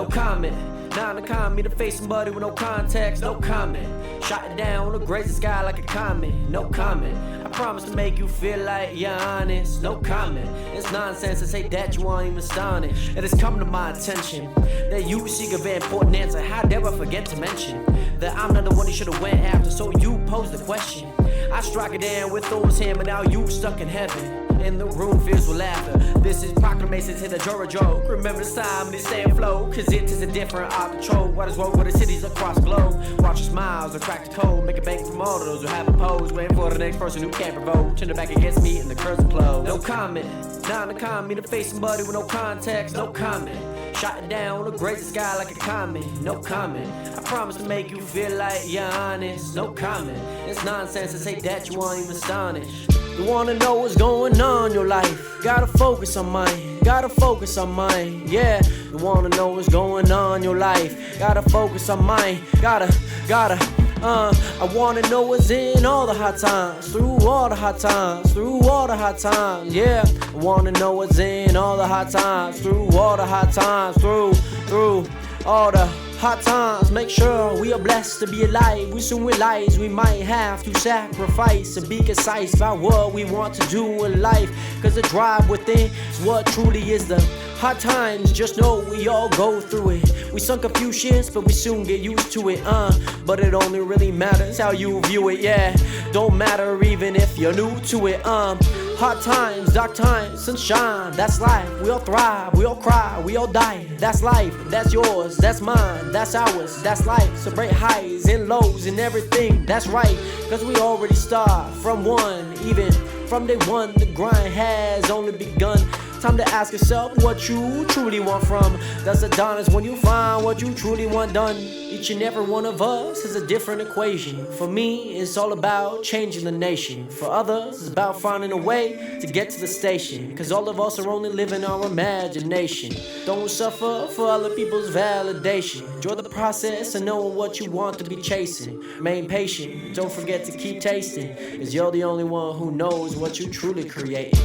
comment. Now to calm me to face somebody with no context, no comment. Shot it down on the grazing sky like a comet, no comment. I promise to make you feel like you're honest, no comment. It's nonsense to say that you aren't even astonished. It has come to my attention that you seek a very important answer. How dare I forget to mention that I'm not the one you should have went after, so you pose the question. I strike it down with Thor's hammer, now you stuck in heaven. And the room fills with laughter. This is proclamation to the Jora joke. Remember the time they stay afloat, cause it is a different art control. What is woke with the cities across the globe? Watch your smiles and crack the code. Make a bank from all of those who have a pose. Waiting for the next person who can't provoke. Turn it back against me and the curse will close. No comment. Now to calm me to face somebody with no context, no comment. Shot it down on the grazing sky like a comet, no comment. I promise to make you feel like you're honest, no comment. It's nonsense to say that you aren't even astonished. You wanna know what's going on in your life? Gotta focus on mine, gotta focus on mine, yeah. You wanna know what's going on in your life? Gotta focus on mine, gotta. I wanna know what's in all the hot times, through all the hot times, through all the hot times, yeah. I wanna know what's in all the hot times, through all the hot times, through all the hot times. Make sure we are blessed to be alive. We soon realize we might have to sacrifice and be concise about what we want to do in life. Cause the drive within is what truly is the hot times. Just know we all go through it. We sunk a few shits, but we soon get used to it, But it only really matters how you view it, yeah. Don't matter even if you're new to it, Hot times, dark times, sunshine, that's life. We all thrive, we all cry, we all die. That's life, that's yours, that's mine, that's ours, that's life. Celebrate highs and lows and everything, that's right. Cause we already start from one, even from day one. The grind has only begun. Time to ask yourself what you truly want from. That's the dawn is when you find what you truly want done. Each and every one of us has a different equation. For me, it's all about changing the nation. For others, it's about finding a way to get to the station. Cause all of us are only living our imagination. Don't suffer for other people's validation. Enjoy the process and knowing what you want to be chasing. Remain patient, don't forget to keep tasting. Cause you're the only one who knows what you truly create.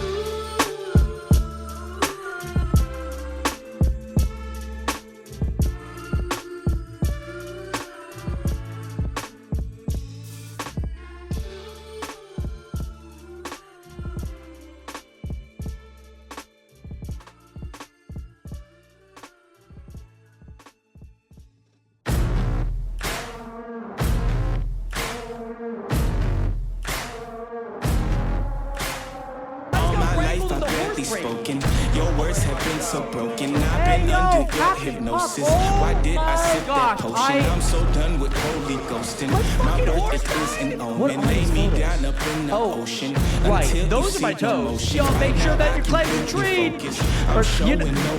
Spoken. Your words have been so broken. I've been under your hypnosis. Why did I sip that potion? I'm so done with holy ghosting. My birth is an omen. Lay me down up in the ocean. Right, those are my toes. Y'all make sure that you're playing the tree.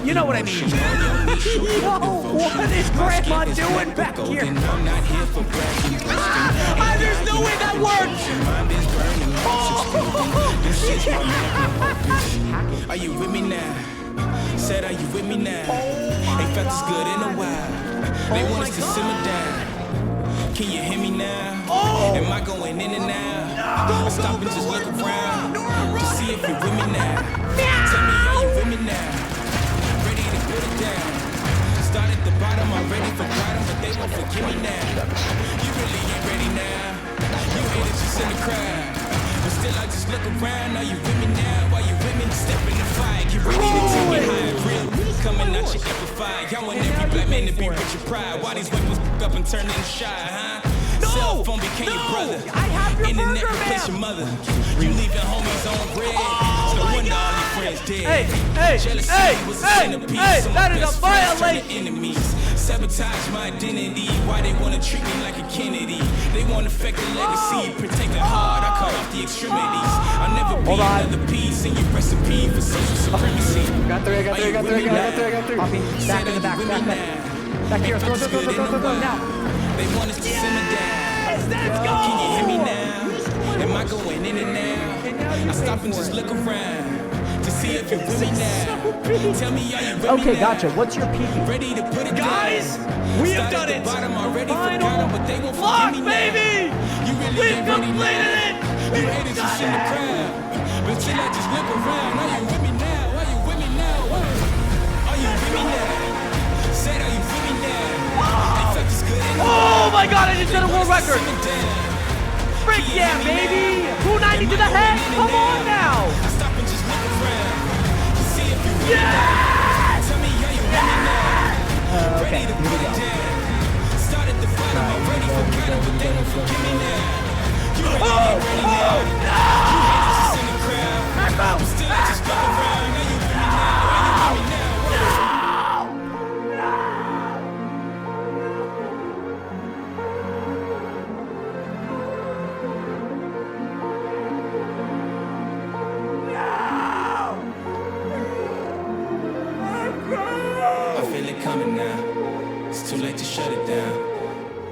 You know what I mean. Yo, what is Grandma doing back here? I'm not here for bragging. There's no way that works. Are you with me now? Said, are you with me now? Ain't felt this good in a while. They want us to simmer down. Can you hear me now? Am I going in and out? Stop and just look around to see if you're with me now. Tell me, are you with me now? Ready to put it down. Start at the bottom, already forgot 'em, but they won't forgive me now. You really ain't ready now. You haters just in the crowd. But still I just look around. Are you with me now? Are you with me? Step in the fire, get ready to take it high. Real coming out your amplified. Y'all want every black man to be rich and pride. Why these weapons up and turn into shy, huh? Cell phone became your brother. Internet replaced your mother. You leaving homies on red. No wonder all your friends dead. Jealousy was a centerpiece. That is a violation. Enemies sabotage my identity. Why they wanna treat me like a Kennedy? They wanna affect the legacy. Protect the heart, I cut off the extremities. I'll never be another piece in your recipe for social supremacy. Got three. Poppy, back in the back. Back here, throw now. They want us to simmer down. Let's go! Can you hear me now? Am I going in and out? I stop and just look around to see if you're with me now. Tell me, are you with me Okay, now? gotcha. What's your peak? Ready to put it Guys, down. we have done it. Final but they won't lock, forgive me now. baby. You really We've ain't ready completed now. it. You haters just in the crowd. But still I just look around. Are you with me now? Are you with me now? Are you with me now? Said, are you with me Oh my God, I just set a world record. Frick yeah, baby. 290 to the head. Come on now. Yes! Okay, here we go. I feel it coming now. It's too late to shut it down.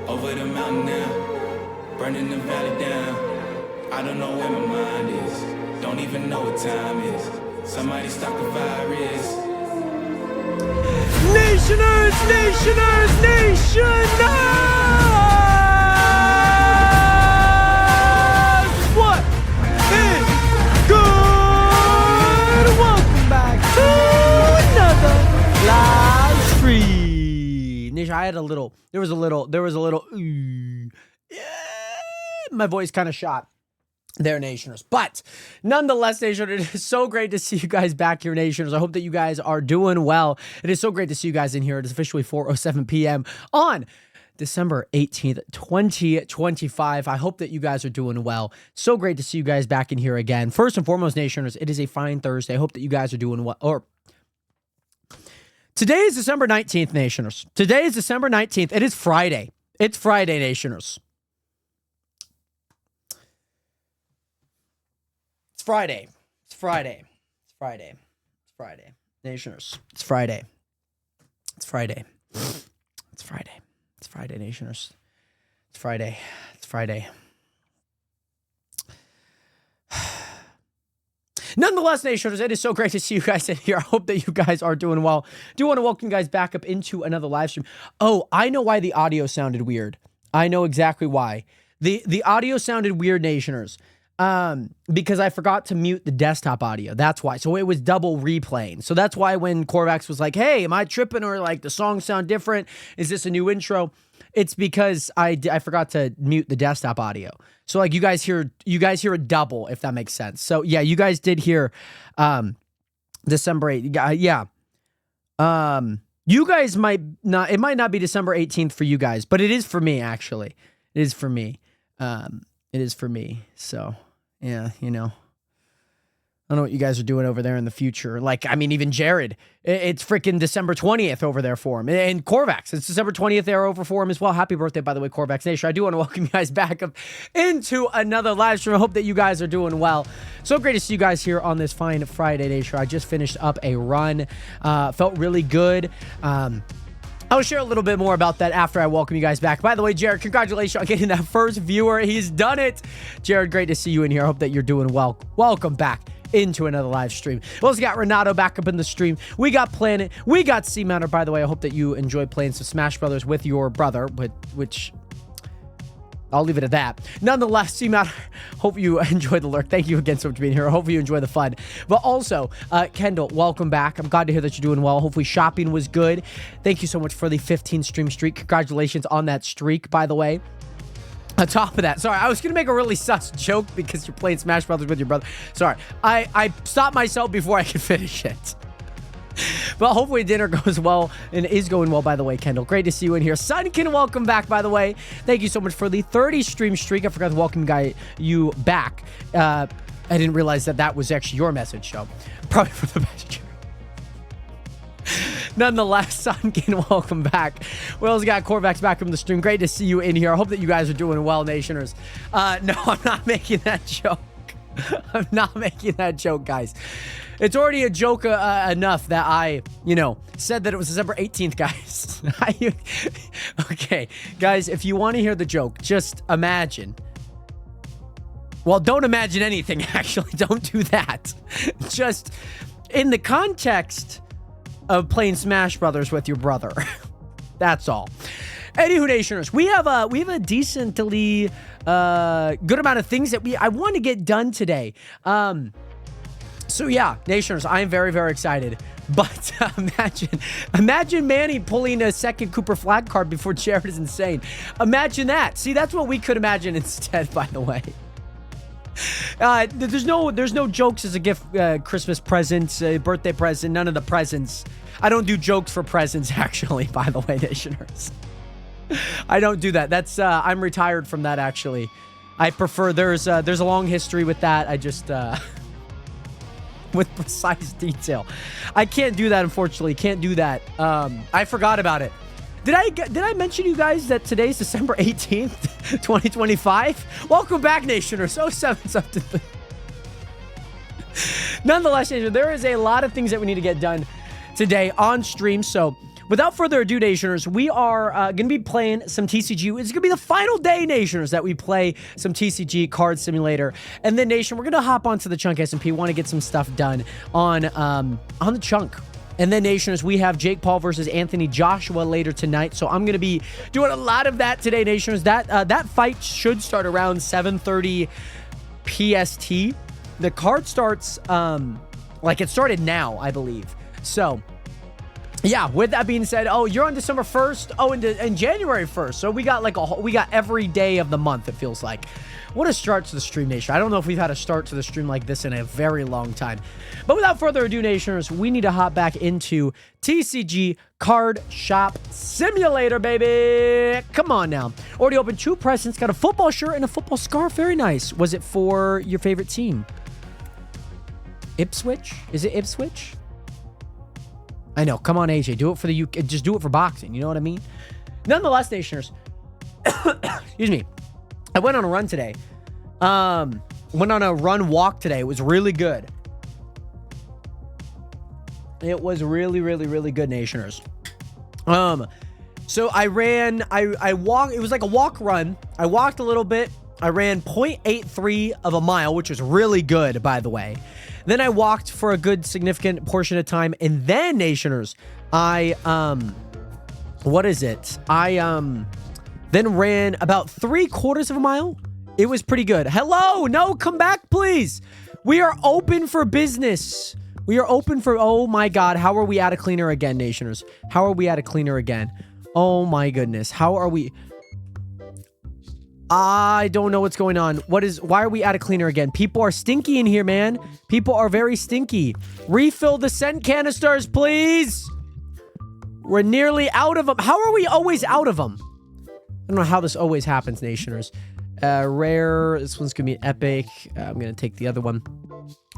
Over the mountain now, burning the valley down. I don't know where my mind is. Don't even know what time is. Somebody stop the virus. Nationers, nationers, nationers! What is good? Welcome back to another live stream. Nation, I had a little, there was a little, my voice kind of shot. There, Nationers. But nonetheless, Nationers, it is so great to see you guys back here, Nationers. I hope that you guys are doing well. It is so great to see you guys in here. It is officially 4:07 p.m. on December 18th, 2025. I hope that you guys are doing well. So great to see you guys back in here again. First and foremost, Nationers, it is a fine Thursday. I hope that you guys are doing well. Today is December 19th, Nationers. Today is December 19th. It is Friday. It's Friday, Nationers. Friday. It's Friday. It's Friday. It's Friday. Nationers. It's Friday. It's Friday. It's Friday. It's Friday, Nationers. It's Friday. It's Friday. Nonetheless, Nationers, it is so great to see you guys in here. I hope that you guys are doing well. Do want to welcome you guys back up into another live stream. Oh, I know why the audio sounded weird. I know exactly why. The audio sounded weird, Nationers. Because I forgot to mute the desktop audio. That's why. So it was double replaying. So that's why when Corvax was like, hey, am I tripping, or like the songs sound different? Is this a new intro? It's because I forgot to mute the desktop audio. So like you guys hear a double, if that makes sense. So yeah, you guys did hear December 8th. Yeah. You guys might not, it might not be December 18th for you guys, but it is for me, actually. It is for me. It is for me. So, yeah, you know. I don't know what you guys are doing over there in the future. Like, I mean, even Jared, it's freaking December 20th over there for him. And Corvax, it's December 20th there over for him as well. Happy birthday, by the way, Corvax Nation. I do want to welcome you guys back up into another live stream. I hope that you guys are doing well. So great to see you guys here on this fine Friday Nation. I just finished up a run. Felt really good. I'll share a little bit more about that after I welcome you guys back. By the way, Jared, congratulations on getting that first viewer. He's done it. Jared, great to see you in here. I hope that you're doing well. Welcome back into another live stream. We also got Renato back up in the stream. We got Planet. We got Seamatter. By the way, I hope that you enjoyed playing some Smash Brothers with your brother, which I'll leave it at that. Nonetheless, Seamatter, hope you enjoy the lurk. Thank you again so much for being here. Hope you enjoy the fun. But also, Kendall, welcome back. I'm glad to hear that you're doing well. Hopefully shopping was good. Thank you so much for the 15 stream streak. Congratulations on that streak, by the way. On top of that, sorry, I was going to make a really sus joke because you're playing Smash Brothers with your brother. Sorry, I stopped myself before I could finish it. But hopefully dinner goes well and is going well, by the way, Kendall. Great to see you in here. Sunkin, welcome back, by the way. Thank you so much for the 30 stream streak. I forgot to welcome you back. I didn't realize that was actually your message, so probably for the messenger. Nonetheless, Sunkin, welcome back. We also got Corvax back from the stream. Great to see you in here. I hope that you guys are doing well, Nationers. No, I'm not making that joke. I'm not making that joke, guys. It's already a joke enough that I, said that it was December 18th, guys. Okay, guys, if you want to hear the joke, just imagine. Well, don't imagine anything, actually. Don't do that. Just in the context of playing Smash Brothers with your brother. That's all. Anywho, Nationers, we have a decently good amount of things that I want to get done today. So yeah, Nationers, I am very, very excited. But imagine Manny pulling a second Cooper Flag card before Jared is insane. Imagine that. See, that's what we could imagine instead, by the way. There's no jokes as a gift, Christmas present, birthday present, none of the presents. I don't do jokes for presents, actually, by the way, Nationers. I don't do that. That's, I'm retired from that, actually. I prefer, there's a long history with that. I just, with precise detail. I can't do that, unfortunately. Can't do that. I forgot about it. Did I mention you guys that today's December 18th, 2025? Welcome back, Nationers. 07 something. Nonetheless, Nation, there is a lot of things that we need to get done today on stream. So without further ado, Nationers, we are going to be playing some TCG. It's going to be the final day, Nationers, that we play some TCG Card Simulator. And then, Nation, we're going to hop onto the Chunk SMP. Want to get some stuff done on the Chunk. And then, Nationers, we have Jake Paul versus Anthony Joshua later tonight. So I'm going to be doing a lot of that today, Nationers. That fight should start around 7:30 PST. The card starts, like it started now, I believe. So yeah, with that being said, oh, you're on December 1st. Oh, and January 1st. So we got we got every day of the month, it feels like. What a start to the stream, Nation. I don't know if we've had a start to the stream like this in a very long time. But without further ado, Nationers, we need to hop back into TCG Card Shop Simulator, baby. Come on now. Already opened 2 presents. Got a football shirt and a football scarf. Very nice. Was it for your favorite team? Ipswich? Is it Ipswich? I know. Come on, AJ. Do it for the UK. Just do it for boxing. You know what I mean? Nonetheless, Nationers. Excuse me. I went on a run today. Went on a run walk today. It was really good. It was really, really, really good, Nationers. So I ran, I walked, it was like a walk run. I walked a little bit. I ran 0.83 of a mile, which was really good, by the way. Then I walked for a good significant portion of time. And then, Nationers, I, what is it? Then ran about 3/4 of a mile. It was pretty good. Hello, no, come back, please. We are open for business. We are open for, oh my God, how are we out of cleaner again, Nationers? How are we out of cleaner again? Oh my goodness, how are we? I don't know what's going on. Why are we out of cleaner again? People are stinky in here, man. People are very stinky. Refill the scent canisters, please. We're nearly out of them. How are we always out of them? I don't know how this always happens, Nationers. Rare. This one's going to be epic. I'm going to take the other one.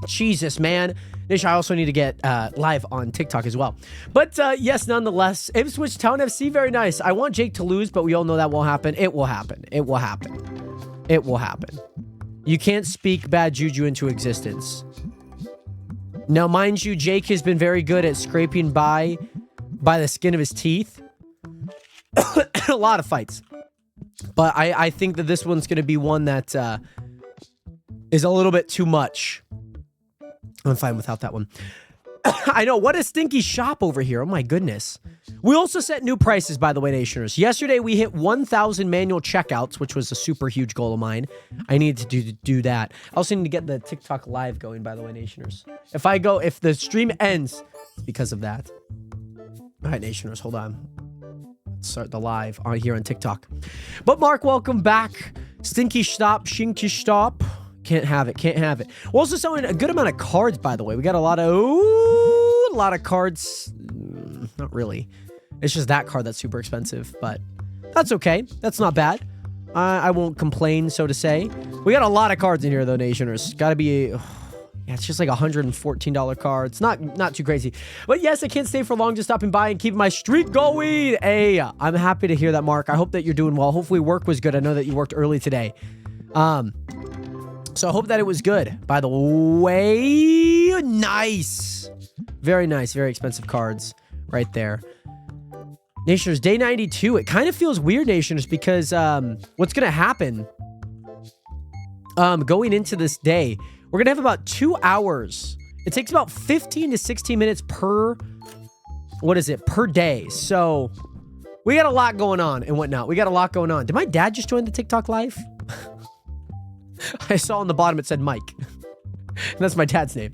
Jesus, man. Nation, I also need to get live on TikTok as well. But yes, nonetheless, Ipswich Town FC, very nice. I want Jake to lose, but we all know that won't happen. It will happen. It will happen. It will happen. You can't speak bad juju into existence. Now, mind you, Jake has been very good at scraping by the skin of his teeth. A lot of fights. But I think that this one's going to be one that is a little bit too much. I'm fine without that one. I know, what a stinky shop over here. Oh my goodness. We also set new prices, by the way, Nationers. Yesterday, we hit 1,000 manual checkouts, which was a super huge goal of mine. I needed to do that. I also need to get the TikTok live going, by the way, Nationers. If the stream ends, it's because of that. All right, Nationers, hold on. Let's start the live on here on TikTok. But Mark, welcome back. Stinky stop, shinky stop. Can't have it. Can't have it. We're also selling a good amount of cards, by the way. We got a lot of cards. Not really. It's just that card that's super expensive, but that's okay. That's not bad. I won't complain, so to say. We got a lot of cards in here, though, Nationers. Got to be... yeah, it's just like $114 card. It's not too crazy. But yes, I can't stay for long, just stopping by and keeping my streak going. Hey, I'm happy to hear that, Mark. I hope that you're doing well. Hopefully work was good. I know that you worked early today. So I hope that it was good. By the way, nice. Very nice. Very expensive cards right there. Nationers, day 92. It kind of feels weird, Nationers, because what's going to happen going into this day, we're going to have about 2 hours. It takes about 15 to 16 minutes per day. So we got a lot going on and whatnot. We got a lot going on. Did my dad just join the TikTok live? I saw on the bottom it said Mike. And that's my dad's name.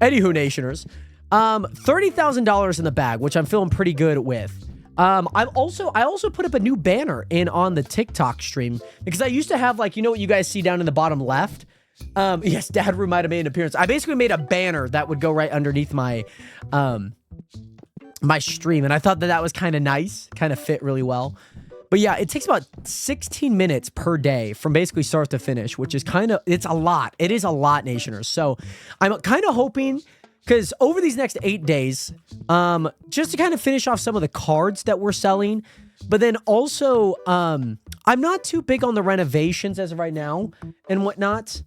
Anywho, Nationers, $30,000 in the bag, which I'm feeling pretty good with. I also put up a new banner in on the TikTok stream because I used to have, like, you know what you guys see down in the bottom left? Yes, Dad Room might have made an appearance. I basically made a banner that would go right underneath my my stream, and I thought that that was kind of nice, kind of fit really well. But yeah, it takes about 16 minutes per day from basically start to finish, which is it's a lot. It is a lot, Nationers. So I'm kind of hoping, because over these next 8 days, just to kind of finish off some of the cards that we're selling, but then also, I'm not too big on the renovations as of right now and whatnot.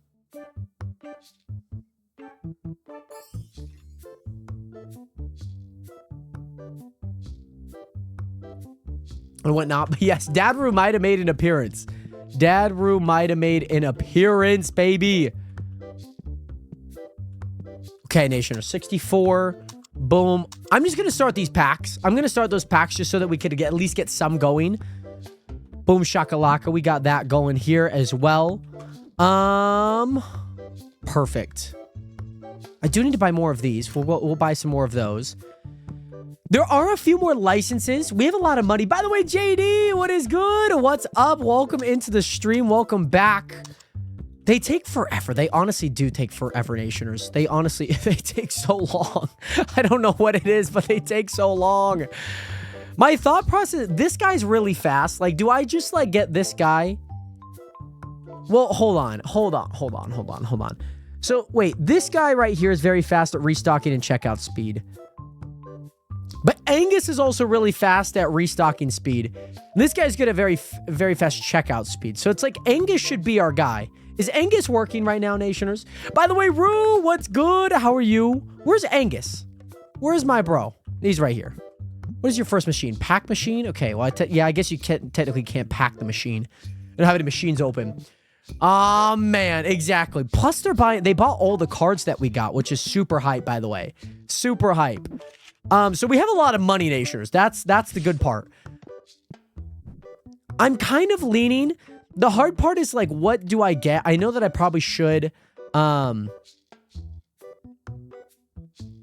And whatnot. But yes, Dadru might have made an appearance. Dadru might have made an appearance, baby. Okay, Nation, 64. Boom. I'm just going to start these packs. I'm going to start those packs just so that we could at least get some going. Boom shakalaka. We got that going here as well. Perfect. I do need to buy more of these. We'll buy some more of those. There are a few more licenses. We have a lot of money. By the way, JD, what is good? What's up? Welcome into the stream. Welcome back. They take forever. They honestly do take forever, Nationers. They take so long. I don't know what it is, but they take so long. My thought process, this guy's really fast. Like, do I just, like, get this guy? Well, hold on. So, wait, this guy right here is very fast at restocking and checkout speed. But Angus is also really fast at restocking speed. This guy's good at very fast checkout speed. So it's like Angus should be our guy. Is Angus working right now, Nationers? By the way, Rue, what's good? How are you? Where's Angus? Where's my bro? He's right here. What is your first machine? Pack machine? Okay, well, I guess you technically can't pack the machine. They don't have any machines open. Oh, man, exactly. Plus, they bought all the cards that we got, which is super hype, by the way. Super hype. So we have a lot of money, Nationers. That's the good part. I'm kind of leaning. The hard part is, like, what do I get? I know that I probably should, and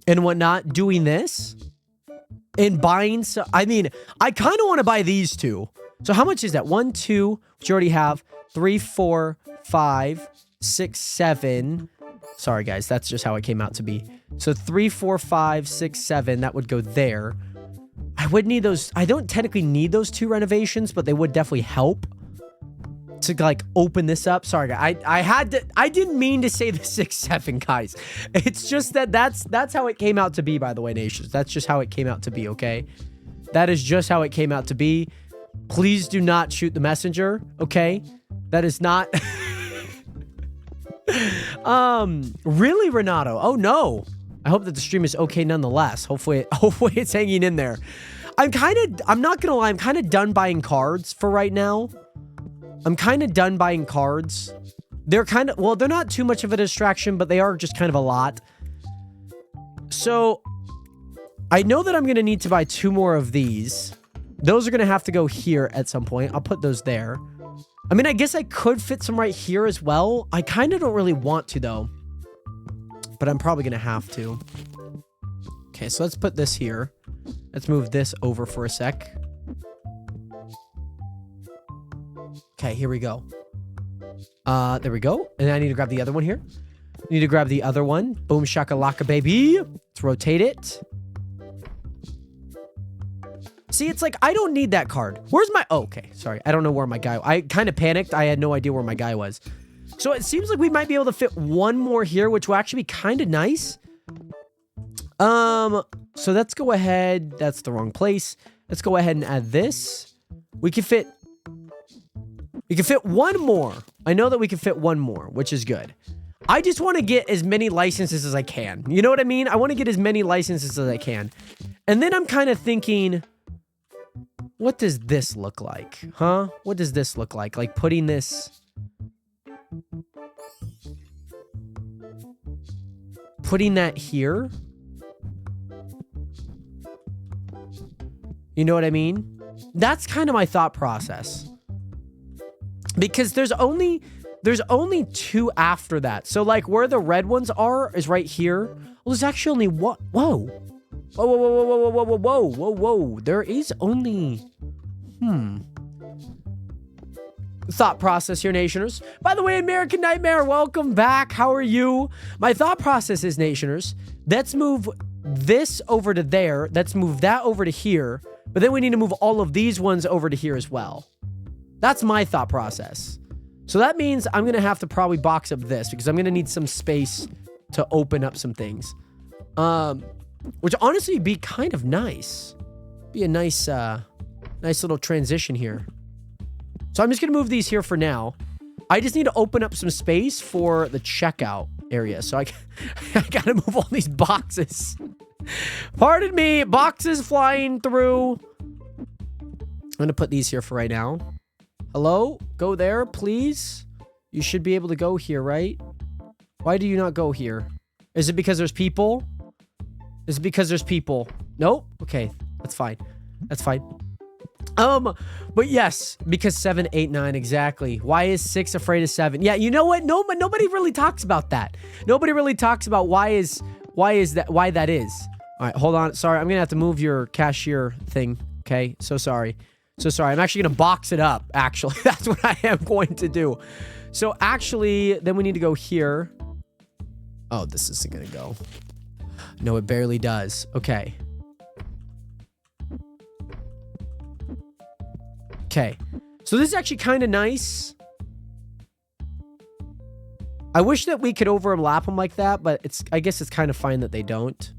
whatnot, doing this and buying. So, I mean, I kind of want to buy these two. So how much is that? 1, 2, which you already have. 3, 4, 5, 6, 7. Sorry, guys. That's just how it came out to be. So 3, 4, 5, 6, 7. That would go there. I would need those. I don't technically need those 2 renovations, but they would definitely help to, like, open this up. Sorry, guys. I didn't mean to say the 6, 7, guys. It's just that's how it came out to be, by the way, Nations. That's just how it came out to be, okay? That is just how it came out to be. Please do not shoot the messenger, okay? That is not... Really, Renato? Oh, no. I hope that the stream is okay nonetheless. Hopefully it's hanging in there. I'm not gonna lie, I'm kind of done buying cards for right now. I'm kind of done buying cards. They're they're not too much of a distraction, but they are just kind of a lot. So, I know that I'm gonna need to buy 2 more of these. Those are gonna have to go here at some point. I'll put those there. I mean, I guess I could fit some right here as well. I kind of don't really want to, though. But I'm probably going to have to. Okay, so let's put this here. Let's move this over for a sec. Okay, here we go. There we go. And I need to grab the other one here. Need to grab the other one. Boom shakalaka, baby. Let's rotate it. See, it's like, I don't need that card. Where's my... Oh, okay, sorry. I don't know where my guy... I kind of panicked. I had no idea where my guy was. So it seems like we might be able to fit 1 more here, which will actually be kind of nice. So let's go ahead. That's the wrong place. Let's go ahead and add this. We can fit 1 more. I know that we can fit 1 more, which is good. I just want to get as many licenses as I can. You know what I mean? I want to get as many licenses as I can. And then I'm kind of thinking... What does this look like? Huh? What does this look like? Like putting this... Putting that here? You know what I mean? That's kind of my thought process. Because there's only there's only 2 after that. So, like, where the red ones are is right here. Well, there's actually only one. Whoa. Whoa, whoa, whoa, whoa, whoa, whoa, whoa, whoa, whoa. There is only... Thought process here, Nationers. By the way, American Nightmare, welcome back. How are you? My thought process is, Nationers, let's move this over to there. Let's move that over to here. But then we need to move all of these ones over to here as well. That's my thought process. So that means I'm going to have to probably box up this because I'm going to need some space to open up some things. Which honestly be kind of nice. Be a nice, nice little transition here. So I'm just going to move these here for now. I just need to open up some space for the checkout area. So I got to move all these boxes. Pardon me, boxes flying through. I'm going to put these here for right now. Hello? Go there, please. You should be able to go here, right? Why do you not go here? Is it because there's people? Is it because there's people? Nope. Okay, that's fine. That's fine. But yes, because 7, 8, 9, exactly. Why is 6 afraid of 7? Yeah, you know what? No, nobody really talks about that. Nobody really talks about why that is. All right, hold on. Sorry, I'm gonna have to move your cashier thing. Okay, so sorry. So sorry. I'm actually gonna box it up. Actually, that's what I am going to do. So actually, then we need to go here. Oh, this isn't gonna go. No, it barely does. Okay. Okay, so this is actually kind of nice. I wish that we could overlap them like that, but I guess it's kind of fine that they don't.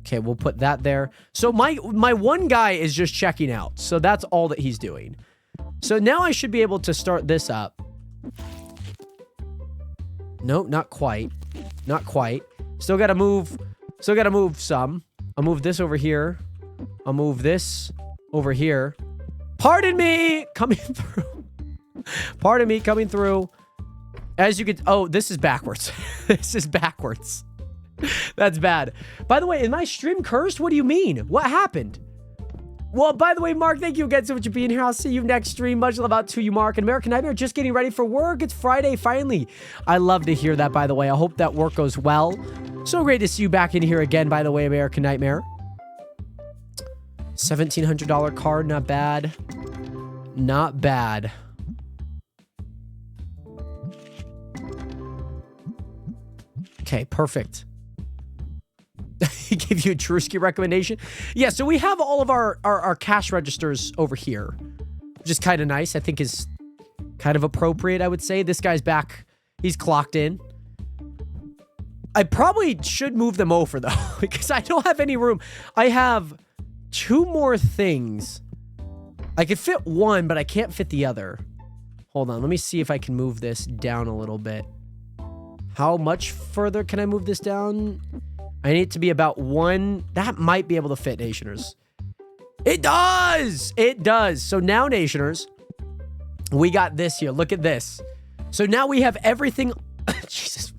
Okay, we'll put that there. So my one guy is just checking out, so that's all that he's doing. So now I should be able to start this up. No, not quite. Not quite. Still gotta move some. I'll move this over here. I'll move this over here. Pardon me, coming through. Pardon me, coming through. As you could, oh, this is backwards. This is backwards. That's bad. By the way, is my stream cursed? What do you mean? What happened? Well, by the way, Mark, thank you again so much for being here. I'll see you next stream. Much love out to you, Mark. And American Nightmare, just getting ready for work. It's Friday, finally. I love to hear that, by the way. I hope that work goes well. So great to see you back in here again, by the way, American Nightmare. $1,700 card, not bad. Not bad. Okay, perfect. He gave you a Truski recommendation. Yeah, so we have all of our cash registers over here, which is kind of nice. I think is kind of appropriate, I would say. This guy's back. He's clocked in. I probably should move them over, though, because I don't have any room. I have 2 more things. I could fit one, but I can't fit the other. Hold on. Let me see if I can move this down a little bit. How much further can I move this down? I need it to be about 1. That might be able to fit, Nationers. It does! It does. So now, Nationers, we got this here. Look at this. So now we have everything... Jesus.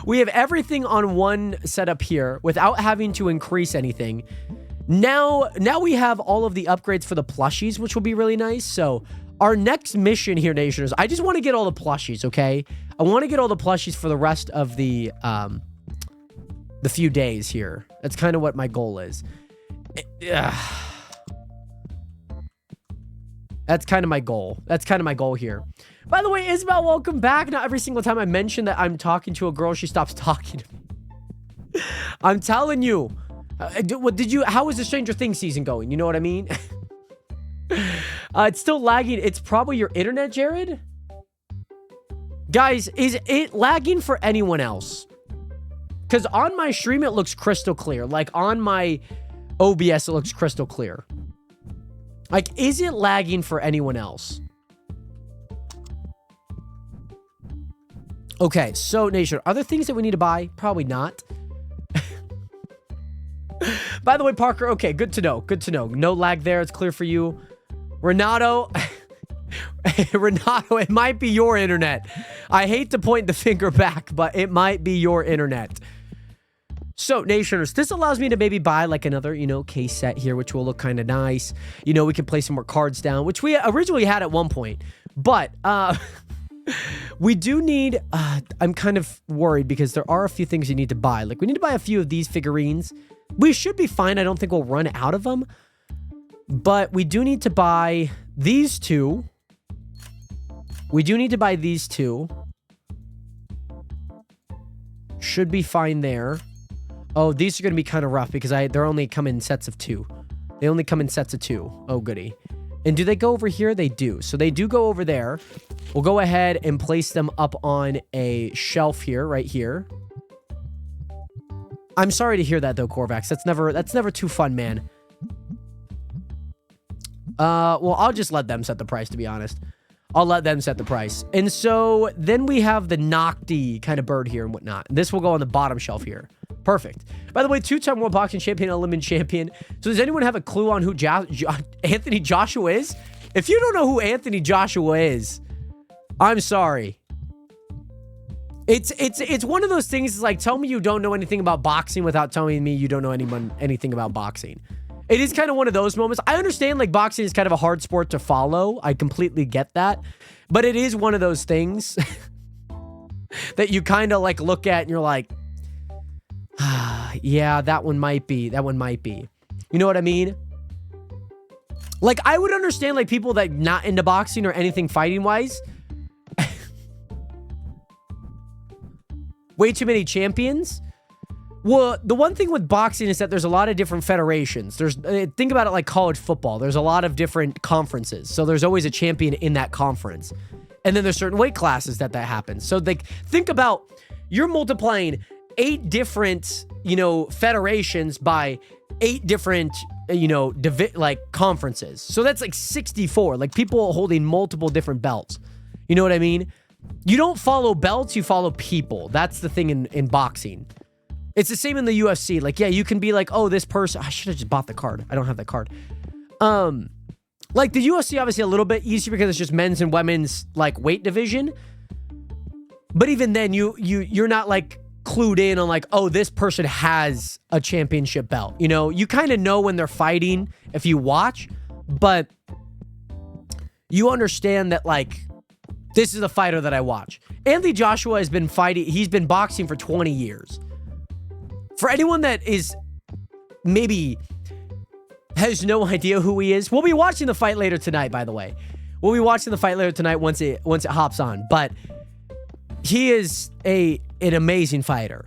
We have everything on one setup here without having to increase anything. Now we have all of the upgrades for the plushies, which will be really nice. So our next mission here, Nationers, I just want to get all the plushies, okay? I want to get all the plushies for the rest of the few days here. That's kind of what my goal is. That's kind of my goal. That's kind of my goal here. By the way, Isabel, welcome back. Not every single time I mention that I'm talking to a girl, she stops talking to me. I'm telling you. How is the Stranger Things season going? You know what I mean? It's still lagging. It's probably your internet, Jared. Guys, is it lagging for anyone else? Because on my stream, it looks crystal clear. Like on my OBS, it looks crystal clear. Like, is it lagging for anyone else? Okay, so Nation, are there things that we need to buy? Probably not. By the way, Parker, okay, good to know. Good to know. No lag there. It's clear for you. Renato, Renato, it might be your internet. I hate to point the finger back, but it might be your internet. So, Nationers, this allows me to maybe buy like another, case set here, which will look kind of nice. We can play some more cards down, which we originally had at one point. But, We do need, I'm kind of worried because there are a few things you need to buy. Like we need to buy a few of these figurines. We should be fine. I don't think we'll run out of them. But we do need to buy these two. We do need to buy these two. Should be fine there. Oh, these are going to be kind of rough because they're only come in sets of 2. They only come in sets of 2. Oh, goody. And do they go over here? They do. So they do go over there. We'll go ahead and place them up on a shelf here, right here. I'm sorry to hear that though, Corvax. That's never too fun, man. Well, I'll just let them set the price, to be honest. I'll let them set the price. And so then we have the Nocti kind of bird here and whatnot. This will go on the bottom shelf here. Perfect. By the way, 2-time World Boxing Champion, Olympian Champion. So does anyone have a clue on who Anthony Joshua is? If you don't know who Anthony Joshua is, I'm sorry. It's one of those things, like, tell me you don't know anything about boxing without telling me you don't know anything about boxing. It is kind of one of those moments. I understand, like, boxing is kind of a hard sport to follow. I completely get that. But it is one of those things that you kind of, like, look at and you're like, yeah, that one might be. That one might be. You know what I mean? Like, I would understand, like, people that not into boxing or anything fighting-wise. Way too many champions. Well, the one thing with boxing is that there's a lot of different federations. Think about it like college football. There's a lot of different conferences. So there's always a champion in that conference. And then there's certain weight classes that happens. So, like, think about, you're multiplying 8 different, federations by 8 different, conferences. So that's like 64, like people holding multiple different belts. You know what I mean? You don't follow belts, you follow people. That's the thing in boxing. It's the same in the UFC. Like, yeah, you can be like, oh, this person, I should have just bought the card. I don't have that card. Like the UFC, obviously a little bit easier because it's just men's and women's, like, weight division. But even then, you're not, like, clued in on, like, oh, this person has a championship belt. You kind of know when they're fighting if you watch, but you understand that, like, this is a fighter that I watch. Anthony Joshua has been fighting. He's been boxing for 20 years. For anyone that is maybe has no idea who he is, we'll be watching the fight later tonight, by the way. We'll be watching the fight later tonight once it hops on. But he is an amazing fighter.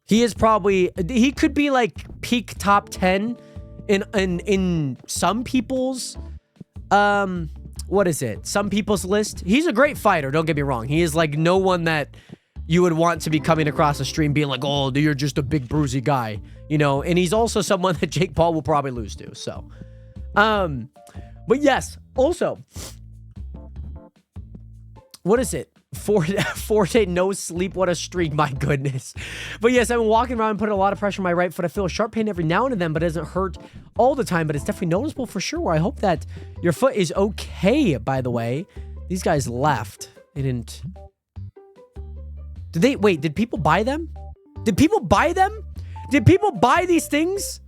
He could be like peak top 10 in some people's some people's list. He's a great fighter, don't get me wrong. He is like no one that you would want to be coming across the stream being like, oh, you're just a big bruisey guy, and he's also someone that Jake Paul will probably lose to. So, but yes, also, what is it? 4 day no sleep. What a streak. My goodness. But yes, I've been walking around and putting a lot of pressure on my right foot. I feel a sharp pain every now and then, but it doesn't hurt all the time, but it's definitely noticeable for sure. I hope that your foot is okay, by the way. These guys left. They didn't. Did people buy them? Did people buy them? Did people buy these things?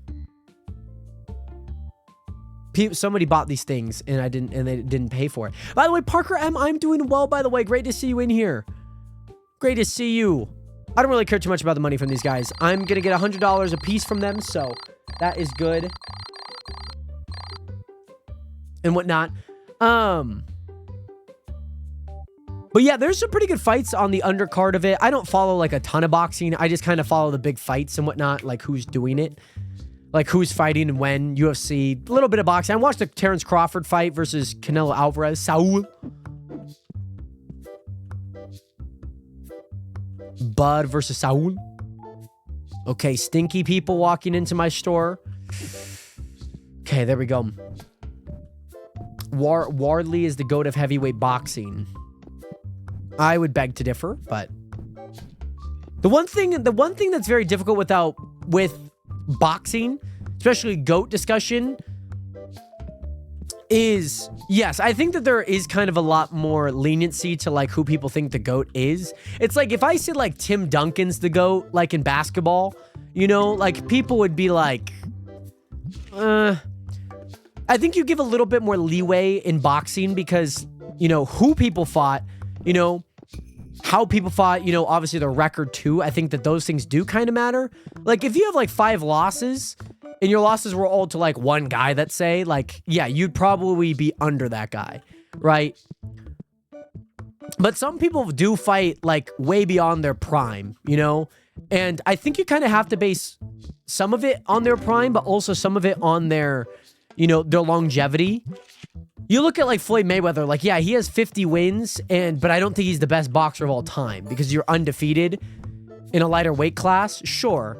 Somebody bought these things and they didn't pay for it. By the way, Parker M, I'm doing well, by the way. Great to see you in here. Great to see you. I don't really care too much about the money from these guys. I'm going to get $100 a piece from them, so that is good. And whatnot. But yeah, there's some pretty good fights on the undercard of it. I don't follow like a ton of boxing. I just kind of follow the big fights and whatnot, like who's doing it. Like who's fighting and when. UFC, a little bit of boxing. I watched the Terrence Crawford fight versus Canelo Alvarez. Saul. Bud versus Saul. Okay, stinky people walking into my store. Okay, there we go. Wardley is the GOAT of heavyweight boxing. I would beg to differ, but the one thing that's very difficult with boxing, especially GOAT discussion, is, yes, I think that there is kind of a lot more leniency to like who people think the GOAT is. It's like if I said like Tim Duncan's the GOAT, like in basketball, like people would be like, I think you give a little bit more leeway in boxing because, who people fought you know, how people fought, you know, obviously their record too. I think that those things do kind of matter. Like if you have like 5 losses and your losses were all to like one guy, let's say, like, yeah, you'd probably be under that guy, right? But some people do fight like way beyond their prime, you know? And I think you kind of have to base some of it on their prime, but also some of it on their, you know, their longevity. You look at like Floyd Mayweather, like, yeah, he has 50 wins, but I don't think he's the best boxer of all time because you're undefeated in a lighter weight class. Sure.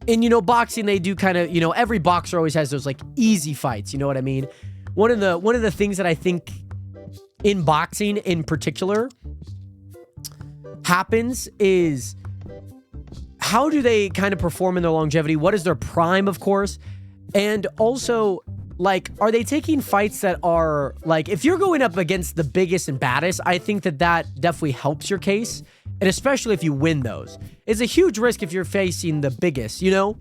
And, you know, boxing, they do kind of, you know, every boxer always has those like easy fights. You know what I mean? One of the things that I think in boxing in particular happens is how do they kind of perform in their longevity? What is their prime, of course? And also, like, are they taking fights that are, like, if you're going up against the biggest and baddest, I think that definitely helps your case. And especially if you win those. It's a huge risk if you're facing the biggest, you know?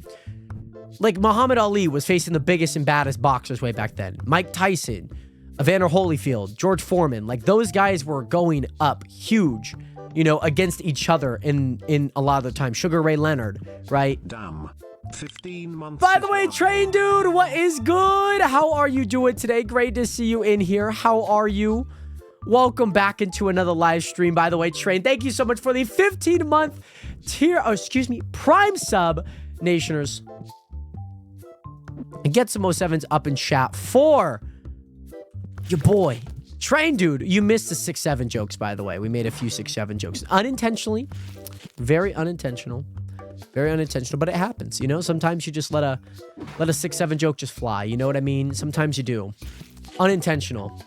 Like, Muhammad Ali was facing the biggest and baddest boxers way back then. Mike Tyson, Evander Holyfield, George Foreman. Like, those guys were going up huge, you know, against each other in a lot of the time. Sugar Ray Leonard, right? Damn. 15 months. By the way, Train Dude, what is good? How are you doing today? Great to see you in here. How are you? Welcome back into another live stream. By the way, Train, thank you so much for the 15-month Prime sub, Nationers. And get some 07s up in chat for your boy, Train Dude. You missed the 6-7 jokes, by the way. We made a few 6-7 jokes unintentionally. Very unintentional. Very unintentional, but it happens, you know? Sometimes you just let a 6-7 joke just fly, you know what I mean? Sometimes you do. Unintentional.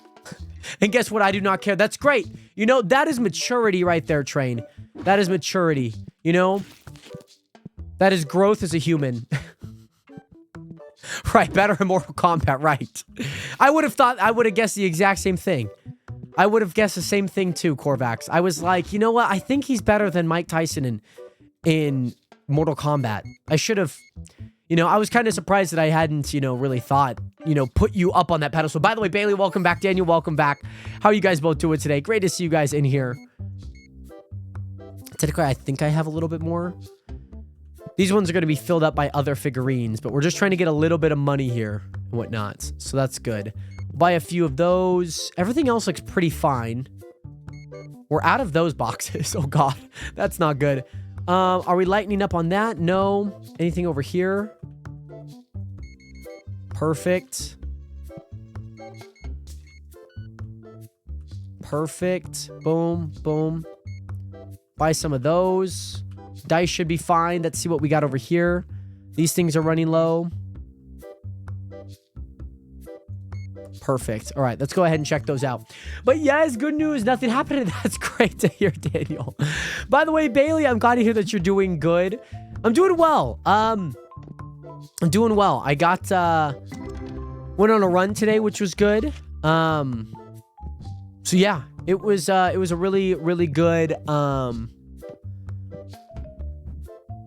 And guess what? I do not care. That's great. You know, that is maturity right there, Train. That is maturity, you know? That is growth as a human. Right, better in Mortal Kombat, right. I would have guessed the exact same thing. I would have guessed the same thing too, Corvax. I was like, you know what? I think he's better than Mike Tyson in Mortal Kombat. I should have, you know, I was kind of surprised that I hadn't, you know, really thought, you know, put you up on that pedestal. By the way, Bailey, welcome back. Daniel, welcome back. How are you guys both doing today? Great to see you guys in here. Technically, I think I have a little bit more. These ones are going to be filled up by other figurines, but we're just trying to get a little bit of money here and whatnot. So that's good. We'll buy a few of those. Everything else looks pretty fine. We're out of those boxes. Oh, God. That's not good. Are we lightening up on that? No. Anything over here? Perfect. Perfect. Boom, boom. Buy some of those. Dice should be fine. Let's see what we got over here. These things are running low. Perfect. All right, let's go ahead and check those out. But yes, good news. Nothing happened. That's great to hear, Daniel. By the way, Bailey, I'm glad to hear that you're doing good. I'm doing well. I'm doing well. I got went on a run today, which was good. So yeah, it was a really, really good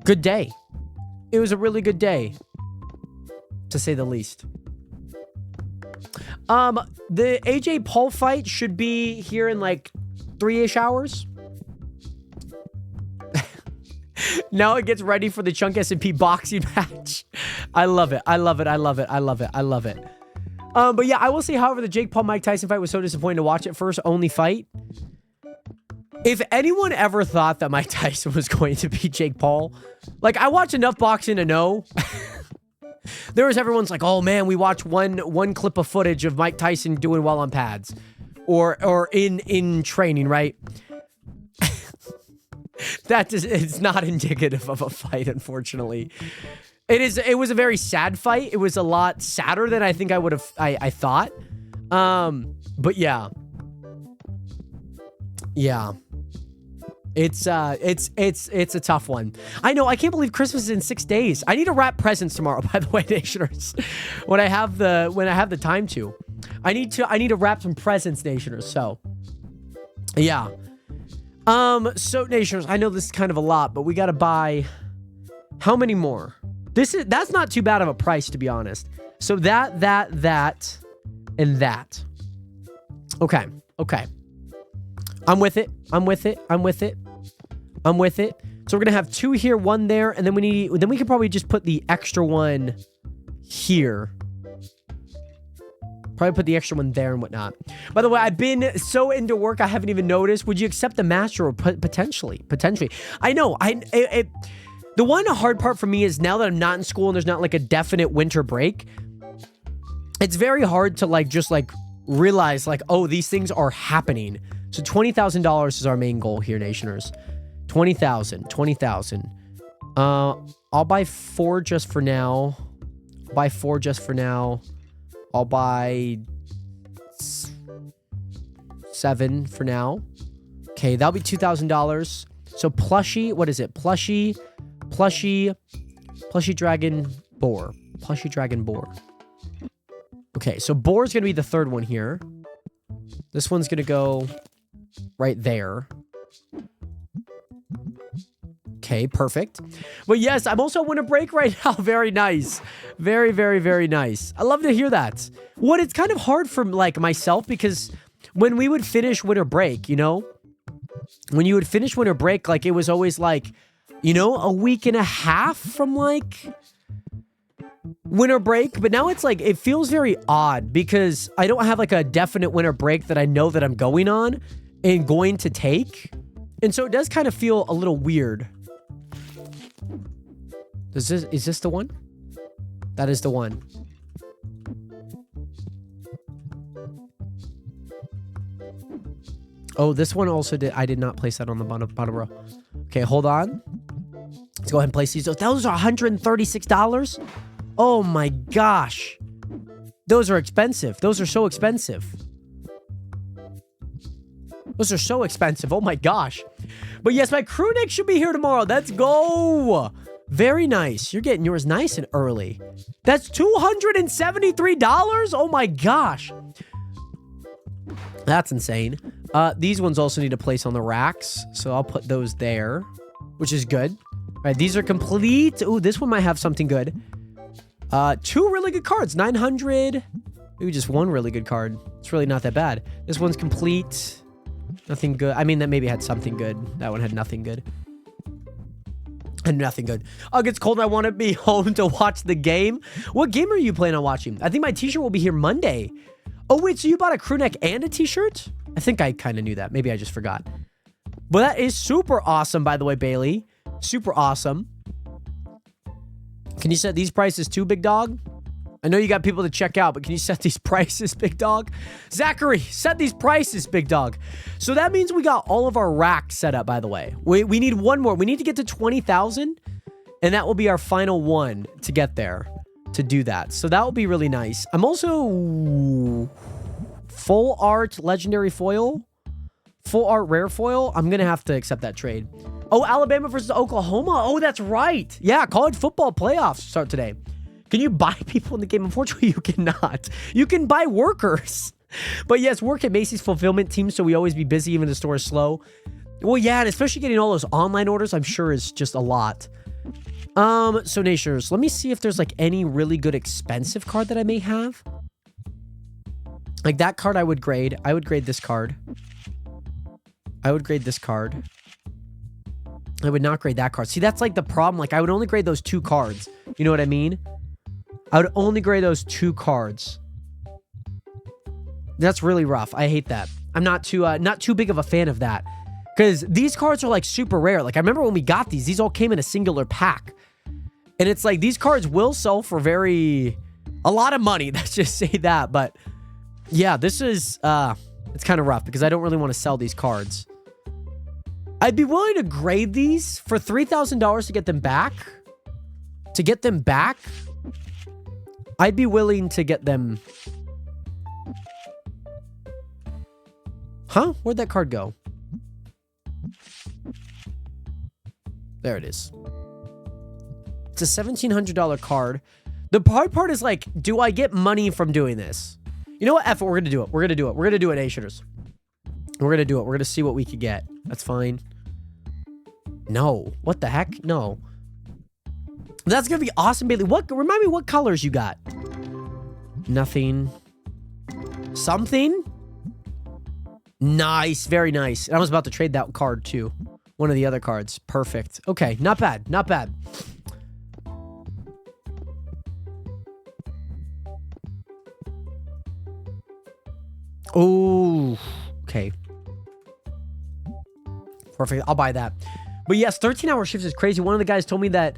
good day. It was a really good day, to say the least. The AJ Paul fight should be here in like 3-ish hours. Now it gets ready for the Chunk SMP boxing match. I love it. I love it. I love it. I love it. I love it. But yeah, I will say, however, the Jake Paul Mike Tyson fight was so disappointing to watch it first only fight. If anyone ever thought that Mike Tyson was going to beat Jake Paul, like, I watch enough boxing to know. There was everyone's like, oh man, we watched one clip of footage of Mike Tyson doing well on pads or in training, right? It's not indicative of a fight, unfortunately. It was a very sad fight. It was a lot sadder than I think I thought. But yeah. Yeah. It's a tough one. I know. I can't believe Christmas is in 6 days. I need to wrap presents tomorrow, by the way, Nationers. When I have the time to. I need to wrap some presents, Nationers. So, yeah. So Nationers, I know this is kind of a lot, but we got to buy how many more? That's not too bad of a price, to be honest. So that, and that. Okay. Okay. I'm with it. I'm with it. I'm with it. I'm with it. So we're gonna have 2 here, 1 there, and then we could probably just put the extra one here. Probably put the extra one there and whatnot. By the way, I've been so into work, I haven't even noticed. Would you accept the master or potentially? Potentially. I know. The one hard part for me is now that I'm not in school and there's not like a definite winter break, it's very hard to like just like realize like, oh, these things are happening. So $20,000 is our main goal here, Nationers. 20,000. I'll buy 4 just for now. I'll buy 7 for now. Okay, that'll be $2,000. So plushie, what is it? Plushie dragon boar. Plushie dragon boar. Okay, so boar's gonna be the third one here. This one's gonna go right there. Okay, perfect. But yes, I'm also on winter break right now. Very nice. Very, very, very nice. I love to hear that. It's kind of hard for like myself because when we would finish winter break, you know, when you would finish winter break, like it was always like, you know, a week and a half from like winter break. But now it's like, it feels very odd because I don't have like a definite winter break that I know that I'm going on and going to take. And so it does kind of feel a little weird. Is this the one? That is the one. Oh, this one also I did not place that on the bottom row. Okay, hold on. Let's go ahead and place these. Those are $136. Oh my gosh. Those are expensive. Those are so expensive. Those are so expensive. Oh my gosh. But yes, my crew neck should be here tomorrow. Let's go. Very nice. You're getting yours nice and early. That's $273? Oh my gosh. That's insane. These ones also need a place on the racks. So I'll put those there, which is good. All right, these are complete. Ooh, this one might have something good. 2 really good cards. 900. Maybe just 1 really good card. It's really not that bad. This one's complete. Nothing good. I mean, that maybe had something good. That one had nothing good. And nothing good. Ugh, it's cold and I want to be home to watch the game. What game are you planning on watching? I think my t-shirt will be here Monday. Oh, wait, so you bought a crew neck and a t-shirt? I think I kind of knew that. Maybe I just forgot. But that is super awesome, by the way, Bailey. Super awesome. Can you set these prices too, big dog? I know you got people to check out, but can you set these prices, big dog? Zachary, set these prices, big dog. So that means we got all of our racks set up, by the way. We need one more. We need to get to 20,000, and that will be our final one to get there, to do that. So that will be really nice. I'm also full art legendary foil, full art rare foil. I'm going to have to accept that trade. Oh, Alabama versus Oklahoma. Oh, that's right. Yeah, college football playoffs start today. Can you buy people in the game? Unfortunately, you cannot. You can buy workers. But yes, work at Macy's fulfillment team, so we always be busy even if the store is slow. Well, yeah, and especially getting all those online orders, I'm sure is just a lot. So Nationers, let me see if there's like any really good expensive card that I may have. Like that card I would grade. I would grade this card. I would grade this card. I would not grade that card. See, that's like the problem. Like I would only grade those 2 cards. You know what I mean? I would only grade those 2 cards. That's really rough. I hate that. I'm not too big of a fan of that. Because these cards are like super rare. Like I remember when we got these all came in a singular pack. And it's like these cards will sell for a lot of money. Let's just say that. But yeah, this is, it's kind of rough because I don't really want to sell these cards. I'd be willing to grade these for $3,000 to get them back. To get them back, I'd be willing to get them. Huh? Where'd that card go? There it is. It's a $1,700 card. The hard part is like, do I get money from doing this? You know what? F it. We're going to do it. We're going to do it. We're going to do it, A-shooters. We're going to do it. We're going to see what we could get. That's fine. No. What the heck? No. That's going to be awesome, Bailey. Remind me what colors you got. Nothing. Something? Nice. Very nice. And I was about to trade that card too. One of the other cards. Perfect. Okay. Not bad. Not bad. Oh, okay. Perfect. I'll buy that. But yes, 13-hour shifts is crazy. One of the guys told me that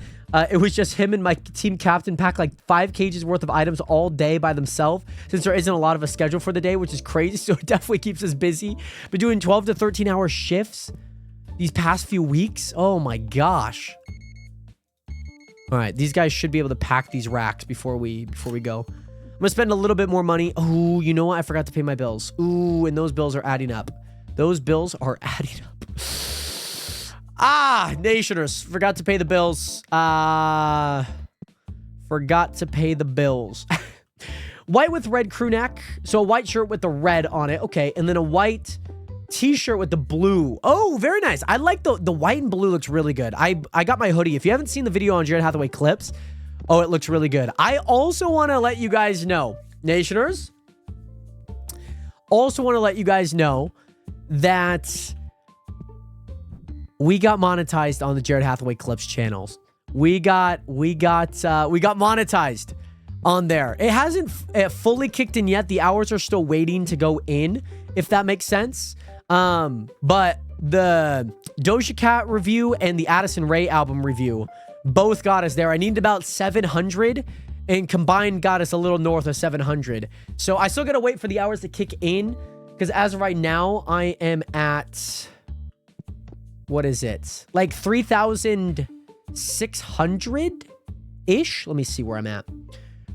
it was just him and my team captain pack like 5 cages worth of items all day by themselves, since there isn't a lot of a schedule for the day, which is crazy. So it definitely keeps us busy. But doing 12 to 13-hour shifts these past few weeks, oh my gosh. All right, these guys should be able to pack these racks before we go. I'm gonna spend a little bit more money. Oh, you know what? I forgot to pay my bills. Ooh, and those bills are adding up. Those bills are adding up. Ah, Nationers. Forgot to pay the bills. Forgot to pay the bills. White with red crew neck. So a white shirt with the red on it. Okay, and then a white t-shirt with the blue. Oh, very nice. I like the white and blue looks really good. I got my hoodie. If you haven't seen the video on Jared Hathaway clips, oh, it looks really good. I also want to let you guys know, Nationers, also want to let you guys know that we got monetized on the Jared Hathaway Clips channels. We got monetized on there. It hasn't fully kicked in yet. The hours are still waiting to go in, if that makes sense. But the Doja Cat review and the Addison Rae album review both got us there. I needed about 700, and combined got us a little north of 700. So I still gotta wait for the hours to kick in, because as of right now, I am at, what is it? Like 3,600-ish? Let me see where I'm at.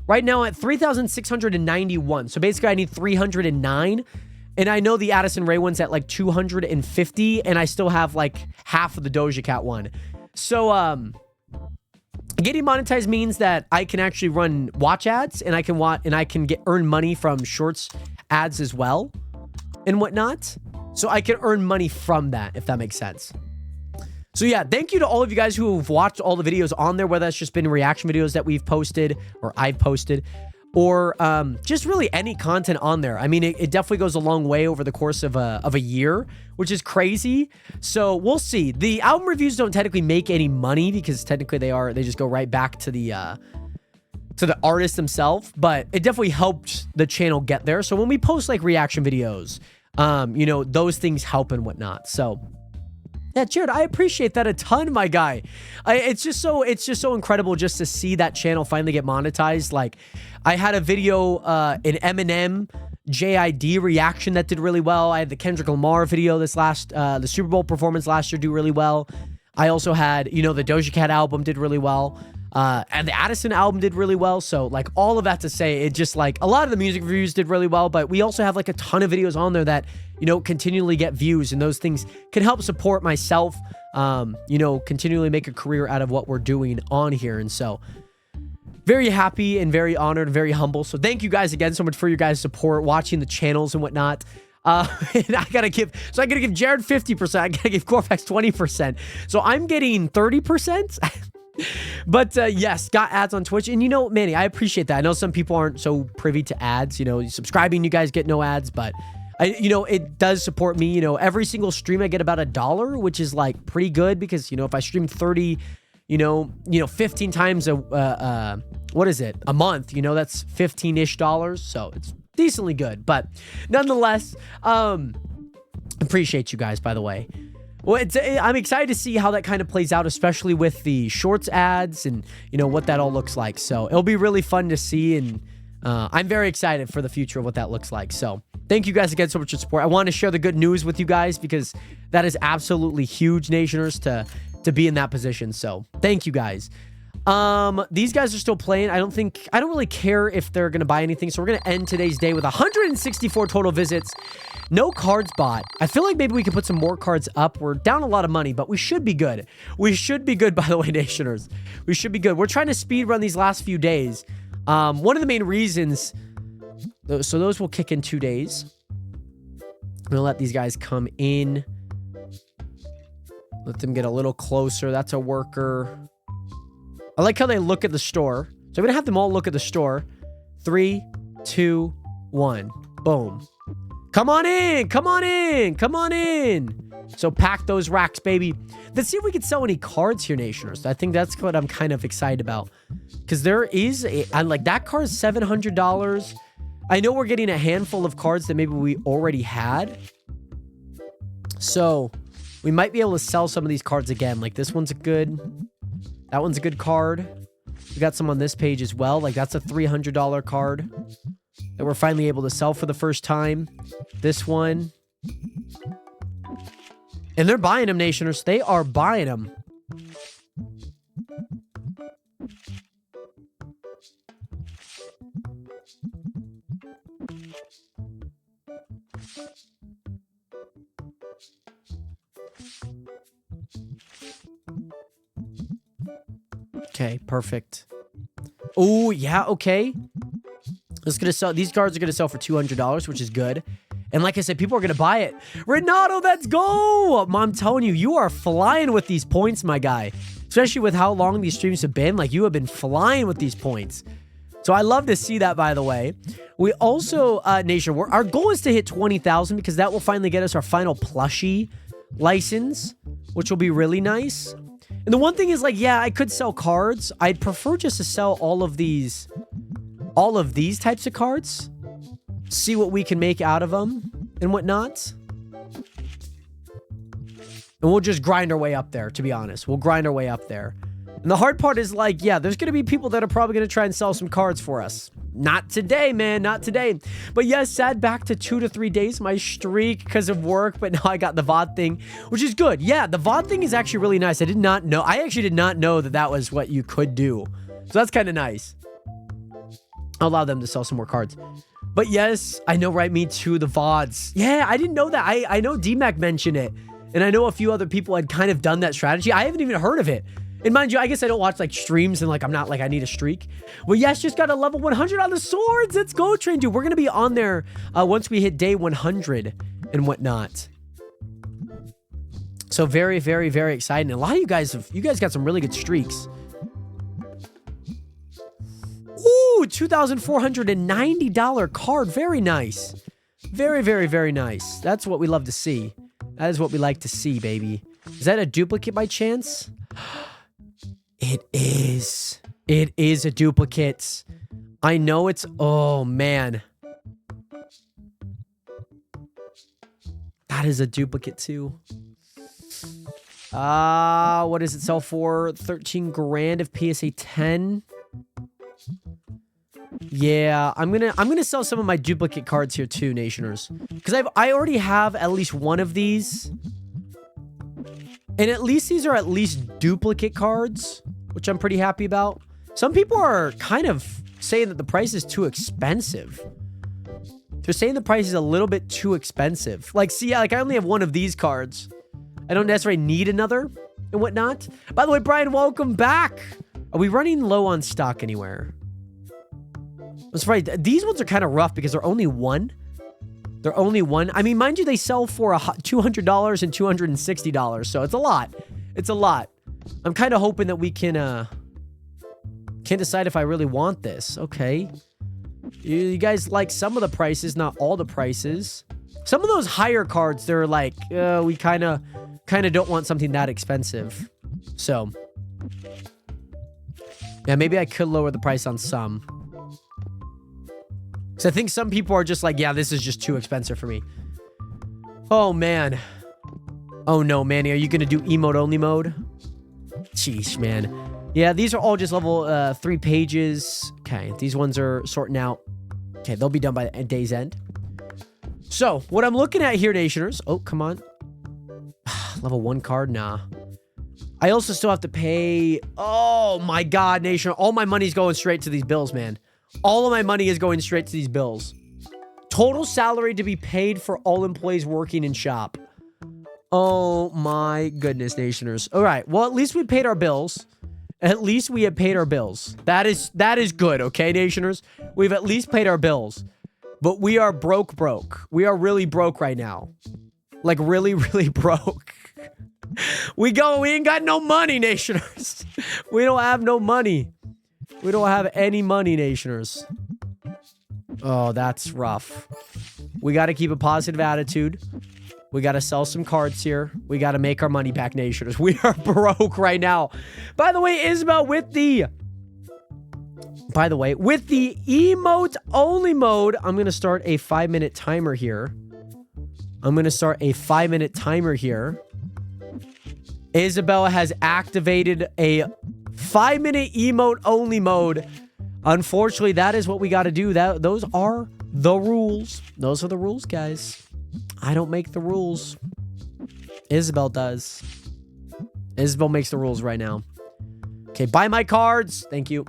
Right now at 3,691. So basically I need 309. And I know the Addison Rae one's at like 250, and I still have like half of the Doja Cat one. So, getting monetized means that I can actually run watch ads, and I can earn money from shorts ads as well and whatnot. So I can earn money from that, if that makes sense. So yeah, thank you to all of you guys who have watched all the videos on there, whether that's just been reaction videos that we've posted or I've posted, or just really any content on there. I mean, it definitely goes a long way over the course of a year, which is crazy. So we'll see. The album reviews don't technically make any money, because technically they just go right back to the artist themselves, but it definitely helped the channel get there. So when we post like reaction videos, you know, those things help and whatnot. So yeah, Jared, I appreciate that a ton, my guy. It's just so incredible just to see that channel finally get monetized. Like, I had a video, an Eminem JID reaction that did really well. I had the Kendrick Lamar video the Super Bowl performance last year do really well. I also had, you know, the Doja Cat album did really well. And the Addison album did really well. So like all of that to say, it just like a lot of the music reviews did really well, but we also have like a ton of videos on there that, you know, continually get views, and those things can help support myself, you know, continually make a career out of what we're doing on here. And so very happy and very honored and very humble. So thank you guys again so much for your guys' support, watching the channels and whatnot. And I gotta give Jared 50%. I gotta give Corfax 20%. So I'm getting 30%. But yes, got ads on Twitch. And you know, Manny, I appreciate that. I know some people aren't so privy to ads. You know, subscribing, you guys get no ads, but you know, it does support me. You know, every single stream I get about $1, which is like pretty good, because, you know, if I stream 30, you know, 15 times a month, you know, that's $15-ish. So it's decently good, but nonetheless, appreciate you guys, by the way. Well, I'm excited to see how that kind of plays out, especially with the shorts ads and, you know, what that all looks like. So it'll be really fun to see, and I'm very excited for the future of what that looks like. So thank you guys again so much for support. I want to share the good news with you guys, because that is absolutely huge, Nationers, to be in that position. So thank you guys. These guys are still playing. I don't really care if they're going to buy anything. So we're going to end today's day with 164 total visits. No cards bought. I feel like maybe we can put some more cards up. We're down a lot of money, but we should be good. We should be good, by the way, Nationers. We should be good. We're trying to speed run these last few days. One of the main reasons, so those will kick in 2 days. I'm going to let these guys come in. Let them get a little closer. That's a worker. I like how they look at the store. So I'm going to have them all look at the store. 3, 2, 1. Boom. Come on in. Come on in. Come on in. So pack those racks, baby. Let's see if we can sell any cards here, Nationers. I think that's what I'm kind of excited about. Because there is like that card is $700. I know we're getting a handful of cards that maybe we already had. So we might be able to sell some of these cards again. Like this one's a good, that one's a good card. We got some on this page as well. Like that's a $300 card that we're finally able to sell for the first time. This one. And they're buying them, Nationers. They are buying them. Okay, perfect. Oh, yeah, okay. It's gonna sell. These cards are gonna sell for $200, which is good. And like I said, people are gonna buy it. Renato, let's go! I'm telling you, you are flying with these points, my guy. Especially with how long these streams have been. Like, you have been flying with these points. So I love to see that, by the way. We also, Nation, our goal is to hit 20,000 because that will finally get us our final plushie license, which will be really nice. And the one thing is, like, yeah, I could sell cards. I'd prefer just to sell all of these types of cards. See what we can make out of them and whatnot. And we'll just grind our way up there, to be honest. We'll grind our way up there. And the hard part is, like, yeah, there's going to be people that are probably going to try and sell some cards for us. Not today, man. Not today. But yes, sad back to 2 to 3 days, my streak because of work. But now I got the VOD thing, which is good. Yeah, the VOD thing is actually really nice. I did not know. I actually did not know that that was what you could do. So that's kind of nice. I'll allow them to sell some more cards. But yes, I know, right? Me too, the VODs. Yeah, I didn't know that. I know DMAC mentioned it. And I know a few other people had kind of done that strategy. I haven't even heard of it. And mind you, I guess I don't watch like streams and like I'm not like I need a streak. Well, yes, just got a level 100 on the swords. Let's go, Train Dude. We're going to be on there once we hit day 100 and whatnot. So very, very, very exciting. A lot of you guys got some really good streaks. Ooh, $2,490 card. Very nice. Very, very, very nice. That's what we love to see. That is what we like to see, baby. Is that a duplicate by chance? It is. It is a duplicate. I know it's... Oh, man. That is a duplicate, too. What does it sell for? 13 grand of PSA 10. Yeah, I'm gonna sell some of my duplicate cards here too, Nationers. Because I already have at least one of these. And at least these are at least duplicate cards, which I'm pretty happy about. Some people are kind of saying that the price is too expensive. They're saying the price is a little bit too expensive. Like, see, like I only have one of these cards. I don't necessarily need another and whatnot. By the way, Brian, welcome back. Are we running low on stock anywhere? That's right. These ones are kind of rough because they're only one. They're only one. I mean, mind you, they sell for $200 and $260. So it's a lot. It's a lot. I'm kind of hoping that we can decide if I really want this. Okay. You guys like some of the prices, not all the prices. Some of those higher cards, they're like, we kind of don't want something that expensive. So, yeah, maybe I could lower the price on some. So I think some people are just like, yeah, this is just too expensive for me. Oh, man. Oh, no, Manny. Are you going to do emote-only mode? Sheesh, man. Yeah, these are all just level 3 pages. Okay, these ones are sorting out. Okay, they'll be done by day's end. So, what I'm looking at here, Nationers... Oh, come on. Level 1 card? Nah. I also still have to pay... Oh, my God, Nation. All my money's going straight to these bills, man. All of my money is going straight to these bills. Total salary to be paid for all employees working in shop. Oh my goodness, Nationers. All right. Well, at least we paid our bills. At least we have paid our bills. That is good, okay, Nationers? We've at least paid our bills. But we are broke. We are really broke right now. Like, really, really broke. We ain't got no money, Nationers. We don't have no money. We don't have any money, Nationers. Oh, that's rough. We got to keep a positive attitude. We got to sell some cards here. We got to make our money back, nationers. We are broke right now. By the way, Isabel, with the emote only mode, I'm going to start a 5-minute timer here. Isabella has activated a 5-minute emote only mode. Unfortunately, that is what we got to do. Those are the rules. Those are the rules, guys. I don't make the rules. Isabel does. Isabel makes the rules right now. Okay, buy my cards. Thank you.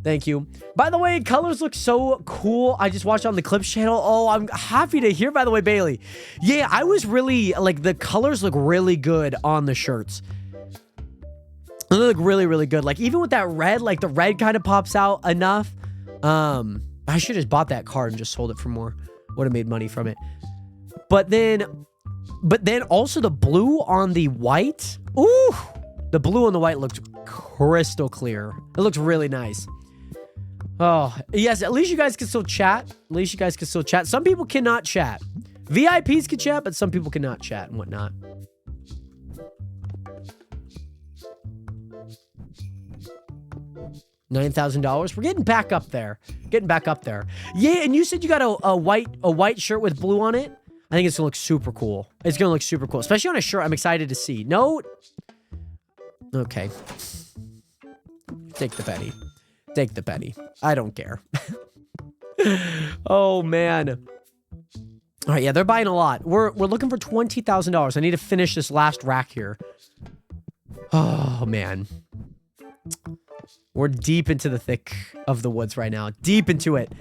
Thank you. By the way, colors look so cool. I just watched on the Clips channel. Oh, I'm happy to hear, by the way, Bailey. Yeah, I was really, like, the colors look really good on the shirts. They look really, really good. Like, even with that red, like, the red kind of pops out enough. I should have bought that card and just sold it for more. Would have made money from it. But then also the blue on the white. Ooh, the blue on the white looks crystal clear. It looks really nice. Oh, yes, at least you guys can still chat. Some people cannot chat. VIPs can chat, but some people cannot chat and whatnot. $9,000. We're getting back up there. Yeah, and you said you got a white shirt with blue on it. I think it's gonna look super cool. Especially on a shirt. I'm excited to see. No. Okay. Take the penny. I don't care. Oh man. All right, yeah, they're buying a lot. We're looking for $20,000. I need to finish this last rack here. Oh man. We're deep into the thick of the woods right now. Deep into it.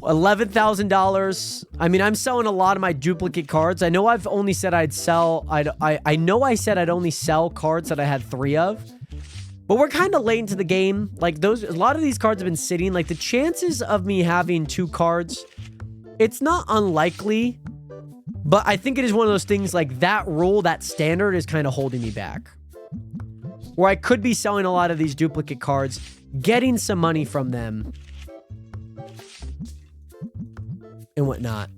$11,000. I mean, I'm selling a lot of my duplicate cards. I know I've only said I'd sell... I know I said I'd only sell cards that I had 3 of. But we're kind of late into the game. Like, a lot of these cards have been sitting. Like, the chances of me having 2 cards, it's not unlikely. But I think it is one of those things, like, that rule, that standard is kind of holding me back. Where I could be selling a lot of these duplicate cards, getting some money from them, and whatnot.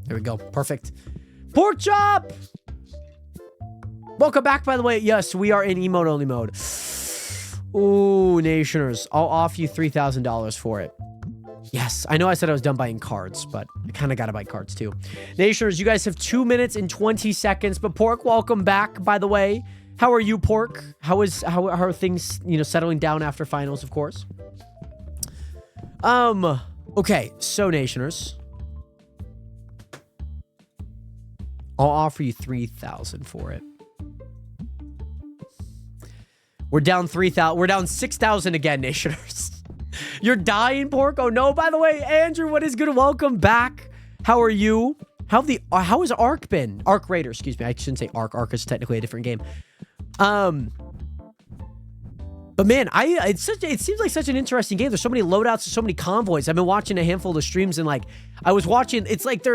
There we go. Perfect. Pork chop! Welcome back, by the way. Yes, we are in emote only mode. Ooh, nationers. I'll offer you $3,000 for it. Yes, I know I said I was done buying cards, but I kind of got to buy cards too. Nationers, you guys have 2 minutes and 20 seconds. But Pork, welcome back, by the way. How are you, Pork? How are things, settling down after finals, of course? Okay, so Nationers, I'll offer you $3,000 for it. We're down 3,000. We're down 6,000 again, Nationers. You're dying, Pork. Oh no, by the way, Andrew, what is good? Welcome back. How are you? How has Ark been? Ark Raider, excuse me. I shouldn't say Ark. Ark is technically a different game. But man, it seems like such an interesting game. There's so many loadouts, so many convoys. I've been watching a handful of the streams, and like I was watching, it's like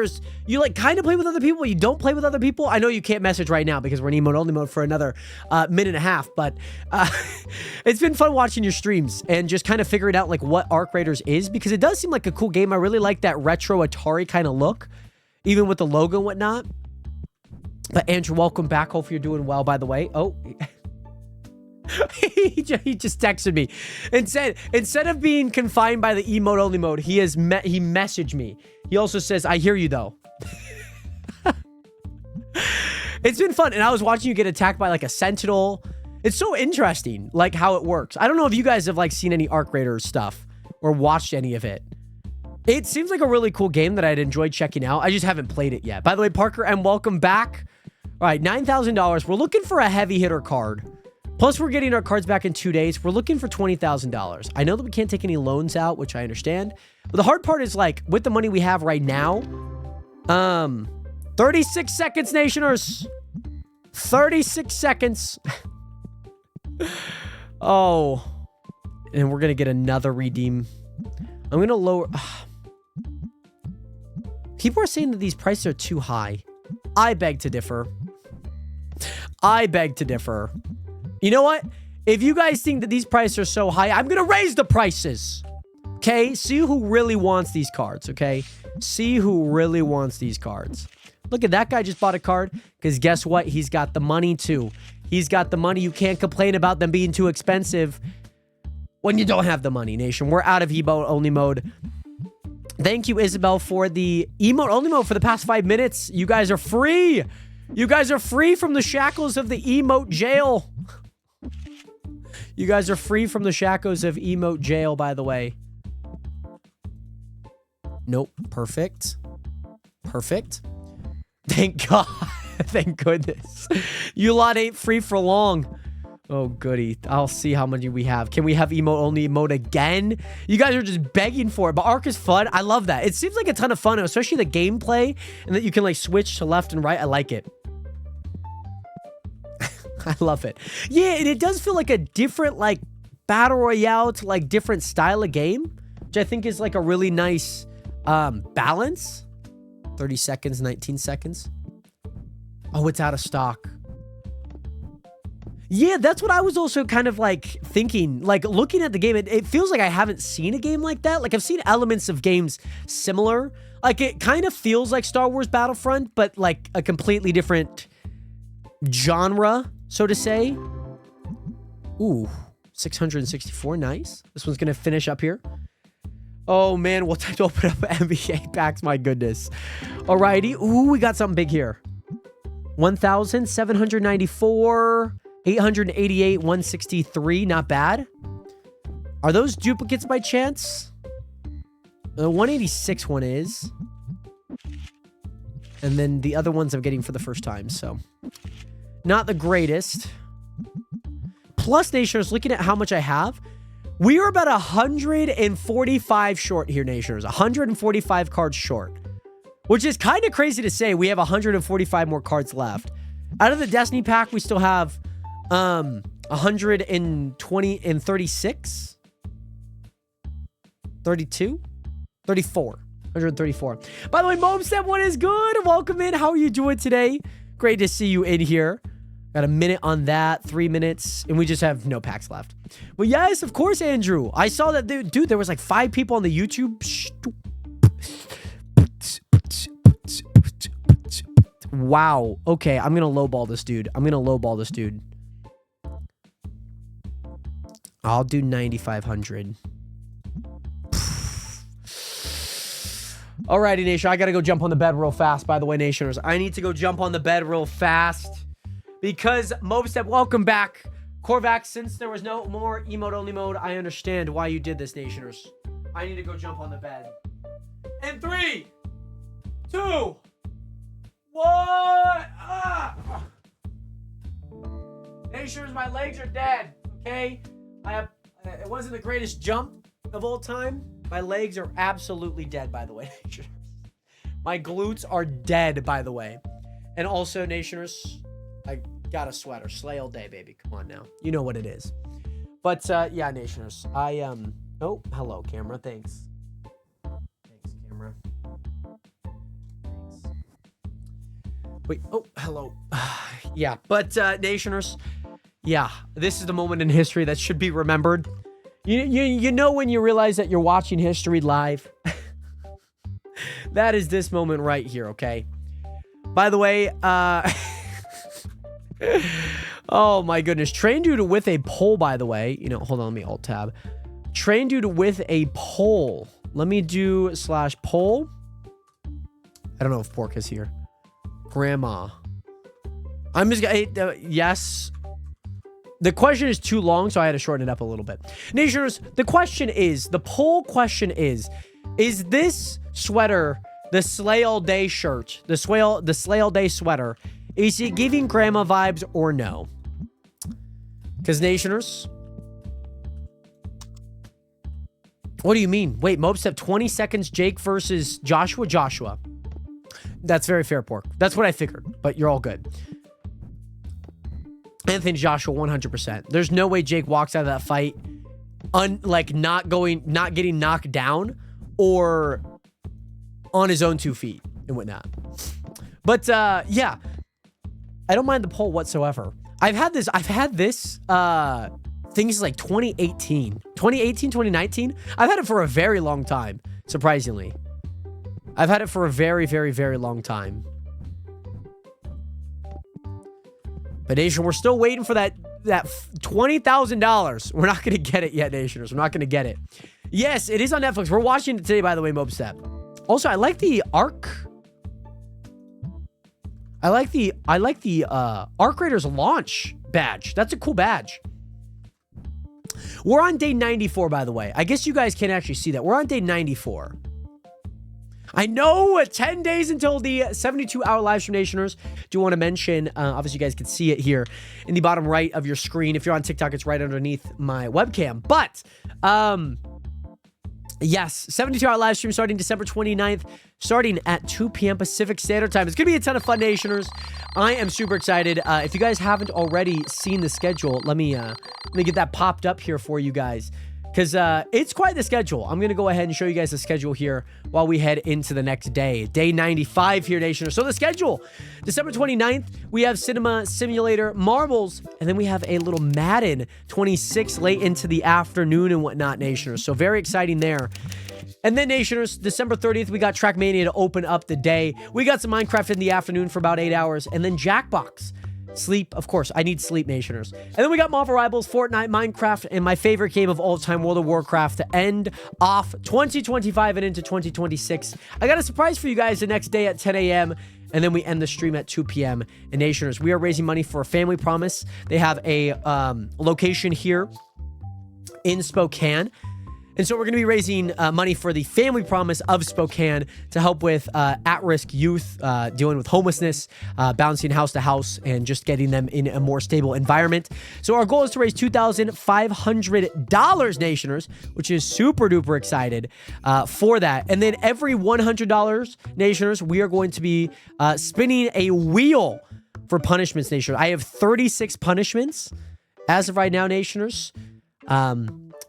you like kind of play with other people, but you don't play with other people. I know you can't message right now because we're in emote only mode for another minute and a half, but it's been fun watching your streams and just kind of figuring out like what Ark Raiders is, because it does seem like a cool game. I really like that retro Atari kind of look, even with the logo and whatnot. But Andrew, welcome back. Hopefully you're doing well, by the way. Oh. he just texted me and said, instead of being confined by the emote only mode, he messaged me. He also says, I hear you though. It's been fun. And I was watching you get attacked by like a sentinel. It's so interesting, like how it works. I don't know if you guys have like seen any Ark Raiders stuff or watched any of it. It seems like a really cool game that I'd enjoy checking out. I just haven't played it yet. By the way, Parker, and welcome back. All right, $9,000. We're looking for a heavy hitter card. Plus, we're getting our cards back in 2 days. We're looking for $20,000. I know that we can't take any loans out, which I understand. But the hard part is, like, with the money we have right now, 36 seconds, Nationers. 36 seconds. Oh. And we're going to get another redeem. I'm going to lower... People are saying that these prices are too high. I beg to differ. You know what? If you guys think that these prices are so high, I'm going to raise the prices. Okay? See who really wants these cards, okay? See who really wants these cards. Look at that guy just bought a card because guess what? He's got the money too. He's got the money. You can't complain about them being too expensive when you don't have the money, Nation. We're out of emote only mode. Thank you, Isabel, for the emote only mode for the past 5 minutes. You guys are free. You guys are free from the shackles of the emote jail. You guys are free from the shackles of emote jail, by the way. Nope. Perfect. Perfect. Thank God. Thank goodness. You lot ain't free for long. Oh, goody. I'll see how many we have. Can we have emote only emote again? You guys are just begging for it. But Ark is fun. I love that. It seems like a ton of fun, especially the gameplay and that you can like switch to left and right. I like it. I love it. Yeah, and it does feel like a different like battle royale to like different style of game, which I think is like a really nice balance. 30 seconds, 19 seconds. Oh, it's out of stock. Yeah, that's what I was also kind of like thinking. Like looking at the game, it feels like I haven't seen a game like that. Like I've seen elements of games similar. Like it kind of feels like Star Wars Battlefront, but like a completely different genre, so to say. Ooh, 664, nice. This one's gonna finish up here. Oh man, what time to open up NBA packs? My goodness. Alrighty, ooh, we got something big here. 1,794, 888, 163, not bad. Are those duplicates by chance? The 186 one is. And then the other ones I'm getting for the first time, so. Not the greatest. Plus, Nationers, looking at how much I have, we are about 145 short here, Nationers. 145 cards short. Which is kind of crazy to say. We have 145 more cards left. Out of the Destiny pack, we still have 120 and 36. 32? 34. 134. By the way, Momstep, what is good? Welcome in. How are you doing today? Great to see you in here. Got a minute on that, 3 minutes, and we just have no packs left. Well, yes, of course, Andrew. I saw that, dude, there was like 5 people on the YouTube. Wow. Okay, I'm going to lowball this dude. I'll do 9,500. Alrighty, Nation. I got to go jump on the bed real fast, by the way, Nationers. I need to go jump on the bed real fast. Because, Mobstep, welcome back. Korvax, since there was no more emote only mode, I understand why you did this, Nationers. I need to go jump on the bed. In 3, 2, 1. Nationers, my legs are dead. Okay? It wasn't the greatest jump of all time. My legs are absolutely dead, by the way, Nationers. My glutes are dead, by the way. And also, Nationers, I got a sweater. Slay all day, baby. Come on now. You know what it is. But, yeah, Nationers. Oh, hello, camera. Thanks. Thanks, camera. Thanks. Wait. Oh, hello. Yeah, but, Nationers. Yeah, this is the moment in history that should be remembered. You know when you realize that you're watching history live? That is this moment right here, okay? By the way, oh my goodness. Train dude with a pole, by the way. You know, hold on, let me alt tab. Train dude with a pole. Let me do /poll. I don't know if Pork is here. Grandma. I'm just gonna, yes. The question is too long, so I had to shorten it up a little bit. Nationers, the poll question is this sweater, the Slay All Day shirt, the Slay All Day sweater, is it giving grandma vibes or no? Because, Nationers, what do you mean? Wait, Mopestep, 20 seconds, Jake versus Joshua. That's very fair, Pork. That's what I figured, but you're all good. Anthony Joshua, 100%. There's no way Jake walks out of that fight not getting knocked down or on his own 2 feet and whatnot. But, yeah. I don't mind the poll whatsoever. I've had this things like 2018, 2019. I've had it for a very long time, surprisingly. I've had it for a very, very, very long time. But Nation, we're still waiting for that $20,000. We're not going to get it yet, Nationers. We're not going to get it. Yes, it is on Netflix. We're watching it today, by the way, Mobstep. Also, I like the Arc. I like the Arc Raiders launch badge. That's a cool badge. We're on day 94, by the way. I guess you guys can't actually see that. We're on day 94. I know 10 days until the 72-hour live stream, Nationers. Do want to mention, obviously you guys can see it here in the bottom right of your screen. If you're on TikTok, it's right underneath my webcam. But, yes, 72-hour live stream starting December 29th, starting at 2 p.m. Pacific Standard Time. It's going to be a ton of fun, Nationers. I am super excited. If you guys haven't already seen the schedule, let me get that popped up here for you guys. Because it's quite the schedule. I'm going to go ahead and show you guys the schedule here while we head into the next day. Day 95 here, Nationers. So the schedule, December 29th, we have Cinema Simulator, Marbles, and then we have a little Madden 26 late into the afternoon and whatnot, Nationers. So very exciting there. And then, Nationers, December 30th, we got Trackmania to open up the day. We got some Minecraft in the afternoon for about 8 hours. And then Jackbox. Sleep, of course. I need sleep, Nationers. And then we got Marvel Rivals, Fortnite, Minecraft, and my favorite game of all time, World of Warcraft, to end off 2025 and into 2026. I got a surprise for you guys the next day at 10 a.m., and then we end the stream at 2 p.m. And Nationers, we are raising money for a Family Promise. They have a location here in Spokane. And so we're going to be raising money for the Family Promise of Spokane to help with at-risk youth dealing with homelessness, bouncing house to house, and just getting them in a more stable environment. So our goal is to raise $2,500, Nationers, which is super duper excited for that. And then every $100, Nationers, we are going to be spinning a wheel for punishments, Nationers. I have 36 punishments as of right now, Nationers.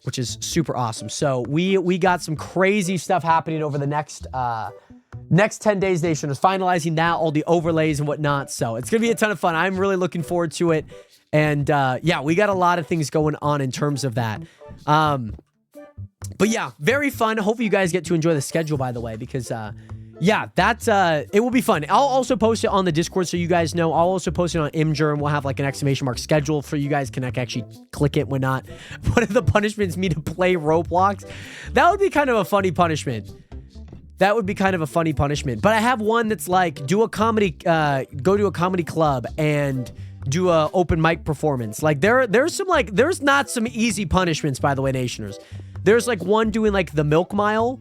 Which is super awesome. So we got some crazy stuff happening over the next 10 days, Nation. Is finalizing that, all the overlays and whatnot. So it's gonna be a ton of fun. I'm really looking forward to it. And yeah, we got a lot of things going on in terms of that. But yeah, very fun. Hopefully you guys get to enjoy the schedule, by the way, because yeah, that's it will be fun. I'll also post it on the Discord so you guys know. I'll also post it on Imgur, and we'll have like an exclamation mark schedule for you guys can actually click it when not. One of the punishments me to play Roblox. That would be kind of a funny punishment. That would be kind of a funny punishment. But I have one that's like do a comedy, go to a comedy club and do a open mic performance. Like there's some like there's not some easy punishments, by the way, Nationers. There's like one doing like the milk mile.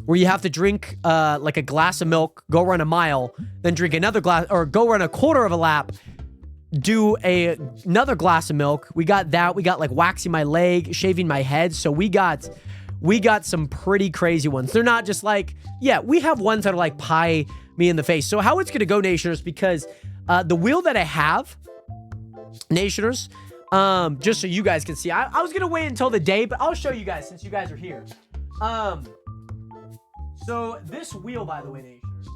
Where you have to drink like a glass of milk, go run a mile, then drink another glass, or go run a quarter of a lap, do another glass of milk. We got that. We got like waxing my leg, shaving my head. So we got some pretty crazy ones. They're not just like, yeah, we have ones that are like pie me in the face. So how it's going to go, Nationers, because the wheel that I have, Nationers, just so you guys can see, I was going to wait until the day, but I'll show you guys since you guys are here. So this wheel, by the way, Nationers,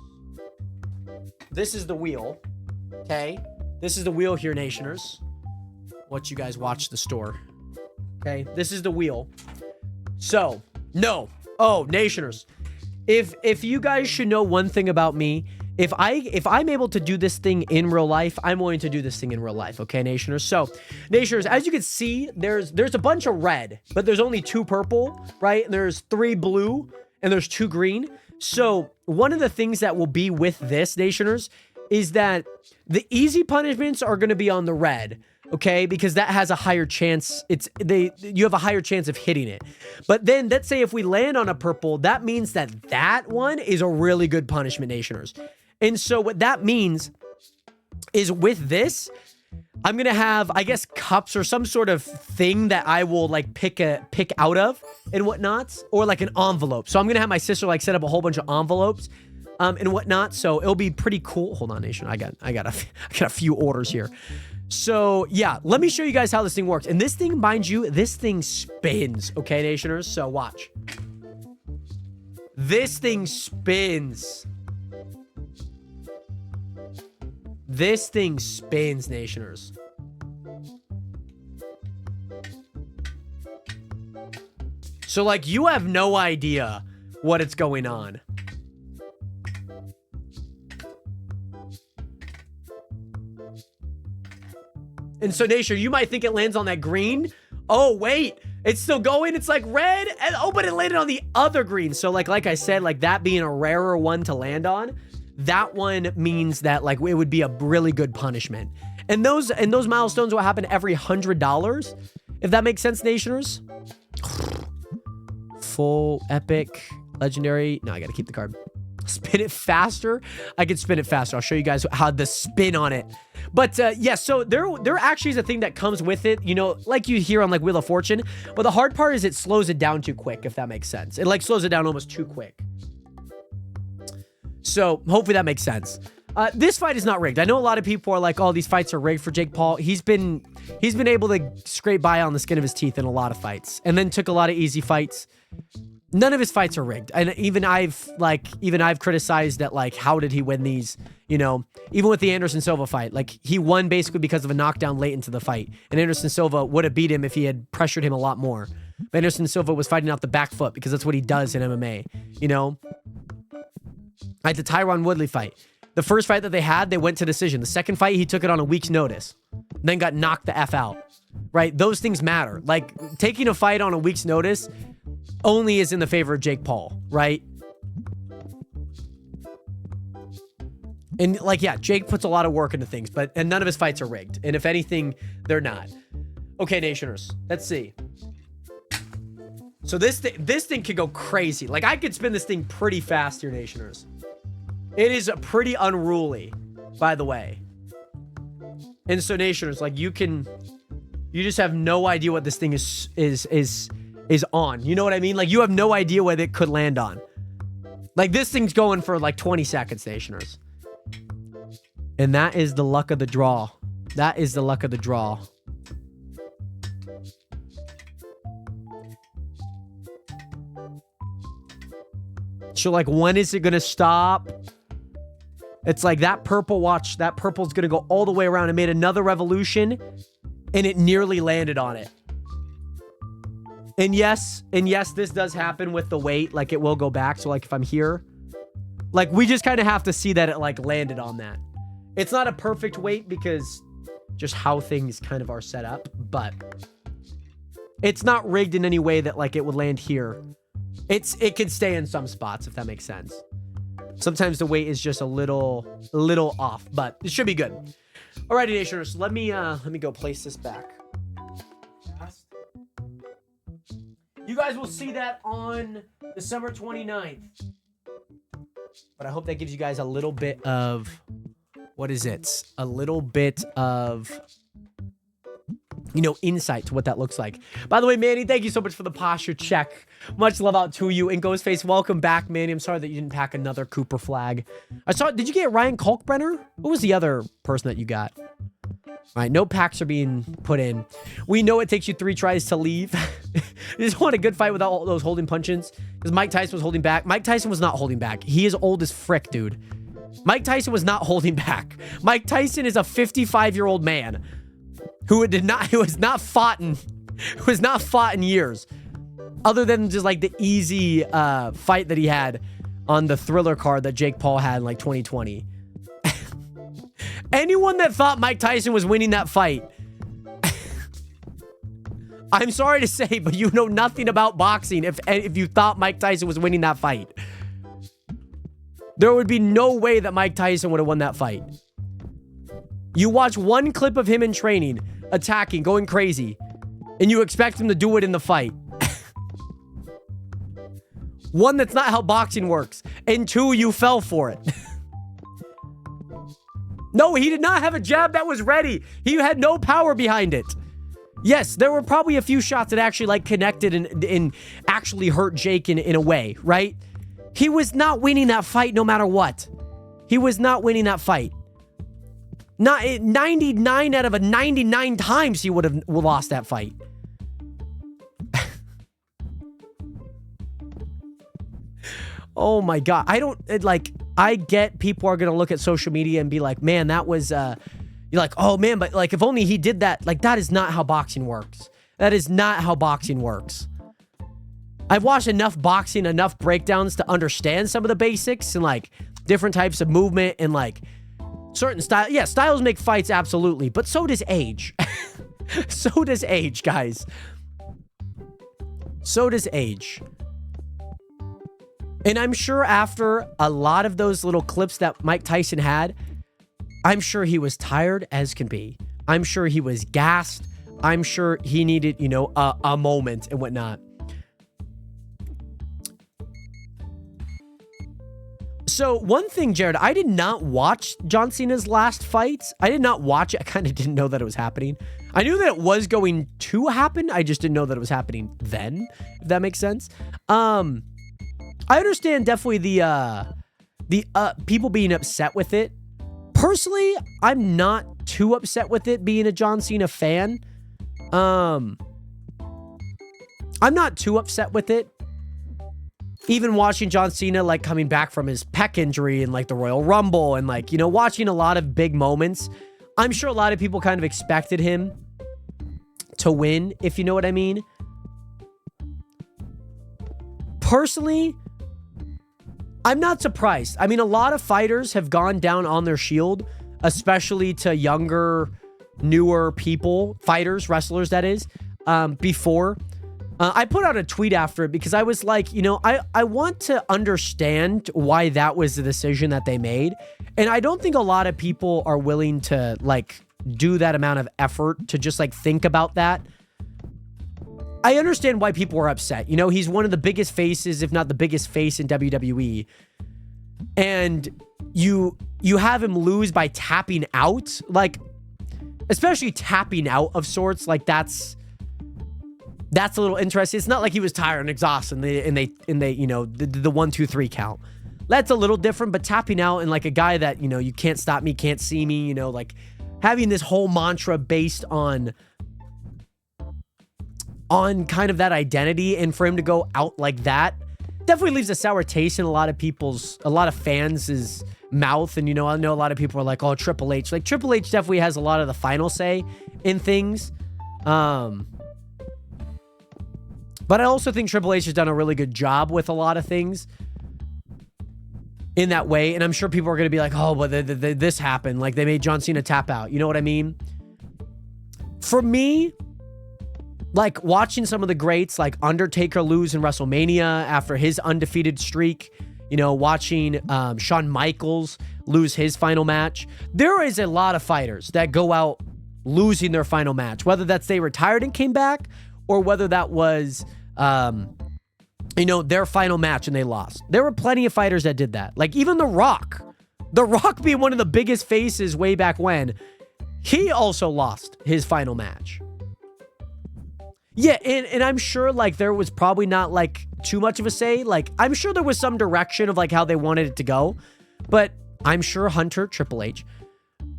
this is the wheel, okay? This is the wheel here, Nationers. What you guys watch the store, okay? This is the wheel. So, no. Oh, Nationers, if you guys should know one thing about me, if I'm able to do this thing in real life, I'm going to do this thing in real life, okay, Nationers? So, Nationers, as you can see, there's a bunch of red, but there's only 2 purple, right? There's 3 blue, and there's 2 green. So one of the things that will be with this, Nationers, is that the easy punishments are going to be on the red, okay? Because that has a higher chance. You have a higher chance of hitting it. But then let's say if we land on a purple, that means that one is a really good punishment, Nationers. And so what that means is with this, I'm going to have, I guess, cups or some sort of thing that I will like pick out of and whatnot, or like an envelope. So I'm going to have my sister like set up a whole bunch of envelopes and whatnot. So it'll be pretty cool. Hold on, Nation. I got a few orders here. So yeah, let me show you guys how this thing works. And this thing, mind you, this thing spins. Okay, Nationers. So watch. This thing spins. This thing spins, Nationers. So, like, you have no idea what it's going on. And so, Nation, you might think it lands on that green. Oh, wait. It's still going. It's like red. And, oh, but it landed on the other green. So, like I said, like that being a rarer one to land on, that one means that, like, it would be a really good punishment. And those milestones will happen every $100. If that makes sense, Nationers. Full, epic, legendary. No, I gotta keep the card. Spin it faster. I can spin it faster. I'll show you guys how the spin on it. But yeah, so there actually is a thing that comes with it, you know, like you hear on like Wheel of Fortune. But the hard part is it slows it down too quick, if that makes sense. It like slows it down almost too quick. So hopefully that makes sense. This fight is not rigged. I know a lot of people are like, oh, these fights are rigged for Jake Paul. He's been able to scrape by on the skin of his teeth in a lot of fights, and then took a lot of easy fights. None of his fights are rigged. And even I've criticized that, like, how did he win these? You know, even with the Anderson Silva fight, like, he won basically because of a knockdown late into the fight. And Anderson Silva would have beat him if he had pressured him a lot more. But Anderson Silva was fighting off the back foot because that's what he does in MMA. You know, like the Tyron Woodley fight. The first fight that they had, they went to decision. The second fight, he took it on a week's notice, then got knocked the F out, right? Those things matter. Like, taking a fight on a week's notice only is in the favor of Jake Paul, right? And, like, yeah, Jake puts a lot of work into things, and none of his fights are rigged. And if anything, they're not. Okay, Nationers, let's see. So this thing could go crazy. Like, I could spin this thing pretty fast here, Nationers. It is pretty unruly, by the way. And so, Nationers, like, you just have no idea what this thing is on. You know what I mean? Like, you have no idea what it could land on. Like, this thing's going for like 20 seconds, Nationers. And that is the luck of the draw. That is the luck of the draw. So, like, when is it gonna stop? It's like that purple, watch, that purple's gonna go all the way around. It made another revolution, and it nearly landed on it. And yes, this does happen with the weight. Like, it will go back. So, like, if I'm here, like, we just kind of have to see that it, like, landed on that. It's not a perfect weight because just how things kind of are set up, but it's not rigged in any way that, like, it would land here. It can stay in some spots, if that makes sense. Sometimes the weight is just a little off, but it should be good. Alrighty, Nationers, let me go place this back. You guys will see that on December 29th. But I hope that gives you guys a little bit of, what is it? A little bit of, you know, insight to what that looks like. By the way, Manny, thank you so much for the posture check. Much love out to you. And Ghostface, welcome back, Manny. I'm sorry that you didn't pack another Cooper flag. Did you get Ryan Kalkbrenner? What was the other person that you got? All right, no packs are being put in. We know it takes you 3 tries to leave. You just want a good fight without all those holding punches. Because Mike Tyson was holding back. Mike Tyson was not holding back. He is old as frick, dude. Mike Tyson was not holding back. Mike Tyson is a 55-year-old man who has not fought in years, other than just like the easy fight that he had on the Thriller card that Jake Paul had in like 2020. Anyone that thought Mike Tyson was winning that fight, I'm sorry to say, but you know nothing about boxing if you thought Mike Tyson was winning that fight. There would be no way that Mike Tyson would have won that fight. You watch one clip of him in training, attacking, going crazy, and you expect him to do it in the fight. One, that's not how boxing works. And 2, you fell for it. No, he did not have a jab that was ready. He had no power behind it. Yes, there were probably a few shots that actually like connected and actually hurt Jake in a way, right? He was not winning that fight no matter what. He was not winning that fight. Not 99 out of 99 times he would have lost that fight. Oh my God. I get people are going to look at social media and be like, man, that was, you're like, oh man, but like, if only he did that. Like, that is not how boxing works. That is not how boxing works. I've watched enough boxing, enough breakdowns to understand some of the basics and like different types of movement and like certain style. Yeah, styles make fights, absolutely. But so does age. So does age, guys. So does age. And I'm sure after a lot of those little clips that Mike Tyson had, I'm sure he was tired as can be. I'm sure he was gassed. I'm sure he needed, you know, a moment and whatnot. So one thing, Jared, I did not watch John Cena's last fights. I did not watch it. I kind of didn't know that it was happening. I knew that it was going to happen. I just didn't know that it was happening then, if that makes sense. I understand definitely the people being upset with it. Personally, I'm not too upset with it being a John Cena fan. I'm not too upset with it. Even watching John Cena, like, coming back from his pec injury and, like, the Royal Rumble and, like, you know, watching a lot of big moments, I'm sure a lot of people kind of expected him to win, if you know what I mean. Personally, I'm not surprised. I mean, a lot of fighters have gone down on their shield, especially to younger, newer people, fighters, wrestlers, that is, before. I put out a tweet after it because I was like, you know, I want to understand why that was the decision that they made. And I don't think a lot of people are willing to, like, do that amount of effort to just, like, think about that. I understand why people are upset. You know, he's one of the biggest faces, if not the biggest face in WWE. And you have him lose by tapping out, like, especially tapping out of sorts, like, that's a little interesting. It's not like he was tired and exhausted and they you know, the 1, 2, 3 count. That's a little different, but tapping out and like a guy that, you know, you can't stop me, can't see me, you know, like having this whole mantra based on kind of that identity, and for him to go out like that definitely leaves a sour taste in a lot of fans' mouth. And, you know, I know a lot of people are like, oh, Triple H. Like, Triple H definitely has a lot of the final say in things. But I also think Triple H has done a really good job with a lot of things in that way. And I'm sure people are going to be like, oh, but this happened. Like, they made John Cena tap out. You know what I mean? For me, like, watching some of the greats, like Undertaker lose in WrestleMania after his undefeated streak, you know, watching Shawn Michaels lose his final match. There is a lot of fighters that go out losing their final match, whether that's they retired and came back, or whether that was, you know, their final match and they lost. There were plenty of fighters that did that. Like, even The Rock being one of the biggest faces way back when, he also lost his final match. Yeah, and I'm sure, like, there was probably not, like, too much of a say. Like, I'm sure there was some direction of, like, how they wanted it to go. But I'm sure Hunter, Triple H,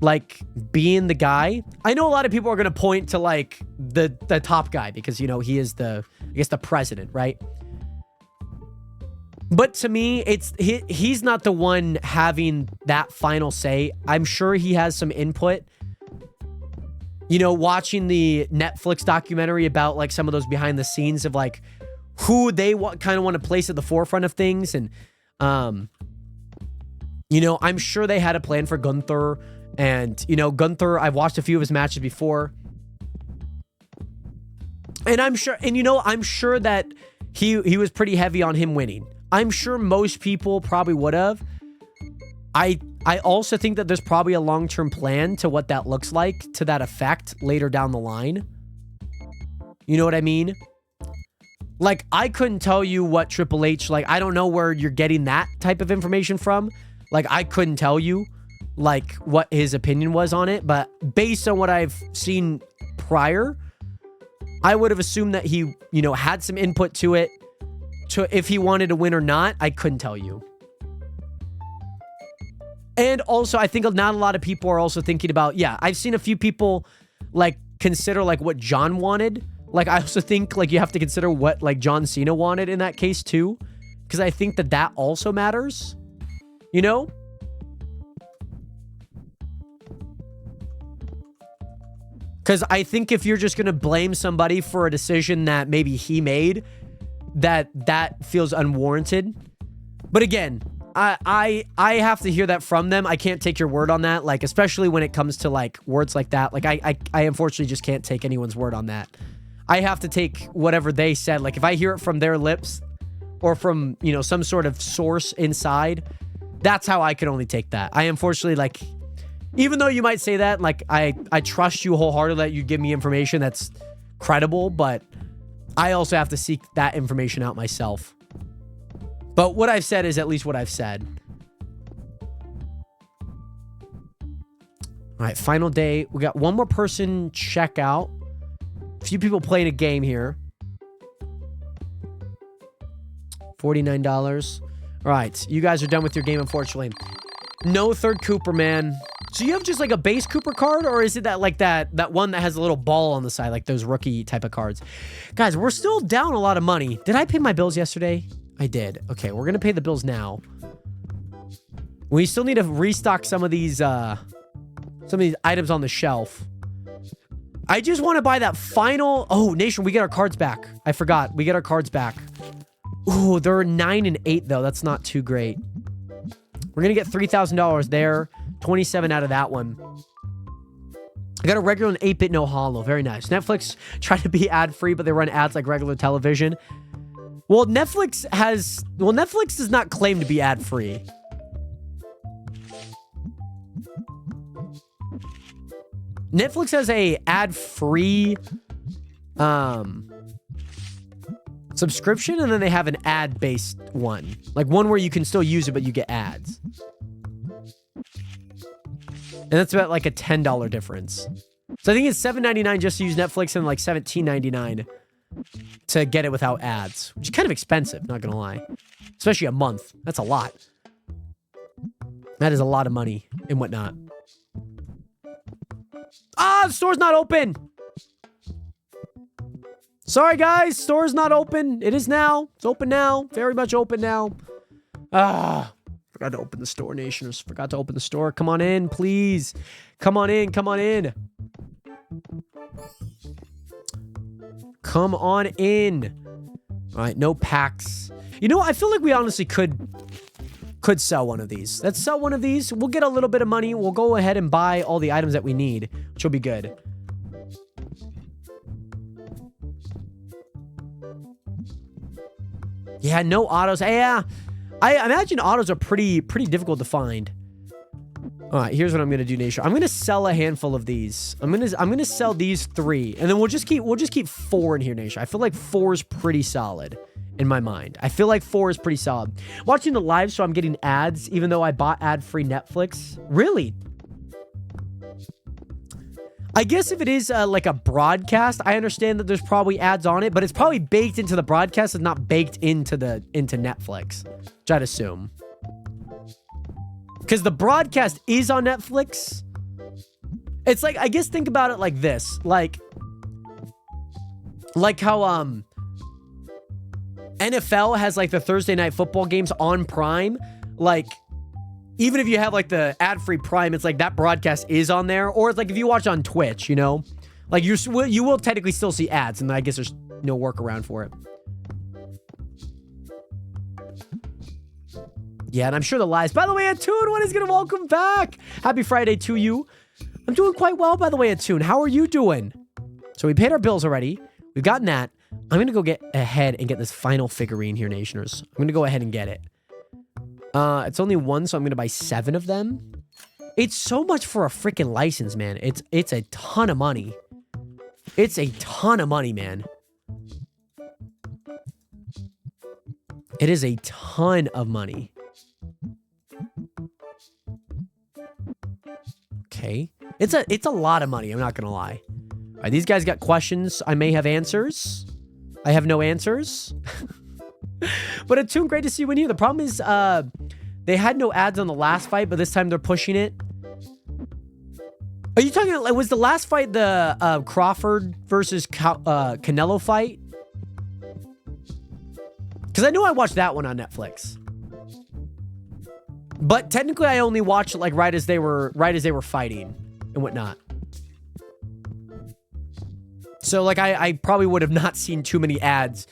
like, being the guy, I know a lot of people are going to point to, like, the top guy because, you know, he is I guess the president, right? But to me, he's not the one having that final say. I'm sure he has some input. You know, watching the Netflix documentary about, like, some of those behind the scenes of, like, who they kind of want to place at the forefront of things. And, you know, I'm sure they had a plan for Gunther. And, you know, Gunther, I've watched a few of his matches before. And I'm sure, and, you know, I'm sure that he was pretty heavy on him winning. I'm sure most people probably would have. I also think that there's probably a long-term plan to what that looks like, to that effect later down the line. You know what I mean? Like, I couldn't tell you what Triple H, like, I don't know where you're getting that type of information from. Like, I couldn't tell you, like, what his opinion was on it. But based on what I've seen prior, I would have assumed that he, you know, had some input to it. To if he wanted to win or not, I couldn't tell you. And also, I think not a lot of people are also thinking about, yeah, I've seen a few people, like, consider, like, what John wanted. Like, I also think, like, you have to consider what, like, John Cena wanted in that case, too. Because I think that also matters. You know? Because I think if you're just going to blame somebody for a decision that maybe he made, that feels unwarranted. But again, I have to hear that from them. I can't take your word on that. Like, especially when it comes to like words like that. Like I unfortunately just can't take anyone's word on that. I have to take whatever they said. Like if I hear it from their lips or from, you know, some sort of source inside, that's how I can only take that. I unfortunately, like, even though you might say that, like, I trust you wholeheartedly that you give me information that's credible, but I also have to seek that information out myself. But what I've said is at least what I've said. All right, final day. We got one more person check out. A few people playing a game here. $49. All right, you guys are done with your game, unfortunately. No third Cooper, man. So you have just like a base Cooper card, or is it that like that one that has a little ball on the side, like those rookie type of cards? Guys, we're still down a lot of money. Did I pay my bills yesterday? I did. Okay, we're gonna pay the bills now. We still need to restock some of these items on the shelf. I just want to buy that final. Oh, Nation, we get our cards back. I forgot. We get our cards back. Ooh, they're 9 and 8 though. That's not too great. We're gonna get $3,000 there. 27 out of that one. I got a regular and 8-bit no hollow. Very nice. Netflix tried to be ad-free, but they run ads like regular television. Well, Netflix does not claim to be ad-free. Netflix has a ad-free subscription, and then they have an ad-based one. Like one where you can still use it, but you get ads. And that's about like a $10 difference. So I think it's $7.99 just to use Netflix and like $17.99 to get it without ads, which is kind of expensive, not gonna lie. Especially a month. That's a lot. That is a lot of money and whatnot. Ah, the store's not open. Sorry, guys. Store's not open. It is now. It's open now. Very much open now. Ah. Forgot to open the store, Nationers. Forgot to open the store. Come on in, please. Come on in. Come on in. Come on in. All right, no packs. You know what? I feel like we honestly could sell one of these. Let's sell one of these. We'll get a little bit of money. We'll go ahead and buy all the items that we need, which will be good. Yeah, no autos. Yeah. I imagine autos are pretty difficult to find. All right, here's what I'm gonna do, Nation. I'm gonna sell a handful of these. I'm gonna sell these 3, and then we'll just keep 4 in here, Nation. I feel like 4 is pretty solid in my mind. I feel like 4 is pretty solid. Watching the live, so I'm getting ads, even though I bought ad-free Netflix. Really? I guess if it is like a broadcast, I understand that there's probably ads on it, but it's probably baked into the broadcast and not baked into Netflix, which I'd assume. Because the broadcast is on Netflix. It's like, I guess think about it like this. Like how NFL has like the Thursday night football games on Prime. Like, even if you have like the ad-free Prime, it's like that broadcast is on there. Or it's like if you watch on Twitch, you know, like you will technically still see ads, and I guess there's no workaround for it. Yeah, and I'm sure the lives. By the way, Attune, what is gonna welcome back? Happy Friday to you. I'm doing quite well, by the way, Attune. How are you doing? So we paid our bills already. We've gotten that. I'm gonna go get ahead and get this final figurine here, Nationers. I'm gonna go ahead and get it. It's only 1, so I'm gonna buy 7 of them. It's so much for a freaking license, man. It's a ton of money. It's a ton of money, man. It is a ton of money. Okay. It's a lot of money, I'm not gonna lie. All right, these guys got questions. I may have answers. I have no answers. But Attune, great to see you in here. The problem is, they had no ads on the last fight, but this time they're pushing it. Are you talking, was the last fight the Crawford versus Canelo fight? Because I know I watched that one on Netflix. But technically, I only watched it like right as they were fighting and whatnot. So like I probably would have not seen too many ads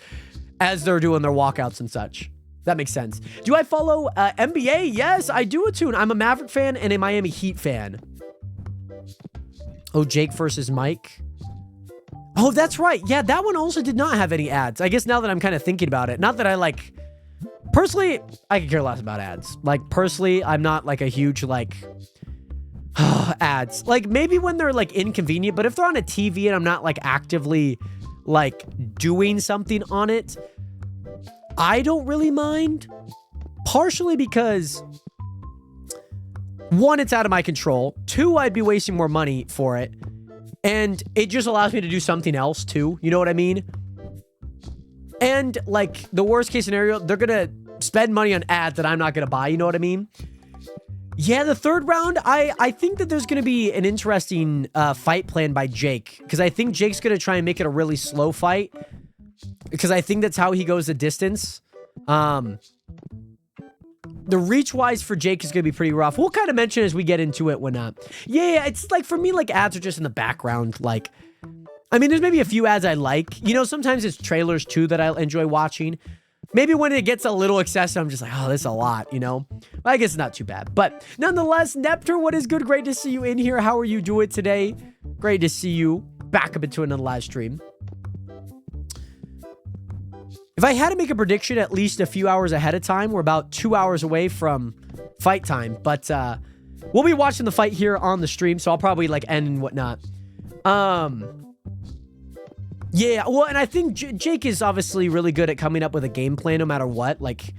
as they're doing their walkouts and such. That makes sense. Do I follow NBA? Yes, I do, Attune. I'm a Maverick fan and a Miami Heat fan. Oh, Jake versus Mike. Oh, that's right. Yeah, that one also did not have any ads. I guess now that I'm kind of thinking about it, not that I like... Personally, I could care less about ads. Like, personally, I'm not like a huge like... ads. Like, maybe when they're like inconvenient, but if they're on a TV and I'm not like actively like doing something on it, I don't really mind. Partially because... One, it's out of my control. Two, I'd be wasting more money for it. And it just allows me to do something else too. You know what I mean? And like the worst case scenario, they're going to spend money on ads that I'm not going to buy. You know what I mean? Yeah, the third round, I think that there's going to be an interesting fight plan by Jake. Because I think Jake's going to try and make it a really slow fight. Because I think that's how he goes the distance. The reach-wise for Jake is going to be pretty rough. We'll kind of mention as we get into it when... Yeah, it's like, for me, like, ads are just in the background. Like, I mean, there's maybe a few ads I like. You know, sometimes it's trailers, too, that I enjoy watching. Maybe when it gets a little excessive, I'm just like, oh, this is a lot, you know? But I guess it's not too bad. But nonetheless, Neptune, what is good? Great to see you in here. How are you doing today? Great to see you back up into another live stream. If I had to make a prediction at least a few hours ahead of time, we're about 2 hours away from fight time. But we'll be watching the fight here on the stream, so I'll probably like end and whatnot. Yeah, well, and I think Jake is obviously really good at coming up with a game plan no matter what. Like,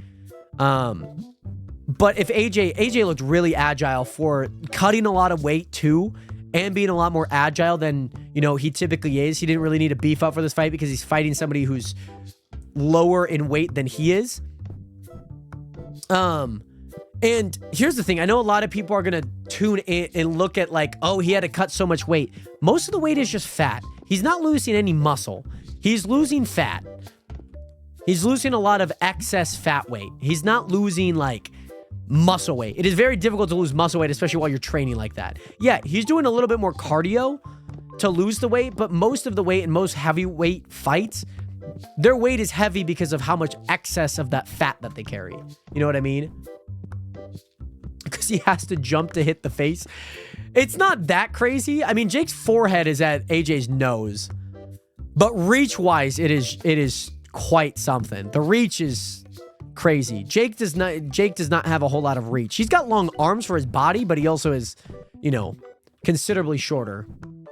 but if AJ looked really agile for cutting a lot of weight too, and being a lot more agile than, you know, he typically is. He didn't really need to beef up for this fight because he's fighting somebody who's lower in weight than he is. And here's the thing. I know a lot of people are going to tune in and look at like, oh, he had to cut so much weight. Most of the weight is just fat. He's not losing any muscle. He's losing fat. He's losing a lot of excess fat weight. He's not losing like muscle weight. It is very difficult to lose muscle weight, especially while you're training like that. Yeah, he's doing a little bit more cardio to lose the weight, but most of the weight in most heavyweight fights, their weight is heavy because of how much excess of that fat that they carry. You know what I mean? Because he has to jump to hit the face. It's not that crazy. I mean, Jake's forehead is at AJ's nose. But reach-wise, it is quite something. The reach is crazy. Jake does not have a whole lot of reach. He's got long arms for his body, but he also is, you know, considerably shorter.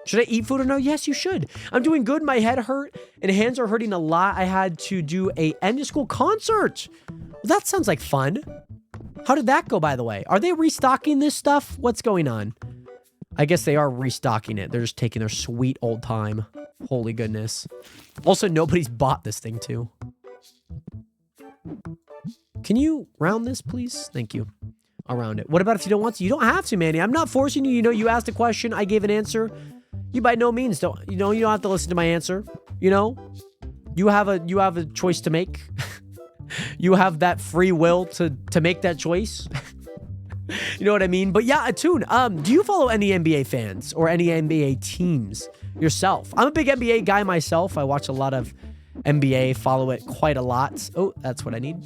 Should I eat food or no? Yes, you should. I'm doing good. My head hurt and hands are hurting a lot. I had to do a end of school concert. Well, that sounds like fun. How did that go, by the way? Are they restocking this stuff? What's going on? I guess they are restocking it. They're just taking their sweet old time. Holy goodness. Also, nobody's bought this thing, too. Can you round this, please? Thank you. I'll round it. What about if you don't want to? You don't have to, Manny. I'm not forcing you. You know, you asked a question. I gave an answer. You by no means don't, you know, you don't have to listen to my answer. You know, you have a choice to make. You have that free will to make that choice. You know what I mean? But yeah, Attune, do you follow any NBA fans or any NBA teams yourself? I'm a big NBA guy myself. I watch a lot of NBA, follow it quite a lot. Oh, that's what I need.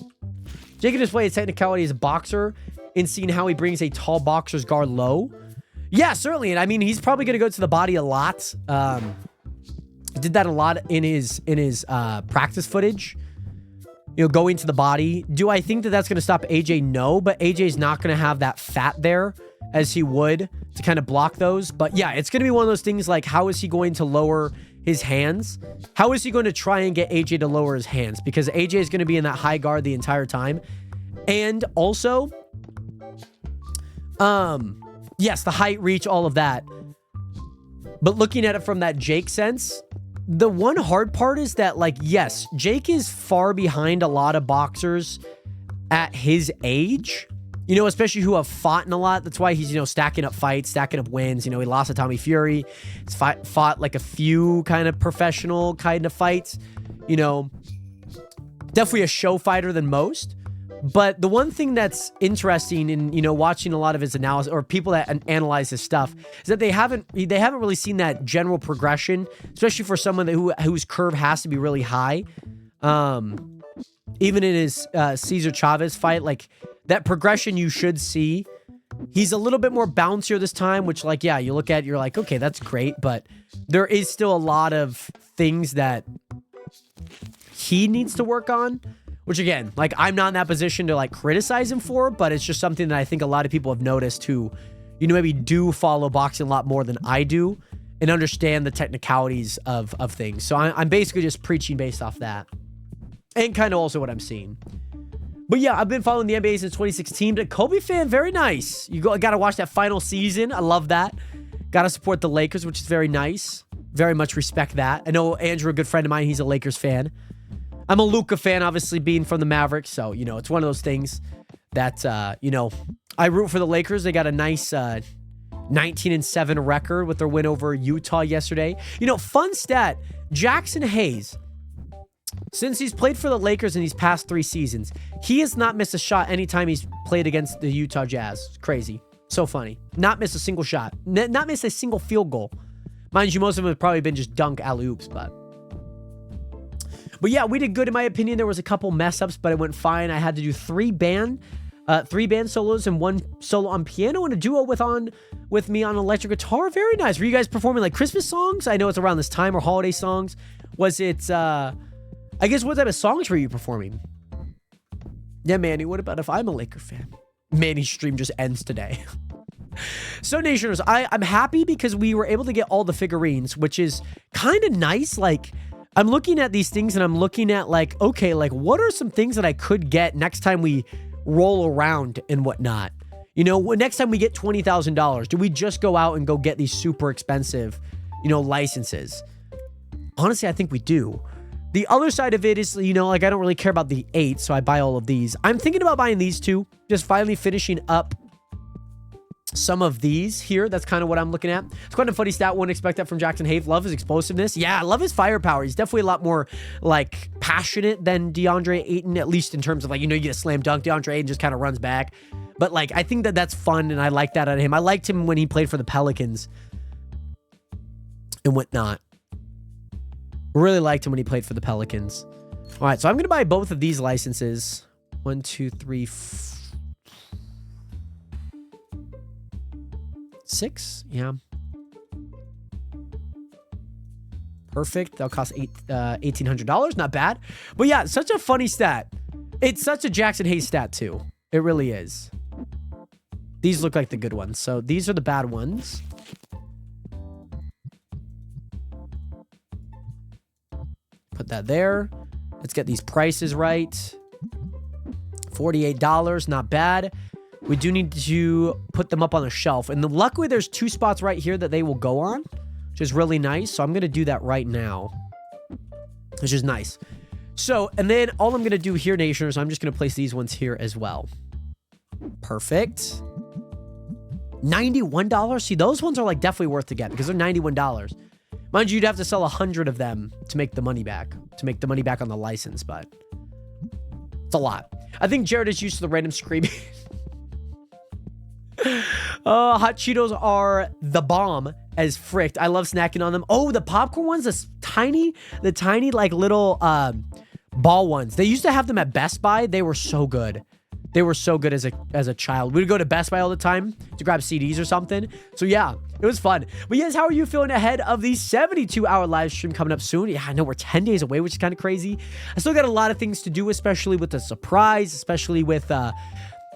Jake can display his technicality as a boxer in seeing how he brings a tall boxer's guard low. Yeah, certainly. And I mean, he's probably going to go to the body a lot. Did that a lot in his practice footage. You know, going to the body. Do I think that that's going to stop AJ? No, but AJ's not going to have that fat there as he would to kind of block those. But yeah, it's going to be one of those things like, how is he going to lower his hands? How is he going to try and get AJ to lower his hands? Because AJ is going to be in that high guard the entire time. And also, yes, the height, reach, all of that. But looking at it from that Jake sense, the one hard part is that, like, yes, Jake is far behind a lot of boxers at his age, you know, especially who have fought in a lot. That's why he's, you know, stacking up fights, stacking up wins. You know, he lost to Tommy Fury. He's fought like a few kind of professional kind of fights, you know, definitely a show fighter than most. But the one thing that's interesting in, you know, watching a lot of his analysis or people that analyze his stuff is that they haven't really seen that general progression, especially for someone whose curve has to be really high. Even in his Cesar Chavez fight, like that progression you should see. He's a little bit more bouncier this time, which, like, yeah, you look at it, you're like, okay, that's great, but there is still a lot of things that he needs to work on, which, again, like, I'm not in that position to, like, criticize him for, but it's just something that I think a lot of people have noticed who, you know, maybe do follow boxing a lot more than I do and understand the technicalities of things. So I'm basically just preaching based off that and kind of also what I'm seeing. But yeah, I've been following the NBA since 2016. But Kobe fan, very nice. You got to watch that final season. I love that. Got to support the Lakers, which is very nice. Very much respect that. I know Andrew, a good friend of mine, he's a Lakers fan. I'm a Luka fan, obviously, being from the Mavericks. So, you know, it's one of those things that, you know, I root for the Lakers. They got a nice 19-7 record with their win over Utah yesterday. You know, fun stat, Jackson Hayes, since he's played for the Lakers in these past 3 seasons, he has not missed a shot anytime he's played against the Utah Jazz. It's crazy. So funny. Not missed a single shot. Not missed a single field goal. Mind you, most of them have probably been just dunk alley-oops, but yeah, we did good in my opinion. There was a couple mess-ups, but it went fine. I had to do 3 band solos and 1 solo on piano and a duo with me on electric guitar. Very nice. Were you guys performing like Christmas songs? I know it's around this time, or holiday songs. Was it, I guess, what type of songs were you performing? Yeah, Manny, what about if I'm a Laker fan? Manny's stream just ends today. So, Nationers, I'm happy because we were able to get all the figurines, which is kind of nice. Like, I'm looking at these things and I'm looking at, like, okay, like, what are some things that I could get next time we roll around and whatnot? You know, next time we get $20,000, do we just go out and go get these super expensive, you know, licenses? Honestly, I think we do. The other side of it is, you know, like, I don't really care about the 8, so I buy all of these. I'm thinking about buying these 2, just finally finishing up some of these here. That's kind of what I'm looking at. It's quite a funny stat. Wouldn't expect that from Jackson Hayes. Love his explosiveness. Yeah, I love his firepower. He's definitely a lot more, like, passionate than DeAndre Ayton, at least in terms of, like, you know, you get a slam dunk. DeAndre Ayton just kind of runs back. But, like, I think that that's fun, and I like that out of him. I liked him when he played for the Pelicans and whatnot. Really liked him when he played for the Pelicans. All right, so I'm going to buy both of these licenses. 1, 2, 3, 6. Yeah. Perfect. That'll cost $1,800. Not bad. But yeah, such a funny stat. It's such a Jackson Hayes stat too. It really is. These look like the good ones. So these are the bad ones. Put that there. Let's get these prices right. $48. Not bad. We do need to put them up on a shelf. And luckily, there's 2 spots right here that they will go on, which is really nice. So I'm going to do that right now, which is nice. So, and then all I'm going to do here, Nationers, I'm just going to place these ones here as well. Perfect. $91. See, those ones are like definitely worth to get because they're $91. Mind you, you'd have to sell 100 of them to make the money back, on the license, but it's a lot. I think Jared is used to the random screaming. Hot Cheetos are the bomb as fricked. I love snacking on them. Oh, the popcorn ones, the tiny like little ball ones. They used to have them at Best Buy. They were so good. They were so good as a child. We would go to Best Buy all the time to grab CDs or something. So yeah, it was fun. But yes, how are you feeling ahead of the 72-hour live stream coming up soon? Yeah, I know we're 10 days away, which is kind of crazy. I still got a lot of things to do, especially with the surprise, especially with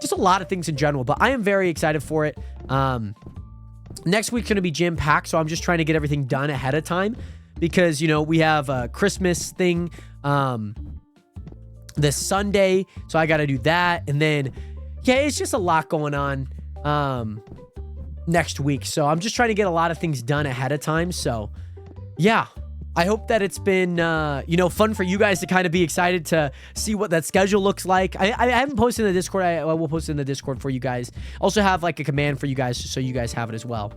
just a lot of things in general, but I am very excited for it. Next week's going to be jam-packed, so I'm just trying to get everything done ahead of time because, you know, we have a Christmas thing this Sunday, so I got to do that. And then, yeah, it's just a lot going on next week, so I'm just trying to get a lot of things done ahead of time. So, yeah. I hope that it's been, you know, fun for you guys to kind of be excited to see what that schedule looks like. I haven't posted in the Discord. I will post it in the Discord for you guys. Also have like a command for you guys so you guys have it as well.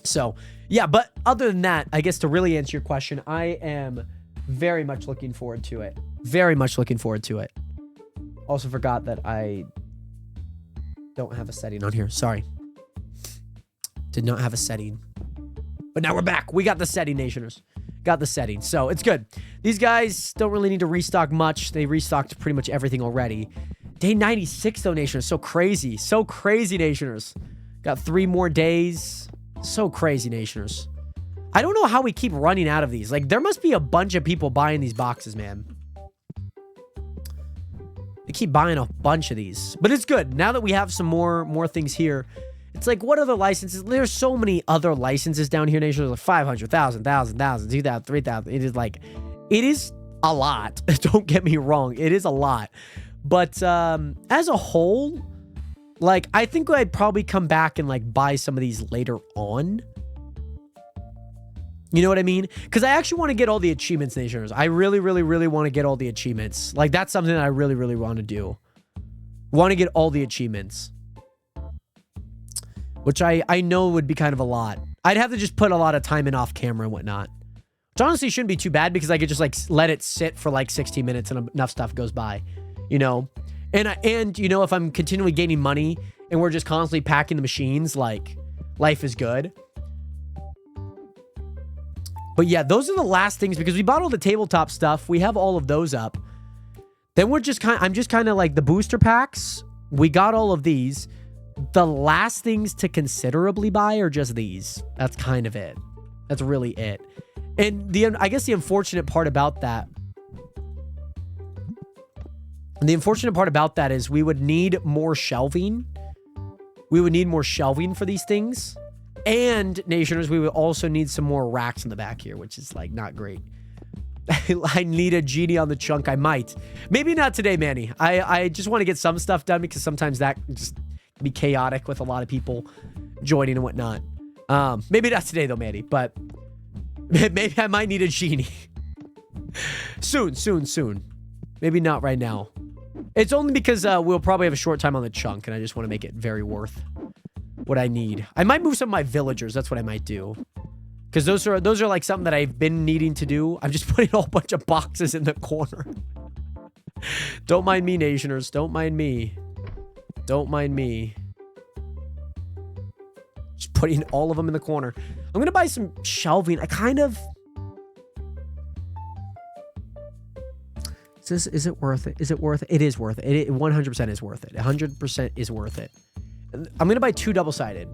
So, yeah, but other than that, I guess to really answer your question, I am very much looking forward to it. Very much looking forward to it. Also forgot that I don't have a setting on here. Sorry. Did not have a setting. But now we're back. We got the setting, Nationers. Got the setting. So it's good. These guys don't really need to restock much. They restocked pretty much everything already. Day 96, though, Nationers. So crazy. So crazy, Nationers. Got 3 more days. So crazy, Nationers. I don't know how we keep running out of these. Like, there must be a bunch of people buying these boxes, man. They keep buying a bunch of these. But it's good. Now that we have some more things here, it's like, what other licenses? There's so many other licenses down here, Nation. There's like 500, 1,000, 2,000, 3,000. It is a lot. Don't get me wrong. It is a lot. But as a whole, like, I think I'd probably come back and like buy some of these later on. You know what I mean? Because I actually want to get all the achievements, Nationers. I really, really, really want to get all the achievements. Like, that's something that I really, really want to do. Want to get all the achievements. Which I know would be kind of a lot. I'd have to just put a lot of time in off camera and whatnot. Which honestly shouldn't be too bad because I could just like let it sit for like 16 minutes and enough stuff goes by. You know? And you know, if I'm continually gaining money and we're just constantly packing the machines, like, life is good. But yeah, those are the last things because we bought all the tabletop stuff. We have all of those up. Then I'm just kind of like the booster packs. We got all of these. The last things to considerably buy are just these. That's kind of it. That's really it. And I guess the unfortunate part about that. The unfortunate part about that is we would need more shelving. We would need more shelving for these things. And, Nationers, we would also need some more racks in the back here, which is, like, not great. I need a genie on the chunk. I might. Maybe not today, Manny. I just want to get some stuff done because sometimes that just can be chaotic with a lot of people joining and whatnot. Maybe not today, though, Manny. But maybe I might need a genie. Soon. Maybe not right now. It's only because we'll probably have a short time on the chunk, and I just want to make it very worth what I need. I might move some of my villagers. That's what I might do. Because those are like something that I've been needing to do. I'm just putting a whole bunch of boxes in the corner. Don't mind me, Nationers. Don't mind me. Don't mind me. Just putting all of them in the corner. I'm going to buy some shelving. I kind of... Is it worth it? Is it worth it? It is worth it. It 100% is worth it. 100% is worth it. I'm going to buy 2 double-sided.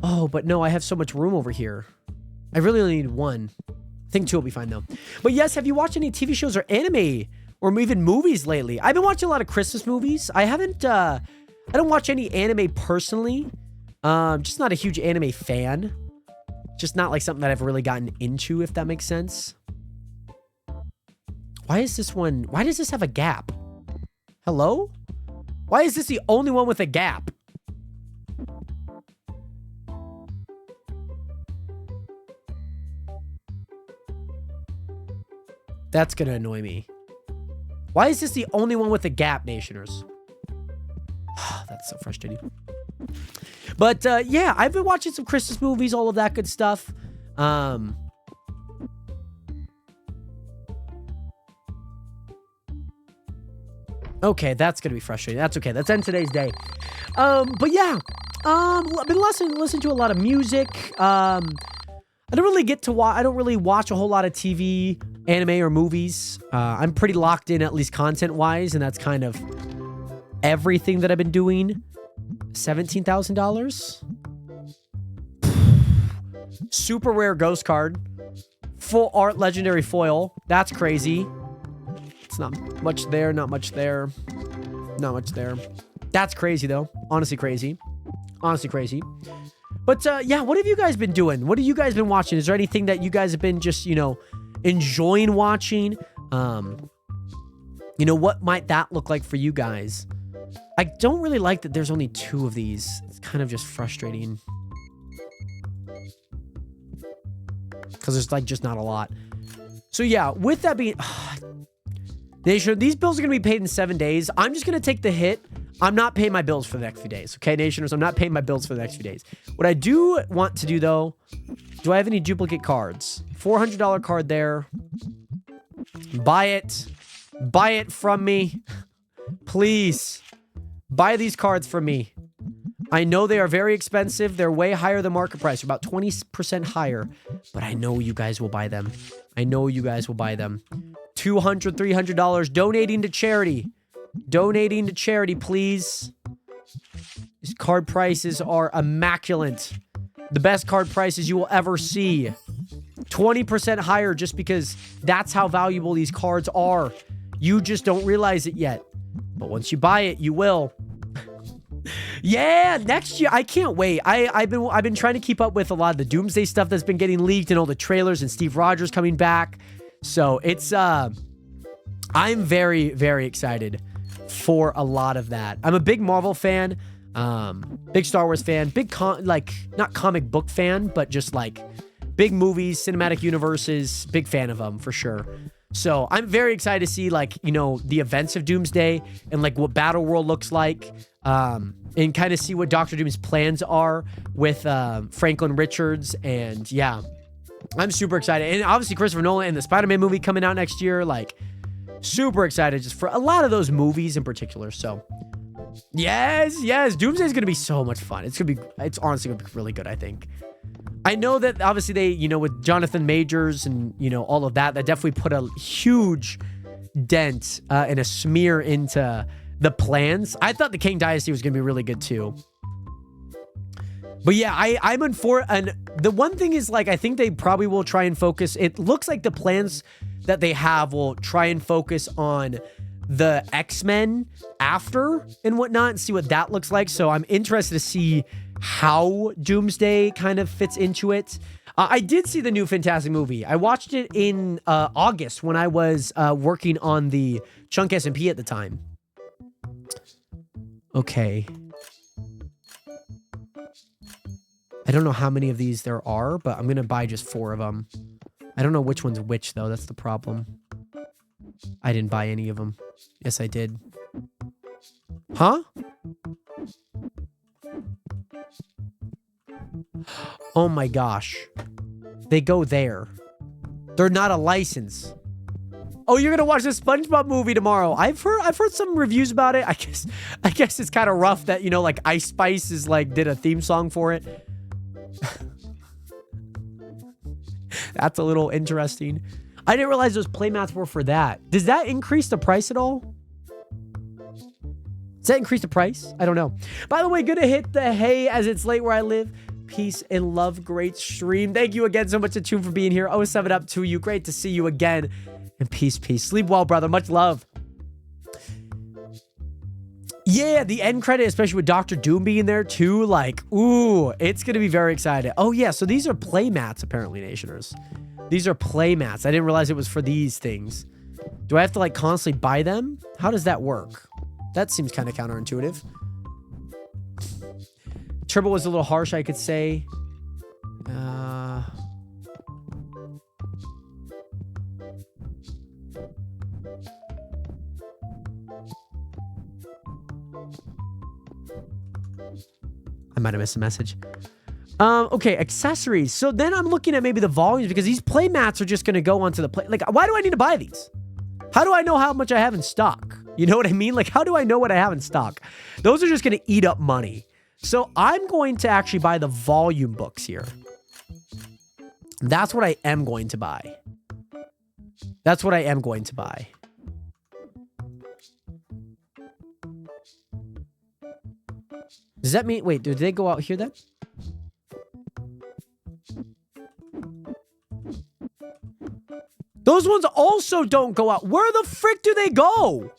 Oh, but no, I have so much room over here. I really only need 1. I think 2 will be fine, though. But yes, have you watched any TV shows or anime or even movies lately? I've been watching a lot of Christmas movies. I don't watch any anime personally. Just not a huge anime fan. Just not like something that I've really gotten into, if that makes sense. Why does this have a gap? Hello? Why is this the only one with a gap? That's gonna annoy me. Why is this the only one with a gap, Nationers? That's so frustrating. But yeah, I've been watching some Christmas movies, all of that good stuff. Okay, that's gonna be frustrating. That's okay. That's end today's day. But yeah, I've been listening to a lot of music. I don't really watch a whole lot of TV, anime, or movies. I'm pretty locked in, at least content-wise, and that's kind of everything that I've been doing. $17,000? Super rare ghost card. Full art legendary foil. That's crazy. It's not much there, not much there. Not much there. That's crazy, though. Honestly crazy. Honestly crazy. But, yeah, what have you guys been doing? What have you guys been watching? Is there anything that you guys have been just, you know, enjoying watching? You know, what might that look like for you guys? I don't really like that there's only 2 of these. It's kind of just frustrating. Because there's, like, just not a lot. So, yeah, with that being... Nation, these bills are going to be paid in 7 days. I'm just going to take the hit. I'm not paying my bills for the next few days. Okay, Nationers? I'm not paying my bills for the next few days. What I do want to do, though... Do I have any duplicate cards? $400 card there. Buy it. Buy it from me. Please buy these cards for me. I know they are very expensive. They're way higher than market price, about 20% higher, but I know you guys will buy them. I know you guys will buy them. $200, $300 donating to charity. Donating to charity, please. These card prices are immaculate. The best card prices you will ever see. 20% higher just because that's how valuable these cards are. You just don't realize it yet. But once you buy it, you will. Yeah, next year. I can't wait. I've been trying to keep up with a lot of the Doomsday stuff that's been getting leaked and all the trailers and Steve Rogers coming back. So it's I'm very, very excited for a lot of that. I'm a big Marvel fan, big Star Wars fan, big not comic book fan, but just like big movies, cinematic universes, big fan of them for sure. So I'm very excited to see like, you know, the events of Doomsday and like what Battle World looks like, and kind of see what Doctor Doom's plans are with Franklin Richards. And yeah, I'm super excited. And obviously Christopher Nolan and the Spider-Man movie coming out next year, like super excited just for a lot of those movies in particular. So yes, Doomsday is going to be so much fun. It's honestly going to be really good, I think. I know that obviously they, you know, with Jonathan Majors and, you know, all of that definitely put a huge dent and a smear into the plans. I thought the Kang Dynasty was going to be really good too. But yeah, I'm in for, and the one thing is like, I think they probably will try and focus. It looks like the plans that they have will try and focus on the X-Men after and whatnot and see what that looks like. So I'm interested to see how Doomsday kind of fits into it. I did see the new Fantastic movie. I watched it in August when I was working on the Chunk SMP at the time. Okay. I don't know how many of these there are, but I'm going to buy just 4 of them. I don't know which one's which, though. That's the problem. I didn't buy any of them. Yes, I did. Huh? Oh my gosh. They go there. They're not a license. Oh, you're gonna watch the SpongeBob movie tomorrow. I've heard some reviews about it. I guess it's kind of rough that, you know, like Ice Spice is like did a theme song for it. That's a little interesting. I didn't realize those playmats were for that. Does that increase the price at all? Does that increase the price? I don't know. By the way, gonna hit the hey as it's late where I live. Peace and love. Great stream. Thank you again so much to Tune for being here. 07 up to you. Great to see you again. And peace. Sleep well, brother. Much love. Yeah, the end credit, especially with Doctor Doom being there too. Like, ooh, it's going to be very exciting. Oh yeah, so these are playmats apparently, Nationers. These are playmats. I didn't realize it was for these things. Do I have to like constantly buy them? How does that work? That seems kind of counterintuitive. Turbo was a little harsh, I could say. I might have missed a message. Okay, accessories. So then I'm looking at maybe the volumes because these play mats are just going to go onto the play. Like, why do I need to buy these? How do I know how much I have in stock? You know what I mean? Like, how do I know what I have in stock? Those are just going to eat up money. So I'm going to actually buy the volume books here. That's what I am going to buy. That's what I am going to buy. Does that mean... Wait, did they go out here then? Those ones also don't go out. Where the frick do they go?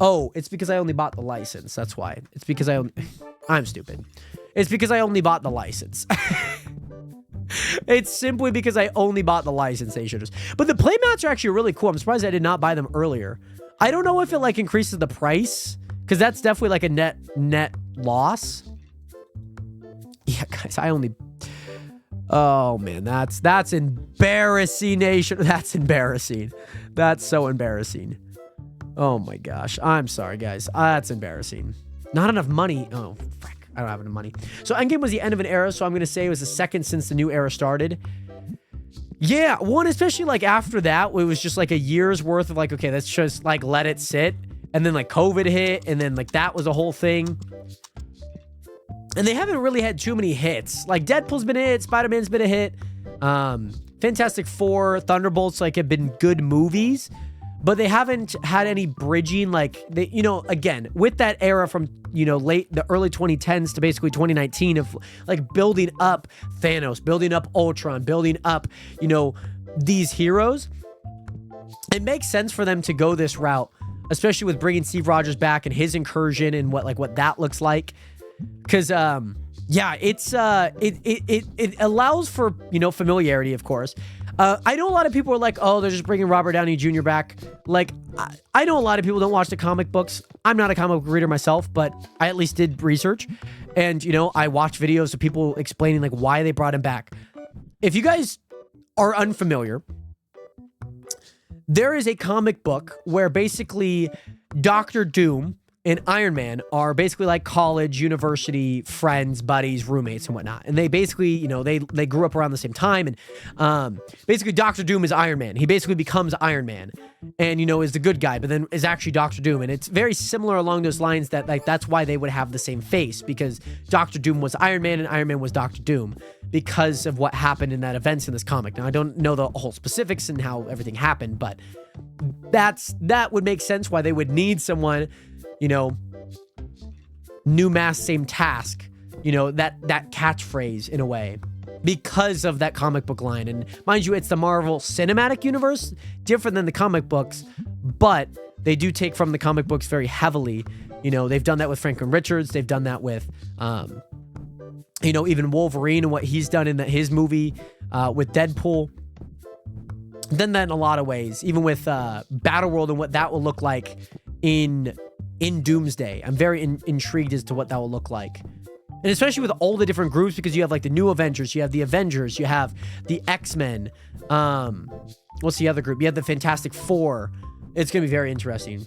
Oh, it's because I only bought the license. That's why. It's because I only... I'm stupid. It's because I only bought the license. It's simply because I only bought the license, they should have. But the playmats are actually really cool. I'm surprised I did not buy them earlier. I don't know if it like increases the price, because that's definitely like a net loss. Yeah, guys, I only... Oh, man, that's embarrassing, Nation. That's embarrassing. That's so embarrassing. Oh, my gosh. I'm sorry, guys. That's embarrassing. Not enough money. Oh, frick. I don't have enough money. So Endgame was the end of an era, so I'm going to say it was the second since the new era started. Yeah, one, especially like after that, it was just like a year's worth of like, okay, let's just like let it sit. And then like COVID hit, and then like that was a whole thing. And they haven't really had too many hits. Like Deadpool's been a hit, Spider-Man's been a hit. Fantastic Four, Thunderbolts like have been good movies, but they haven't had any bridging. Like they, you know, again, with that era from, you know, the early 2010s to basically 2019 of like building up Thanos, building up Ultron, building up, you know, these heroes. It makes sense for them to go this route, especially with bringing Steve Rogers back and his incursion and what that looks like. Cause, yeah, it's, it allows for, you know, familiarity, of course. I know a lot of people are like, oh, they're just bringing Robert Downey Jr. back. Like, I know a lot of people don't watch the comic books. I'm not a comic book reader myself, but I at least did research. And, you know, I watched videos of people explaining like why they brought him back. If you guys are unfamiliar, there is a comic book where basically Doctor Doom and Iron Man are basically like college, university friends, buddies, roommates, and whatnot. And they basically, you know, they grew up around the same time. And basically, Doctor Doom is Iron Man. He basically becomes Iron Man, and you know, is the good guy, but then is actually Doctor Doom. And it's very similar along those lines that like that's why they would have the same face, because Doctor Doom was Iron Man and Iron Man was Doctor Doom because of what happened in that events in this comic. Now, I don't know the whole specifics and how everything happened, but that would make sense why they would need someone. You know, new mask, same task, you know, that catchphrase in a way because of that comic book line. And mind you, it's the Marvel Cinematic Universe, different than the comic books, but they do take from the comic books very heavily. You know, they've done that with Franklin Richards. They've done that with, you know, even Wolverine and what he's done in his movie with Deadpool. Done that in a lot of ways, even with Battleworld and what that will look like in Doomsday. I'm very intrigued as to what that will look like. And especially with all the different groups, because you have like the New Avengers, you have the Avengers, you have the X-Men. What's the other group? You have the Fantastic Four. It's going to be very interesting.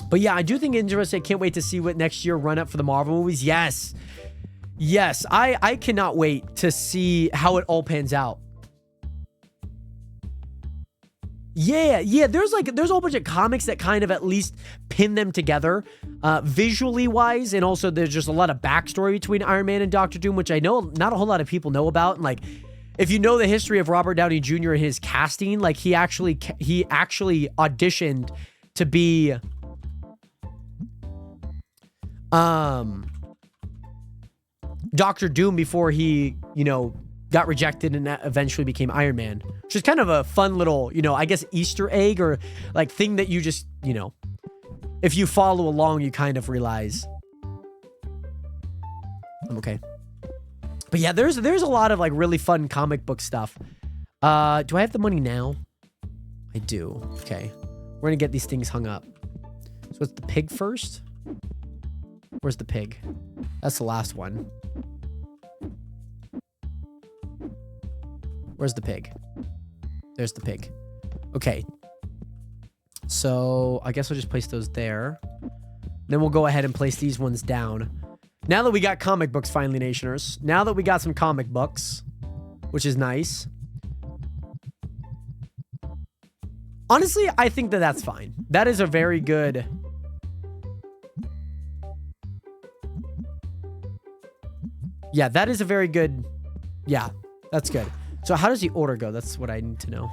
But yeah, I do think it's interesting. I can't wait to see what next year run up for the Marvel movies. Yes. Yes. I cannot wait to see how it all pans out. Yeah, there's a whole bunch of comics that kind of at least pin them together, visually wise, and also there's just a lot of backstory between Iron Man and Doctor Doom, which I know not a whole lot of people know about. And like, if you know the history of Robert Downey Jr. and his casting, like he actually auditioned to be, Doctor Doom before he, you know, got rejected and eventually became Iron Man, which is kind of a fun little, you know, I guess Easter egg or like thing that you just, you know, if you follow along, you kind of realize. I'm okay. But yeah, there's a lot of like really fun comic book stuff. Do I have the money now? I do. Okay. We're gonna get these things hung up. So it's the pig first. Where's the pig? That's the last one. Where's the pig? There's the pig. Okay. So I guess I'll just place those there. Then we'll go ahead and place these ones down. Now that we got comic books, finally, Nationers. Now that we got some comic books, which is nice. Honestly, I think that that's fine. That is a very good... Yeah, that is a very good... Yeah, that's good. So how does the order go? That's what I need to know.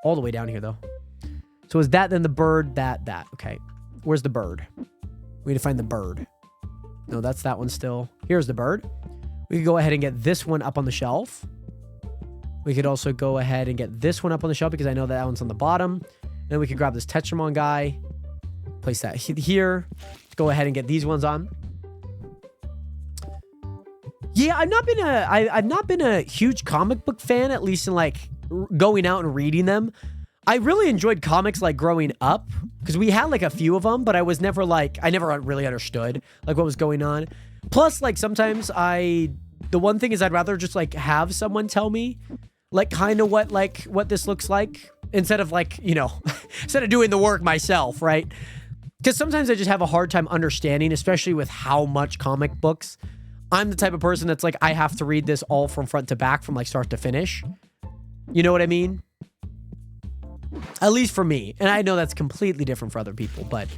All the way down here, though. So is that then the bird, that. Okay. Where's the bird? We need to find the bird. No, that's that one still. Here's the bird. We could go ahead and get this one up on the shelf. We could also go ahead and get this one up on the shelf because I know that one's on the bottom. Then we could grab this Tetramon guy. Place that here. Let's go ahead and get these ones on. Yeah, I've not been a huge comic book fan, at least in like going out and reading them. I really enjoyed comics like growing up because we had like a few of them, but I never really understood like what was going on. Plus, like sometimes the one thing is I'd rather just like have someone tell me like kind of what this looks like instead of like, you know, instead of doing the work myself, right? Because sometimes I just have a hard time understanding, especially with how much comic books I'm the type of person that's like, I have to read this all from front to back, from like start to finish. You know what I mean? At least for me. And I know that's completely different for other people, but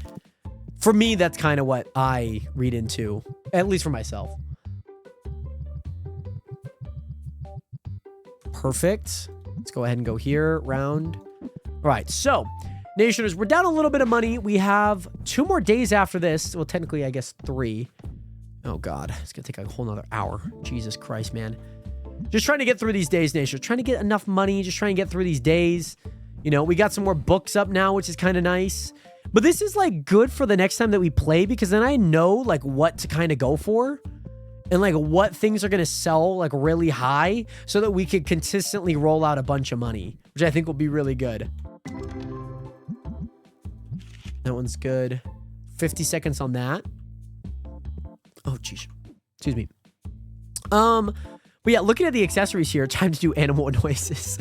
for me, that's kind of what I read into, at least for myself. Perfect. Let's go ahead and go here. Round. All right. So, Nationers, we're down a little bit of money. We have 2 more days after this. Well, technically, I guess 3. Oh, God. It's going to take a whole nother hour. Jesus Christ, man. Just trying to get through these days, Nationers. Trying to get enough money. Just trying to get through these days. You know, we got some more books up now, which is kind of nice. But this is, like, good for the next time that we play, because then I know, like, what to kind of go for. And, like, what things are going to sell, like, really high, so that we could consistently roll out a bunch of money, which I think will be really good. That one's good. 50 seconds on that. Oh, jeez. Excuse me. But yeah, looking at the accessories here, time to do animal noises.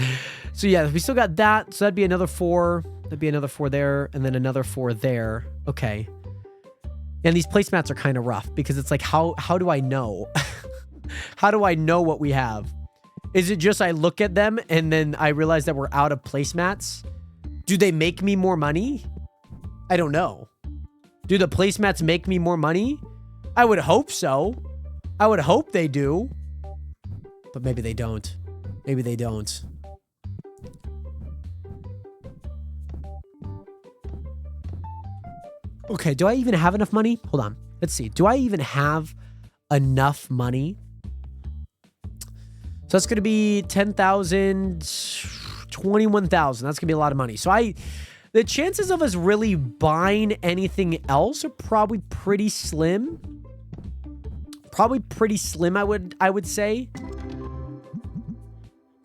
So yeah, we still got that. So that'd be another 4. That'd be another 4 there, and then another 4 there. Okay. And these placemats are kind of rough, because it's like, how do I know? How do I know what we have? Is it just I look at them and then I realize that we're out of placemats? Do they make me more money? I don't know. Do the placemats make me more money? I would hope so. I would hope they do. But maybe they don't. Maybe they don't. Okay, do I even have enough money? Hold on. Let's see. Do I even have enough money? So that's going to be 10,000, 21,000. That's going to be a lot of money. So the chances of us really buying anything else are probably pretty slim. Probably pretty slim, I would say.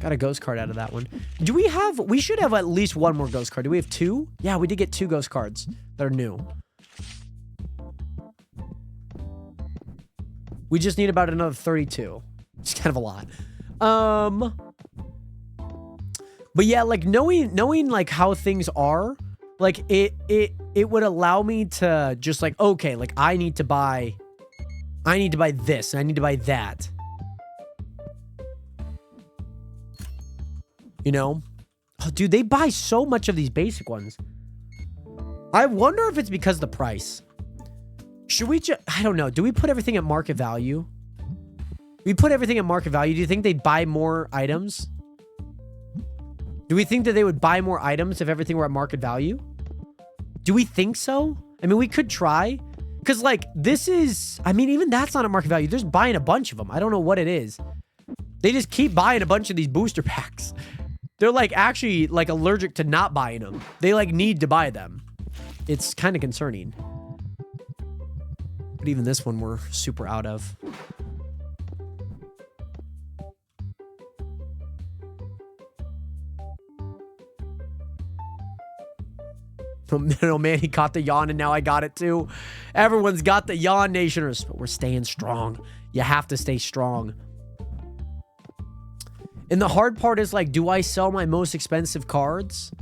Got a ghost card out of that one. We should have at least 1 more ghost card. Do we have 2? Yeah, we did get 2 ghost cards that are new. We just need about another 32. It's kind of a lot. But yeah, like knowing like how things are, like it would allow me to just like, okay, like I need to buy this, and I need to buy that. You know? Oh, dude, they buy so much of these basic ones. I wonder if it's because of the price. Should we I don't know. Do we put everything at market value? We put everything at market value. Do you think they'd buy more items? Do we think that they would buy more items if everything were at market value? Do we think so? I mean, we could try. Because, like, this is... I mean, even that's not at market value. They're just buying a bunch of them. I don't know what it is. They just keep buying a bunch of these booster packs. They're, like, actually, like, allergic to not buying them. They, like, need to buy them. It's kind of concerning. But even this one we're super out of. Oh man, he caught the yawn and now I got it too. Everyone's got the yawn, Nationers. But we're staying strong. You have to stay strong. And the hard part is like, do I sell my most expensive cards?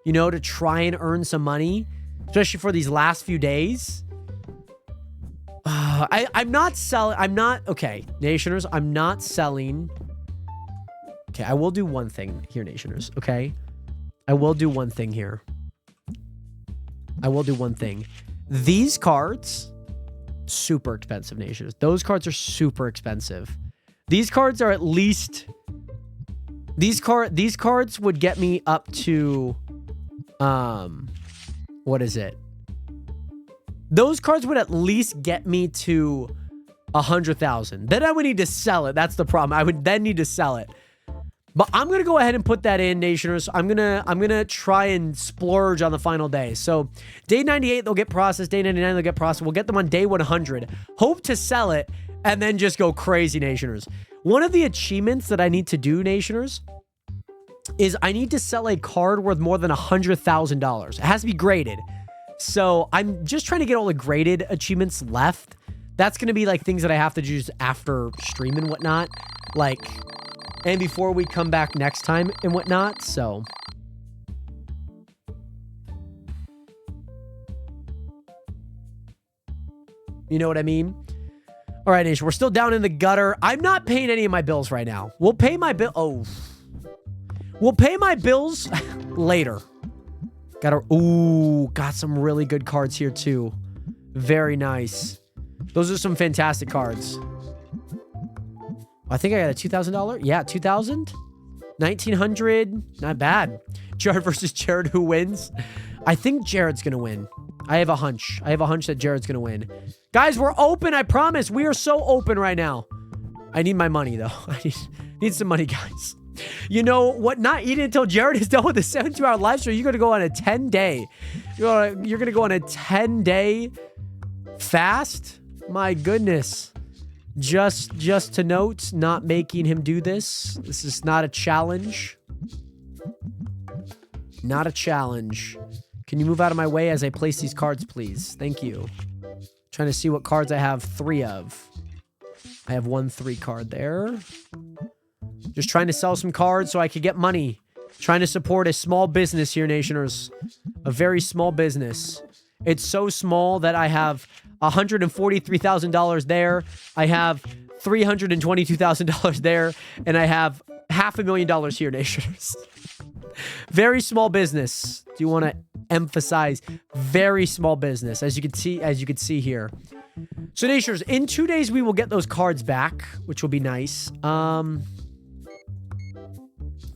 You know, to try and earn some money? Especially for these last few days? I'm not selling... Okay, Nationers, I'm not selling... Okay, I will do one thing here, Nationers, okay? I will do one thing here. I will do one thing. These cards, super expensive, Nationers. Those cards are super expensive. These cards are at least... These cards would get me up to... What is it? Those cards would at least get me to 100,000. Then I would need to sell it. That's the problem. I would then need to sell it. But I'm going to go ahead and put that in, Nationers. I'm going to try and splurge on the final day. So day 98, they'll get processed. Day 99, they'll get processed. We'll get them on day 100. Hope to sell it and then just go crazy, Nationers. One of the achievements that I need to do, Nationers, is I need to sell a card worth more than $100,000. It has to be graded. So I'm just trying to get all the graded achievements left. That's going to be like things that I have to do after stream and whatnot. Like... And before we come back next time and whatnot, so. You know what I mean? All right, Nation, we're still down in the gutter. I'm not paying any of my bills right now. We'll pay my bill. Oh, we'll pay my bills later. Got some really good cards here too. Very nice. Those are some fantastic cards. I think I got a $2,000. Yeah, 2,000. 1,900. Not bad. Jared versus Jared. Who wins? I think Jared's gonna win. I have a hunch. I have a hunch that Jared's gonna win. Guys, we're open. I promise. We are so open right now. I need my money though. I need some money, guys. You know what? Not eating until Jared is done with the 72-hour live stream. You're gonna go on a 10-day. You're gonna go on a 10-day fast. My goodness. Just to note, not making him do this. This is not a challenge. Not a challenge. Can you move out of my way as I place these cards, please? Thank you. Trying to see what cards I have 3 of. I have 1 3 card there. Just trying to sell some cards so I could get money. Trying to support a small business here, Nationers. A very small business. It's so small that I have $143,000 there. I have $322,000 there. And I have $500,000 here, Nationers. Very small business. Do you want to emphasize very small business, as you can see here. So, Nationers, in 2 days we will get those cards back, which will be nice.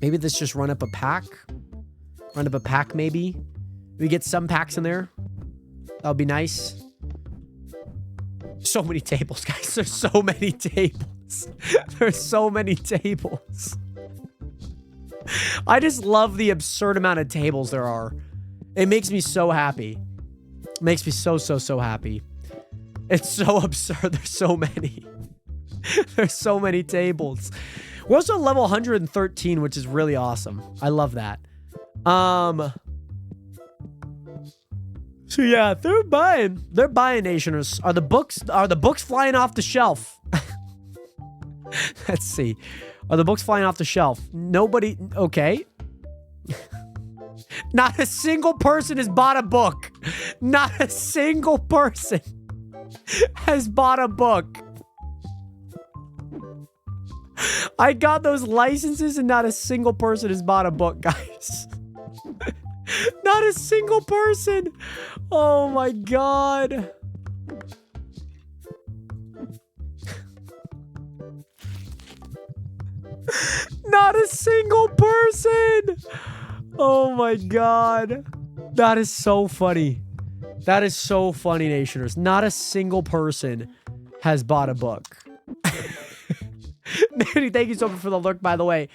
Maybe let's just run up a pack. Run up a pack, maybe. We get some packs in there. That would be nice. So many tables, guys. There's so many tables. There's so many tables. I just love the absurd amount of tables there are. It makes me so happy. It makes me so happy. It's so absurd. There's so many. There's so many tables. We're also level 113, which is really awesome. I love that. So yeah, they're buying. They're buying, Nationers. Are the books flying off the shelf? Let's see. Are the books flying off the shelf? Nobody. Okay. Not a single person has bought a book. Not a single person has bought a book. I got those licenses and not a single person has bought a book, guys. Not a single person. Oh my God. Not a single person. Oh my God. That is so funny. That is so funny, Nationers. Not a single person has bought a book. Manny, thank you so much for the lurk, by the way.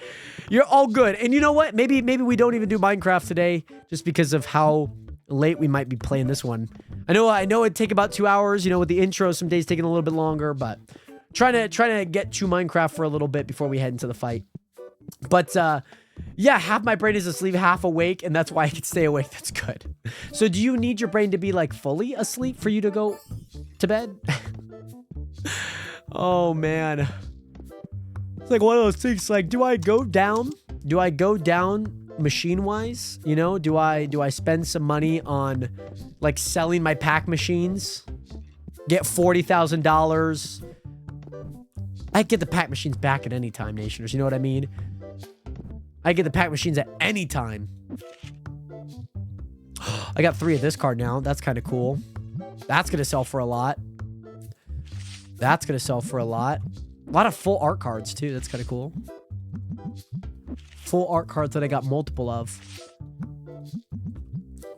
You're all good. And you know what? Maybe we don't even do Minecraft today just because of how late we might be playing this one. I know it'd take about 2 hours, you know, with the intro, some days taking a little bit longer, but trying to get to Minecraft for a little bit before we head into the fight. But yeah, half my brain is asleep, half awake, and that's why I can stay awake. That's good. So do you need your brain to be like fully asleep for you to go to bed? Oh man. It's like one of those things, like, do I go down? Do I go down machine-wise? You know, do I spend some money on, like, selling my pack machines? Get $40,000? I get the pack machines back at any time, Nationers. You know what I mean? I get the pack machines at any time. I got 3 of this card now. That's kind of cool. That's going to sell for a lot. That's going to sell for a lot. A lot of full art cards, too. That's kind of cool. Full art cards that I got multiple of.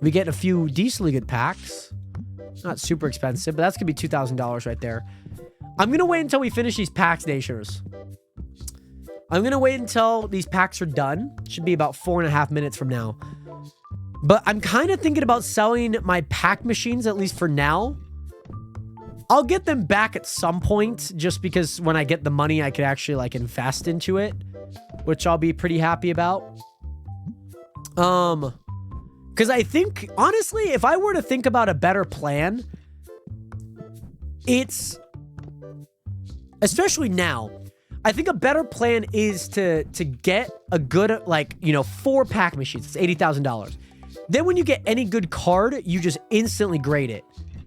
We get a few decently good packs. Not super expensive, but that's going to be $2,000 right there. I'm going to wait until we finish these packs, Nationers. I'm going to wait until these packs are done. Should be about 4.5 minutes from now. But I'm kind of thinking about selling my pack machines, at least for now. I'll get them back at some point, just because when I get the money, I could actually, like, invest into it, which I'll be pretty happy about. Because I think, honestly, if I were to think about a better plan, it's, especially now, I think a better plan is to get a good, like, you know, 4 pack machines. It's $80,000. Then when you get any good card, you just instantly grade it.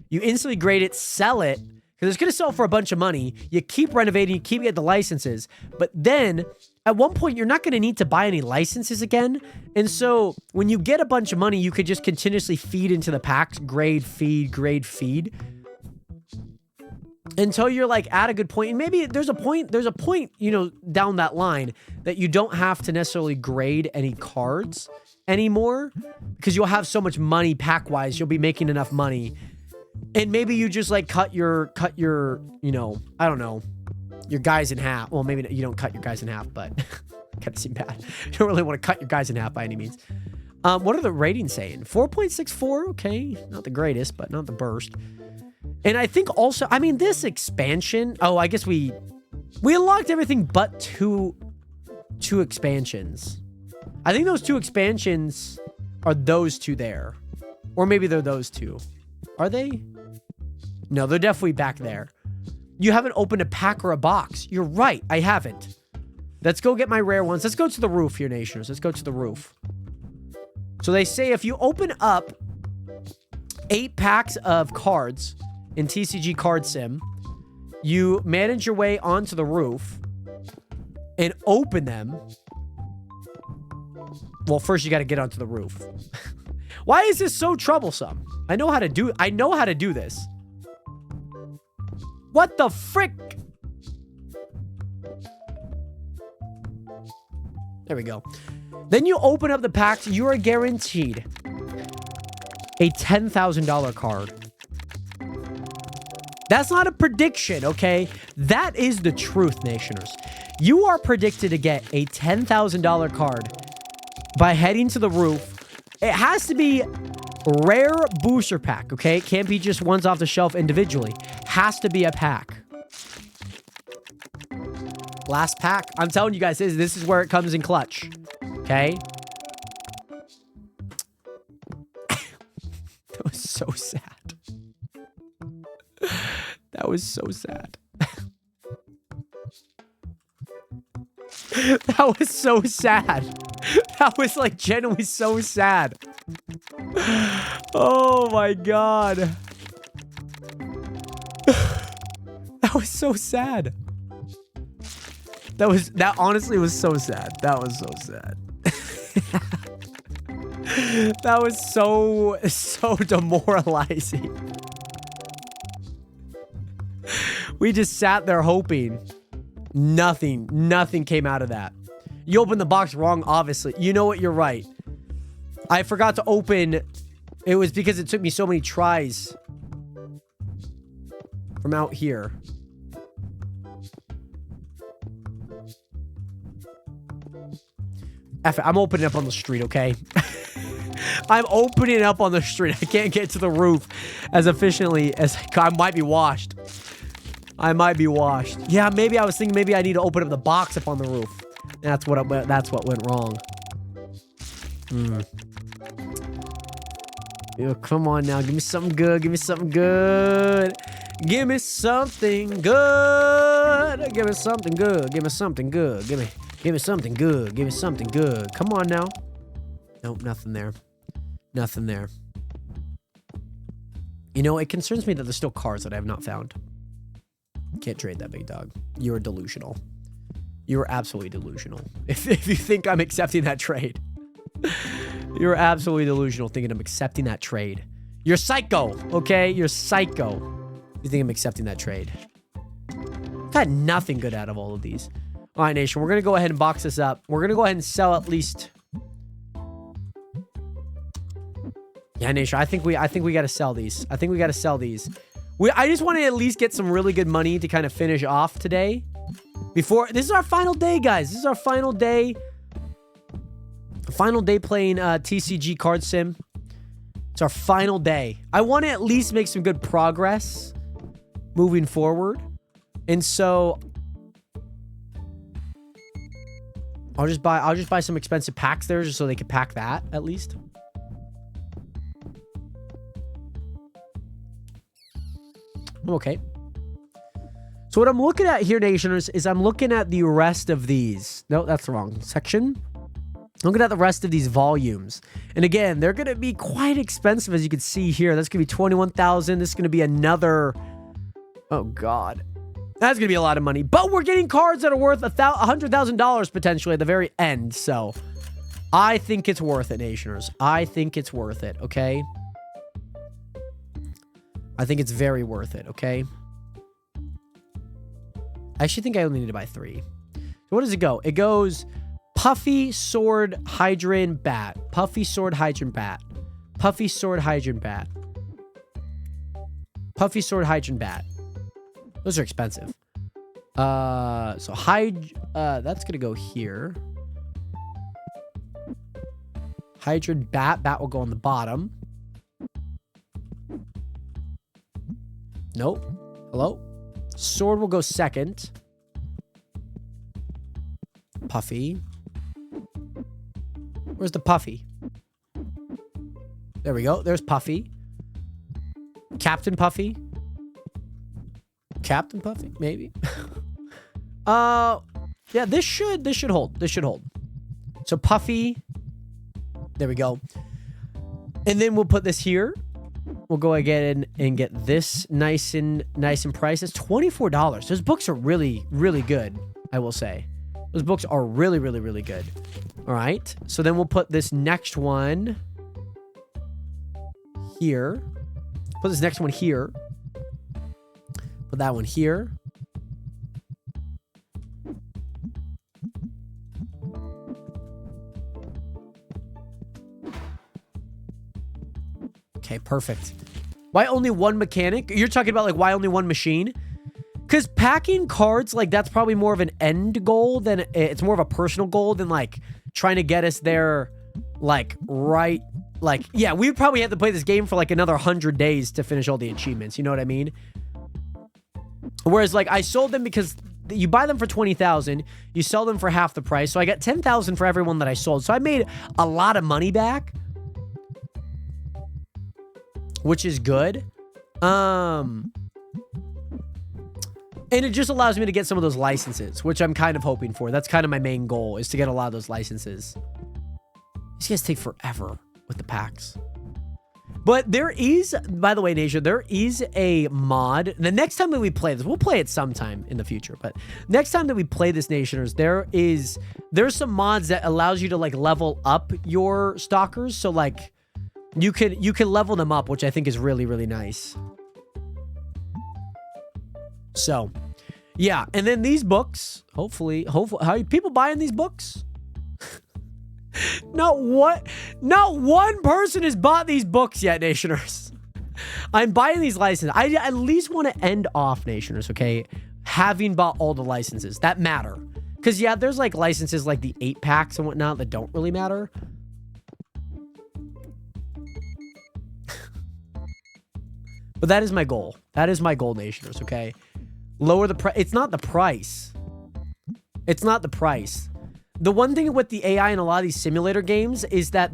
You instantly grade it, sell it, because it's going to sell for a bunch of money. You keep renovating, you keep getting the licenses, but then at one point you're not going to need to buy any licenses again. And so when you get a bunch of money, you could just continuously feed into the packs, grade, feed, until you're like at a good point. And maybe there's a point, you know, down that line that you don't have to necessarily grade any cards anymore because you'll have so much money pack wise. You'll be making enough money. And maybe you just like cut your, you know, I don't know, your guys in half. Well, maybe you don't cut your guys in half, but kind of seem bad. You don't really want to cut your guys in half by any means. What are the ratings saying? 4.64. Okay. Not the greatest, but not the burst. And I think also, I mean, this expansion, oh, I guess we unlocked everything but two expansions. I think those 2 expansions are those 2 there. Or maybe they're those 2. Are they? No, they're definitely back there. You haven't opened a pack or a box. You're right, I haven't. Let's go get my rare ones. Let's go to the roof here, Nationers. Let's go to the roof. So they say if you open up 8 packs of cards in TCG Card Sim, you manage your way onto the roof and open them. Well, first you got to get onto the roof. Why is this so troublesome? I know how to do this. What the frick? There we go. Then you open up the packs. You are guaranteed a $10,000 card. That's not a prediction, okay? That is the truth, Nationers. You are predicted to get a $10,000 card by heading to the roof. It has to be rare booster pack, okay? It can't be just ones off the shelf individually. Has to be a pack. Last pack. I'm telling you guys, this is where it comes in clutch. Okay? That was so sad. That was so sad. That was so sad. That was like genuinely so sad. Oh my god. That was so sad. That honestly was so sad. That was so sad. That was so demoralizing. We just sat there hoping. Nothing came out of that. You opened the box wrong, obviously. You know what? You're right. I forgot to open. It was because it took me so many tries from out here. F it, I'm opening up on the street, okay? I'm opening up on the street. I can't get to the roof as efficiently as I might be washed. I might be washed. Yeah, maybe I was thinking maybe I need to open up the box up on the roof. That's what went wrong. Yo, come on now. Give me something good. Give me something good. Give me something good. Give me something good. Give me something good. Give me something good. Give me something good. Come on now. Nope, nothing there. Nothing there. You know, it concerns me that there's still cards that I have not found. Can't trade that, big dog. You are delusional. You are absolutely delusional. If you think I'm accepting that trade. You're absolutely delusional thinking I'm accepting that trade. You're psycho, okay? You're psycho. You think I'm accepting that trade. Got nothing good out of all of these. All right, Nation, we're going to go ahead and box this up. We're going to go ahead and sell at least... Yeah, Nation, I think we got to sell these. I think we got to sell these. I just want to at least get some really good money to kind of finish off today. This is our final day, guys. This is our final day. Final day playing TCG Card Sim. It's our final day. I want to at least make some good progress moving forward. And so I'll just buy some expensive packs there just so they can pack that at least. Okay. So what I'm looking at here, Nationers, is I'm looking at the rest of these. No, that's the wrong section. Looking at the rest of these volumes. And again, they're going to be quite expensive, as you can see here. That's going to be $21,000. This is going to be another Oh, God. That's going to be a lot of money. But we're getting cards that are worth $100,000 potentially at the very end. So I think it's worth it, Nationers. I think it's worth it, okay? I think it's very worth it, okay? I actually think I only need to buy 3. So what does it go? It goes Puffy, Sword, Hydrant, Bat. Puffy, Sword, Hydrant, Bat. Puffy, Sword, Hydrant, Bat. Puffy, Sword, Hydrant, Bat. Those are expensive. So that's gonna go here. Hydrant, Bat. Bat will go on the bottom. Nope. Hello? Sword will go second. Puffy. Where's the Puffy? There we go. There's Puffy. Captain Puffy. Captain Puffy, maybe. Yeah, this should hold. This should hold. So Puffy. There we go. And then we'll put this here. We'll go again and get this nice and priced. It's $24. Those books are really, really good, I will say. Those books are really, really, really good. All right. So then we'll put this next one here. Put this next one here. Put that one here. Okay, perfect. Why only one mechanic? You're talking about like why only one machine? Because packing cards, like that's probably more of an end goal than it's more of a personal goal than like trying to get us there like right. Like, yeah, we would probably have to play this game for like another 100 days to finish all the achievements. You know what I mean? Whereas like I sold them because you buy them for 20,000, you sell them for half the price. So I got 10,000 for everyone that I sold. So I made a lot of money back, which is good. And it just allows me to get some of those licenses, which I'm kind of hoping for. That's kind of my main goal, is to get a lot of those licenses. These guys take forever with the packs. But there is, by the way, Nasia, there is a mod. The next time that we play this, we'll play it sometime in the future, but next time that we play this, Nationers, there's some mods that allows you to like level up your stalkers. So like you can level them up, which I think is really, really nice. So, yeah. And then these books, hopefully, how are people buying these books? Not one person has bought these books yet, Nationers. I'm buying these licenses. I at least want to end off, Nationers, okay? Having bought all the licenses that matter. Because, yeah, there's like licenses like the 8-packs and whatnot that don't really matter. But that is my goal. That is my goal, Nationers, okay? Lower the price. It's not the price. It's not the price. The one thing with the AI in a lot of these simulator games is that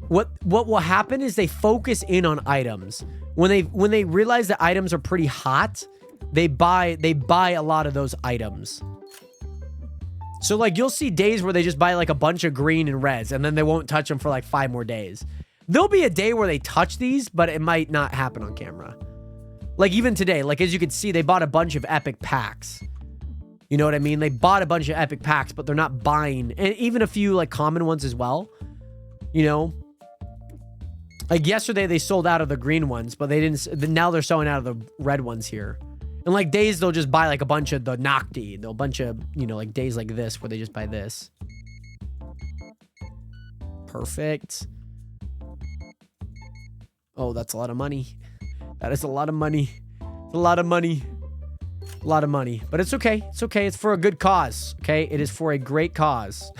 what will happen is they focus in on items. When they realize that items are pretty hot, they buy a lot of those items. So like you'll see days where they just buy like a bunch of green and reds and then they won't touch them for like 5 more days. There'll be a day where they touch these, but it might not happen on camera. Like even today, like as you can see, they bought a bunch of epic packs. You know what I mean? They bought a bunch of epic packs, but they're not buying, and even a few like common ones as well. You know, like yesterday they sold out of the green ones, but they didn't. Now they're selling out of the red ones here. And like days they'll just buy like a bunch of the Nocti. They'll bunch of, you know, like days like this where they just buy this. Perfect. Oh, that's a lot of money. That is a lot of money. It's a lot of money. A lot of money, but it's okay. It's okay. It's for a good cause. Okay. It is for a great cause.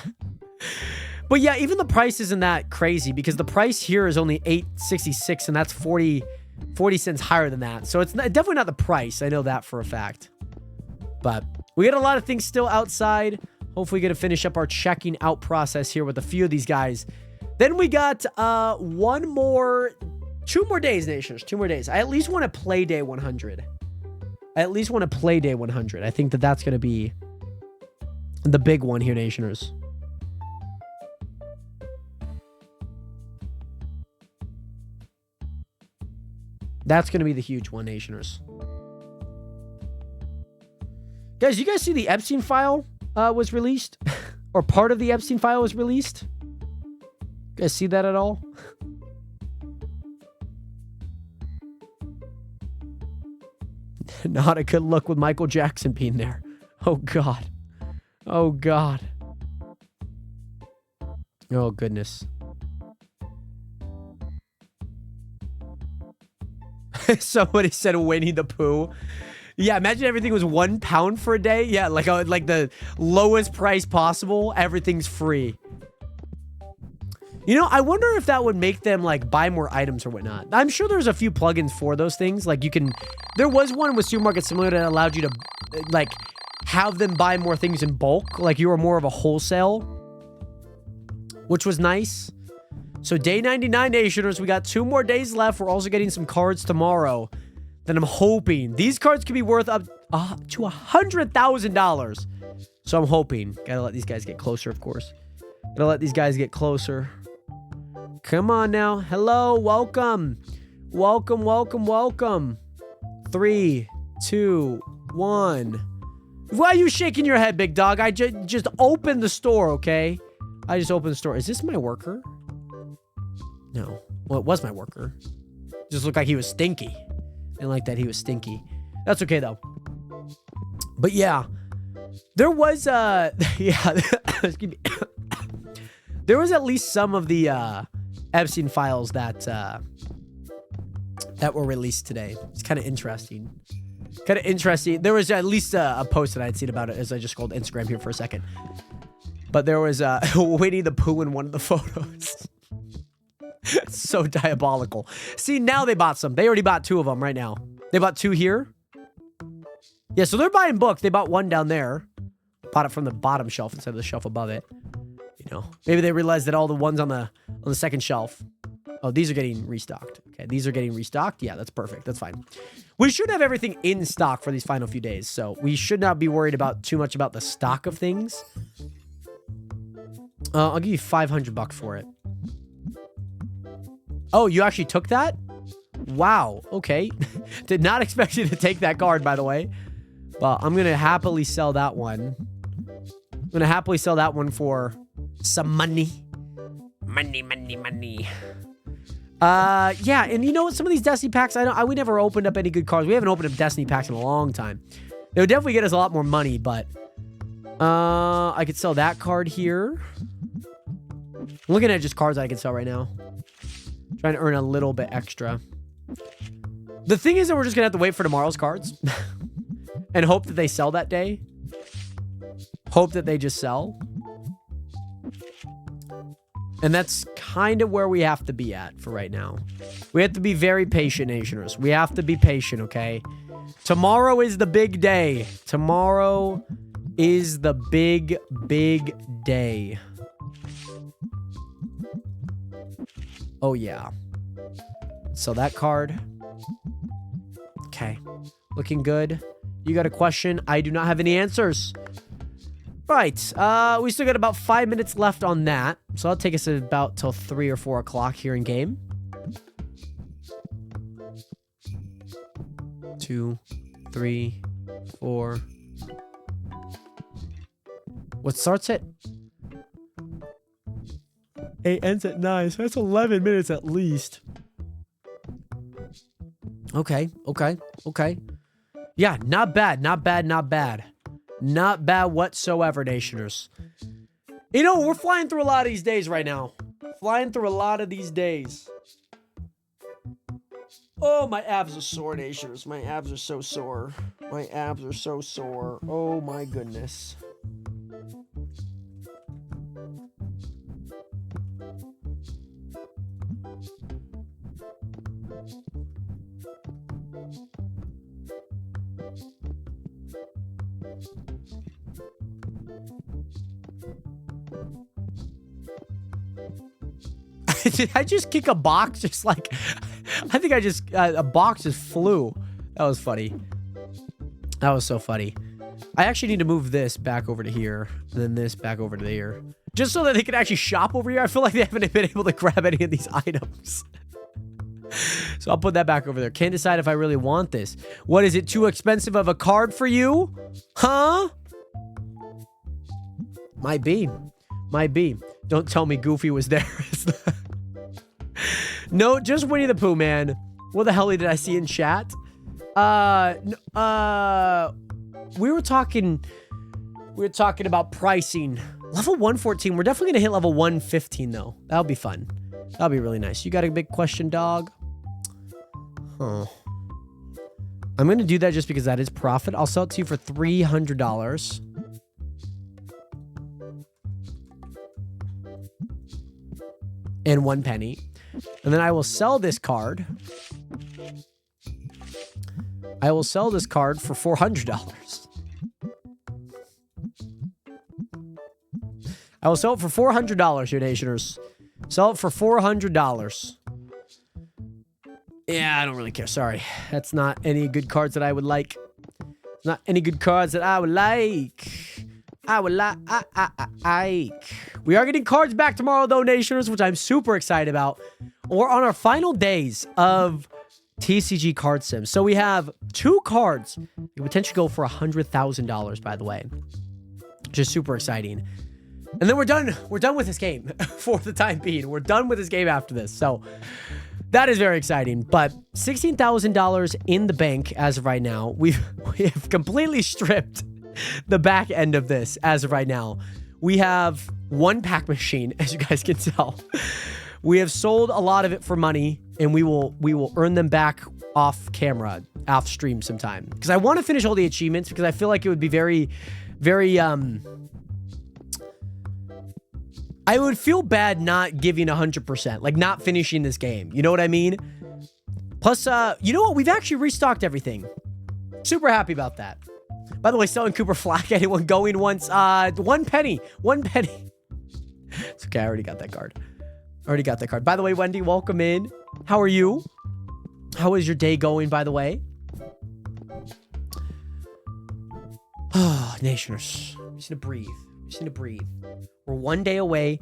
But yeah, even the price isn't that crazy because the price here is only $8.66 and that's 40 cents higher than that. So it's definitely not the price. I know that for a fact, but we got a lot of things still outside. Hopefully we get to finish up our checking out process here with a few of these guys. Then we got 2 more days, Nations. 2 more days. I at least want to play day 100. I at least want to play day 100. I think that that's going to be the big one here, Nationers. That's going to be the huge one, Nationers. Guys, you guys see the Epstein file was released? Or part of the Epstein file was released? You guys see that at all? Not a good look with Michael Jackson being there. Oh, God. Oh, God. Oh, goodness. Somebody said Winnie the Pooh. Yeah, imagine everything was £1 for a day. Yeah, like the lowest price possible. Everything's free. You know, I wonder if that would make them like buy more items or whatnot. I'm sure there's a few plugins for those things. Like you can, there was one with Supermarket Simulator that allowed you to like have them buy more things in bulk. Like you were more of a wholesale, which was nice. So day 99, Nationers, we got 2 more days left. We're also getting some cards tomorrow. Then I'm hoping these cards could be worth up to $100,000. So I'm hoping. Gotta let these guys get closer, of course. Gotta let these guys get closer. Come on now. Hello. Welcome. Welcome, welcome, welcome. 3, 2, 1. Why are you shaking your head, big dog? I just opened the store, okay? I just opened the store. Is this my worker? No. Well, it was my worker. Just looked like he was stinky. And like that he was stinky. That's okay though. But yeah, there was yeah, excuse me. There was at least some of the Epstein files that were released today. It's kind of interesting. Kind of interesting. There was at least a post that I'd seen about it as I just scrolled Instagram here for a second. But there was Winnie the Pooh in one of the photos. So diabolical. See, now they bought some. They already bought 2 of them right now. They bought 2 here. Yeah, so they're buying books. They bought 1 down there. Bought it from the bottom shelf instead of the shelf above it. You know, maybe they realized that all the ones on the second shelf. Oh, these are getting restocked. Okay, these are getting restocked. Yeah, that's perfect. That's fine. We should have everything in stock for these final few days. So we should not be worried about too much about the stock of things. I'll give you $500 for it. Oh, you actually took that? Wow. Okay. Did not expect you to take that card, by the way. But I'm going to happily sell that one. I'm going to happily sell that one for some money. Money, money, money. Yeah, and you know what? Some of these Destiny packs, we never opened up any good cards. We haven't opened up Destiny packs in a long time. They would definitely get us a lot more money, but I could sell that card here. I'm looking at just cards I can sell right now. Trying to earn a little bit extra. The thing is that we're just gonna have to wait for tomorrow's cards and hope that they sell that day. Hope that they just sell. And that's kind of where we have to be at for right now. We have to be very patient, Nationers. We have to be patient, okay? Tomorrow is the big day. Tomorrow is the big, big day. Oh, yeah. So that card. Okay. Looking good. You got a question? I do not have any answers. Right. We still got about 5 minutes left on that. So that'll take us about till 3 or 4 o'clock here in game. 2, 3, 4. What starts at 8 ends at 9, so that's 11 minutes at least. Okay. Yeah, not bad. Not bad whatsoever, Nationers. You know, we're flying through a lot of these days right now. Oh, my abs are sore, Nationers. My abs are so sore. Oh, my goodness. Did I just kick a box? Just like, I think I just, a box just flew. That was funny. That was so funny. I actually need to move this back over to here, and then this back over to there. Just so that they can actually shop over here. I feel like they haven't been able to grab any of these items. So I'll put that back over there. Can't decide if I really want this. What is it? Too expensive of a card for you? Huh? Might be. Might be. Don't tell me Goofy was there. No, just Winnie the Pooh, man. What the hell did I see in chat? We were talking about pricing. Level 114. We're definitely gonna hit level 115 though. That'll be fun. That'll be really nice. You got a big question, dog? Huh. I'm gonna do that just because that is profit. I'll sell it to you for $300. And 1 penny. And then I will sell this card. I will sell this card for $400. I will sell it for $400, your nationers. Sell it for $400. Yeah, I don't really care. Sorry. That's not any good cards that I would like. Not any good cards that I would like. We are getting cards back tomorrow, though, nationers, which I'm super excited about. We're on our final days of TCG Card Sim. So we have 2 cards. You could potentially go for $100,000, by the way. Which is super exciting. And then we're done. We're done with this game for the time being. We're done with this game after this. So that is very exciting. But $16,000 in the bank as of right now. We have completely stripped the back end of this as of right now. We have 1 pack machine, as you guys can tell. We have sold a lot of it for money, and we will earn them back off camera, off stream sometime. Because I want to finish all the achievements, because I feel like it would be very, very, I would feel bad not giving 100%, like not finishing this game. You know what I mean? Plus, you know what? We've actually restocked everything. Super happy about that. By the way, selling Cooper Flack, anyone going once? 1 penny. 1 penny. It's okay, I already got that card. By the way, Wendy, welcome in. How are you? How is your day going, by the way? Nationers. We just need to breathe. We're 1 day away.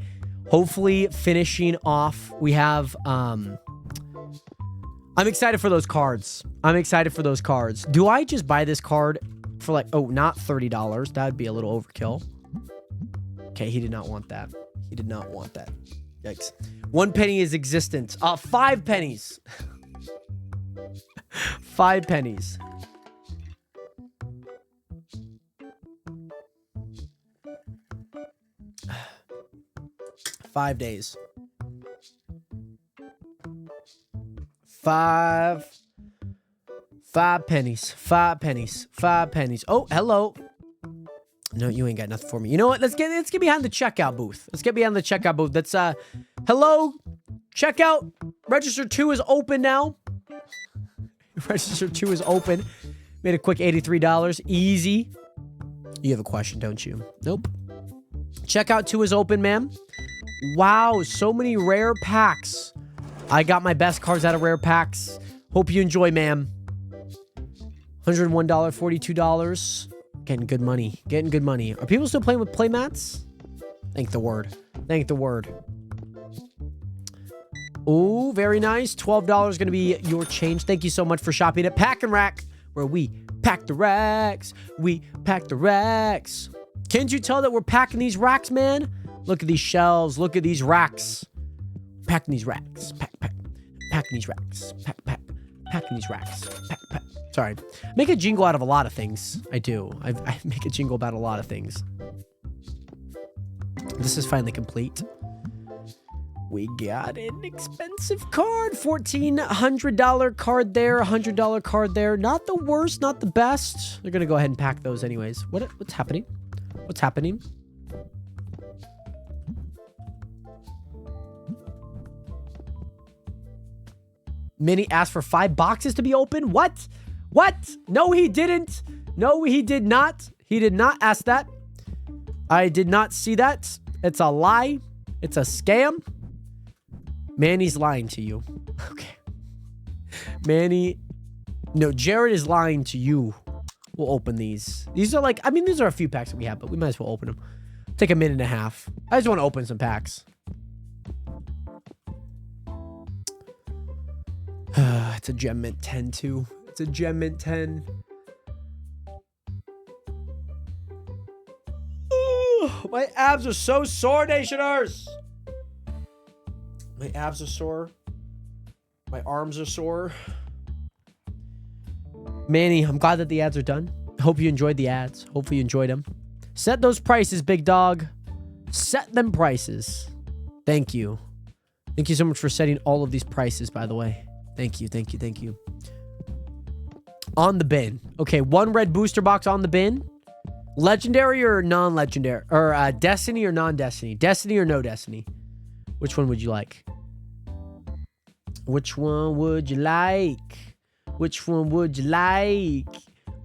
Hopefully finishing off. We have, I'm excited for those cards. Do I just buy this card for like, oh, not $30? That'd be a little overkill. Okay, he did not want that. Yikes. 1 penny is existence. 5 pennies. 5 pennies. $5 days. 5 pennies. 5 pennies. 5 pennies. Oh, hello. No, you ain't got nothing for me. You know what? Let's get behind the checkout booth. That's hello. Checkout. Register 2 is open now. Register 2 is open. Made a quick $83. Easy. You have a question, don't you? Nope. Checkout 2 is open, ma'am. Wow, so many rare packs. I got my best cards out of rare packs. Hope you enjoy, ma'am. $101, $42. Getting good money. Are people still playing with playmats? Thank the word. Ooh, very nice. $12 gonna be your change. Thank you so much for shopping at Pack and Rack, where we pack the racks. Can't you tell that we're packing these racks, man? Look at these shelves. Look at these racks. Packing these racks. Packing these racks. Packing these racks. Sorry. I make a jingle out of a lot of things. I do. I make a jingle about a lot of things. This is finally complete. We got an expensive card. $1,400 card there. $100 card there. Not the worst, not the best. They're going to go ahead and pack those anyways. What's happening? Minnie asked for 5 boxes to be open. What? No, he didn't. No, he did not. He did not ask that. I did not see that. It's a lie. It's a scam. Manny's lying to you. Okay. Manny. No, Jared is lying to you. We'll open these. These are like, these are a few packs that we have, but we might as well open them. Take a minute and a half. I just want to open some packs. It's a Gem Mint 10 too. It's a Gem Mint 10. My abs are so sore, Nationers. My abs are sore. My arms are sore. Manny, I'm glad that the ads are done. Hope you enjoyed the ads. Hopefully you enjoyed them. Set those prices, big dog. Set them prices. Thank you. Thank you so much for setting all of these prices, by the way. Thank you, thank you, thank you. On the bin. Okay, 1 red booster box on the bin. Legendary or non-legendary? Or Destiny or non-Destiny? Destiny or no Destiny? Which one would you like? Which one would you like? Which one would you like?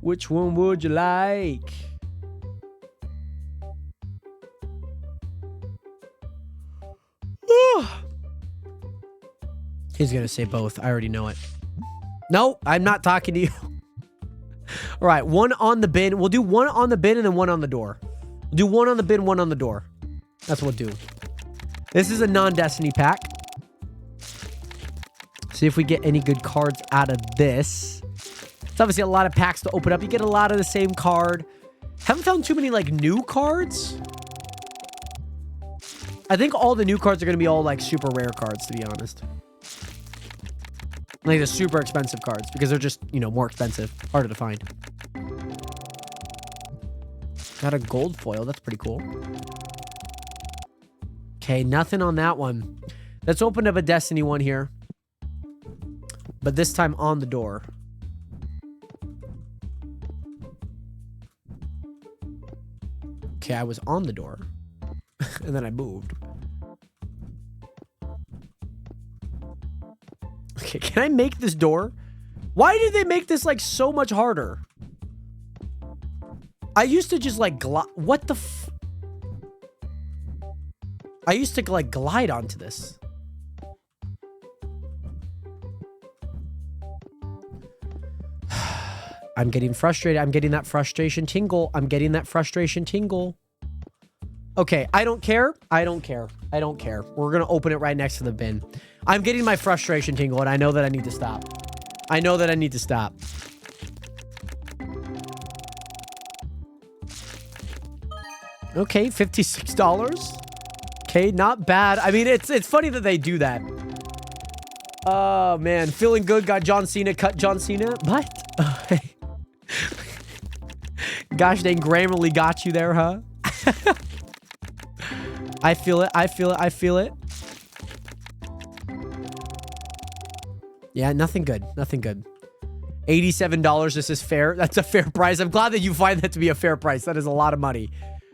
Which one would you like? He's gonna say both. I already know it. No, I'm not talking to you. All right, 1 on the bin. We'll do 1 on the bin and then 1 on the door. We'll do 1 on the bin, 1 on the door. That's what we'll do. This is a non-Destiny pack. See if we get any good cards out of this. It's obviously a lot of packs to open up. You get a lot of the same card. Haven't found too many, like, new cards. I think all the new cards are going to be all, like, super rare cards, to be honest. Like, the super expensive cards, because they're just, you know, more expensive. Harder to find. Got a gold foil. That's pretty cool. Okay, nothing on that one. Let's open up a Destiny one here. But this time on the door. Okay, I was on the door. And then I moved. Okay, can I make this door? Why did they make this, like, so much harder? I used to just, like, what the f... I used to, like, glide onto this. I'm getting frustrated. I'm getting that frustration tingle. I'm getting that frustration tingle. Okay, I don't care. I don't care. I don't care. We're going to open it right next to the bin. I'm getting my frustration tingle, and I know that I need to stop. I know that I need to stop. Okay, $56. Okay, not bad. I mean, it's funny that they do that. Oh, man. Feeling good. Got John Cena. Cut John Cena. What? Gosh dang, Grammarly got you there, huh? I feel it. I feel it. I feel it. Yeah, nothing good. Nothing good. $87. This is fair. That's a fair price. I'm glad that you find that to be a fair price. That is a lot of money.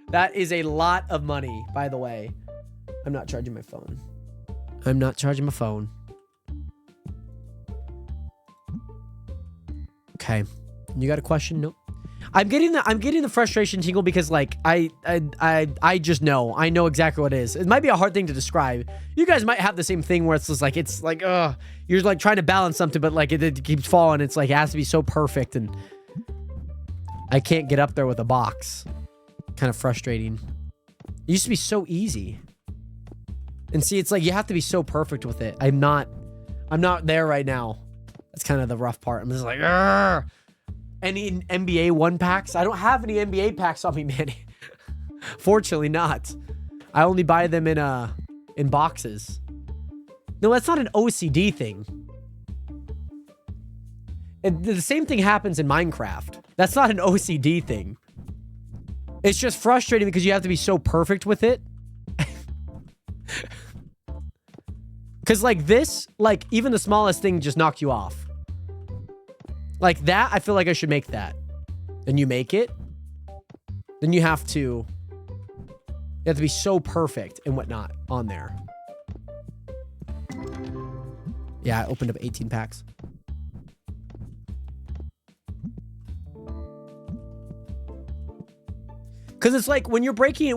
That is a lot of money, by the way. I'm not charging my phone. I'm not charging my phone. Okay. You got a question? Nope. I'm getting the frustration tingle because, like, I just know. I know exactly what it is. It might be a hard thing to describe. You guys might have the same thing where it's just like, you're like trying to balance something, but like it keeps falling. It's like, it has to be so perfect and I can't get up there with a box. Kind of frustrating. It used to be so easy. And see, it's like, you have to be so perfect with it. I'm not there right now. That's kind of the rough part. I'm just like, Argh! Any NBA 1 packs? I don't have any NBA packs on me, man. Fortunately not. I only buy them in boxes. No, that's not an OCD thing. The same thing happens in Minecraft. That's not an OCD thing. It's just frustrating because you have to be so perfect with it. Because like this, like even the smallest thing just knocked you off. Like that, I feel like I should make that. Then you make it. Then you have to be so perfect and whatnot on there. Yeah, I opened up 18 packs. Because it's like when you're breaking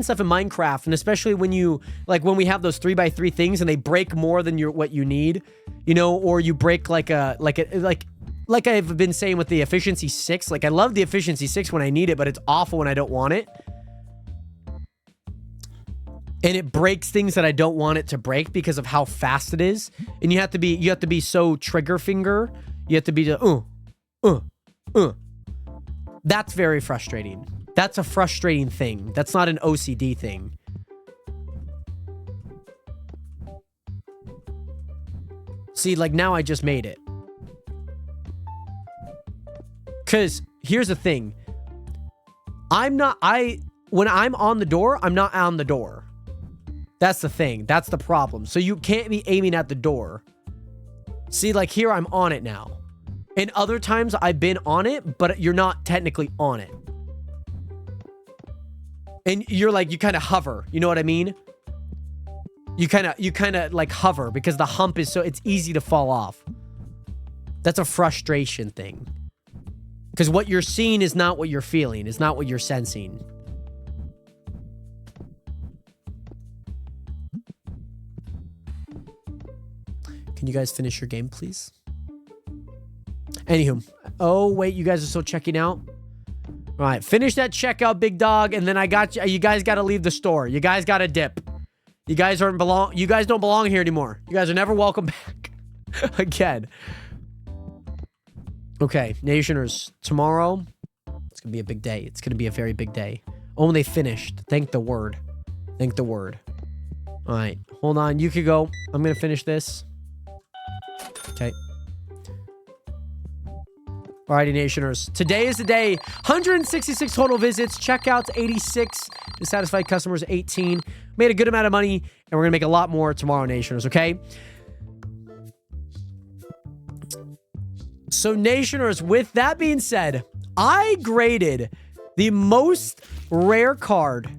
stuff in Minecraft, and especially when we have those 3x3 things and they break more than what you need, you know, or you break like I've been saying with the efficiency 6, like I love the efficiency 6 when I need it, but it's awful when I don't want it. and it breaks things that I don't want it to break because of how fast it is. And you have to be so trigger finger. You have to be That's very frustrating. That's a frustrating thing. That's not an OCD thing. See, like now I just made it. Cause here's the thing. When I'm on the door, I'm not on the door. That's the thing. That's the problem. So you can't be aiming at the door. See, like here I'm on it now. And other times I've been on it, but you're not technically on it. And you're like, you kind of hover. You know what I mean? You kind of like hover because the hump is so, it's easy to fall off. That's a frustration thing. Because what you're seeing is not what you're feeling. It's not what you're sensing. Can you guys finish your game, please? Anywho. Oh, wait. You guys are still checking out? All right. Finish that checkout, big dog. And then I got you. You guys got to leave the store. You guys got to dip. You guys don't belong here anymore. You guys are never welcome back. Again. Okay, Nationers. Tomorrow, it's going to be a big day. It's going to be a very big day. Only finished. Thank the word. Thank the word. All right. Hold on. You could go. I'm going to finish this. Okay. Alrighty, Nationers. Today is the day. 166 total visits. Checkouts, 86. Dissatisfied customers, 18. Made a good amount of money, and we're going to make a lot more tomorrow, Nationers, okay? So, Nationers, with that being said, I graded the most rare card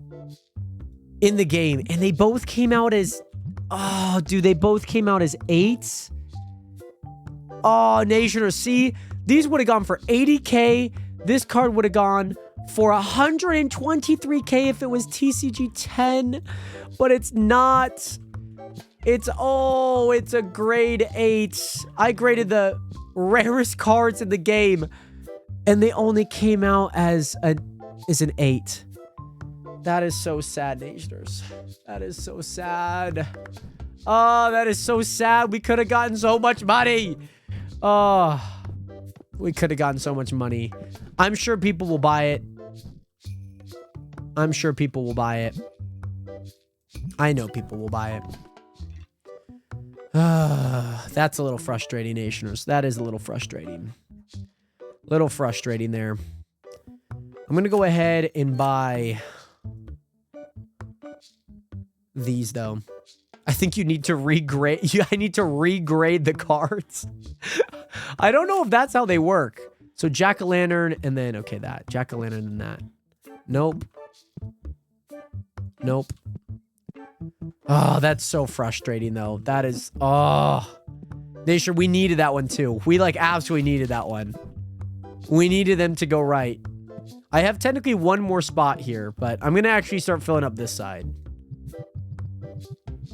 in the game, and they both came out as... Oh, dude, they both came out as 8s. Oh, Nationers, see... These would have gone for 80k. This card would have gone for 123k if it was TCG 10. But it's not. It's a grade 8. I graded the rarest cards in the game. And they only came out as an 8. That is so sad, Nationers. That is so sad. Oh, that is so sad. We could have gotten so much money. Oh... We could have gotten so much money. I'm sure people will buy it. I'm sure people will buy it. I know people will buy it. That's a little frustrating, Nationers. That is a little frustrating. Little frustrating there. I'm going to go ahead and buy these, though. I think you need to regrade. I need to regrade the cards. I don't know if that's how they work. So Jack-o'-lantern and then, okay, that. Jack-o'-lantern and that. Nope. Nope. Oh, that's so frustrating, though. That is, oh. Nation, we needed that one, too. We, like, absolutely needed that one. We needed them to go right. I have technically one more spot here, but I'm going to actually start filling up this side.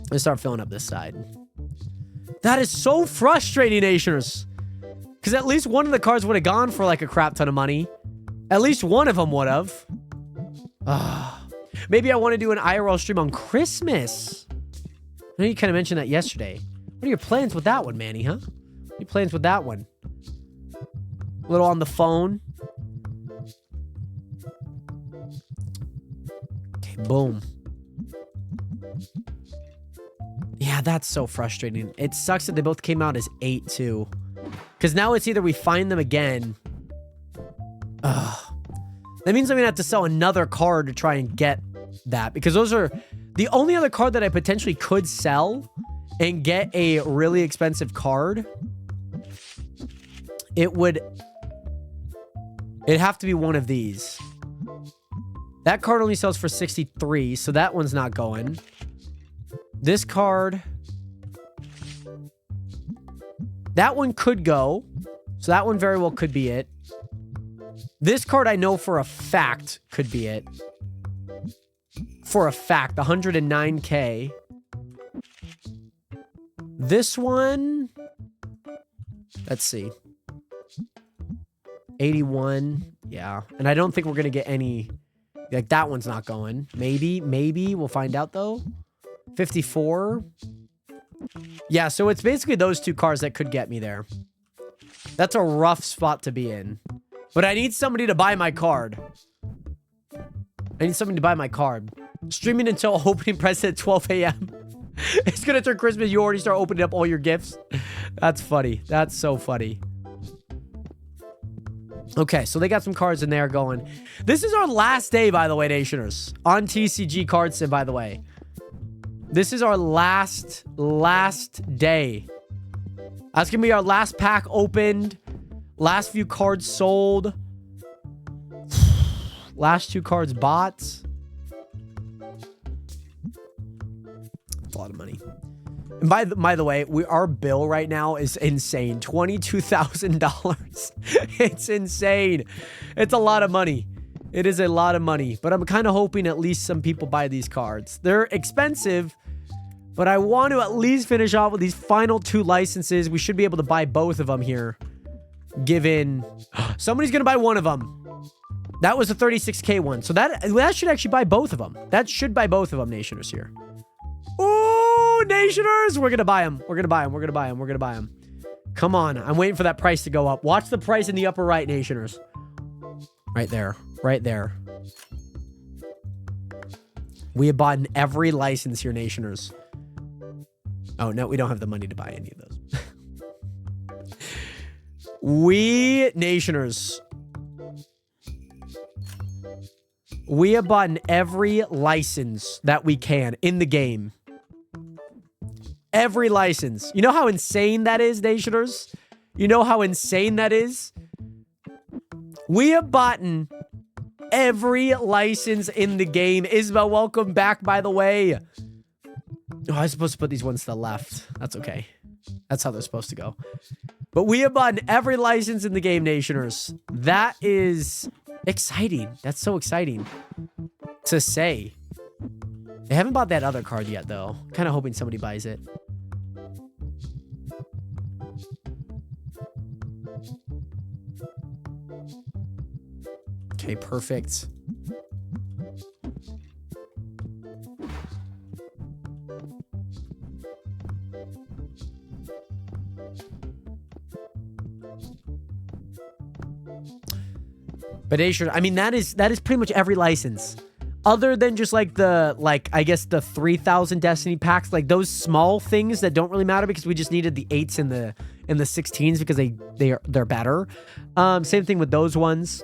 Let's start filling up this side. That is so frustrating, Nationers. Because at least one of the cards would have gone for like a crap ton of money. At least one of them would have. Maybe I want to do an IRL stream on Christmas. I know you kind of mentioned that yesterday. What are your plans with that one, Manny, huh? What are your plans with that one? A little on the phone. Okay, boom. Yeah, that's so frustrating. It sucks that they both came out as 8, too. Because now it's either we find them again. Ugh. That means I'm going to have to sell another card to try and get that. Because those are the only other card that I potentially could sell and get a really expensive card. It'd have to be one of these. That card only sells for 63, so that one's not going. This card, that one could go. So that one very well could be it. This card I know for a fact could be it. For a fact, 109k. This one, let's see. 81, yeah. And I don't think we're going to get any, like that one's not going. Maybe we'll find out though. 54. Yeah, so it's basically those two cars that could get me there. That's a rough spot to be in. But I need somebody to buy my card. I need somebody to buy my card. Streaming until opening present at 12 a.m. It's gonna turn Christmas. You already start opening up all your gifts. That's funny. That's so funny. Okay, so they got some cards in there going. This is our last day, by the way, Nationers. On TCG Card Sim, by the way. This is our last day. That's gonna be our last pack opened. Last few cards sold. Last 2 cards bought. That's a lot of money. And by the way, our bill right now is insane. $22,000. It's insane. It's a lot of money. It is a lot of money. But I'm kind of hoping at least some people buy these cards. They're expensive, but I want to at least finish off with these final 2 licenses. We should be able to buy both of them here. Given somebody's going to buy one of them. That was a 36K one. So that should actually buy both of them. That should buy both of them, Nationers here. Ooh, Nationers! We're going to buy them. We're going to buy them. We're going to buy them. We're going to buy them. Come on. I'm waiting for that price to go up. Watch the price in the upper right, Nationers. Right there. Right there. We have bought every license here, Nationers. Oh, no. We don't have the money to buy any of those. We, Nationers. We have bought every license that we can in the game. Every license. You know how insane that is, Nationers? You know how insane that is? We have bought every license in the game. Isabel, welcome back, by the way. Oh, I was supposed to put these ones to the left. That's okay. That's how they're supposed to go. But we have bought every license in the game, Nationers. That is exciting. That's so exciting to say. They haven't bought that other card yet, though. Kind of hoping somebody buys it. Okay, perfect. But I mean, that is pretty much every license. Other than just like I guess the 3,000 Destiny packs, like those small things that don't really matter because we just needed the 8s and the 16s because they're better. Same thing with those ones.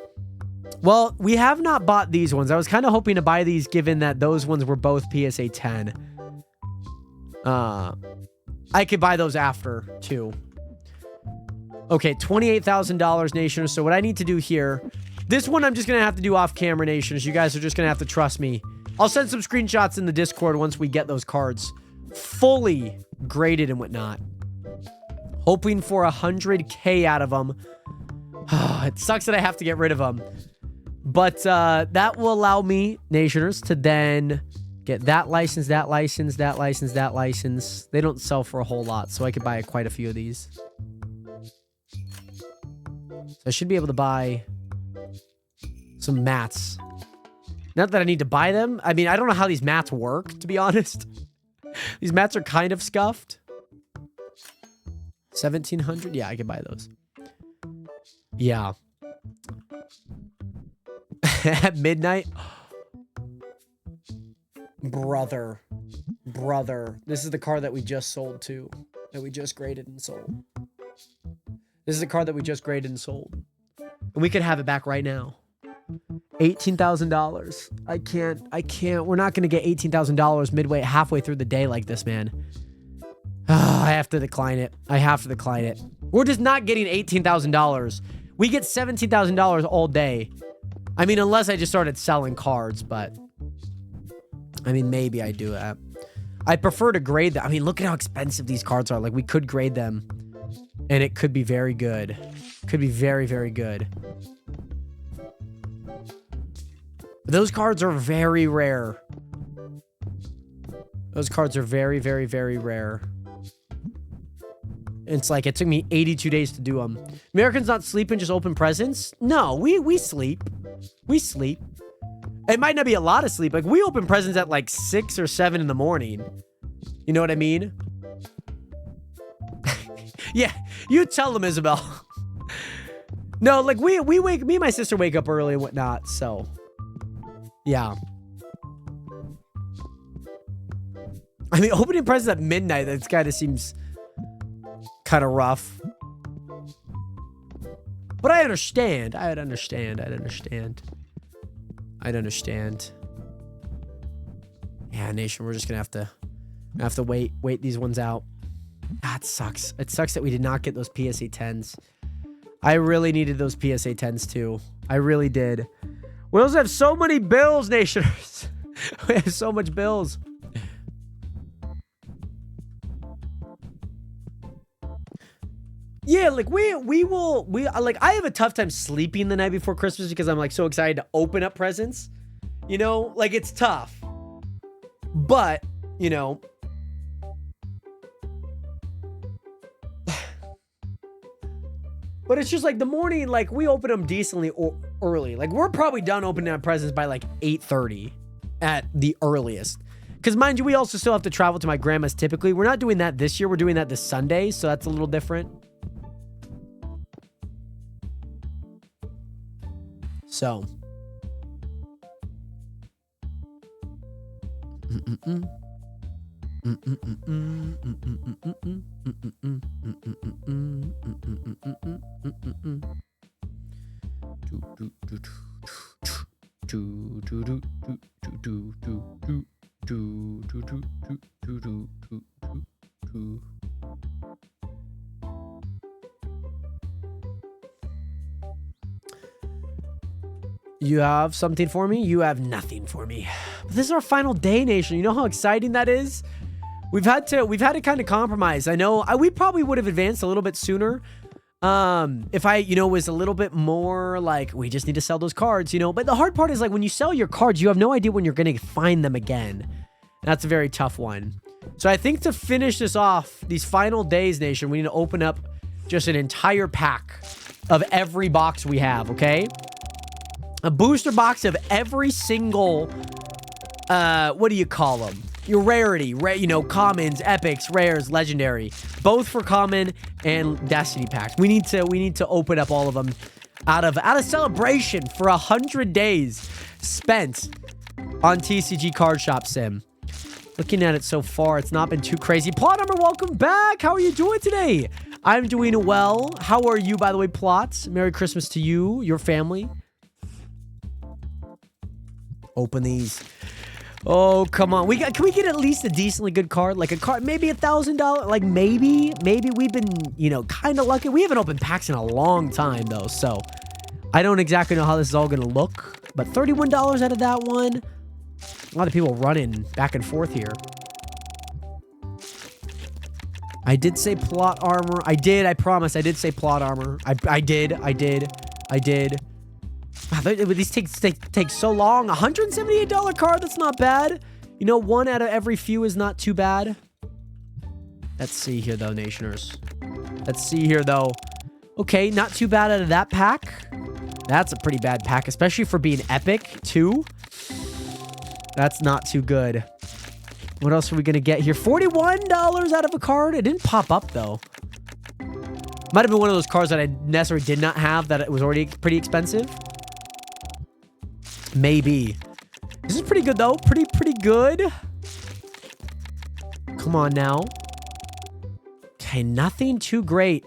Well, we have not bought these ones. I was kind of hoping to buy these given that those ones were both PSA 10. I could buy those after too. Okay, $28,000, Nation. So what I need to do here, this one I'm just going to have to do off camera, Nations. You guys are just going to have to trust me. I'll send some screenshots in the Discord once we get those cards fully graded and whatnot. Hoping for 100K out of them. It sucks that I have to get rid of them. But that will allow me, Nationers, to then get that license, that license, that license, that license. They don't sell for a whole lot, so I could buy quite a few of these. So I should be able to buy some mats. Not that I need to buy them. I mean, I don't know how these mats work, to be honest. These mats are kind of scuffed. 1,700? Yeah, I could buy those. Yeah. At midnight? Brother. This is the car that we just sold too. That we just graded and sold. This is the car that we just graded and sold. And we could have it back right now. $18,000. I can't. We're not going to get $18,000 halfway through the day like this, man. I have to decline it. We're just not getting $18,000. We get $17,000 all day. I mean, unless I just started selling cards, but I mean, maybe I do that. I prefer to grade them. I mean, look at how expensive these cards are. Like, we could grade them and it could be very good. Could be very, very good. Those cards are very rare. Those cards are very, very, very rare. It's like it took me 82 days to do them. Americans not sleep and just open presents? No, we sleep. We sleep. It might not be a lot of sleep. Like, we open presents at like 6 or 7 in the morning. You know what I mean? Yeah, you tell them, Isabel. No, like me and my sister wake up early and whatnot, so yeah. I mean, opening presents at midnight, that kind of seems kind of rough. But I understand. I'd understand. Yeah, Nation, we're just gonna have to wait these ones out. Ah, it sucks. It sucks that we did not get those PSA 10s. I really needed those PSA 10s too. I really did. We also have so many bills, Nationers. We have so much bills. Yeah, like we like, I have a tough time sleeping the night before Christmas because I'm like so excited to open up presents. You know, like it's tough. But, you know, but it's just like the morning, like we open them decently early. Like we're probably done opening our presents by like 8:30 at the earliest. Because mind you, we also still have to travel to my grandma's typically. We're not doing that this year. We're doing that this Sunday. So that's a little different. So. You have something for me? You have nothing for me. But this is our final day, Nation. You know how exciting that is? We've had to kind of compromise. I know we probably would have advanced a little bit sooner. If I, was a little bit more like, we just need to sell those cards, but the hard part is like when you sell your cards, you have no idea when you're going to find them again. That's a very tough one. So I think to finish this off, these final days, Nation, we need to open up just an entire pack of every box we have. Okay. A booster box of every single, what do you call them? Your rarity, commons, epics, rares, legendary, both for common and destiny packs. We need to open up all of them out of celebration for 100 days spent on TCG Card Shop Sim. Looking at it so far, it's not been too crazy. Plot Armor, welcome back. How are you doing today? I'm doing well. How are you, by the way, Plots? Merry Christmas to you, your family. Open these. Oh, come on. Can we get at least a decently good card? Like a card, maybe $1,000? Like maybe we've been, kind of lucky. We haven't opened packs in a long time though. So I don't exactly know how this is all going to look, but $31 out of that one. A lot of people running back and forth here. I did say plot armor. I did. I promise. I did say plot armor. I did. Wow, these take so long. $178 card, that's not bad. One out of every few is not too bad. Let's see here, though, Nationers. Let's see here, though. Okay, not too bad out of that pack. That's a pretty bad pack, especially for being epic, too. That's not too good. What else are we going to get here? $41 out of a card. It didn't pop up, though. Might have been one of those cards that I necessarily did not have, that it was already pretty expensive. Maybe. This is pretty good, though. Pretty good. Come on now. Okay, nothing too great.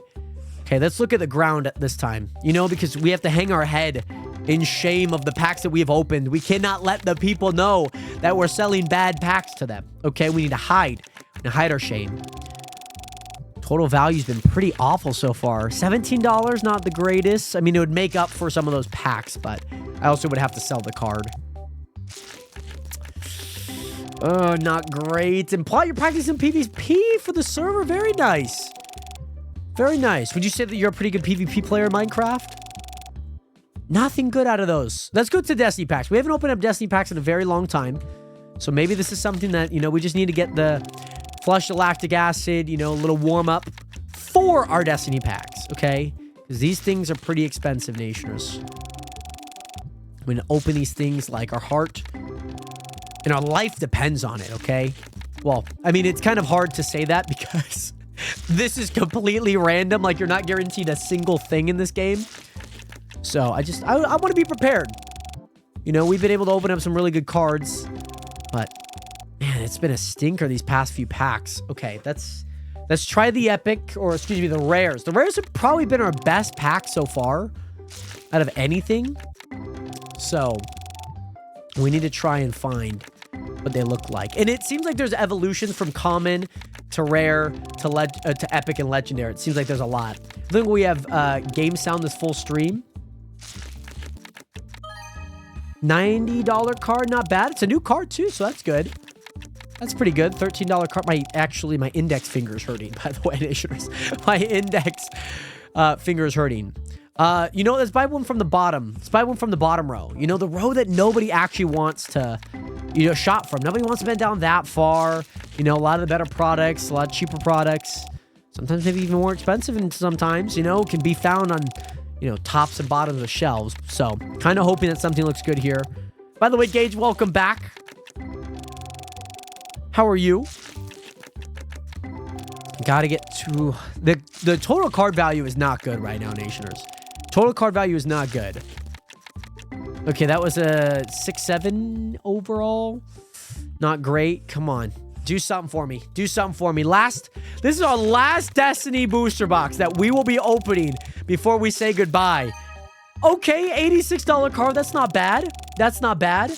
Okay, let's look at the ground at this time. Because we have to hang our head in shame of the packs that we have opened. We cannot let the people know that we're selling bad packs to them. Okay, we need to hide. Hide our shame. Total value's been pretty awful so far. $17, not the greatest. I mean, it would make up for some of those packs, but I also would have to sell the card. Oh, not great. And Plot, you're practicing PvP for the server. Very nice. Very nice. Would you say that you're a pretty good PvP player in Minecraft? Nothing good out of those. Let's go to Destiny packs. We haven't opened up Destiny packs in a very long time. So maybe this is something that, we just need to get the flush the lactic acid, a little warm up for our Destiny packs, okay? Because these things are pretty expensive, Nationers. We're going to open these things like our heart and our life depends on it, okay? Well, I mean, it's kind of hard to say that because this is completely random. Like, you're not guaranteed a single thing in this game. So, I want to be prepared. You know, we've been able to open up some really good cards. But, man, it's been a stinker these past few packs. Okay, let's try the epic, or excuse me, the rares. The rares have probably been our best pack so far out of anything. So, we need to try and find what they look like. And it seems like there's evolutions from common to rare to epic and legendary. It seems like there's a lot. I think we have game sound this full stream. $90 card, not bad. It's a new card too, so that's good. That's pretty good. $13 card. My index finger is hurting, by the way, Nationers. My index finger is hurting. You know, let's buy one from the bottom. Let's buy one from the bottom row. You know, the row that nobody actually wants to, you know, shop from. Nobody wants to bend down that far. You know, a lot of the better products, a lot cheaper products. Sometimes maybe even more expensive, and sometimes, you know, can be found on, you know, tops and bottoms of shelves. So, kind of hoping that something looks good here. By the way, Gage, welcome back. How are you? Gotta get to... The total card value is not good right now, Nationers. Total card value is not good. Okay, that was a 6-7 overall. Not great. Come on. Do something for me. Do something for me. This is our last Destiny booster box that we will be opening before we say goodbye. Okay, $86 card. That's not bad. That's not bad.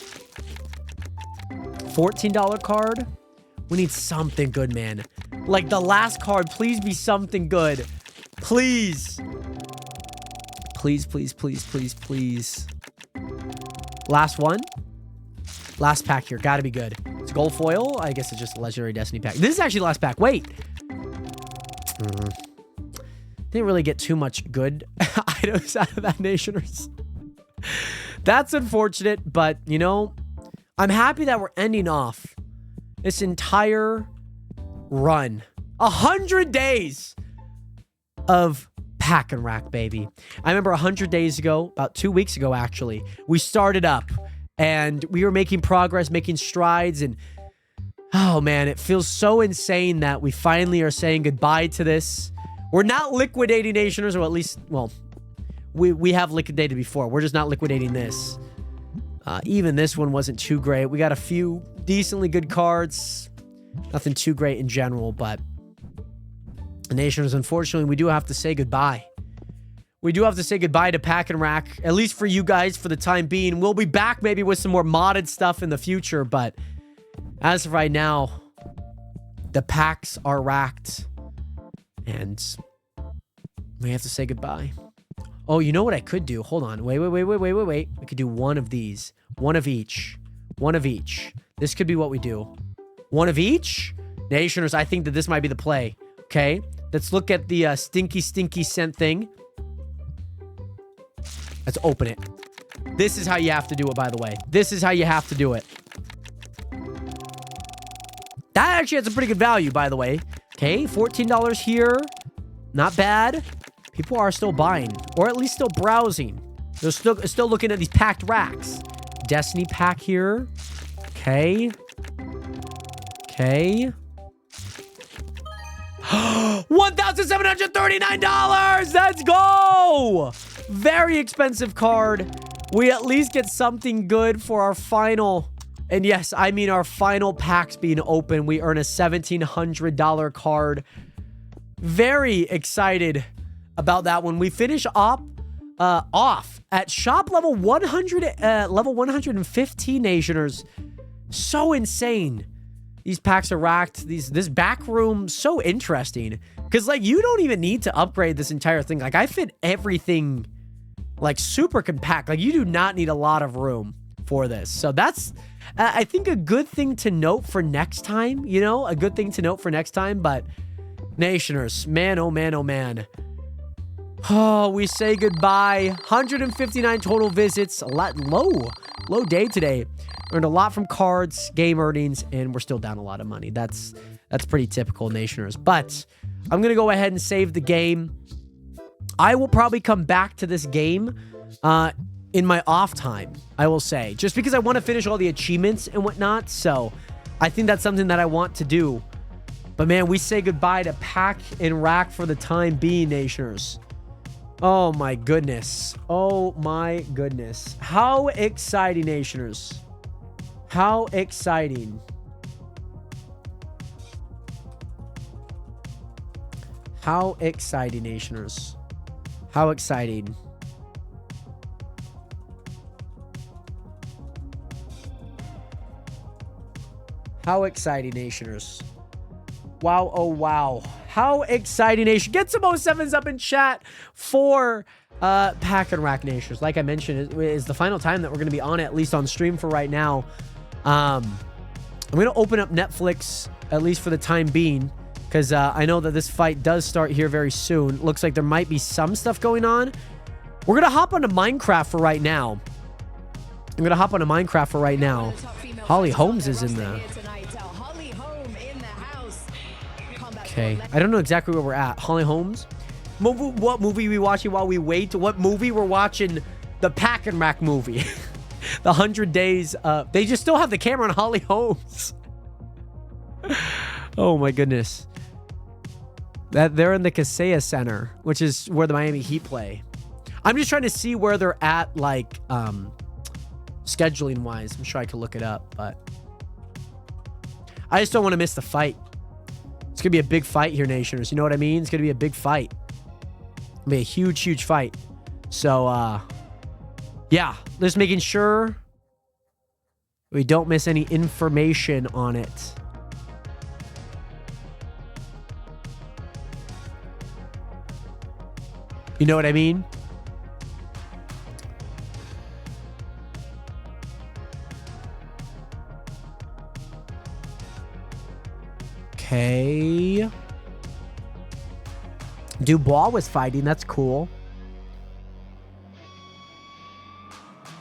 $14 card. We need something good, man. Like the last card, please be something good. Please. Please, please, please, please, please. Last one. Last pack here. Gotta be good. It's gold foil. I guess it's just a legendary Destiny pack. This is actually the last pack. Wait. Didn't really get too much good items out of that, Nationers. That's unfortunate, but, you know, I'm happy that we're ending off this entire run. 100 days of pack and rack, baby. I remember 100 days ago, about 2 weeks ago, actually, we started up and we were making progress, making strides, and oh man, it feels so insane that we finally are saying goodbye to this. We're not liquidating Nationers, or at least, well, we have liquidated before. We're just not liquidating this. Even this one wasn't too great. We got a few decently good cards. Nothing too great in general, but Nationers, unfortunately, we do have to say goodbye. We do have to say goodbye to Pack and Rack, at least for you guys for the time being. We'll be back maybe with some more modded stuff in the future, but as of right now, the packs are racked, and we have to say goodbye. Oh, you know what I could do? Hold on. Wait. We could do one of these. One of each. One of each. This could be what we do. One of each? Nationers, I think that this might be the play. Okay? Let's look at the stinky scent thing. Let's open it. This is how you have to do it, by the way. This is how you have to do it. That actually has a pretty good value, by the way. Okay, $14 here. Not bad. People are still buying, or at least still browsing. They're still looking at these packed racks. Destiny pack here. Okay. Okay. $1,739! Let's go! Very expensive card. We at least get something good for our final... And yes, I mean our final packs being open. We earn a $1,700 card. Very excited about that one. We finish off at shop level 115, Nationers. So insane. These packs are racked. This back room, so interesting. Because, like, you don't even need to upgrade this entire thing. Like, I fit everything, like, super compact. Like, you do not need a lot of room for this. So that's, I think, a good thing to note for next time. You know, a good thing to note for next time. But, Nationers, man, oh man, oh man. Oh, we say goodbye. 159 total visits. A lot low day today. Earned a lot from cards, game earnings, and we're still down a lot of money. That's pretty typical, Nationers. But I'm going to go ahead and save the game. I will probably come back to this game in my off time, I will say. Just because I want to finish all the achievements and whatnot. So I think that's something that I want to do. But man, we say goodbye to Pack and Rack for the time being, Nationers. Oh my goodness. Oh my goodness. How exciting, Nationers. How exciting. How exciting, Nationers. How exciting. How exciting, Nationers. Wow, oh wow. How exciting, Nation. Get some 07s up in chat for Pack and Rack, Nationers. Like I mentioned, it is the final time that we're going to be on it, at least on stream for right now. I'm going to open up Netflix, at least for the time being, because I know that this fight does start here very soon. Looks like there might be some stuff going on. We're going to hop onto Minecraft for right now. I'm going to hop onto Minecraft for right now. Holly Holmes is in there. Okay, I don't know exactly where we're at. Holly Holmes? What movie we watching while we wait? What movie we're watching? The Pack and Rack movie. The 100 Days. They just still have the camera on Holly Holmes. Oh my goodness. They're in the Kaseya Center, which is where the Miami Heat play. I'm just trying to see where they're at, like, scheduling wise. I'm sure I could look it up, but I just don't want to miss the fight. It's going to be a big fight here, Nationers. You know what I mean? It's going to be a big fight. It's going to be a huge, huge fight. So, yeah. Just making sure we don't miss any information on it. You know what I mean? Okay. Dubois was fighting. That's cool.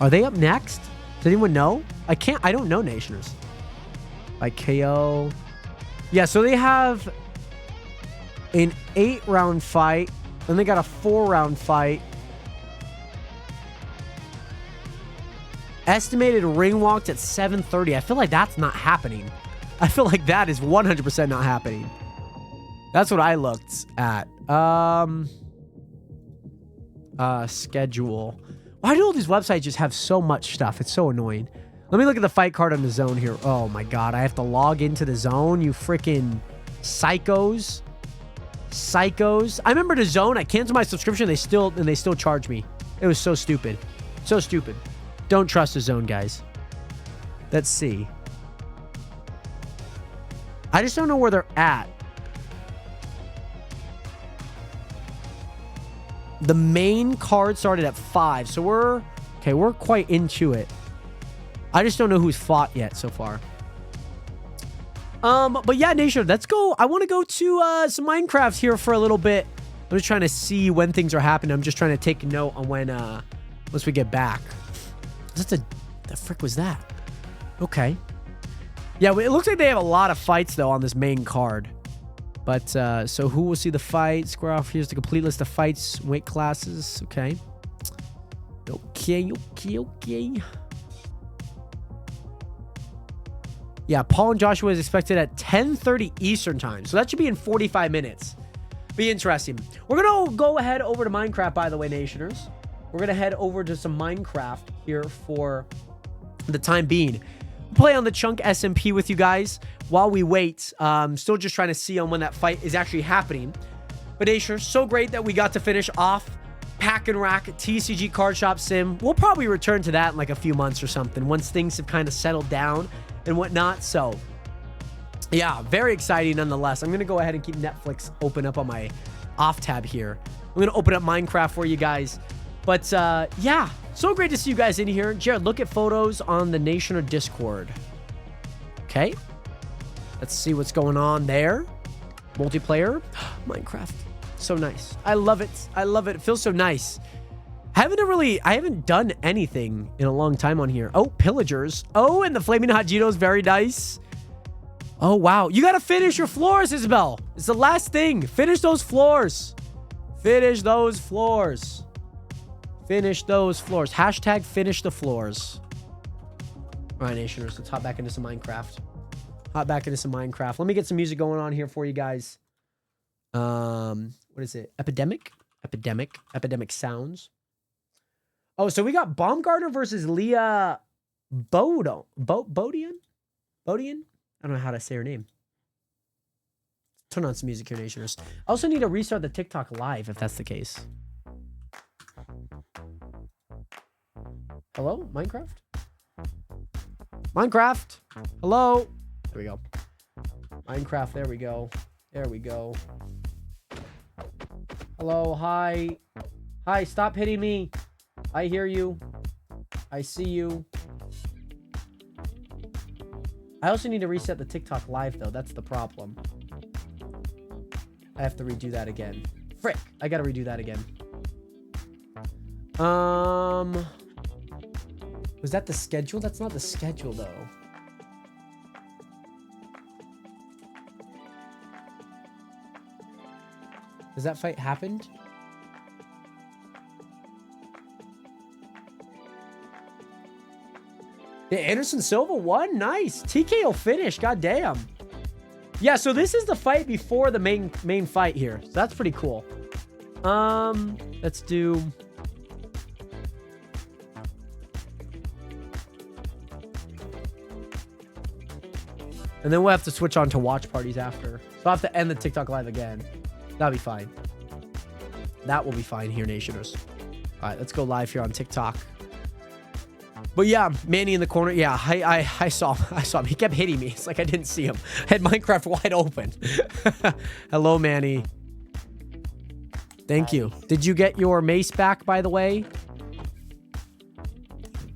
Are they up next? Does anyone know? I don't know, Nationers. Like KO. Yeah, so they have an 8-round fight. Then they got a 4-round fight. Estimated ring walked at 7:30. I feel like that's not happening. I feel like that is 100% not happening. That's what I looked at. Schedule. Why do all these websites just have so much stuff? It's so annoying. Let me look at the fight card on the Zone here. Oh my god, I have to log into the Zone. You freaking psychos. Psychos. I remember the Zone. I canceled my subscription. They still charge me. It was so stupid. So stupid. Don't trust the Zone, guys. Let's see. I just don't know where they're at. The main card started at 5, so we're quite into it. I just don't know who's fought yet so far. But yeah, Nation, let's go. I want to go to some Minecraft here for a little bit. I'm just trying to see when things are happening. I'm just trying to take a note on when once we get back. The frick was that? Okay. Yeah, it looks like they have a lot of fights, though, on this main card. But, so who will see the fight? Square off. Here's the complete list of fights, weight classes. Okay. Okay. Yeah, Paul and Joshua is expected at 10:30 Eastern time. So that should be in 45 minutes. Be interesting. We're going to go ahead over to Minecraft, by the way, Nationers. We're going to head over to some Minecraft here for the time being. Play on the Chunk SMP with you guys while we wait. Still just trying to see on when that fight is actually happening. But Asher, so great that we got to finish off Pack and Rack TCG Card Shop Sim. We'll probably return to that in like a few months or something once things have kind of settled down and whatnot. So yeah, very exciting nonetheless. I'm going to go ahead and keep Netflix open up on my off tab here. I'm going to open up Minecraft for you guys. But yeah, so great to see you guys in here. Jared, look at photos on the Nation or Discord. Okay. Let's see what's going on there. Multiplayer. Minecraft. So nice. I love it. I love it. It feels so nice. I haven't done anything in a long time on here. Oh, Pillagers. Oh, and the Flaming Hot Cheetos. Very nice. Oh, wow. You got to finish your floors, Isabel. It's the last thing. Finish those floors. Finish those floors. Finish those floors. Hashtag finish the floors. All right, Nationers. Let's hop back into some Minecraft. Hop back into some Minecraft. Let me get some music going on here for you guys. What is it? Epidemic sounds. Oh, so we got Baumgartner versus Leah Bodian? I don't know how to say her name. Turn on some music here, Nationers. I also need to restart the TikTok live if that's the case. Hello, Minecraft? Minecraft? Hello? There we go. Minecraft, there we go. There we go. Hello, hi. Hi, stop hitting me. I hear you. I see you. I also need to reset the TikTok live though. That's the problem. I have to redo that again. Frick, I gotta redo that again. Was that the schedule? That's not the schedule though. Has that fight happened? Yeah, Anderson Silva won. Nice. TKO finish. God damn. Yeah, so this is the fight before the main fight here. So that's pretty cool. Let's do... And then we'll have to switch on to watch parties after. So I'll have to end the TikTok live again. That'll be fine. That will be fine here, Nationers. All right, let's go live here on TikTok. But yeah, Manny in the corner. Yeah, I saw him. He kept hitting me. It's like I didn't see him. I had Minecraft wide open. Hello, Manny. Thank you. Did you get your mace back, by the way?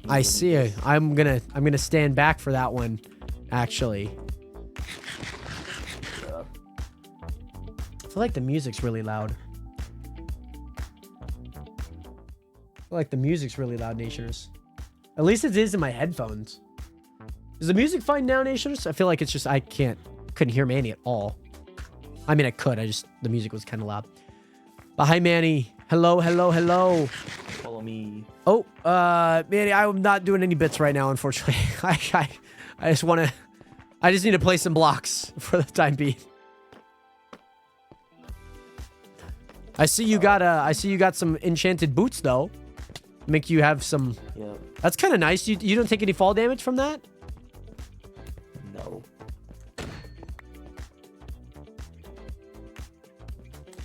I see it. I'm gonna stand back for that one, actually. I feel like the music's really loud. I feel like the music's really loud, Nationers. At least it is in my headphones. Is the music fine now, Nationers? I feel like it's just I couldn't hear Manny at all. I mean, I could. The music was kind of loud. But hi, Manny. Hello, hello, hello. Follow me. Oh, Manny, I'm not doing any bits right now, unfortunately. I just need to play some blocks for the time being. I see you got some enchanted boots though. Make you have some. Yeah. That's kind of nice. You don't take any fall damage from that? No.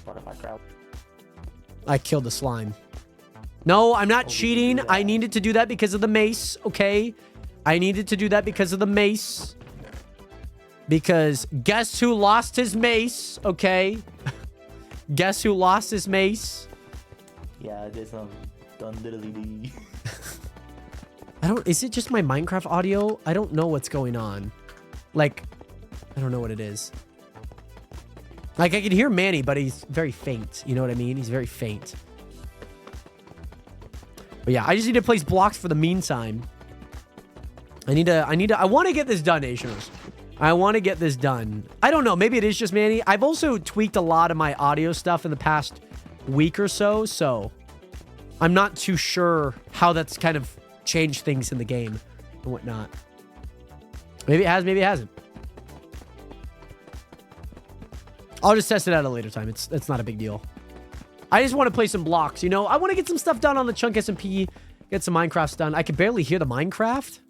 What if I grab? I killed the slime. No, I'm not cheating. I needed to do that because of the mace, okay? I needed to do that because of the mace. Because guess who lost his mace, okay? Guess who lost his mace? Yeah, I did some done literally. Is it just my Minecraft audio? I don't know what's going on. Like, I don't know what it is. Like, I can hear Manny, but he's very faint. You know what I mean? He's very faint. But yeah, I just need to place blocks for the meantime. I want to get this done, Nationers. I want to get this done. I don't know. Maybe it is just Manny. I've also tweaked a lot of my audio stuff in the past week or so. So I'm not too sure how that's kind of changed things in the game and whatnot. Maybe it has, maybe it hasn't. I'll just test it at a later time. It's not a big deal. I just want to play some blocks, you know? I want to get some stuff done on the Chunk SMP, get some Minecraft done. I can barely hear the Minecraft.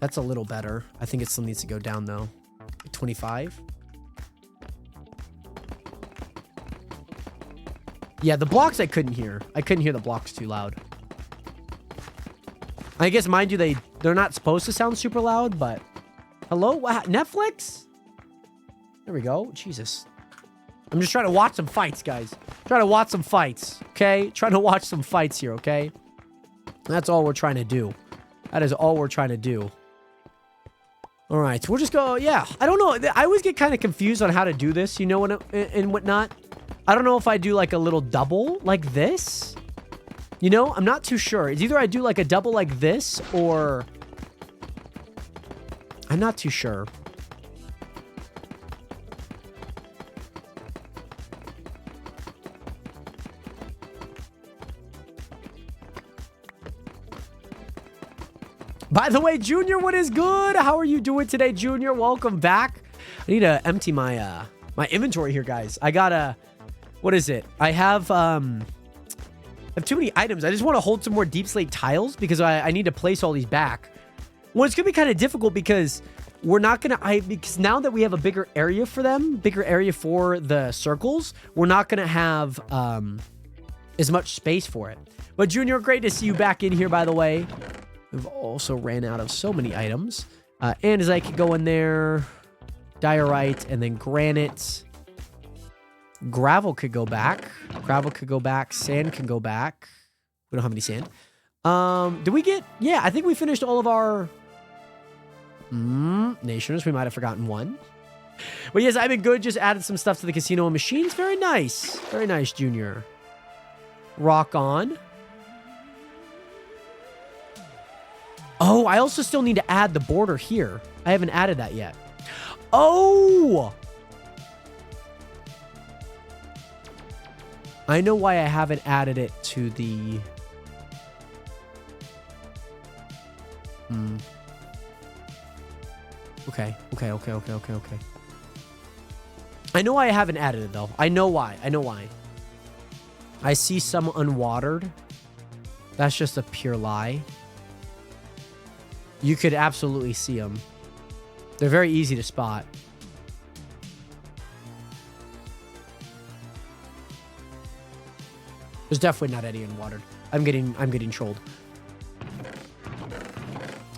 That's a little better. I think it still needs to go down though. 25. Yeah, the blocks I couldn't hear. I couldn't hear the blocks too loud. I guess, mind you, they're not supposed to sound super loud, but... Hello? What? Netflix? There we go. Jesus. I'm just trying to watch some fights, guys. Trying to watch some fights, okay? Trying to watch some fights here, okay? That's all we're trying to do. That is all we're trying to do. All right, we'll just go, yeah. I don't know. I always get kind of confused on how to do this, you know, and whatnot. I don't know if I do like a little double like this. You know, I'm not too sure. It's either I do like a double like this or... I'm not too sure. By the way, Junior, what is good? How are you doing today, Junior? Welcome back. I need to empty my my inventory here, guys. I got what is it? I have too many items. I just want to hold some more deep slate tiles because I need to place all these back. Well, it's gonna be kind of difficult because we're not gonna because now that we have a bigger area for them, bigger area for the circles, we're not gonna have as much space for it. But Junior, great to see you back in here, by the way. We've also ran out of so many items. Andesite could go in there. Diorite and then granite. Gravel could go back. Gravel could go back. Sand can go back. We don't have any sand. Did we get... Yeah, I think we finished all of our... nations. We might have forgotten one. But yes, I've been good. Just added some stuff to the casino and machines. Very nice. Very nice, Junior. Rock on. Oh, I also still need to add the border here. I haven't added that yet. Oh! I know why I haven't added it to the... Okay. I know why I haven't added it, though. I know why. I see some unwatered. That's just a pure lie. You could absolutely see them. They're very easy to spot. There's definitely not any unwatered. I'm getting trolled.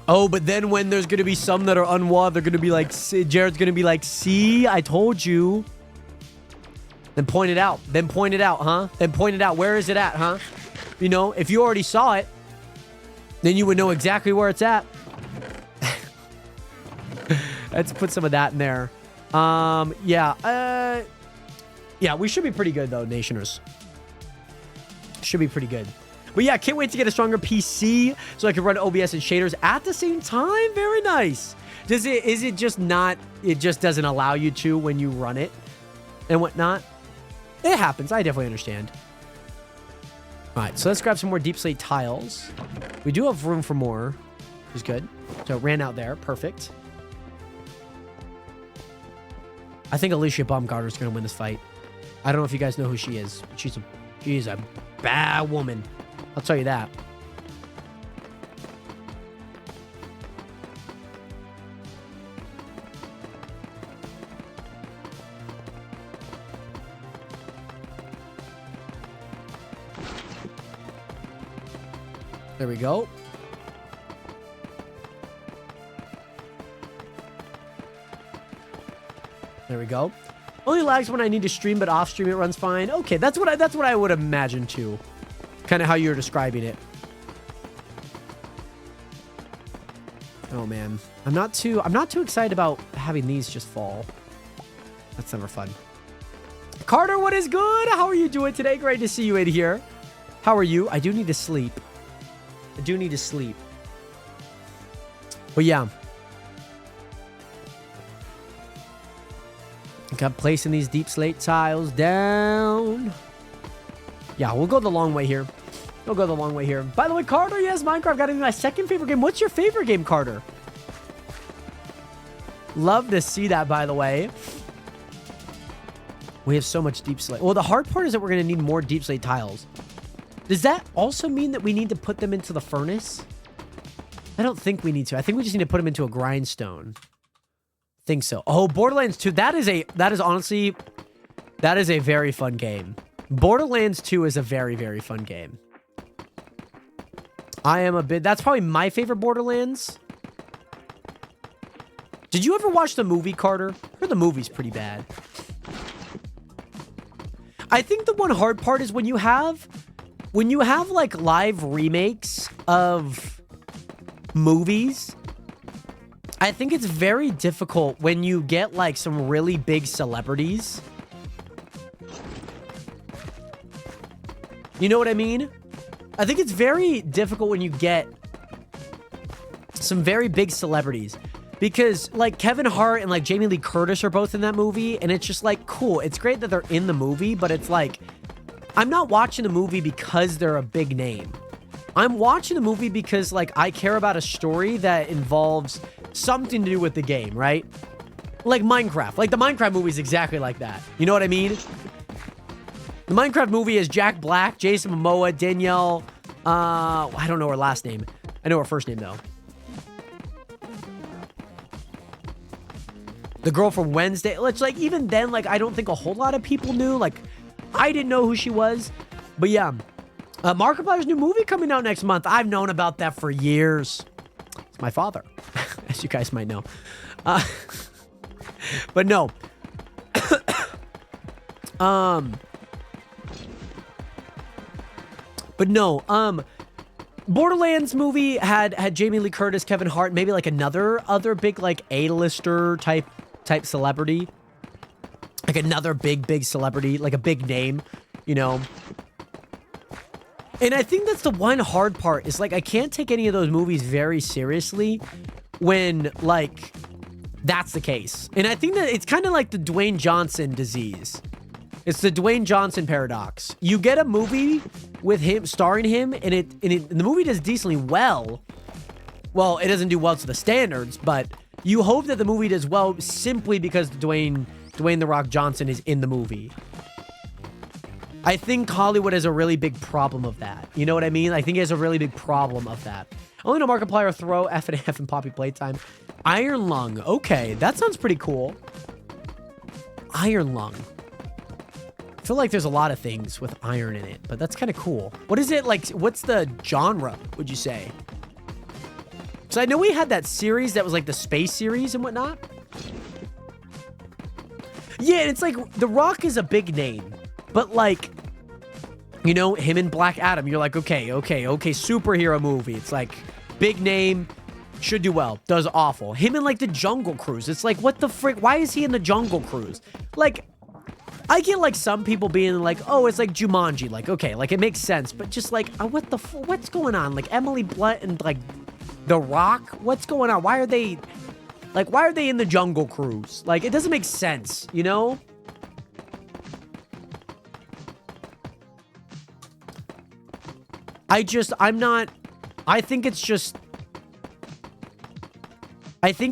Oh, but then when there's gonna be some that are unwatered, they're gonna be like, Jared's gonna be like, see, I told you. Then point it out. Then point it out, huh? Then point it out. Where is it at, huh? You know, if you already saw it, then you would know exactly where it's at. Let's put some of that in there. Yeah, we should be pretty good, though, Nationers. Should be pretty good. But yeah, can't wait to get a stronger PC so I can run OBS and shaders at the same time. Very nice. Is it just not, it just doesn't allow you to when you run it and whatnot? It happens. I definitely understand. All right, so let's grab some more deep slate tiles. We do have room for more, which is good. So ran out there. Perfect. I think Alicia Baumgartner is going to win this fight. I don't know if you guys know who she is. She's a bad woman. I'll tell you that. There we go. There we go. Only lags when I need to stream, but off stream it runs fine. Okay, that's what I would imagine too. Kind of how you're describing it. Oh man, I'm not too excited about having these just fall. That's never fun. Carter, what is good? How are you doing today? Great to see you in here. How are you? I do need to sleep. But yeah. Got placing these deep slate tiles down. Yeah, we'll go the long way here. By the way, Carter, yes, Minecraft got into my second favorite game. What's your favorite game, Carter? Love to see that, by the way. We have so much deep slate. Well, the hard part is that we're going to need more deep slate tiles. Does that also mean that we need to put them into the furnace? I don't think we need to. I think we just need to put them into a grindstone. Think so. Oh, Borderlands 2. That is honestly a very fun game. Borderlands 2 is a very, very fun game. That's probably my favorite Borderlands. Did you ever watch the movie, Carter? I heard the movie's pretty bad. I think the one hard part is when you have like live remakes of movies. I think it's very difficult when you get like some really big celebrities. You know what I mean? I think it's very difficult when you get some very big celebrities. Because like Kevin Hart and like Jamie Lee Curtis are both in that movie. And it's just like, cool. It's great that they're in the movie. But it's like, I'm not watching the movie because they're a big name. I'm watching the movie because, like, I care about a story that involves something to do with the game, right? Like Minecraft. Like, the Minecraft movie is exactly like that. You know what I mean? The Minecraft movie is Jack Black, Jason Momoa, Danielle, I don't know her last name. I know her first name, though. The girl from Wednesday. It's like, even then, like, I don't think a whole lot of people knew. Like, I didn't know who she was. But yeah. Markiplier's new movie coming out next month. I've known about that for years. It's my father, as you guys might know. But no. But no. Borderlands movie had Jamie Lee Curtis, Kevin Hart, maybe like other big like A-lister type celebrity. Like another big celebrity, like a big name, you know. And I think that's the one hard part is like I can't take any of those movies very seriously when like that's the case. And I think that it's kind of like the Dwayne Johnson disease. It's the Dwayne Johnson paradox. You get a movie with him, starring him, and the movie does decently well. Well, it doesn't do well to the standards, but you hope that the movie does well simply because Dwayne The Rock Johnson is in the movie. I think Hollywood has a really big problem of that. You know what I mean? I think it has a really big problem of that. Only know Markiplier throw F and F and Poppy Playtime. Iron Lung. Okay, that sounds pretty cool. Iron Lung. I feel like there's a lot of things with iron in it, but that's kind of cool. What is it like? What's the genre, would you say? So I know we had that series that was like the space series and whatnot. Yeah, it's like The Rock is a big name, but like, you know, him and Black Adam, you're like, okay, superhero movie. It's like big name, should do well, does awful. Him and like the Jungle Cruise. It's like, what the frick? Why is he in the Jungle Cruise? Like, I get like some people being like, oh, it's like Jumanji. Like, okay, like it makes sense, but just like, what's going on? Like Emily Blunt and like The Rock, what's going on? Why are they in the Jungle Cruise? Like, it doesn't make sense, you know? I think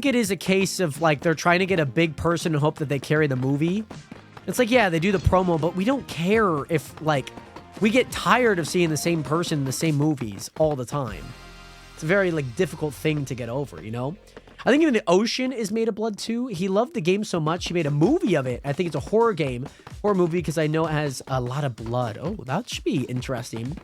it is a case of like, they're trying to get a big person and hope that they carry the movie. It's like, yeah, they do the promo, but we don't care if, like, we get tired of seeing the same person in the same movies all the time. It's a very, like, difficult thing to get over, you know? I think even the Ocean is Made of Blood too. He loved the game so much, he made a movie of it. I think it's a horror movie, because I know it has a lot of blood. Oh, that should be interesting.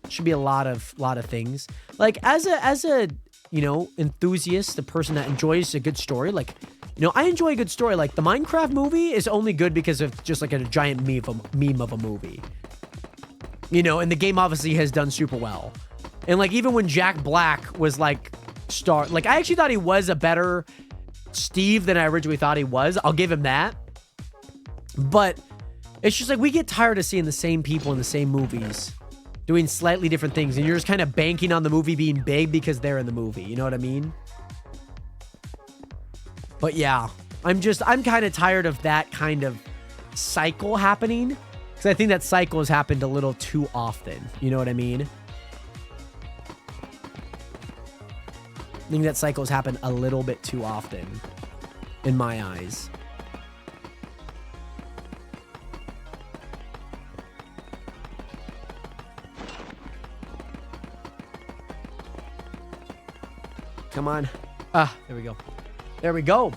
Should be a lot of things. Like, as a, you know, enthusiast, the person that enjoys a good story, like, you know, I enjoy a good story. Like, the Minecraft movie is only good because of just, like, a giant meme of a movie. You know, and the game obviously has done super well. And, like, even when Jack Black was, like, like, I actually thought he was a better Steve than I originally thought he was. I'll give him that. But it's just, like, we get tired of seeing the same people in the same movies doing slightly different things. And you're just kind of banking on the movie being big because they're in the movie. You know what I mean? But yeah, I'm kind of tired of that kind of cycle happening, because I think that cycle has happened a little too often. You know what I mean? I think that cycle has happened a little bit too often in my eyes. Come on. Ah, there we go. There we go.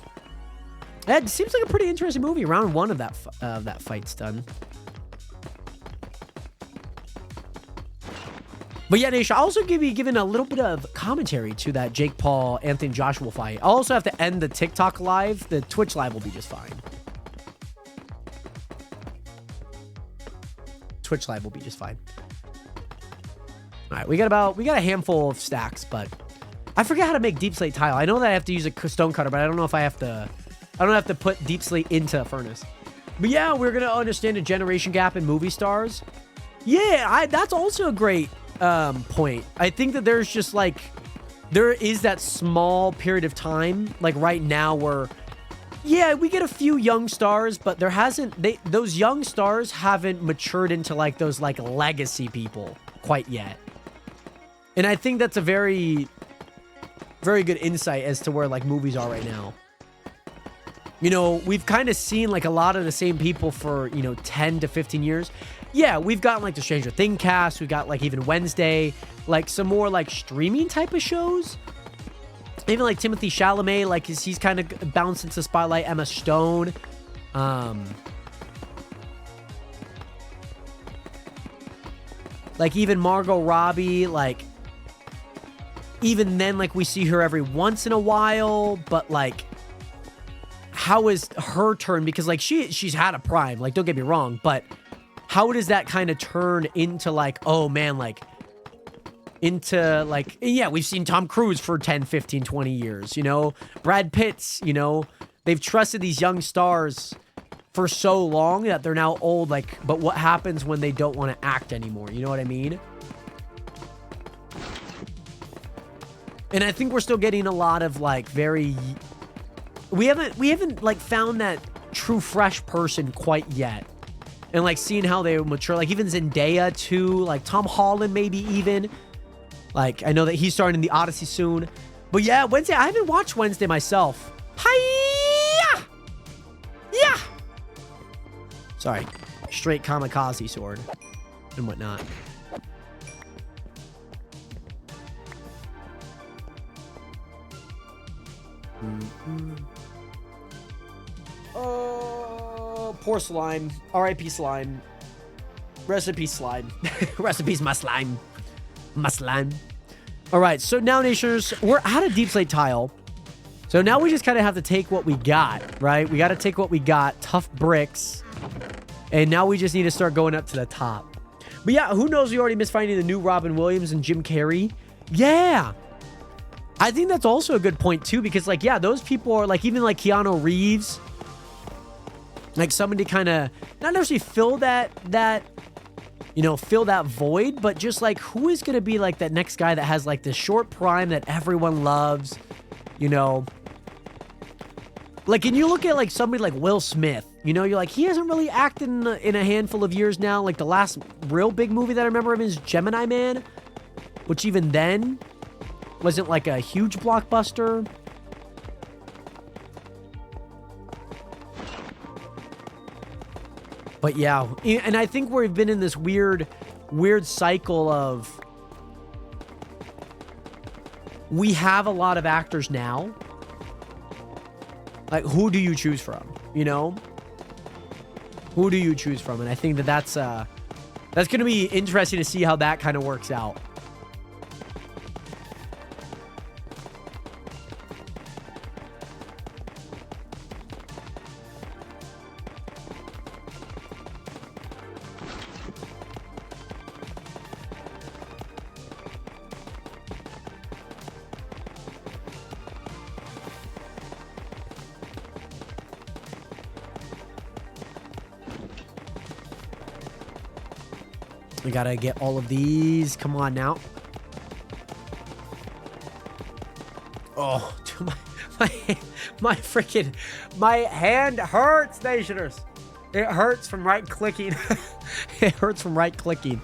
It seems like a pretty interesting movie. Round one of that fight's done. But yeah, Nation, I'll also given a little bit of commentary to that Jake Paul, Anthony Joshua fight. I'll also have to end the TikTok live. The Twitch live will be just fine. Twitch live will be just fine. All right, we got a handful of stacks, but I forget how to make Deep Slate tile. I know that I have to use a stone cutter, but I don't know if I don't have to put Deep Slate into a furnace. But yeah, we're gonna understand a generation gap in movie stars. Yeah, that's also a great point. I think that there's just like, there is that small period of time, like right now, where yeah, we get a few young stars, but those young stars haven't matured into like those like legacy people quite yet. And I think that's a very, very good insight as to where like movies are right now. You know, we've kind of seen like a lot of the same people for, you know, 10 to 15 years. Yeah, we've gotten like the Stranger Things cast. We've got like even Wednesday, like some more like streaming type of shows. Even like Timothy Chalamet, like he's kind of bounced into the spotlight. Emma Stone. Like even Margot Robbie, like even then, like we see her every once in a while, but like how is her turn? Because like she's had a prime, like don't get me wrong, but how does that kind of turn into like, oh man, like into like, yeah, we've seen Tom Cruise for 10, 15, 20 years, you know, Brad Pitt's, you know, they've trusted these young stars for so long that they're now old, like, but what happens when they don't want to act anymore? You know what I mean? And I think we're still getting a lot of like we haven't like found that true fresh person quite yet. And like seeing how they mature, like even Zendaya too, like Tom Holland maybe even. Like I know that he's starting the Odyssey soon. But yeah, Wednesday, I haven't watched Wednesday myself. Hiya! Yeah! Sorry. Straight kamikaze sword and whatnot. Oh, poor slime. R.I.P. slime. Recipe slime. Recipes my slime. My slime. All right, so now, Nationers, we're out of deep slate tile. So now we just kind of have to take what we got, right? We got to take what we got. Tough bricks. And now we just need to start going up to the top. But yeah, who knows? We already missed finding the new Robin Williams and Jim Carrey. Yeah. I think that's also a good point too, because like, yeah, those people are like, even like Keanu Reeves, like somebody kind of not necessarily fill that, you know, fill that void, but just like, who is going to be like that next guy that has like this short prime that everyone loves, you know? Like, and you look at like somebody like Will Smith, you know, you're like, he hasn't really acted in a handful of years now. Like the last real big movie that I remember him is Gemini Man, which even then wasn't like a huge blockbuster. But yeah, and I think we've been in this weird cycle of we have a lot of actors now. Like, who do you choose from? You know? Who do you choose from? And I think that's going to be interesting to see how that kind of works out. We gotta get all of these. Come on now. Oh, dude, my hand hurts, Nationers. It hurts from right clicking. It hurts from right clicking.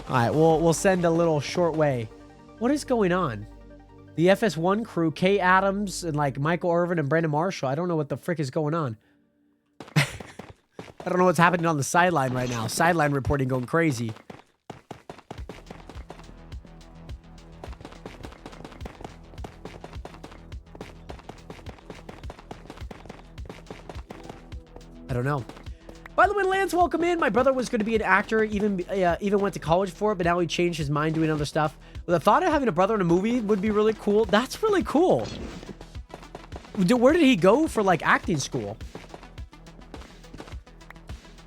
All right, we'll send a little short way. What is going on? The FS1 crew, Kay Adams and like Michael Irvin and Brandon Marshall. I don't know what the frick is going on. I don't know what's happening on the sideline right now. Sideline reporting going crazy. I don't know. By the way, Lance, welcome in. My brother was going to be an actor, even went to college for it, but now he changed his mind doing other stuff. The thought of having a brother in a movie would be really cool. That's really cool. Where did he go for like acting school?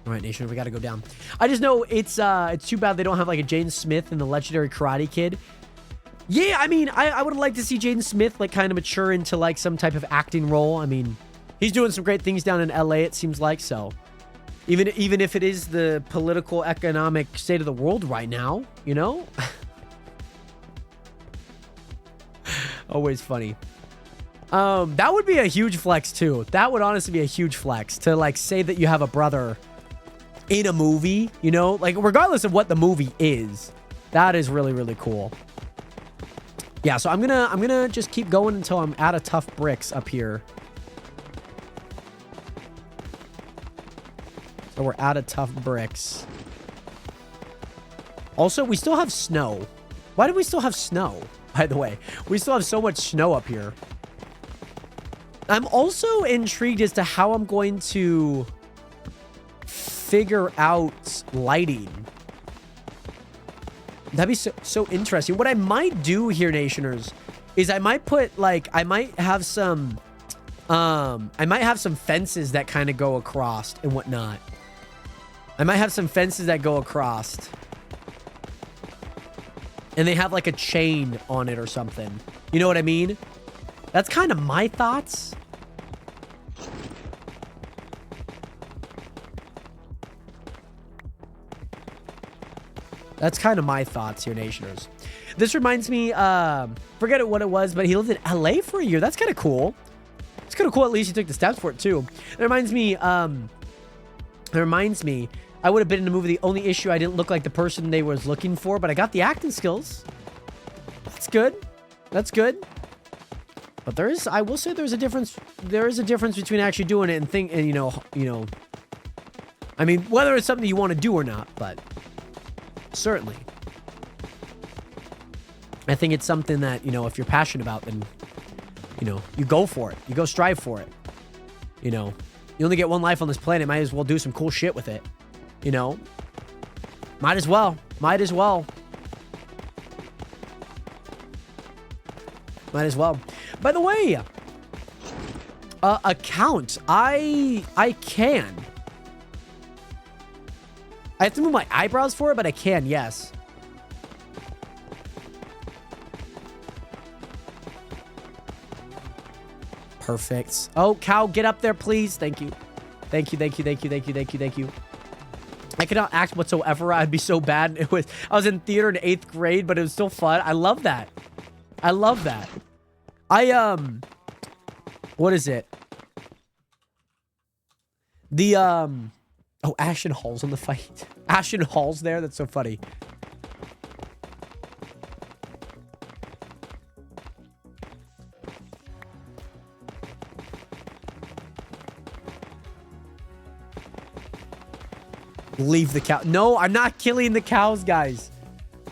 All right, Nation, we got to go down. I just know it's too bad they don't have like a Jaden Smith in the legendary Karate Kid. Yeah, I mean, I would like to see Jaden Smith like kind of mature into like some type of acting role. I mean, he's doing some great things down in LA, it seems like. So even if it is the political, economic state of the world right now, you know? Always funny. That would be a huge flex too. That would honestly be a huge flex to like say that you have a brother in a movie, you know? Like regardless of what the movie is. That is really, really cool. Yeah, so I'm gonna just keep going until I'm out of tough bricks up here. So we're out of tough bricks. Also, we still have snow. Why do we still have snow? By the way, we still have so much snow up here. I'm also intrigued as to how I'm going to figure out lighting. That'd be so interesting. What I might do here, Nationers, is I might put like, I might have some fences that kind of go across and whatnot. I might have some fences that go across. And they have like a chain on it or something. You know what I mean? That's kind of my thoughts. That's kind of my thoughts here, Nationers. This reminds me, forget what it was, but he lived in LA for a year. That's kind of cool. It's kind of cool. At least he took the steps for it too. It reminds me, I would have been in the movie. The only issue, I didn't look like the person they was looking for, but I got the acting skills. That's good. That's good. But I will say there's a difference. There is a difference between actually doing it and you know, I mean, whether it's something you want to do or not, but certainly. I think it's something that, you know, if you're passionate about, then, you know, you go for it. You go strive for it. You know, you only get one life on this planet. Might as well do some cool shit with it. You know, might as well. Might as well. Might as well. By the way, account. I can. I have to move my eyebrows for it, but I can, yes. Perfect. Oh, cow, get up there, please. Thank you. Thank you, thank you, thank you, thank you, thank you, thank you. I cannot act whatsoever. I'd be so bad. I was in theater in 8th grade, but it was still fun. I love that. I love that. What is it? Oh, Ashton Hall's on the fight. Ashton Hall's there? That's so funny. Leave the cow. No, I'm not killing the cows, guys.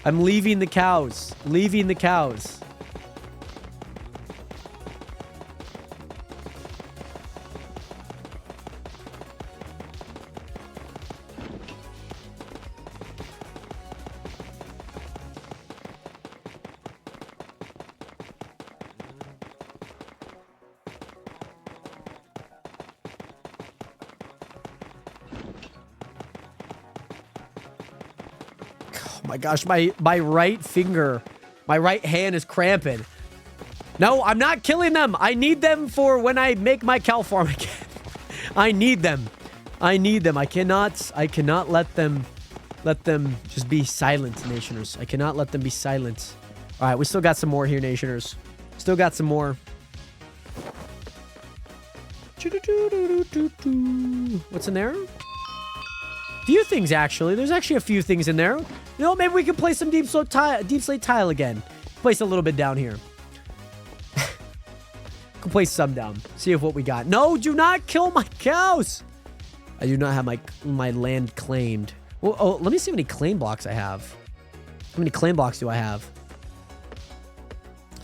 I'm leaving the cows. Leaving the cows. My gosh, my right finger, my right hand is cramping. No, I'm not killing them. I need them for when I make my cow farm again. I need them. I need them. I cannot let them just be silent, Nationers. I cannot let them be silent. All right, we still got some more here, Nationers. Still got some more. What's in there? Few things, actually. There's actually a few things in there. You know, maybe we can play some Deep Slate Tile again. Place a little bit down here. Can place some down. See if what we got. No, do not kill my cows. I do not have my land claimed. Well, oh, let me see how many claim blocks I have. How many claim blocks do I have?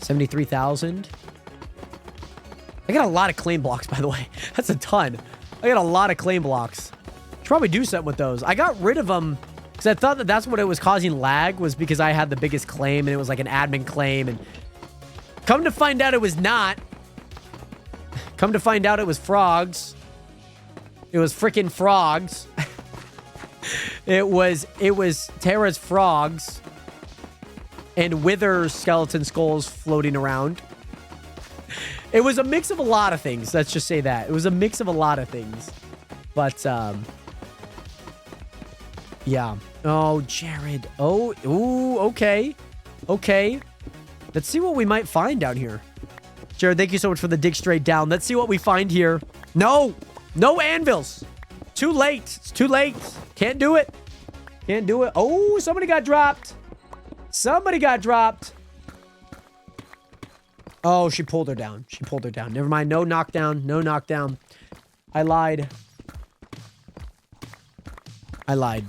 73,000. I got a lot of claim blocks, by the way. That's a ton. I got a lot of claim blocks. Should probably do something with those. I got rid of them because I thought that that's what it was causing lag, was because I had the biggest claim and it was like an admin claim, and come to find out it was not. Come to find out it was frogs. It was freaking frogs. It was Terra's frogs and Wither skeleton skulls floating around. It was a mix of a lot of things. Let's just say that. It was a mix of a lot of things. But, yeah. Oh, Jared. Oh, ooh, okay. Okay. Let's see what we might find down here. Jared, thank you so much for the dig straight down. Let's see what we find here. No. No anvils. Too late. It's too late. Can't do it. Can't do it. Oh, somebody got dropped. Somebody got dropped. Oh, she pulled her down. She pulled her down. Never mind. No knockdown. No knockdown. I lied. I lied.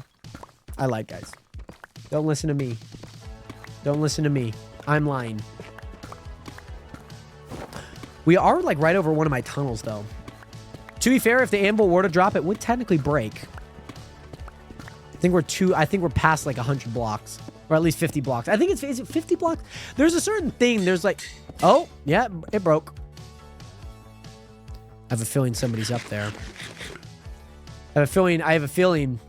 I lied, guys. Don't listen to me. Don't listen to me. I'm lying. We are like right over one of my tunnels, though. To be fair, if the anvil were to drop, it would technically break. I think we're past like 100 blocks. Or at least 50 blocks. I think it's, is it 50 blocks? There's a certain thing. There's like, oh, yeah, it broke. I have a feeling somebody's up there. I have a feeling.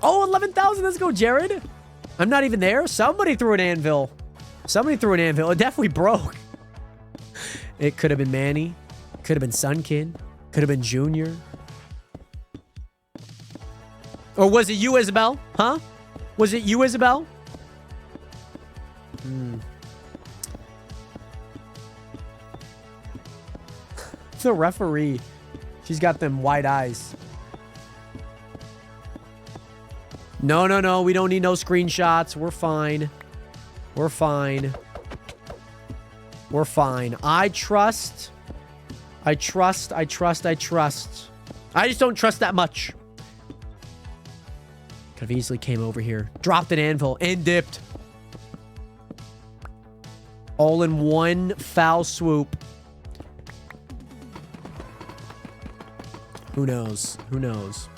Oh, 11,000. Let's go, Jared. I'm not even there. Somebody threw an anvil. It definitely broke. It could have been Manny. Could have been Sunkin. Could have been Junior. Or was it you, Isabel? Huh? Was it you, Isabel? The referee. She's got them wide eyes. No, no, no. We don't need no screenshots. We're fine. We're fine. We're fine. I trust. I just don't trust that much. Could have easily came over here. Dropped an anvil and dipped. All in one foul swoop. Who knows? Who knows?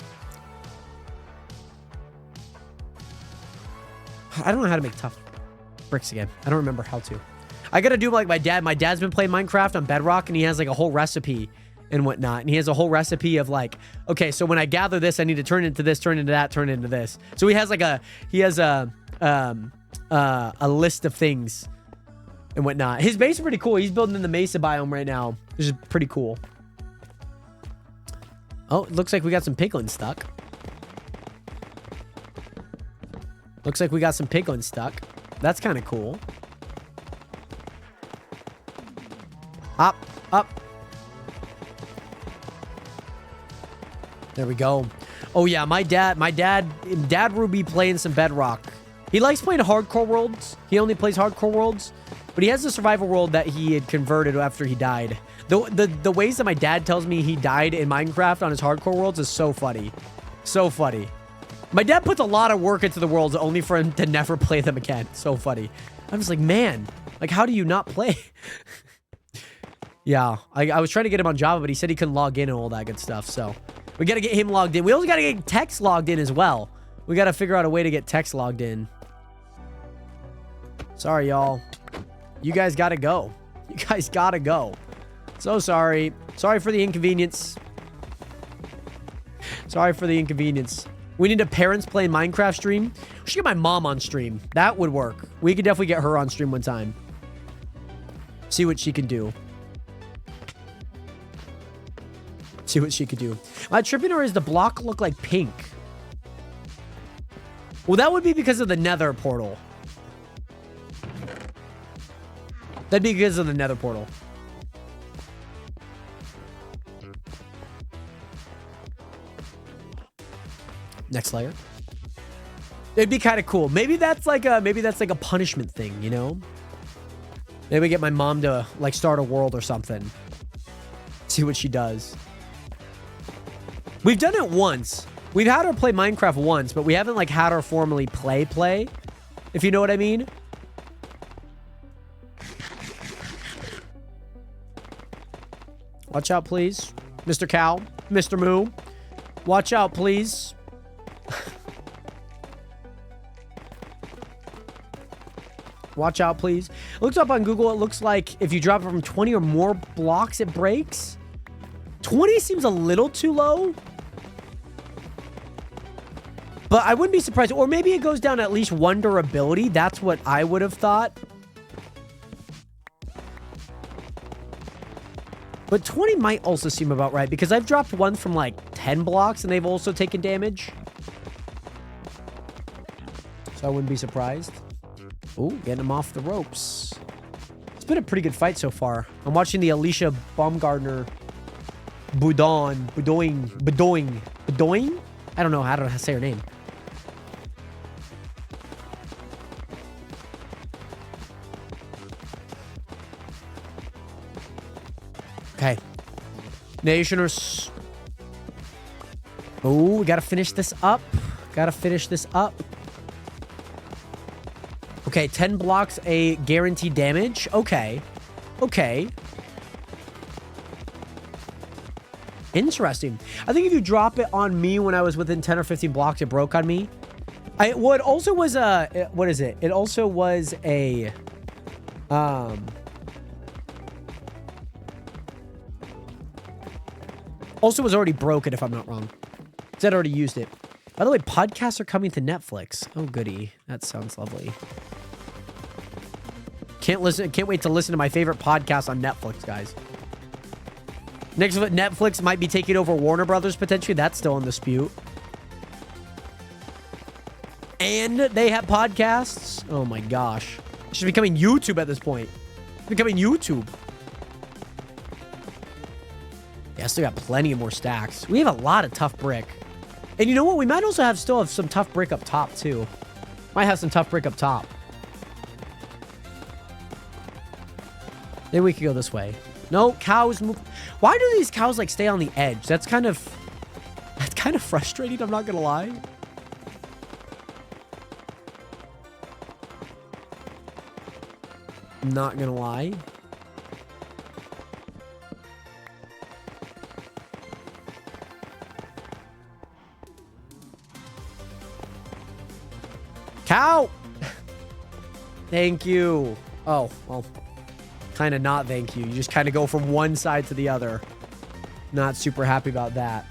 I don't know how to make tough bricks again. I don't remember how to. I gotta do like my dad. My dad's been playing Minecraft on Bedrock, and he has like a whole recipe and whatnot. And he has a whole recipe of like, okay, so when I gather this, I need to turn into this, turn into that, turn into this. So he has a list of things and whatnot. His base is pretty cool. He's building in the Mesa biome right now, which is pretty cool. Oh, it looks like we got some piglins stuck. That's kind of cool. Up, up. There we go. Oh yeah, my dad Ruby playing some Bedrock. He likes playing hardcore worlds. He only plays hardcore worlds, but he has a survival world that he had converted after he died. The ways that my dad tells me he died in Minecraft on his hardcore worlds is so funny. So funny. My dad puts a lot of work into the worlds only for him to never play them again. So funny. I'm just like, man, like, how do you not play? Yeah, I was trying to get him on Java, but he said he couldn't log in and all that good stuff. So we got to get him logged in. We also got to get Tex logged in as well. We got to figure out a way to get Tex logged in. Sorry, y'all. You guys got to go. You guys got to go. So sorry. Sorry for the inconvenience. Sorry for the inconvenience. We need a parents playing Minecraft stream. We should get my mom on stream. That would work. We could definitely get her on stream one time. See what she can do. See what she could do. My tripping, or is the block look like pink? Well, that would be because of the nether portal. That'd be because of the nether portal. Next layer. It'd be kind of cool. Maybe that's like a punishment thing, you know? Maybe get my mom to like start a world or something. See what she does. We've done it once. We've had her play Minecraft once, but we haven't like had her formally play, if you know what I mean. Watch out, please. Mr. Cow. Mr. Moo. Watch out, please. Watch out, please. Looks up on Google. It looks like if you drop it from 20 or more blocks, it breaks. 20 seems a little too low. But I wouldn't be surprised. Or maybe it goes down at least one durability. That's what I would have thought. But 20 might also seem about right, because I've dropped one from like 10 blocks and they've also taken damage. So I wouldn't be surprised. Ooh, getting him off the ropes. It's been a pretty good fight so far. I'm watching the Alicia Baumgartner Bedoing. I don't know how to say her name. Okay. Nationers. Oh, we gotta finish this up. Gotta finish this up. Okay, 10 blocks, a guaranteed damage. Okay. Okay. Interesting. I think if you drop it on me when I was within 10 or 15 blocks, it broke on me. Well, it also was a... What is it? It also was a... Also was already broken, if I'm not wrong. Because I'd already used it. By the way, podcasts are coming to Netflix. Oh, goody. That sounds lovely. Can't wait to listen to my favorite podcast on Netflix, guys. Next, Netflix might be taking over Warner Brothers, potentially. That's still in dispute. And they have podcasts. Oh, my gosh. It's just becoming YouTube at this point. It's becoming YouTube. Yeah, still got plenty of more stacks. We have a lot of tough brick. And you know what? We might also still have some tough brick up top, too. Might have some tough brick up top. Maybe we could go this way. No, cows move. Why do these cows, like, stay on the edge? That's kind of frustrating, I'm not gonna lie. Not gonna lie. Cow! Thank you. Oh, well. Kind of not thank you. You just kind of go from one side to the other. Not super happy about that.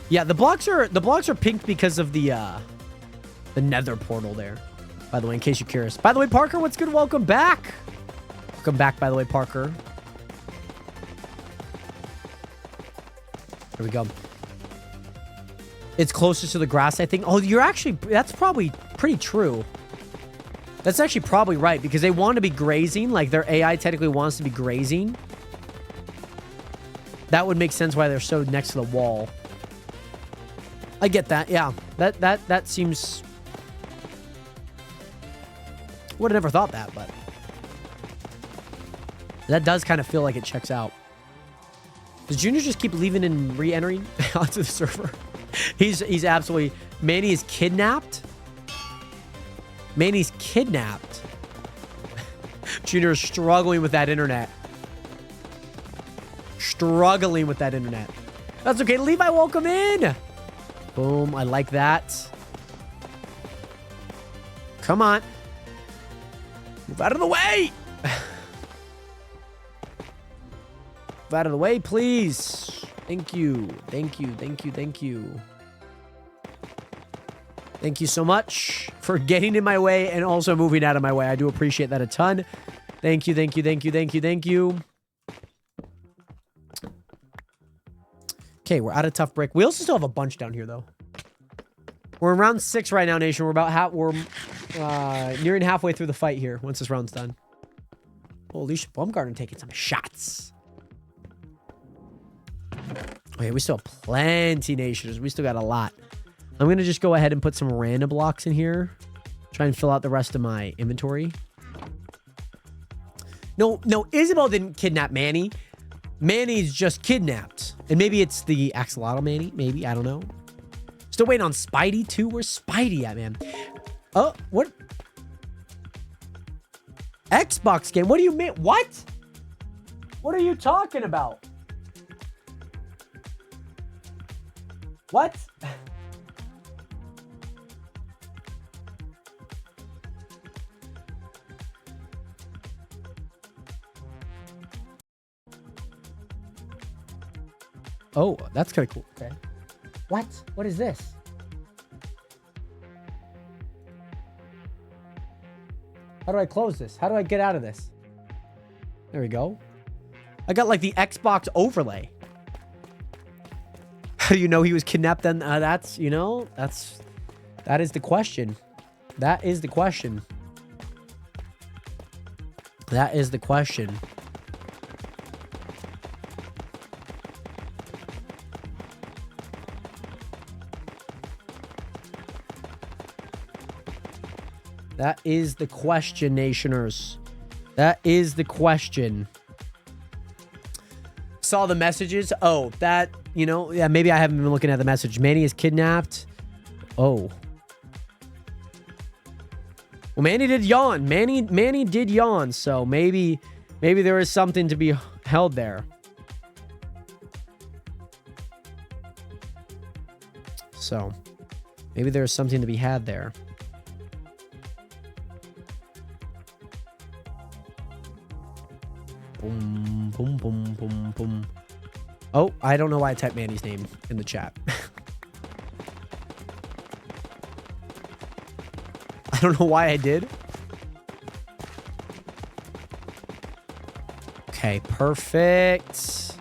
Yeah, the blocks are pink because of the nether portal there. By the way, in case you're curious. By the way, Parker, what's good? Welcome back. Welcome back, by the way, Parker. There we go. It's closest to the grass, I think. Oh, that's probably pretty true. That's actually probably right, because they want to be grazing. Like, their AI technically wants to be grazing. That would make sense why they're so next to the wall. I get that, yeah. That seems... Would have never thought that, but... That does kind of feel like it checks out. Does Junior just keep leaving and re-entering onto the server? He's absolutely... Manny is kidnapped? Manny's kidnapped. Junior is struggling with that internet. Struggling with that internet. That's okay. Levi, welcome in. Boom. I like that. Come on. Move out of the way. Move out of the way, please. Thank you. Thank you. Thank you. Thank you. Thank you so much for getting in my way and also moving out of my way. I do appreciate that a ton. Thank you, thank you, thank you, thank you, thank you. Okay, we're out of tough brick. We also still have a bunch down here, though. We're in round 6 right now, Nation. We're nearing halfway through the fight here once this round's done. Holy shit, Baumgartner taking some shots. Okay, we still have plenty, Nations. We still got a lot. I'm going to just go ahead and put some random blocks in here. Try and fill out the rest of my inventory. No, Isabel didn't kidnap Manny. Manny's just kidnapped. And maybe it's the Axolotl Manny. Maybe, I don't know. Still waiting on Spidey, too. Where's Spidey at, man? Oh, what? Xbox game? What do you mean? What? What are you talking about? What? Oh, that's kind of cool. Okay. What? What is this? How do I close this? How do I get out of this? There we go. I got like the Xbox overlay. How do you know he was kidnapped then? That is the question. That is the question. That is the question. That is the question, Nationers. That is the question. saw the messages. Oh, that, you know, yeah, maybe I haven't been looking at the message. Manny is kidnapped. Oh. Well, Manny did yawn. Manny did yawn, so maybe there is something to be held there. So, maybe there is something to be had there. Boom, boom, boom, boom, boom. Oh, I don't know why I typed Manny's name in the chat. I don't know why I did. Okay, perfect.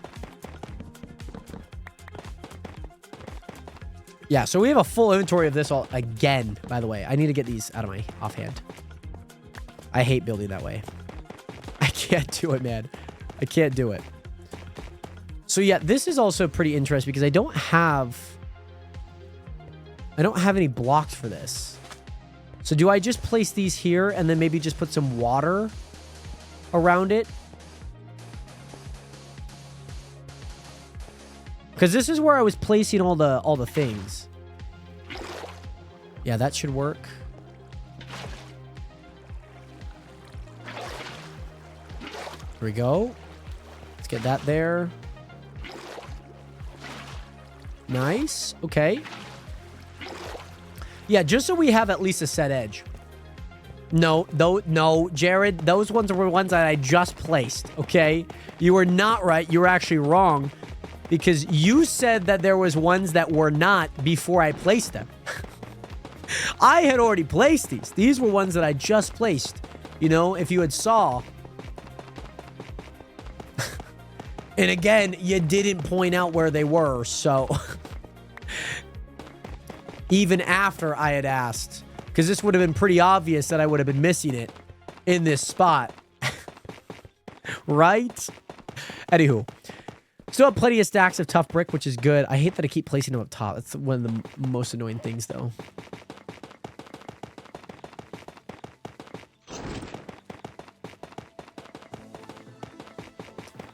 Yeah, so we have a full inventory of this all again, by the way. I need to get these out of my offhand. I hate building that way. I can't do it, man. I can't do it. So yeah, this is also pretty interesting because I don't have any blocks for this. So do I just place these here and then maybe just put some water around it? Because this is where I was placing all the things. Yeah, that should work. Here we go. Let's get that there. Nice. Okay. Yeah, just so we have at least a set edge. No, Jared, those ones were ones that I just placed, okay? You were not right. You were actually wrong because you said that there was ones that were not before I placed them. I had already placed these. These were ones that I just placed. You know, if you had saw. And again, you didn't point out where they were, so... Even after I had asked. Because this would have been pretty obvious that I would have been missing it in this spot. Right? Anywho. Still have plenty of stacks of tough brick, which is good. I hate that I keep placing them up top. That's one of the most annoying things, though.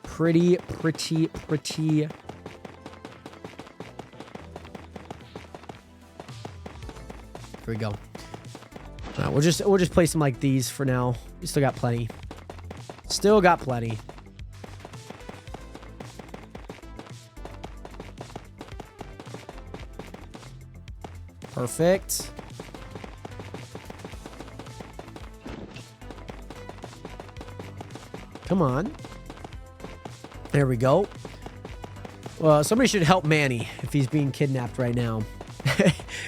Pretty. Here we go. We'll just place them like these for now. We still got plenty. Still got plenty. Perfect. Come on. There we go. Well, somebody should help Manny if he's being kidnapped right now.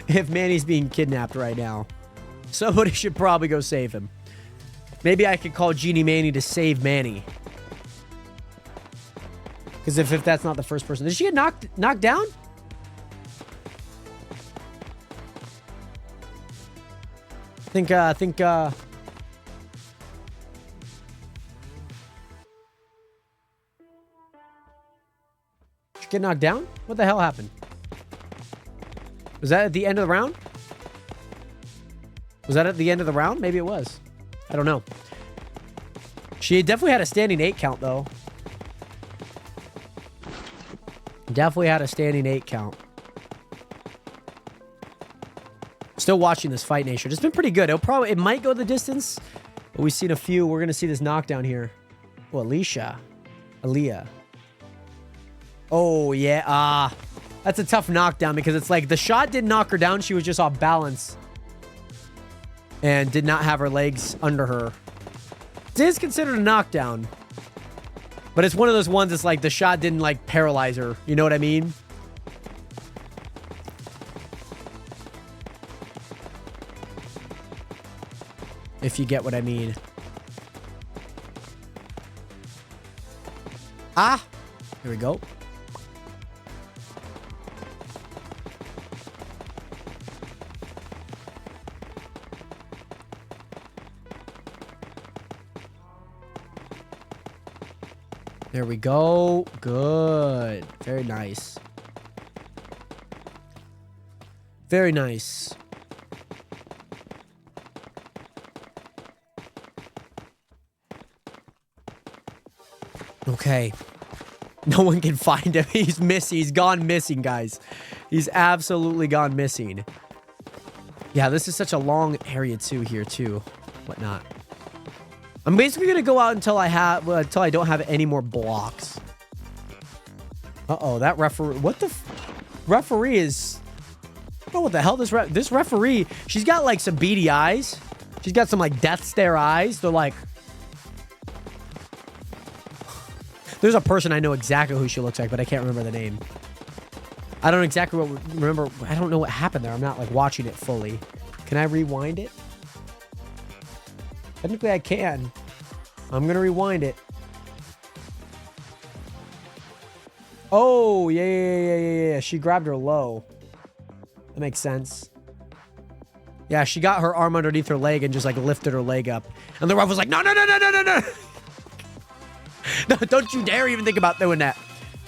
If Manny's being kidnapped right now. Somebody should probably go save him. Maybe I could call Genie Manny to save Manny. Because if that's not the first person. Did she get knocked down? Think Did she get knocked down? What the hell happened? Was that at the end of the round? Was that at the end of the round? Maybe it was. I don't know. She definitely had a standing 8 count, though. Definitely had a standing 8 count. Still watching this fight, Nation. It's been pretty good. It might go the distance, but we've seen a few. We're gonna see this knockdown here. Oh, Aaliyah. Oh yeah. That's a tough knockdown because it's like the shot didn't knock her down. She was just off balance and did not have her legs under her. It is considered a knockdown, but it's one of those ones that's like the shot didn't like paralyze her. You know what I mean? If you get what I mean. Ah! Here we go. There we go. Good. Very nice. Very nice. Okay. No one can find him. He's missing. He's gone missing, guys. He's absolutely gone missing. Yeah, this is such a long area too here too. Whatnot. I'm basically gonna go out until I don't have any more blocks. Uh-oh, that referee. What the referee is? I don't know what the hell this referee. She's got like some beady eyes. She's got some like death stare eyes. They're like. There's a person I know exactly who she looks like, but I can't remember the name. I don't exactly remember. I don't know what happened there. I'm not like watching it fully. Can I rewind it? Technically, I can. I'm gonna rewind it. Oh, yeah. She grabbed her low. That makes sense. Yeah, she got her arm underneath her leg and just like lifted her leg up. And the ref was like, no. No, don't you dare even think about doing that.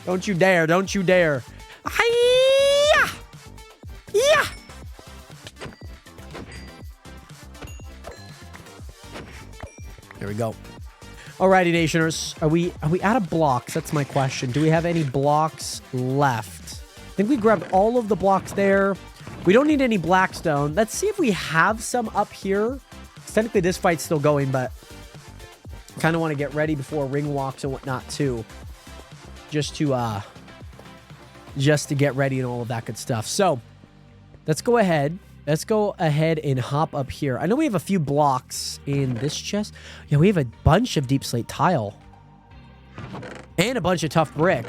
Don't you dare. Don't you dare. Hi-ya! Yeah. There we go. Alrighty, Nationers. Are we out of blocks? That's my question. Do we have any blocks left? I think we grabbed all of the blocks there. We don't need any blackstone. Let's see if we have some up here. Technically, this fight's still going, but kind of want to get ready before ring walks and whatnot too. Just to get ready and all of that good stuff. So let's go ahead. Let's go ahead and hop up here. I know we have a few blocks in this chest. Yeah, we have a bunch of deep slate tile. And a bunch of tough brick.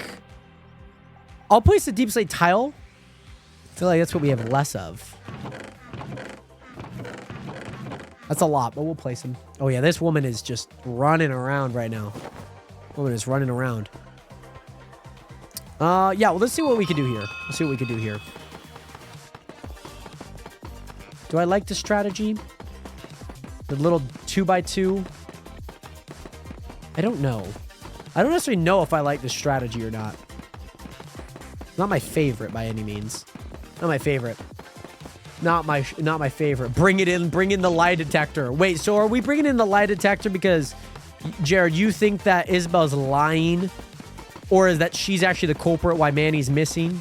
I'll place the deep slate tile. I feel like that's what we have less of. That's a lot, but we'll place them. Oh yeah, this woman is just running around right now. Woman is running around. Yeah, well, let's see what we can do here. Let's see what we can do here. Do I like the strategy? The little 2x2? I don't know. I don't necessarily know if I like this strategy or not. Not my favorite by any means. Not my favorite. Not my favorite. Bring in the lie detector. Wait, so are we bringing in the lie detector because, Jared, you think that Isabel's lying? Or is that she's actually the culprit why Manny's missing?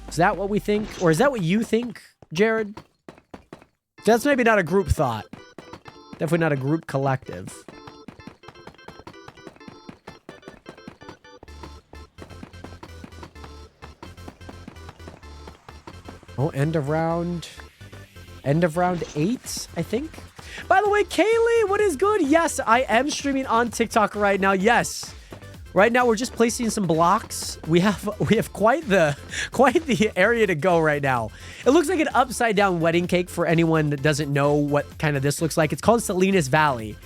Is that what we think? Or is that what you think, Jared? That's maybe not a group thought. Definitely not a group collective. Oh, end of round 8, I think. By the way, Kaylee, what is good? Yes, I am streaming on TikTok right now. Yes. Right now we're just placing some blocks. We have quite the area to go right now. It looks like an upside down wedding cake for anyone that doesn't know what kind of this looks like. It's called Salinas Valley.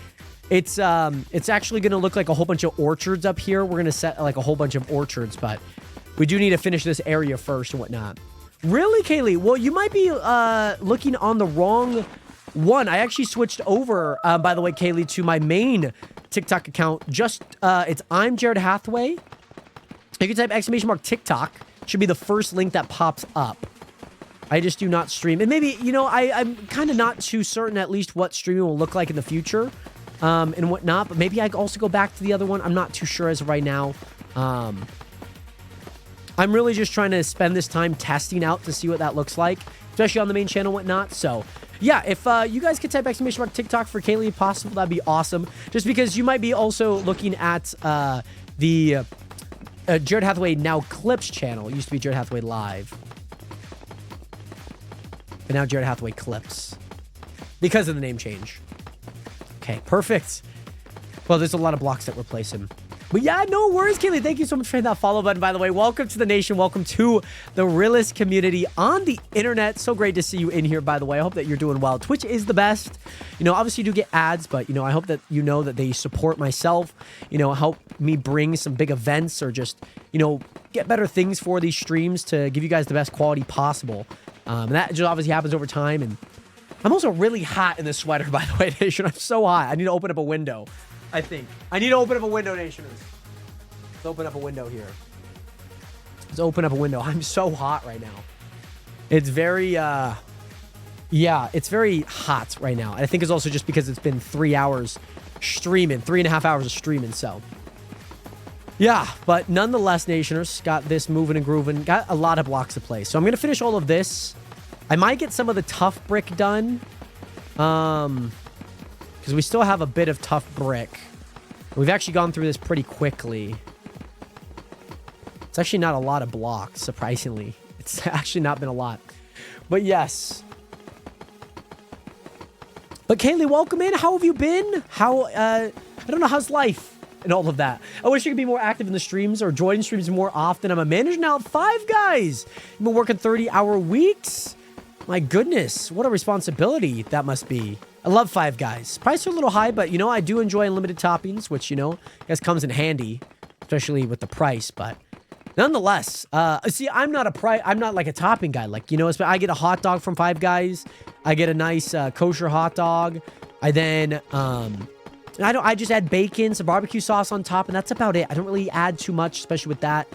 It's actually going to look like a whole bunch of orchards up here. We're going to set like a whole bunch of orchards, but we do need to finish this area first and whatnot. Really, Kaylee? Well, you might be looking on the wrong one. I actually switched over, by the way, Kaylee, to my main TikTok account. It's I'm Jared Hathaway. You can type !TikTok. Should be the first link that pops up. I just do not stream. And maybe, you know, I'm kind of not too certain at least what streaming will look like in the future and whatnot. But maybe I can also go back to the other one. I'm not too sure as of right now. I'm really just trying to spend this time testing out to see what that looks like, especially on the main channel and whatnot. So, yeah, if you guys could type !TikTok for Kaylee if possible, that'd be awesome. Just because you might be also looking at the Jared Hathaway Now Clips channel. It used to be Jared Hathaway Live. But now Jared Hathaway Clips. Because of the name change. Okay, perfect. Well, there's a lot of blocks that replace him. But yeah, no worries, Kaylee. Thank you so much for hitting that follow button, by the way. Welcome to the nation. Welcome to the realest community on the internet. So great to see you in here, by the way. I hope that you're doing well. Twitch is the best. You know, obviously you do get ads, but, you know, I hope that you know that they support myself, you know, help me bring some big events or just, you know, get better things for these streams to give you guys the best quality possible. And that just obviously happens over time. And I'm also really hot in this sweater, by the way, nation. I'm so hot. I need to open up a window. I think. I need to open up a window, Nationers. Let's open up a window here. Let's open up a window. I'm so hot right now. It's very, yeah, it's very hot right now. I think it's also just because it's been 3 hours streaming. 3.5 hours of streaming, so. Yeah, but nonetheless, Nationers, got this moving and grooving. Got a lot of blocks to play. So I'm going to finish all of this. I might get some of the tough brick done. Because we still have a bit of tough brick. We've actually gone through this pretty quickly. It's actually not a lot of blocks, surprisingly. It's actually not been a lot. But yes. But Kaylee, welcome in. How have you been? I don't know, how's life? And all of that. I wish you could be more active in the streams or join streams more often. I'm a manager now at Five Guys. You've been working 30-hour weeks. My goodness, what a responsibility that must be. I love Five Guys. Prices are a little high, but you know, I do enjoy unlimited toppings, which, you know, I guess comes in handy, especially with the price, but nonetheless, see, I'm not like a topping guy. Like, you know, I get a hot dog from Five Guys. I get a nice kosher hot dog. I then, I just add bacon, some barbecue sauce on top, and that's about it. I don't really add too much, especially with that,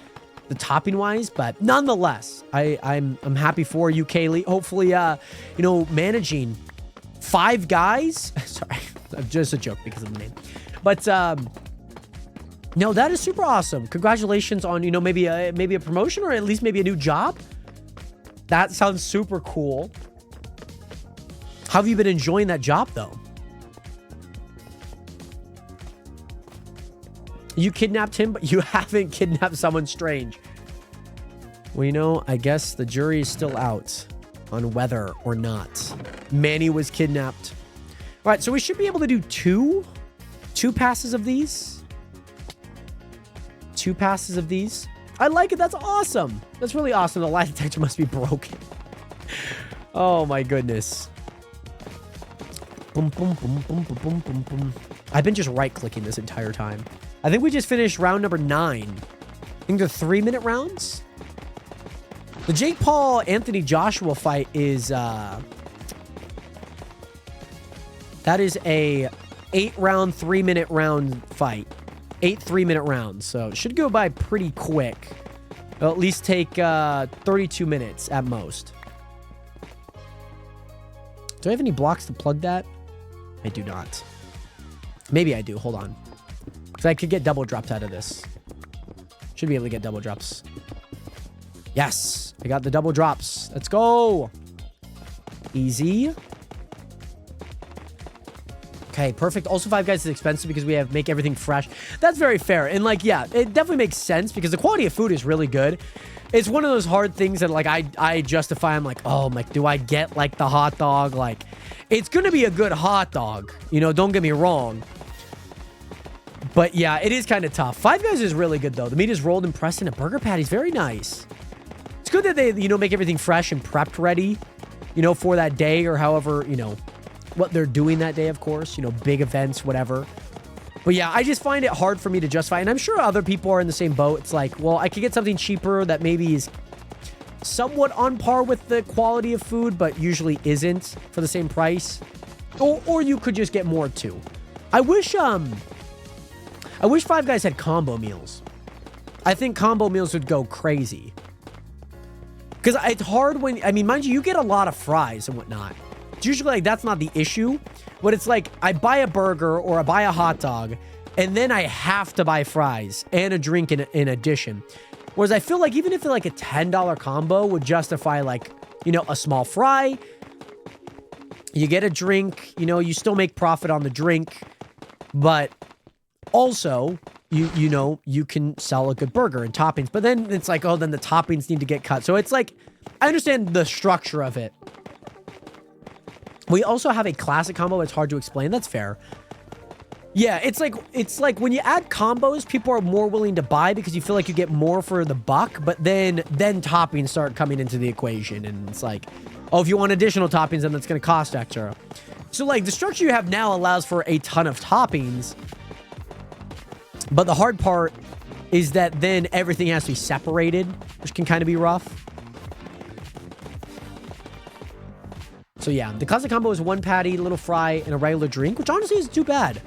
the topping wise, but nonetheless, I'm happy for you, Kaylee. Hopefully, you know, managing Five Guys. Sorry, just a joke because of the name, but no, that is super awesome. Congratulations on, you know, maybe a promotion or at least maybe a new job. That sounds super cool. How have you been enjoying that job though? You kidnapped him, but you haven't kidnapped someone strange. Well, you know, I guess the jury is still out on whether or not Manny was kidnapped. All right, so we should be able to do two passes of these. 2 passes of these. I like it. That's awesome. That's really awesome. The lie detector must be broken. Oh, my goodness. Boom, boom, boom, boom, boom, boom, boom, boom. I've been just right-clicking this entire time. I think we just finished round number 9. I think they're 3-minute rounds. The Jake Paul Anthony Joshua fight is that is a 8-round 3-minute round fight. 8 3-minute rounds, so it should go by pretty quick. It'll at least take 32 minutes at most. Do I have any blocks to plug that? I do not. Maybe I do. Hold on. Because I could get double drops out of this. Should be able to get double drops. Yes. I got the double drops. Let's go. Easy. Okay, perfect. Also, Five Guys is expensive because we have make everything fresh. That's very fair. And like, yeah, it definitely makes sense because the quality of food is really good. It's one of those hard things that like I justify. I'm like, oh, like, do I get like the hot dog? Like, it's going to be a good hot dog. You know, don't get me wrong. But yeah, it is kind of tough. Five Guys is really good though. The meat is rolled and pressed in a burger patty. It's very nice. It's good that they, you know, make everything fresh and prepped ready, you know, for that day or however, you know, what they're doing that day, of course, you know, big events, whatever. But yeah, I just find it hard for me to justify. And I'm sure other people are in the same boat. It's like, well, I could get something cheaper that maybe is somewhat on par with the quality of food, but usually isn't for the same price. Or you could just get more too. I wish Five Guys had combo meals. I think combo meals would go crazy. Because it's hard when, I mean, mind you, you get a lot of fries and whatnot. It's usually like, that's not the issue. But it's like, I buy a burger or I buy a hot dog, and then I have to buy fries and a drink in addition. Whereas I feel like even if like a $10 combo would justify like, you know, a small fry, you get a drink, you know, you still make profit on the drink, but also, you know, you can sell a good burger and toppings. But then it's like, oh, then the toppings need to get cut. So it's like, I understand the structure of it. We also have a classic combo. It's hard to explain. That's fair. Yeah, it's like when you add combos, people are more willing to buy because you feel like you get more for the buck. But then toppings start coming into the equation. And it's like, oh, if you want additional toppings, then that's going to cost extra. So like the structure you have now allows for a ton of toppings. But the hard part is that then everything has to be separated, which can kind of be rough. So yeah, the classic combo is 1 patty, little fry, and a regular drink, which honestly isn't too bad.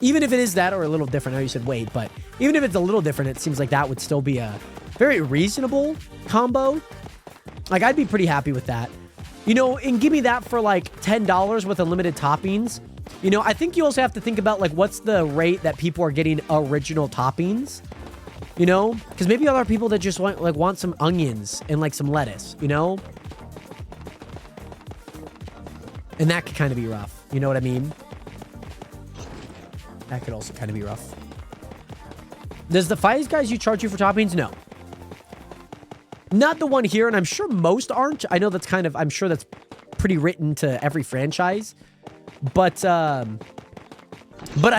Even if it is that or a little different. I know you said wait, but even if it's a little different, it seems like that would still be a very reasonable combo. Like, I'd be pretty happy with that. You know, and give me that for like $10 with unlimited toppings. You know, I think you also have to think about like what's the rate that people are getting original toppings. You know, because maybe other people that just want some onions and like some lettuce. You know, and that could kind of be rough. You know what I mean? That could also kind of be rough. Does the Five Guys you charge you for toppings? No. Not the one here, and I'm sure most aren't. I know that's kind of, I'm sure that's pretty written to every franchise. But I'm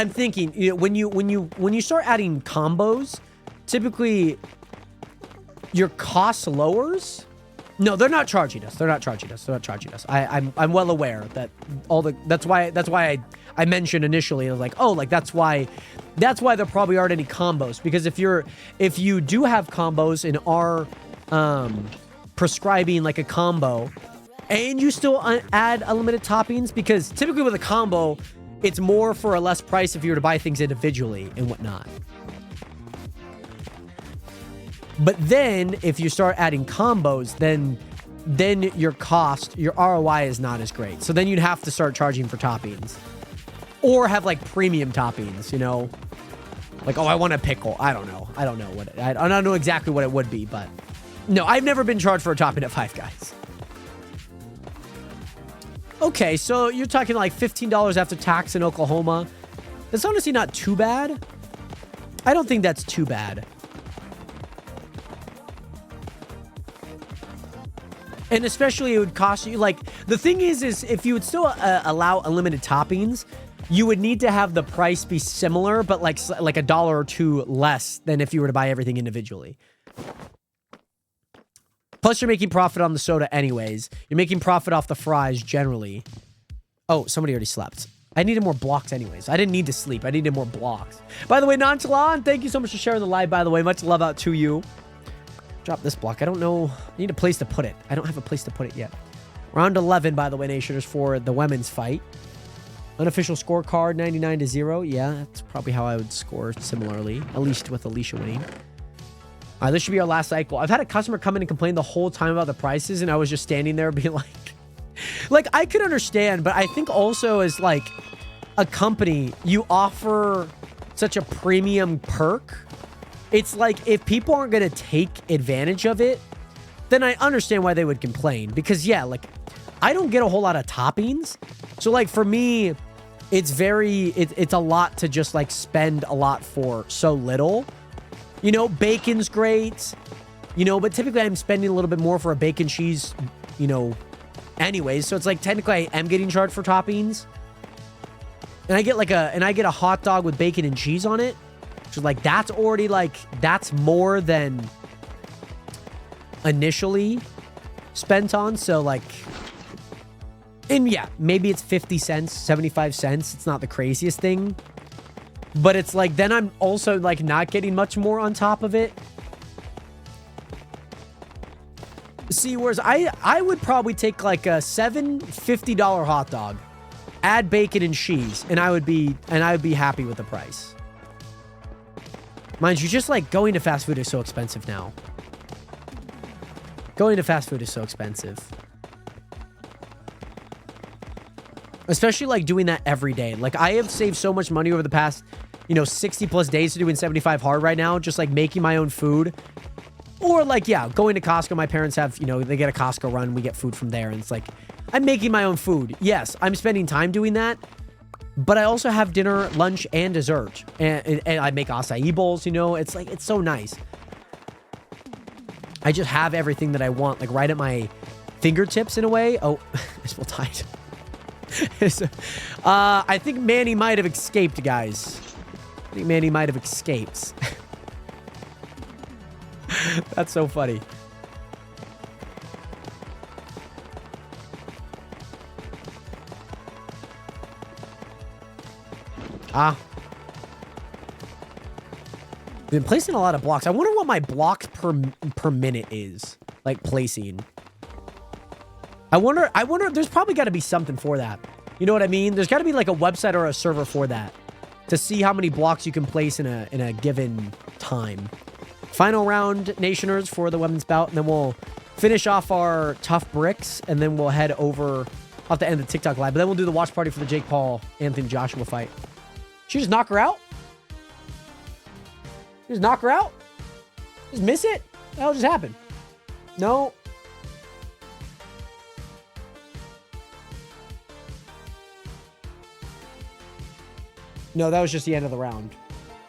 thinking, you know, when you start adding combos, typically your cost lowers. No, they're not charging us. They're not charging us. They're not charging us. I'm well aware that that's why I mentioned initially, I was like, oh, like that's why there probably aren't any combos, because if you do have combos and are prescribing like a combo and you still add unlimited toppings, because typically with a combo it's more for a less price if you were to buy things individually and whatnot. But then if you start adding combos, then your ROI is not as great. So then you'd have to start charging for toppings or have like premium toppings, you know, like, oh, I want a pickle. I don't know what I don't know exactly what it would be, but no, I've never been charged for a topping at Five Guys. Okay, so you're talking like $15 after tax in Oklahoma. That's honestly not too bad. I don't think that's too bad. And especially it would cost you, like, the thing is if you would still allow unlimited toppings, you would need to have the price be similar, but like $1 or $2 less than if you were to buy everything individually. Plus, you're making profit on the soda anyways. You're making profit off the fries generally. Oh, somebody already slept. I needed more blocks anyways. I didn't need to sleep. I needed more blocks. By the way, Nonchalant, thank you so much for sharing the live, by the way. Much love out to you. Drop this block. I don't know. I need a place to put it. I don't have a place to put it yet. Round 11, by the way, Nationers, for the women's fight. Unofficial scorecard, 99-0. Yeah, that's probably how I would score similarly, at least with Alicia winning. All right, this should be our last cycle. I've had a customer come in and complain the whole time about the prices, and I was just standing there being like, I could understand, but I think also as like a company, you offer such a premium perk. It's like if people aren't going to take advantage of it, then I understand why they would complain. Because yeah, like I don't get a whole lot of toppings. So like for me, it's a lot to just like spend a lot for so little. You know, bacon's great, you know, but typically I'm spending a little bit more for a bacon cheese, you know, anyways. So it's like technically I am getting charged for toppings. And I get a hot dog with bacon and cheese on it. So like that's already like, that's more than initially spent on. So like, and yeah, maybe it's 50 cents, 75 cents. It's not the craziest thing. But it's like, then I'm also like not getting much more on top of it. See, whereas I would probably take like a $7.50 hot dog, add bacon and cheese, and I would be happy with the price. Mind you, just like going to fast food is so expensive now. Going to fast food is so expensive. Especially like doing that every day. Like I have saved so much money over the past, you know, 60 plus days to doing 75 hard right now. Just like making my own food. Or like, yeah, going to Costco. My parents have, you know, they get a Costco run. We get food from there. And it's like, I'm making my own food. Yes, I'm spending time doing that. But I also have dinner, lunch, and dessert. And I make acai bowls, you know. It's like, it's so nice. I just have everything that I want, like right at my fingertips in a way. Oh, it's well tight. I think Manny might have escaped, guys. I think Manny might have escaped. That's so funny. Been placing a lot of blocks. I wonder what my blocks per minute is, like placing. I wonder, there's probably got to be something for that. You know what I mean? There's got to be like a website or a server for that to see how many blocks you can place in a given time. Final round, Nationers, for the women's bout, and then we'll finish off our tough bricks, and then we'll head over I'll have to end the TikTok live, but then we'll do the watch party for the Jake Paul, Anthony Joshua fight. She just knock her out? Just knock her out? Just miss it? What the hell just happened? No. No, that was just the end of the round.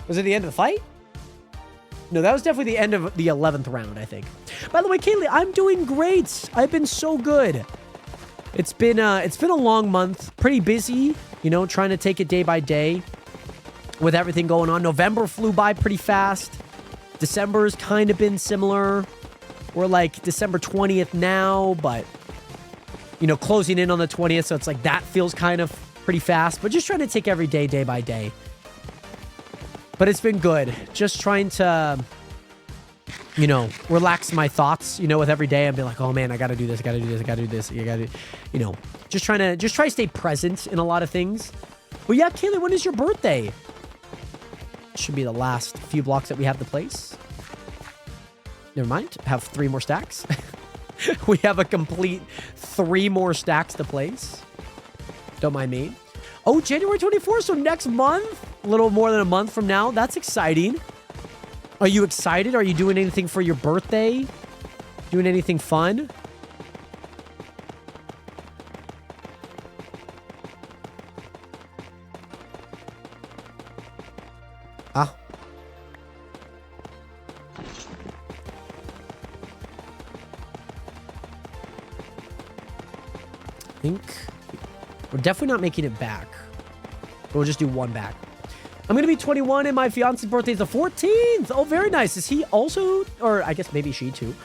Was it the end of the fight? No, that was definitely the end of the 11th round, I think. By the way, Kaylee, I'm doing great. I've been so good. It's been a long month, pretty busy, you know, trying to take it day by day with everything going on. November flew by pretty fast. December's kind of been similar. We're like December 20th now, but, you know, closing in on the 20th, so it's like that feels kind of pretty fast, but just trying to take every day, day by day. But it's been good. Just trying to, you know, relax my thoughts, you know, with every day. I'd be like, oh man, I got to do this. I got to do this. I got to do this. You got to, you know, just try to stay present in a lot of things. But yeah, Kaylee, when is your birthday? Should be the last few blocks that we have to place. Never mind. Have 3 more stacks. We have a complete 3 more stacks to place. Don't mind me. Oh, January 24th, so next month? A little more than a month from now. That's exciting. Are you excited? Are you doing anything for your birthday? Doing anything fun? Ah. I think we're definitely not making it back. We'll just do 1 back. I'm going to be 21 and my fiance's birthday is the 14th. Oh, very nice. Is he also, or I guess maybe she too.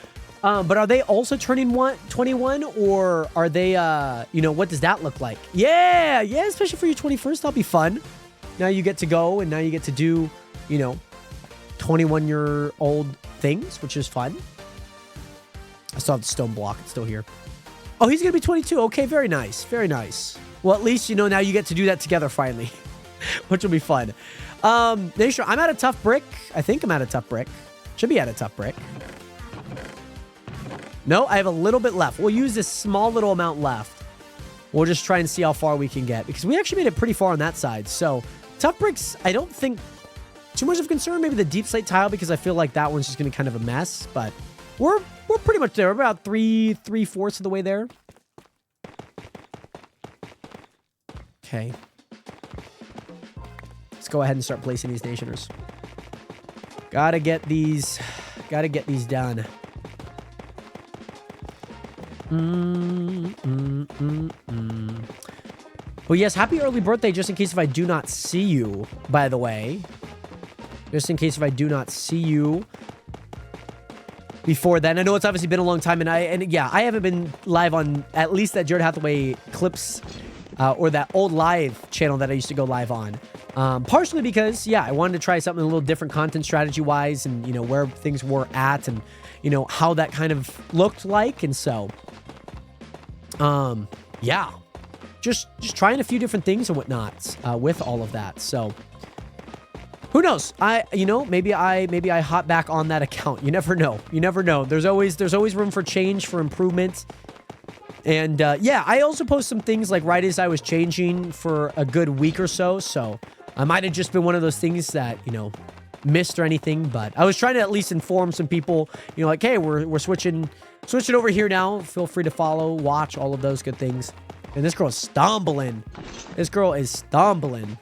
But are they also turning 21 or are they, you know, what does that look like? Yeah, especially for your 21st. That'll be fun. Now you get to go and now you get to do, you know, 21-year-old things, which is fun. I still have the stone block. It's still here. Oh, he's going to be 22. Okay, very nice. Very nice. Well, at least, you know, now you get to do that together finally, which will be fun. Nation, I'm at a tough brick. I think I'm at a tough brick. Should be at a tough brick. No, I have a little bit left. We'll use this small little amount left. We'll just try and see how far we can get because we actually made it pretty far on that side. So tough bricks, I don't think too much of concern. Maybe the deep slate tile because I feel like that one's just going to be kind of a mess, but we're pretty much there. We're about 3/4 of the way there. Okay. Let's go ahead and start placing these nationers. Gotta get these done. Well, yes, happy early birthday, just in case if I do not see you, by the way. Just in case if I do not see you before then. I know it's obviously been a long time, and I haven't been live on at least that Jared Hathaway clips or that old live channel that I used to go live on. Partially because, yeah, I wanted to try something a little different content strategy-wise and, you know, where things were at and, you know, how that kind of looked like. And so, yeah, just trying a few different things and whatnot with all of that. So, who knows? Maybe I hop back on that account. You never know. You never know. There's always room for change, for improvement. And yeah, I also post some things like right as I was changing for a good week or so. So I might have just been one of those things that, you know, missed or anything. But I was trying to at least inform some people, you know, like, hey, we're switching over here now. Feel free to follow, watch, all of those good things. And this girl is stumbling. This girl is stumbling.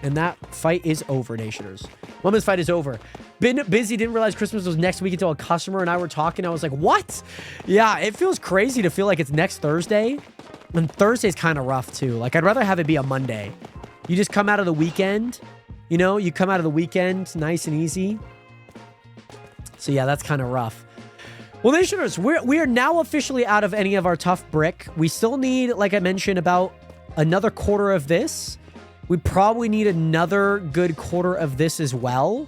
And that fight is over, Nationers. Women's fight is over. Been busy, didn't realize Christmas was next week until a customer and I were talking. I was like, what? Yeah, it feels crazy to feel like it's next Thursday. And Thursday's kind of rough too. Like, I'd rather have it be a Monday. You just come out of the weekend. You know, you come out of the weekend nice and easy. So yeah, that's kind of rough. Well, Nationers, we are now officially out of any of our tough brick. We still need, like I mentioned, about another quarter of this. We probably need another good quarter of this as well.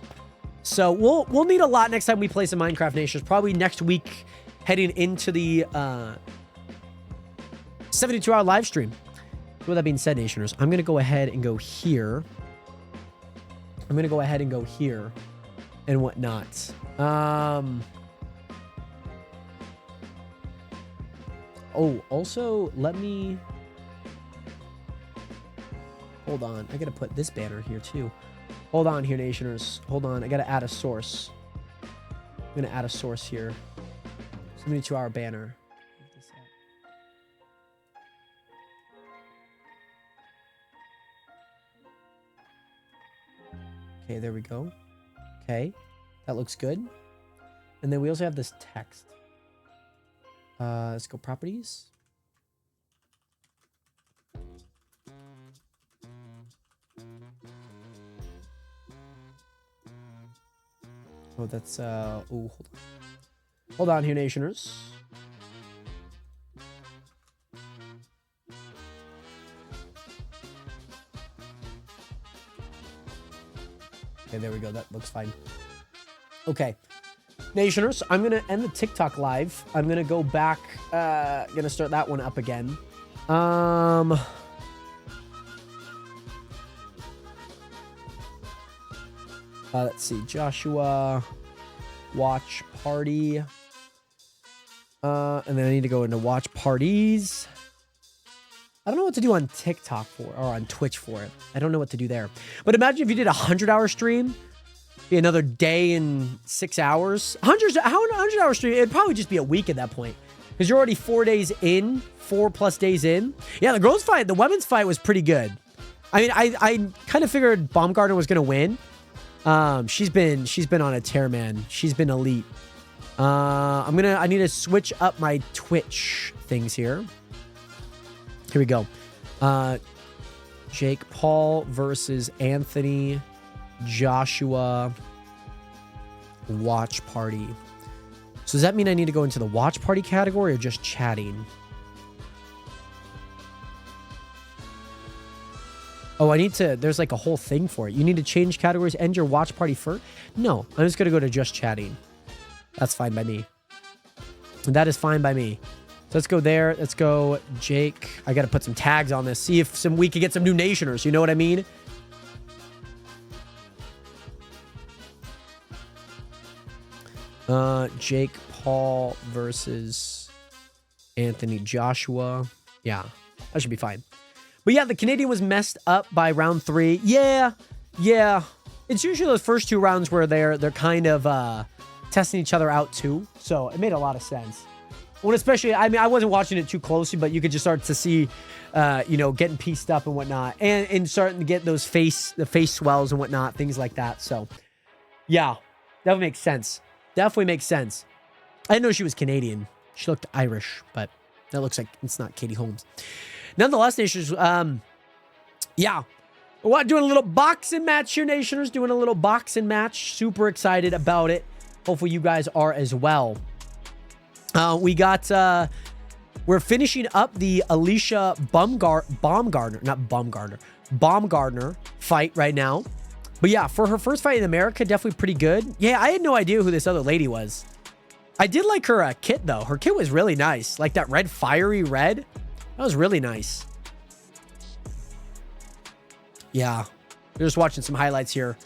So we'll need a lot next time we play some Minecraft Nations. Probably next week, heading into the 72-hour live stream. With that being said, Nationers, I'm going to go ahead and go here. I'm going to go ahead and go here and whatnot. Oh, also, let me Hold on. I gotta put this banner here too. Hold on here, Nationers. Hold on. I gotta add a source. I'm gonna add a source here. 72-hour banner. Okay, there we go. Okay, that looks good. And then we also have this text. Let's go properties. Oh, that's oh, hold on. Hold on here, Nationers. Okay, there we go. That looks fine. Okay. Nationers, I'm going to end the TikTok live. I'm going to go back. Going to start that one up again. Let's see. Joshua. Watch party. And then I need to go into watch parties. I don't know what to do on TikTok for, or on Twitch for it. I don't know what to do there. But imagine if you did a 100-hour stream, be another day and 6 hours. 100-hour stream, it'd probably just be a week at that point. Because you're already 4 days in, 4+ days in. Yeah, the girls' fight, the women's fight was pretty good. I mean, I kind of figured Baumgartner was going to win. She's been on a tear, man. She's been elite. I need to switch up my Twitch things here. Here we go. Jake Paul versus Anthony Joshua watch party. So does that mean I need to go into the watch party category or just chatting? Oh, I need to, there's like a whole thing for it. You need to change categories, end your watch party first? No, I'm just going to go to just chatting. That's fine by me. That is fine by me. So let's go there. Let's go Jake. I got to put some tags on this. See if we could get some new Nationers. You know what I mean? Jake Paul versus Anthony Joshua. Yeah, that should be fine. But yeah, the Canadian was messed up by round 3. Yeah. It's usually those first 2 rounds where they're kind of testing each other out too. So it made a lot of sense. Well, especially, I mean, I wasn't watching it too closely, but you could just start to see, getting pieced up and whatnot, and starting to get those the face swells and whatnot, things like that. So, yeah, that would make sense. Definitely makes sense. I didn't know she was Canadian. She looked Irish, but that looks like it's not Katie Holmes. Nonetheless, Nationers, yeah. What, doing a little boxing match here, Nationers. Doing a little boxing match. Super excited about it. Hopefully you guys are as well. We got, we're finishing up the Alicia Baumgartner fight right now. But yeah, for her first fight in America, definitely pretty good. Yeah, I had no idea who this other lady was. I did like her kit, though. Her kit was really nice. Like that red, fiery red. That was really nice. Yeah. We're just watching some highlights here.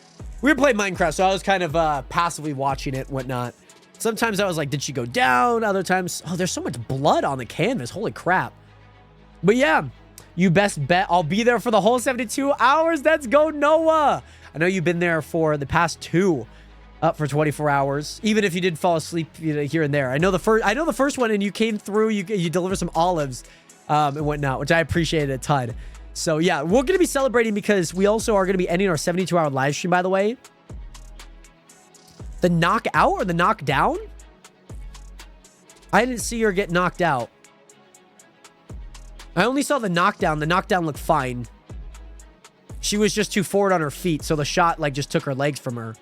We were playing Minecraft, so I was kind of passively watching it and whatnot. Sometimes I was like, did she go down? Other times, oh, there's so much blood on the canvas. Holy crap. But yeah, you best bet I'll be there for the whole 72 hours. Let's go, Noah. I know you've been there for the past 2, up for 24 hours. Even if you did fall asleep here and there. I know the first one, and you came through. You delivered some olives and whatnot, which I appreciated a ton. So yeah, we're going to be celebrating because we also are going to be ending our 72-hour live stream, by the way. The knockout or the knockdown? I didn't see her get knocked out. I only saw the knockdown. The knockdown looked fine. She was just too forward on her feet, so the shot like just took her legs from her.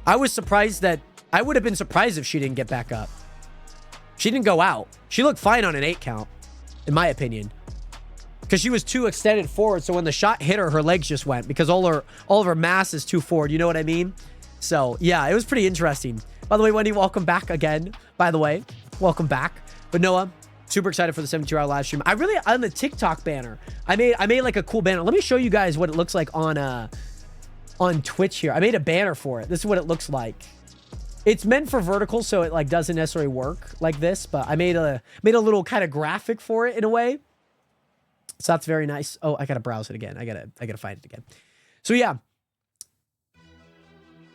I was surprised that... I would have been surprised if she didn't get back up. She didn't go out. She looked fine on an 8 count, in my opinion. Because she was too extended forward, so when the shot hit her, her legs just went. Because all of her mass is too forward, you know what I mean? So, yeah, it was pretty interesting. By the way, Wendy, welcome back again. By the way, welcome back. But Noah, super excited for the 72-hour live stream. On the TikTok banner, I made like a cool banner. Let me show you guys what it looks like on Twitch here. I made a banner for it. This is what it looks like. It's meant for vertical, so it like doesn't necessarily work like this. But I made a little kind of graphic for it in a way. So that's very nice. Oh, I gotta browse it again. I gotta find it again. So yeah,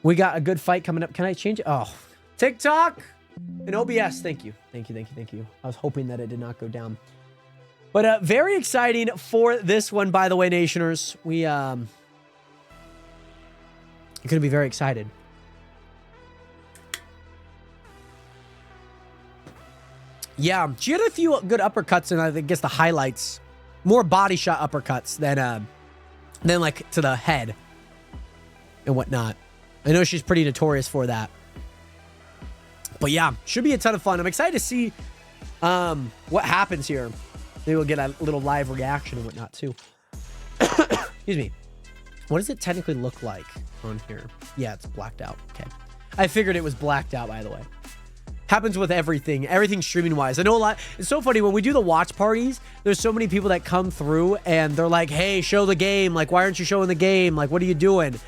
we got a good fight coming up. Can I change it? Oh, TikTok and OBS. Thank you. Thank you. I was hoping that it did not go down. But very exciting for this one, by the way, Nationers. We gonna be very excited. Yeah, she had a few good uppercuts, and I guess the highlights, more body shot uppercuts than like to the head and whatnot. I know she's pretty notorious for that. But yeah, should be a ton of fun. I'm excited to see what happens here. Maybe we'll get a little live reaction and whatnot too. Excuse me. What does it technically look like on here? Yeah, it's blacked out. Okay. I figured it was blacked out, by the way. Happens with everything streaming wise. I know a lot. It's so funny when we do the watch parties, there's so many people that come through and they're like, hey, show the game. Like, why aren't you showing the game? Like, what are you doing?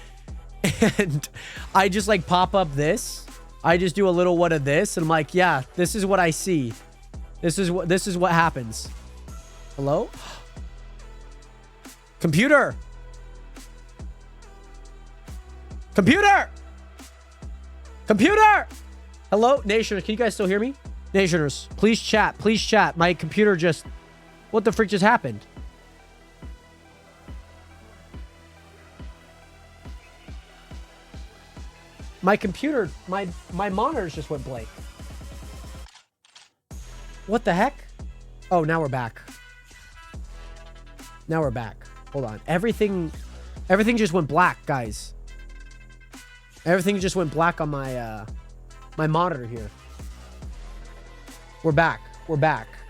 And I just like pop up this. I just do a little what of this. And I'm like, yeah, this is what I see. This is what happens. Hello? Computer. Hello, Nationers. Can you guys still hear me? Nationers, please chat. My computer just... What the frick just happened? My computer... My monitors just went blank. What the heck? Oh, now we're back. Hold on. Everything just went black, guys. Everything just went black on my... my monitor here. We're back.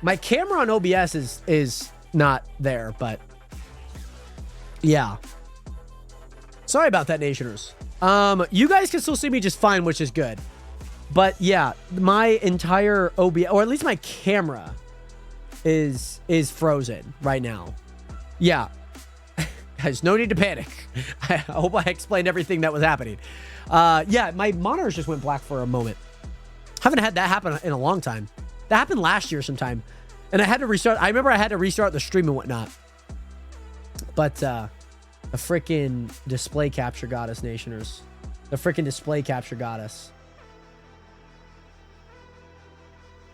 My camera on OBS is not there, but yeah. Sorry about that, Nationers. You guys can still see me just fine, which is good. But yeah, my entire OBS, or at least my camera, is frozen right now. Yeah. Guys, no need to panic. I hope I explained everything that was happening. Yeah, my monitors just went black for a moment. Haven't had that happen in a long time. That happened last year sometime. And I had to restart. I remember I had to restart the stream and whatnot. But the freaking display capture got us, Nationers. The freaking display capture got us.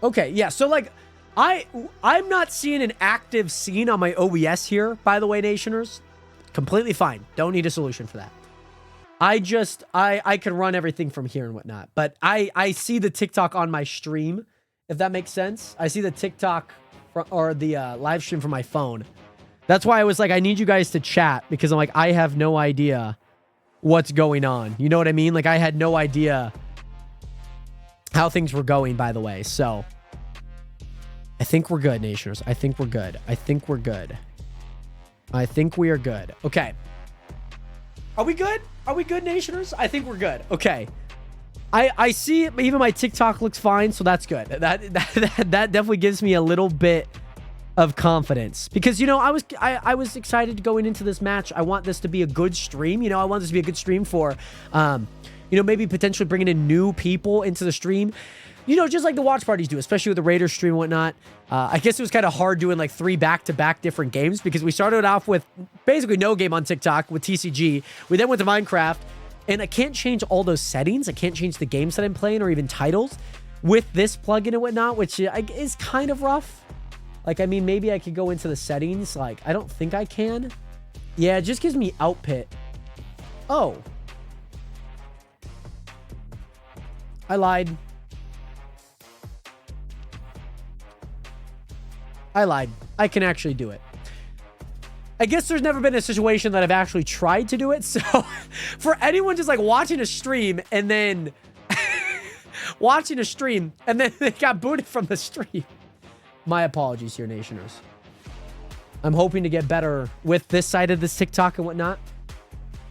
Okay, yeah, so like I'm not seeing an active scene on my OBS here, by the way, Nationers. Completely fine. Don't need a solution for that. I can run everything from here and whatnot. But I see the TikTok on my stream, if that makes sense. I see the TikTok or the live stream from my phone. That's why I was like, I need you guys to chat, because I'm like, I have no idea what's going on. You know what I mean? Like, I had no idea how things were going, by the way. So I think we're good, Nationers. I think we are good. Okay. Are we good? Are we good, Nationers? I think we're good. Okay. I see it. Even my TikTok looks fine, so that's good. That definitely gives me a little bit of confidence, because, you know, I was excited going into this match. I want this to be a good stream. You know, I want this to be a good stream for, you know, maybe potentially bringing in new people into the stream. You know, just like the watch parties do, especially with the Raiders stream and whatnot. I guess it was kind of hard doing like 3 back-to-back different games, because we started off with basically no game on TikTok with TCG. We then went to Minecraft, and I can't change all those settings. I can't change the games that I'm playing or even titles with this plugin and whatnot, which is kind of rough. Like, I mean, maybe I could go into the settings. Like, I don't think I can. Yeah, it just gives me output. Oh. I lied. I can actually do it. I guess there's never been a situation that I've actually tried to do it. So for anyone just like watching a stream and then they got booted from the stream. My apologies here, Nationers. I'm hoping to get better with this side of this TikTok and whatnot.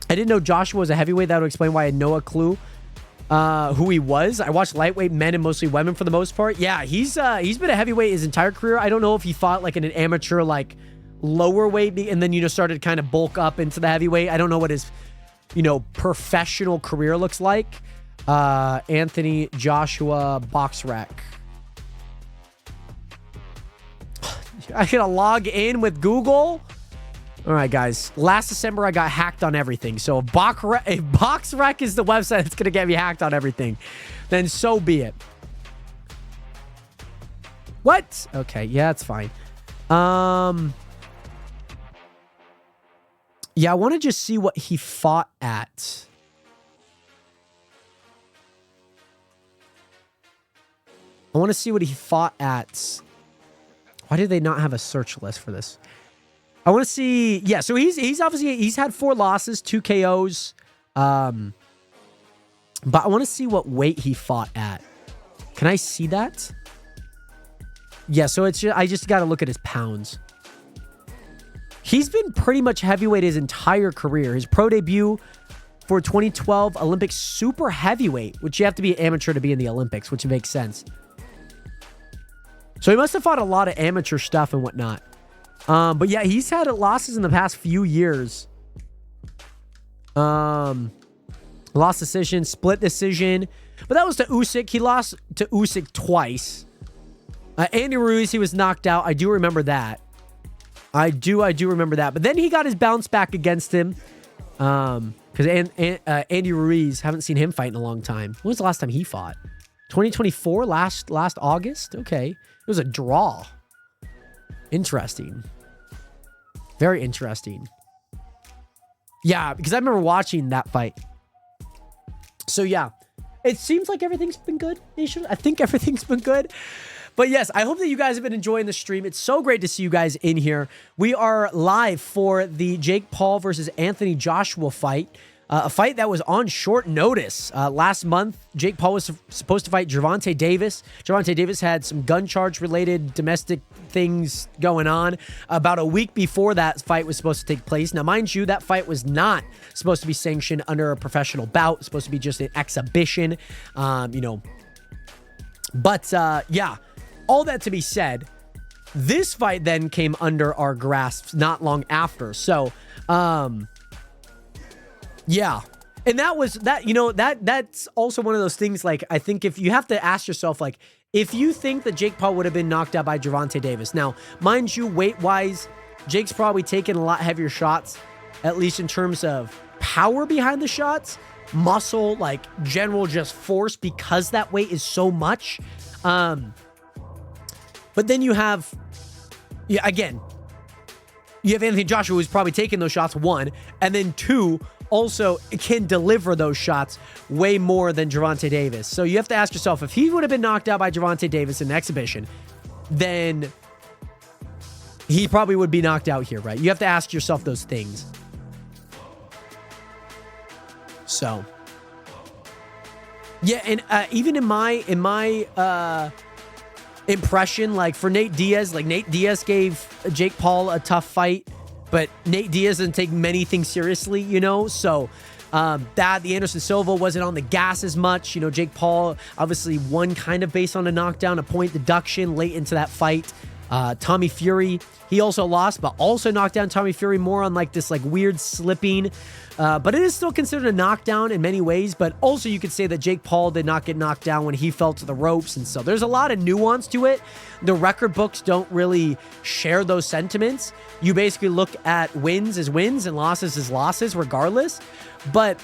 I didn't know Joshua was a heavyweight. That would explain why I had no clue who he was. I watched lightweight men and mostly women for the most part. Yeah, he's been a heavyweight his entire career. I don't know if he fought like in an amateur, like lower weight, and then, you know, started to kind of bulk up into the heavyweight. I don't know what his, you know, professional career looks like. Anthony Joshua Boxrec. I gotta log in with Google. All right, guys. Last December, I got hacked on everything. So if BoxRec is the website that's gonna get me hacked on everything, then so be it. What? Okay, yeah, that's fine. Yeah, I want to just see what he fought at. I want to see what he fought at. Why did they not have a search list for this? I want to see. Yeah, so he's obviously he's had 4 losses, 2 KOs. But I want to see what weight he fought at. Can I see that? Yeah, so it's just, I just got to look at his pounds. He's been pretty much heavyweight his entire career. His pro debut for 2012 Olympic super heavyweight, which you have to be an amateur to be in the Olympics, which makes sense. So he must have fought a lot of amateur stuff and whatnot. But yeah, he's had losses in the past few years. Lost decision, split decision. But that was to Usyk. He lost to Usyk twice. Andy Ruiz, he was knocked out. I do remember that. I do remember that. But then he got his bounce back against him. Because Andy Ruiz, haven't seen him fight in a long time. When was the last time he fought? 2024, last August? Okay. It was a draw. Interesting. Very interesting. Yeah, because I remember watching that fight. So yeah, it seems like everything's been good, Nation. I think everything's been good. But yes, I hope that you guys have been enjoying the stream. It's so great to see you guys in here. We are live for the Jake Paul versus Anthony Joshua fight. A fight that was on short notice. Last month, Jake Paul was supposed to fight Gervonta Davis. Gervonta Davis had some gun charge related domestic things going on. About a week before that fight was supposed to take place. Now, mind you, that fight was not supposed to be sanctioned under a professional bout. It's supposed to be just an exhibition, But yeah, all that to be said, this fight then came under our grasp not long after. So, yeah. And that's also one of those things, like, I think if you have to ask yourself, like, if you think that Jake Paul would have been knocked out by Gervonta Davis. Now, mind you, weight-wise, Jake's probably taken a lot heavier shots, at least in terms of power behind the shots, muscle, like, general just force, because that weight is so much. But then you have, you have Anthony Joshua, who's probably taken those shots, 1, and then 2, also can deliver those shots way more than Gervonta Davis. So you have to ask yourself, if he would have been knocked out by Gervonta Davis in an exhibition, then he probably would be knocked out here, right? You have to ask yourself those things. So, yeah, and even in my impression, like for Nate Diaz, like Nate Diaz gave Jake Paul a tough fight, but Nate Diaz doesn't take many things seriously, So the Anderson Silva wasn't on the gas as much. Jake Paul obviously won kind of based on a knockdown, a point deduction late into that fight. Tommy Fury, he also lost, but also knocked down Tommy Fury more on like this like weird slipping. But it is still considered a knockdown in many ways. But also you could say that Jake Paul did not get knocked down when he fell to the ropes. And so there's a lot of nuance to it. The record books don't really share those sentiments. You basically look at wins as wins and losses as losses regardless. But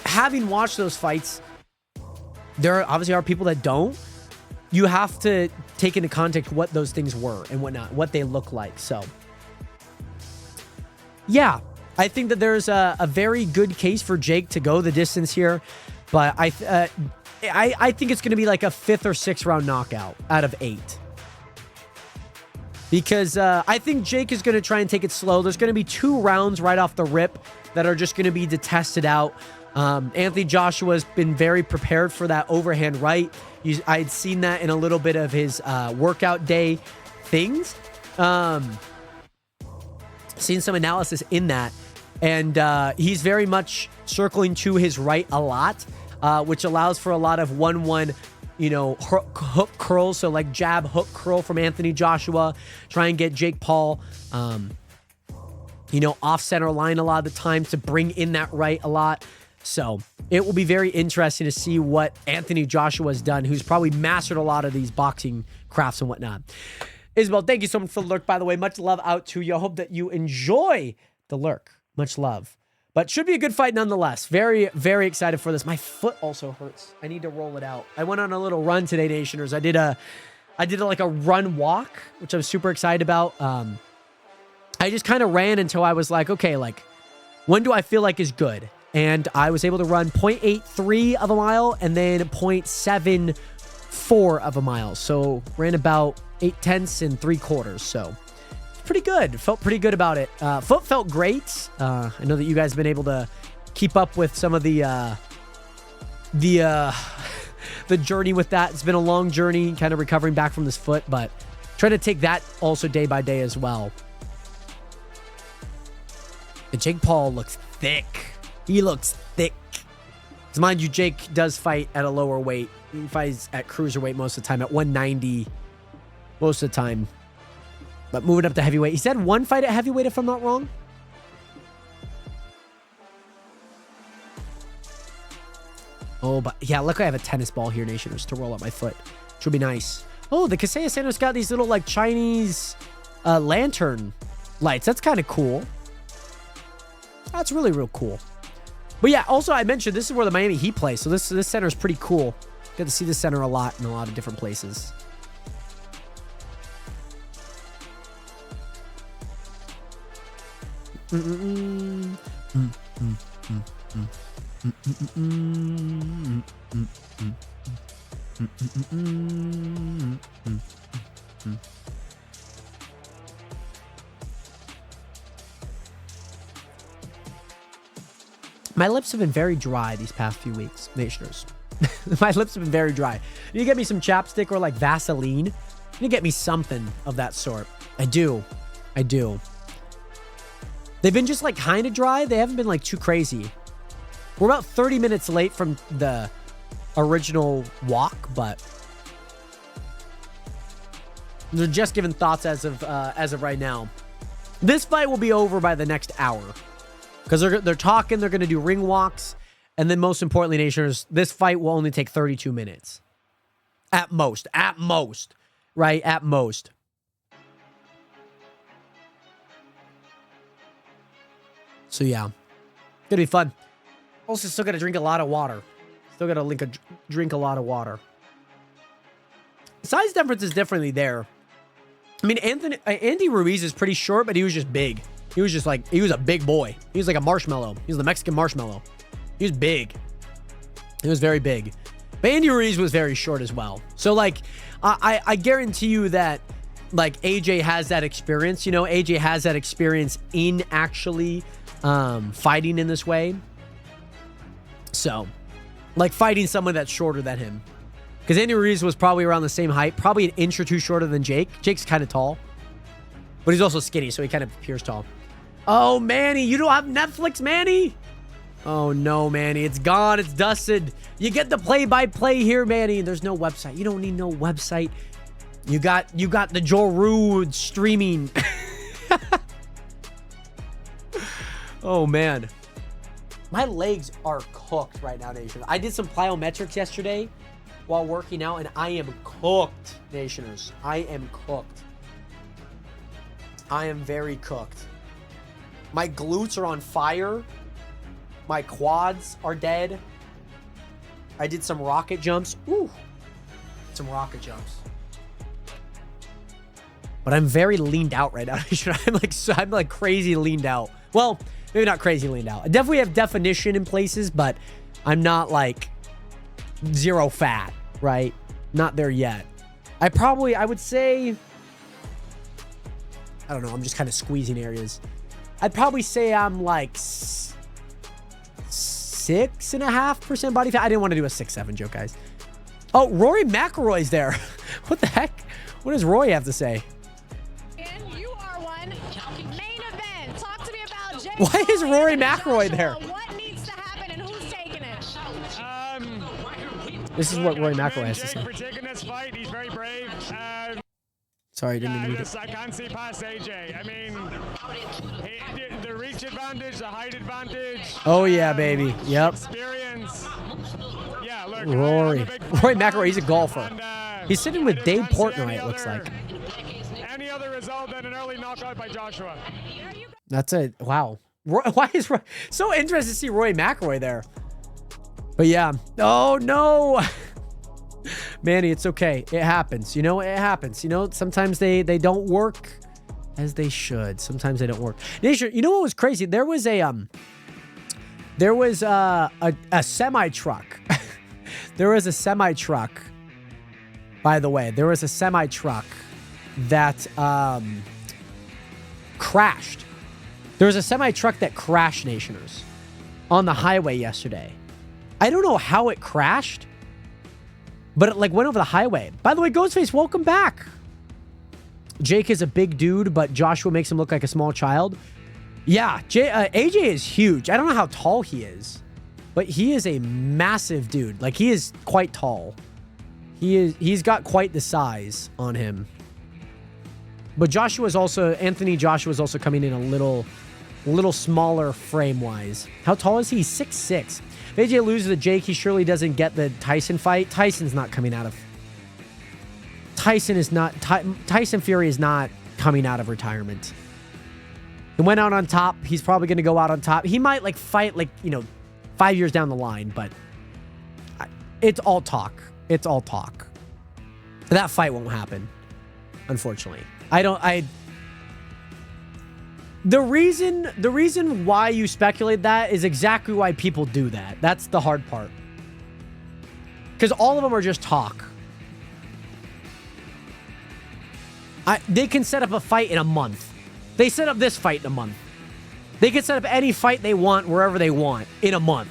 having watched those fights, there obviously are people that don't. You have to take into context what those things were and whatnot, what they look like. So, yeah, I think that there's a very good case for Jake to go the distance here, but I think it's going to be like a 5th or 6th round knockout out of 8. Because I think Jake is going to try and take it slow. There's going to be 2 rounds right off the rip that are just going to be tested out. Anthony Joshua has been very prepared for that overhand right. I had seen that in a little bit of his workout day things. Seen some analysis in that. And he's very much circling to his right a lot, which allows for a lot of 1-1, hook curls. So like jab, hook curl from Anthony Joshua. Try and get Jake Paul, off center line a lot of the time to bring in that right a lot. So it will be very interesting to see what Anthony Joshua has done, who's probably mastered a lot of these boxing crafts and whatnot. Isabel, thank you so much for the lurk, by the way. Much love out to you. I hope that you enjoy the lurk. Much love. But should be a good fight nonetheless. Very, very excited for this. My foot also hurts. I need to roll it out. I went on a little run today, Nationers. I did like a run walk, which I was super excited about. I just kind of ran until I was like, okay, like, when do I feel like is good? And I was able to run 0.83 of a mile and then 0.74 of a mile. So ran about 0.8 and 3/4. So pretty good. Felt pretty good about it. Foot felt great. I know that you guys have been able to keep up with some of the journey with that. It's been a long journey, kind of recovering back from this foot, but trying to take that also day by day as well. And Jake Paul looks thick. He looks thick. Because mind you, Jake does fight at a lower weight. He fights at cruiserweight most of the time, at 190 most of the time. But moving up to heavyweight. He's had one fight at heavyweight, if I'm not wrong. Oh, but yeah, look, I have a tennis ball here, Nationers, to roll up my foot. Which would be nice. Oh, the Kasaya Santos got these little, like, Chinese lantern lights. That's kind of cool. That's really, real cool. But yeah, also, I mentioned this is where the Miami Heat plays. So this center is pretty cool. Get to see the center a lot in a lot of different places. My lips have been very dry these past few weeks, Nationers. My lips have been very dry. You get me some chapstick or like Vaseline. You get me something of that sort. I do. They've been just like kind of dry. They haven't been like too crazy. We're about 30 minutes late from the original walk, but they're just giving thoughts as of right now. This fight will be over by the next hour because they're talking. They're going to do ring walks, and then most importantly, Nationers, this fight will only take 32 minutes at most. Right, at most. So yeah, gonna be fun. Also, still gotta drink a lot of water. Drink a lot of water. Size difference is definitely there. I mean, Andy Ruiz is pretty short, but he was just big. He was a big boy. He was like a marshmallow. He was the Mexican marshmallow. He was big. He was very big. But Andy Ruiz was very short as well. So like, I guarantee you that like AJ has that experience. You know, AJ has that experience in actually fighting in this way. So, like fighting someone that's shorter than him. Because Andy Ruiz was probably around the same height, probably an inch or two shorter than Jake. Jake's kind of tall, but he's also skinny, so he kind of appears tall. Oh, Manny, you don't have Netflix, Manny? Oh, no, Manny, it's gone. It's dusted. You get the play-by-play here, Manny. There's no website. You don't need no website. You got the Joe Rude streaming. Oh, man. My legs are cooked right now, Nation. I did some plyometrics yesterday while working out, and I am cooked, Nationers. I am cooked. I am very cooked. My glutes are on fire. My quads are dead. I did some rocket jumps. Ooh. Some rocket jumps. But I'm very leaned out right now. I'm like crazy leaned out. Well, maybe not crazy leaned out. I definitely have definition in places, but I'm not like zero fat, right? Not there yet. I would say, I don't know. I'm just kind of squeezing areas. I'd probably say I'm like 6.5% body fat. I didn't want to do a 6'7" joke, guys. Oh, Rory McIlroy's there. What the heck? What does Roy have to say? You are one. Main event. Talk to me about Jake. Why is Rory McIlroy there? What needs to happen and who's taking it? This is what Rory McIlroy has to Jake say. for taking this fight. He's very brave. Sorry, I didn't mean to read it. I can't see past AJ. I mean, the reach advantage, the height advantage. Oh, yeah, baby. Yep. Experience. Yeah, look. Rory. I'm a big Rory fan. McIlroy, he's a golfer. And, He's sitting with I Dave just can't see Portnoy, any it looks like. result than an early knockout by Joshua. That's it. Wow. Why is Roy so interested to see Roy McIlroy there? But yeah. Oh no. Manny, it's okay. It happens. You know, it happens. You know, sometimes they don't work as they should. Sometimes they don't work. Nation, you know what was crazy? There was a semi truck. There was a semi truck. By the way, there was a semi truck that crashed. There was a semi truck that crashed, Nationers, on the highway yesterday. I don't know how it crashed, but it like went over the highway. By the way, Ghostface, welcome back. Jake is a big dude, but Joshua makes him look like a small child. Yeah, AJ is huge. I don't know how tall he is, but he is a massive dude. Like, he is quite tall. He's got quite the size on him. But Anthony Joshua is also coming in a little smaller frame-wise. How tall is he? 6'6". If AJ loses to Jake, he surely doesn't get the Tyson fight. Tyson's not coming out of... Tyson Fury is not coming out of retirement. He went out on top. He's probably going to go out on top. He might like fight 5 years down the line, but it's all talk. It's all talk. That fight won't happen, unfortunately. The reason why you speculate that is exactly why people do that. That's the hard part. Because all of them are just talk. They can set up a fight in a month. They set up this fight in a month. They can set up any fight they want wherever they want in a month.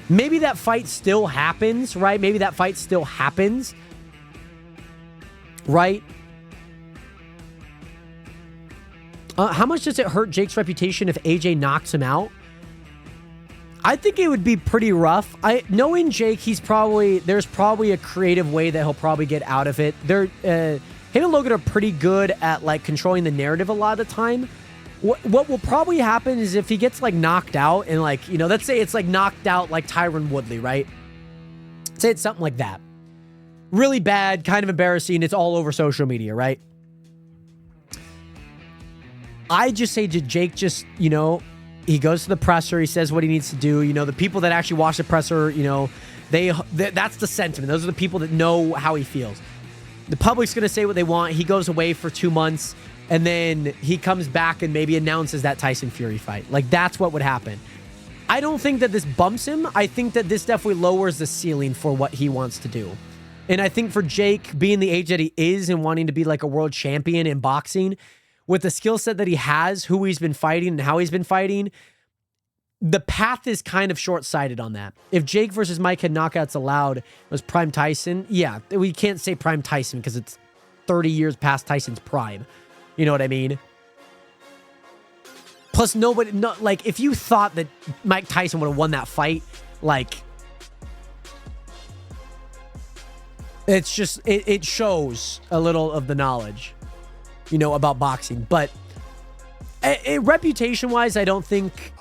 Maybe that fight still happens, right? Maybe that fight still happens, right? How much does it hurt Jake's reputation if AJ knocks him out? I think it would be pretty rough. Knowing Jake, there's probably a creative way that he'll probably get out of it. Him and Logan are pretty good at like controlling the narrative a lot of the time. What will probably happen is if he gets like knocked out and like, let's say it's like knocked out like Tyron Woodley, right? Say it's something like that. Really bad, kind of embarrassing. It's all over social media, right? I just say to Jake, he goes to the presser. He says what he needs to do. The people that actually watch the presser, that's the sentiment. Those are the people that know how he feels. The public's going to say what they want. He goes away for 2 months, and then he comes back and maybe announces that Tyson Fury fight. Like, that's what would happen. I don't think that this bumps him. I think that this definitely lowers the ceiling for what he wants to do. And I think for Jake, being the age that he is and wanting to be like a world champion in boxing, with the skill set that he has, who he's been fighting and how he's been fighting, the path is kind of short-sighted on that. If Jake versus Mike had knockouts allowed, it was prime Tyson. Yeah, we can't say prime Tyson because it's 30 years past Tyson's prime. You know what I mean? Plus, if you thought that Mike Tyson would have won that fight, it's just, it shows a little of the knowledge, about boxing. But reputation-wise, I don't think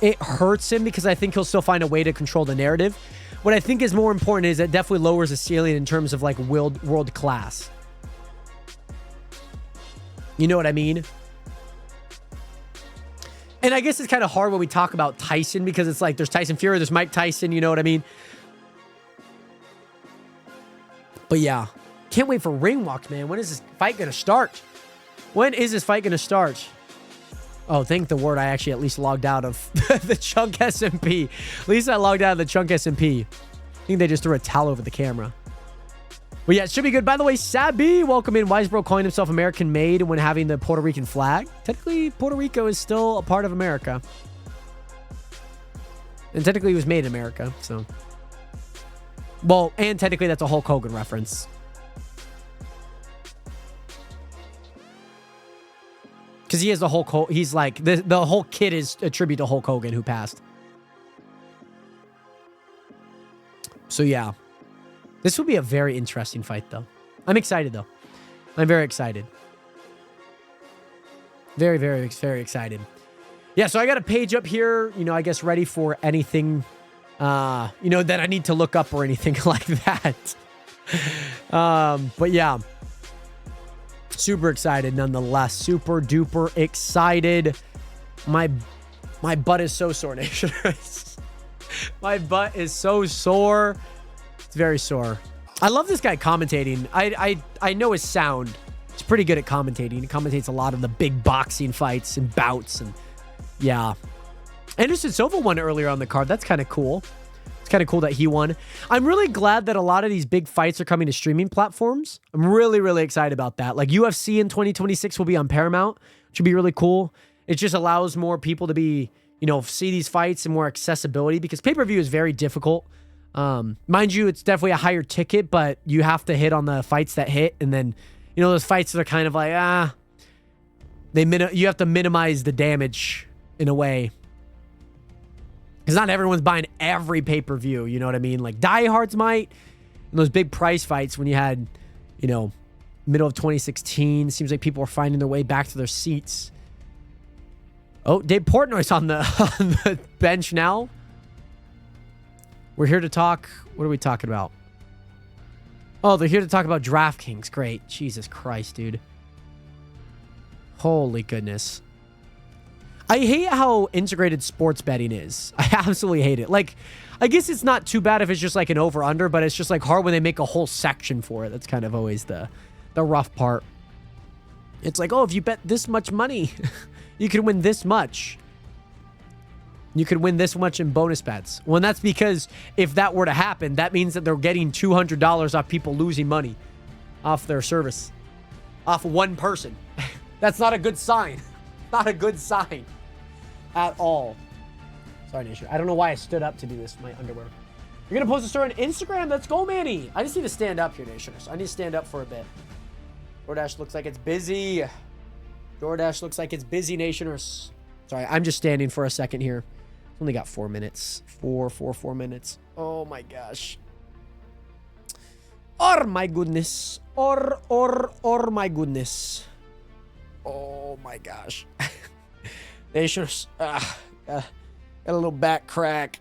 it hurts him because I think he'll still find a way to control the narrative. What I think is more important is it definitely lowers the ceiling in terms of like world class. You know what I mean? And I guess it's kind of hard when we talk about Tyson because it's like there's Tyson Fury, there's Mike Tyson, you know what I mean? But yeah, can't wait for ring walks, man. When is this fight going to start? When is this fight going to start? Oh, thank the Lord I actually at least logged out of the Chunk SMP. At least I logged out of the Chunk SMP. I think they just threw a towel over the camera. But yeah, it should be good. By the way, Sabi, welcome in. Wisebro calling himself American made when having the Puerto Rican flag. Technically, Puerto Rico is still a part of America. And technically, it was made in America, so. Well, and technically, that's a Hulk Hogan reference. Because he has the Hulk, he's like, the whole kit is a tribute to Hulk Hogan who passed. So yeah. This will be a very interesting fight though. I'm excited though. I'm very excited. Very, very, very excited. Yeah, so I got a page up here, I guess ready for anything, that I need to look up or anything like that. But yeah. Super excited nonetheless. Super duper excited. My butt is so sore, Nation. My butt is so sore. It's very sore. I love this guy commentating. I know his sound. He's pretty good at commentating. He commentates a lot of the big boxing fights and bouts. And yeah. Anderson Silva won earlier on the card. That's kind of cool. It's kind of cool that he won. I'm really glad that a lot of these big fights are coming to streaming platforms. I'm really, really excited about that. Like UFC in 2026 will be on Paramount, which would be really cool. It just allows more people to be, you know, see these fights and more accessibility, because pay-per-view is very difficult. Mind you, it's definitely a higher ticket, but you have to hit on the fights that hit. And then, you know, those fights that are kind of like, you have to minimize the damage in a way. Because not everyone's buying every pay-per-view, you know what I mean? Like diehards might. And those big price fights when you had, you know, middle of 2016, seems like people are finding their way back to their seats. Oh, Dave Portnoy's on the bench now. We're here to talk. What are we talking about? Oh, they're here to talk about DraftKings. Great. Jesus Christ, dude. Holy goodness. I hate how integrated sports betting is. I absolutely hate it. Like, I guess it's not too bad if it's just like an over-under, but it's just like hard when they make a whole section for it. That's kind of always the rough part. It's like, oh, if you bet this much money, you could win this much. You could win this much in bonus bets. Well, and that's because if that were to happen, that means that they're getting $200 off people losing money off their service. Off one person. That's not a good sign. Not a good sign at all. Sorry, Nation. I don't know why I stood up to do this with my underwear. You're going to post a story on Instagram? Let's go, Manny. I just need to stand up here, Nationers. I need to stand up for a bit. DoorDash looks like it's busy. DoorDash looks like it's busy, Nationers. Sorry, I'm just standing for a second here. Only got 4 minutes. 4 minutes. Oh my gosh. Oh my goodness. Or my goodness. Oh my gosh. Nationers. Got a little back crack.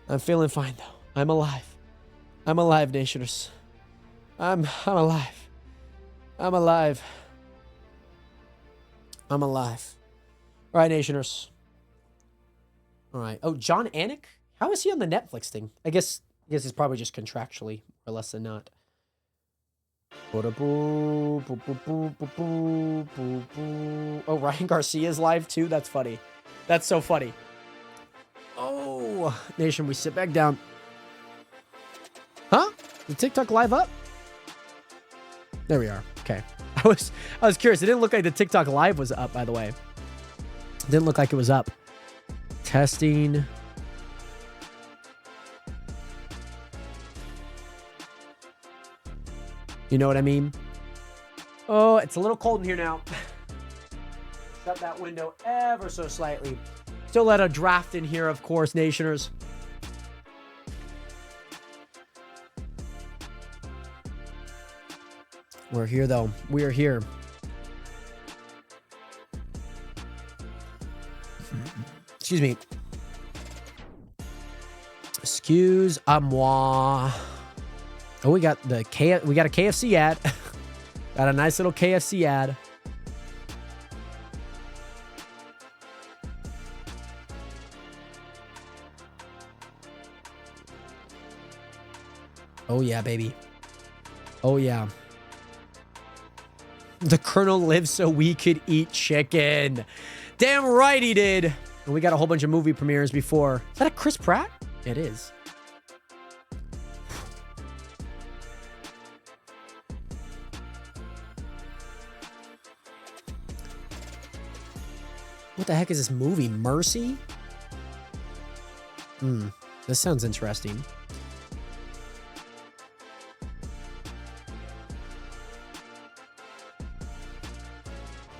I'm feeling fine though. I'm alive. I'm alive, Nationers. I'm alive. I'm alive. I'm alive. All right, Nationers. All right. Oh, John Anik? How is he on the Netflix thing? I guess it's probably just contractually, or less than not. Oh, Ryan Garcia's live too? That's funny. That's so funny. Oh, Nation, we sit back down. Huh? The TikTok live up? There we are. Okay. I was curious. It didn't look like the TikTok live was up, by the way. It didn't look like it was up. Testing. You know what I mean? Oh, it's a little cold in here now. Shut that window ever so slightly. Still let a draft in here, of course, Nationers. We're here, though. We are here. Excuse me. Excuse-moi. Oh, we got a KFC ad. Got a nice little KFC ad. Oh yeah, baby. Oh yeah. The Colonel lived so we could eat chicken. Damn right he did. And we got a whole bunch of movie premieres before. Is that a Chris Pratt? It is. What the heck is this movie? Mercy? This sounds interesting.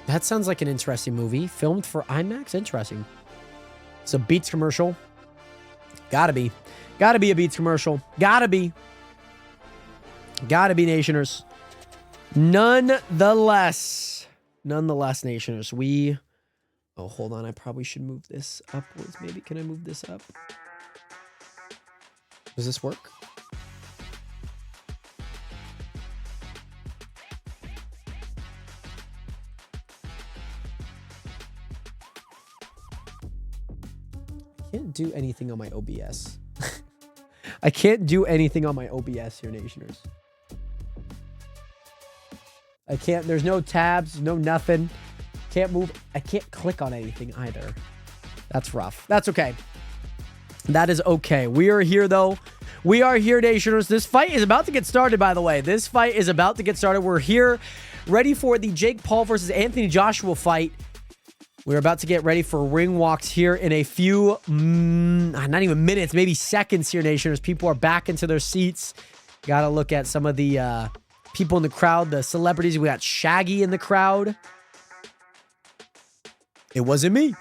That sounds like an interesting movie. Filmed for IMAX? Interesting. It's a Beats commercial. Gotta be. Gotta be a Beats commercial. Gotta be. Gotta be, Nationers. Nonetheless, Nationers, we... Oh, hold on. I probably should move this upwards. Maybe. Can I move this up? Does this work? can't do anything on my OBS. I can't do anything on my OBS here, Nationers. I can't. There's no tabs, no nothing. Can't move. I can't click on anything either. That's rough. That's okay. That is okay. We are here, though. We are here, Nationers. This fight is about to get started, by the way. This fight is about to get started. We're here ready for the Jake Paul versus Anthony Joshua fight. We're about to get ready for ring walks here in a few, not even minutes, maybe seconds here, Nationers. People are back into their seats. Got to look at some of the people in the crowd, the celebrities. We got Shaggy in the crowd. It wasn't me.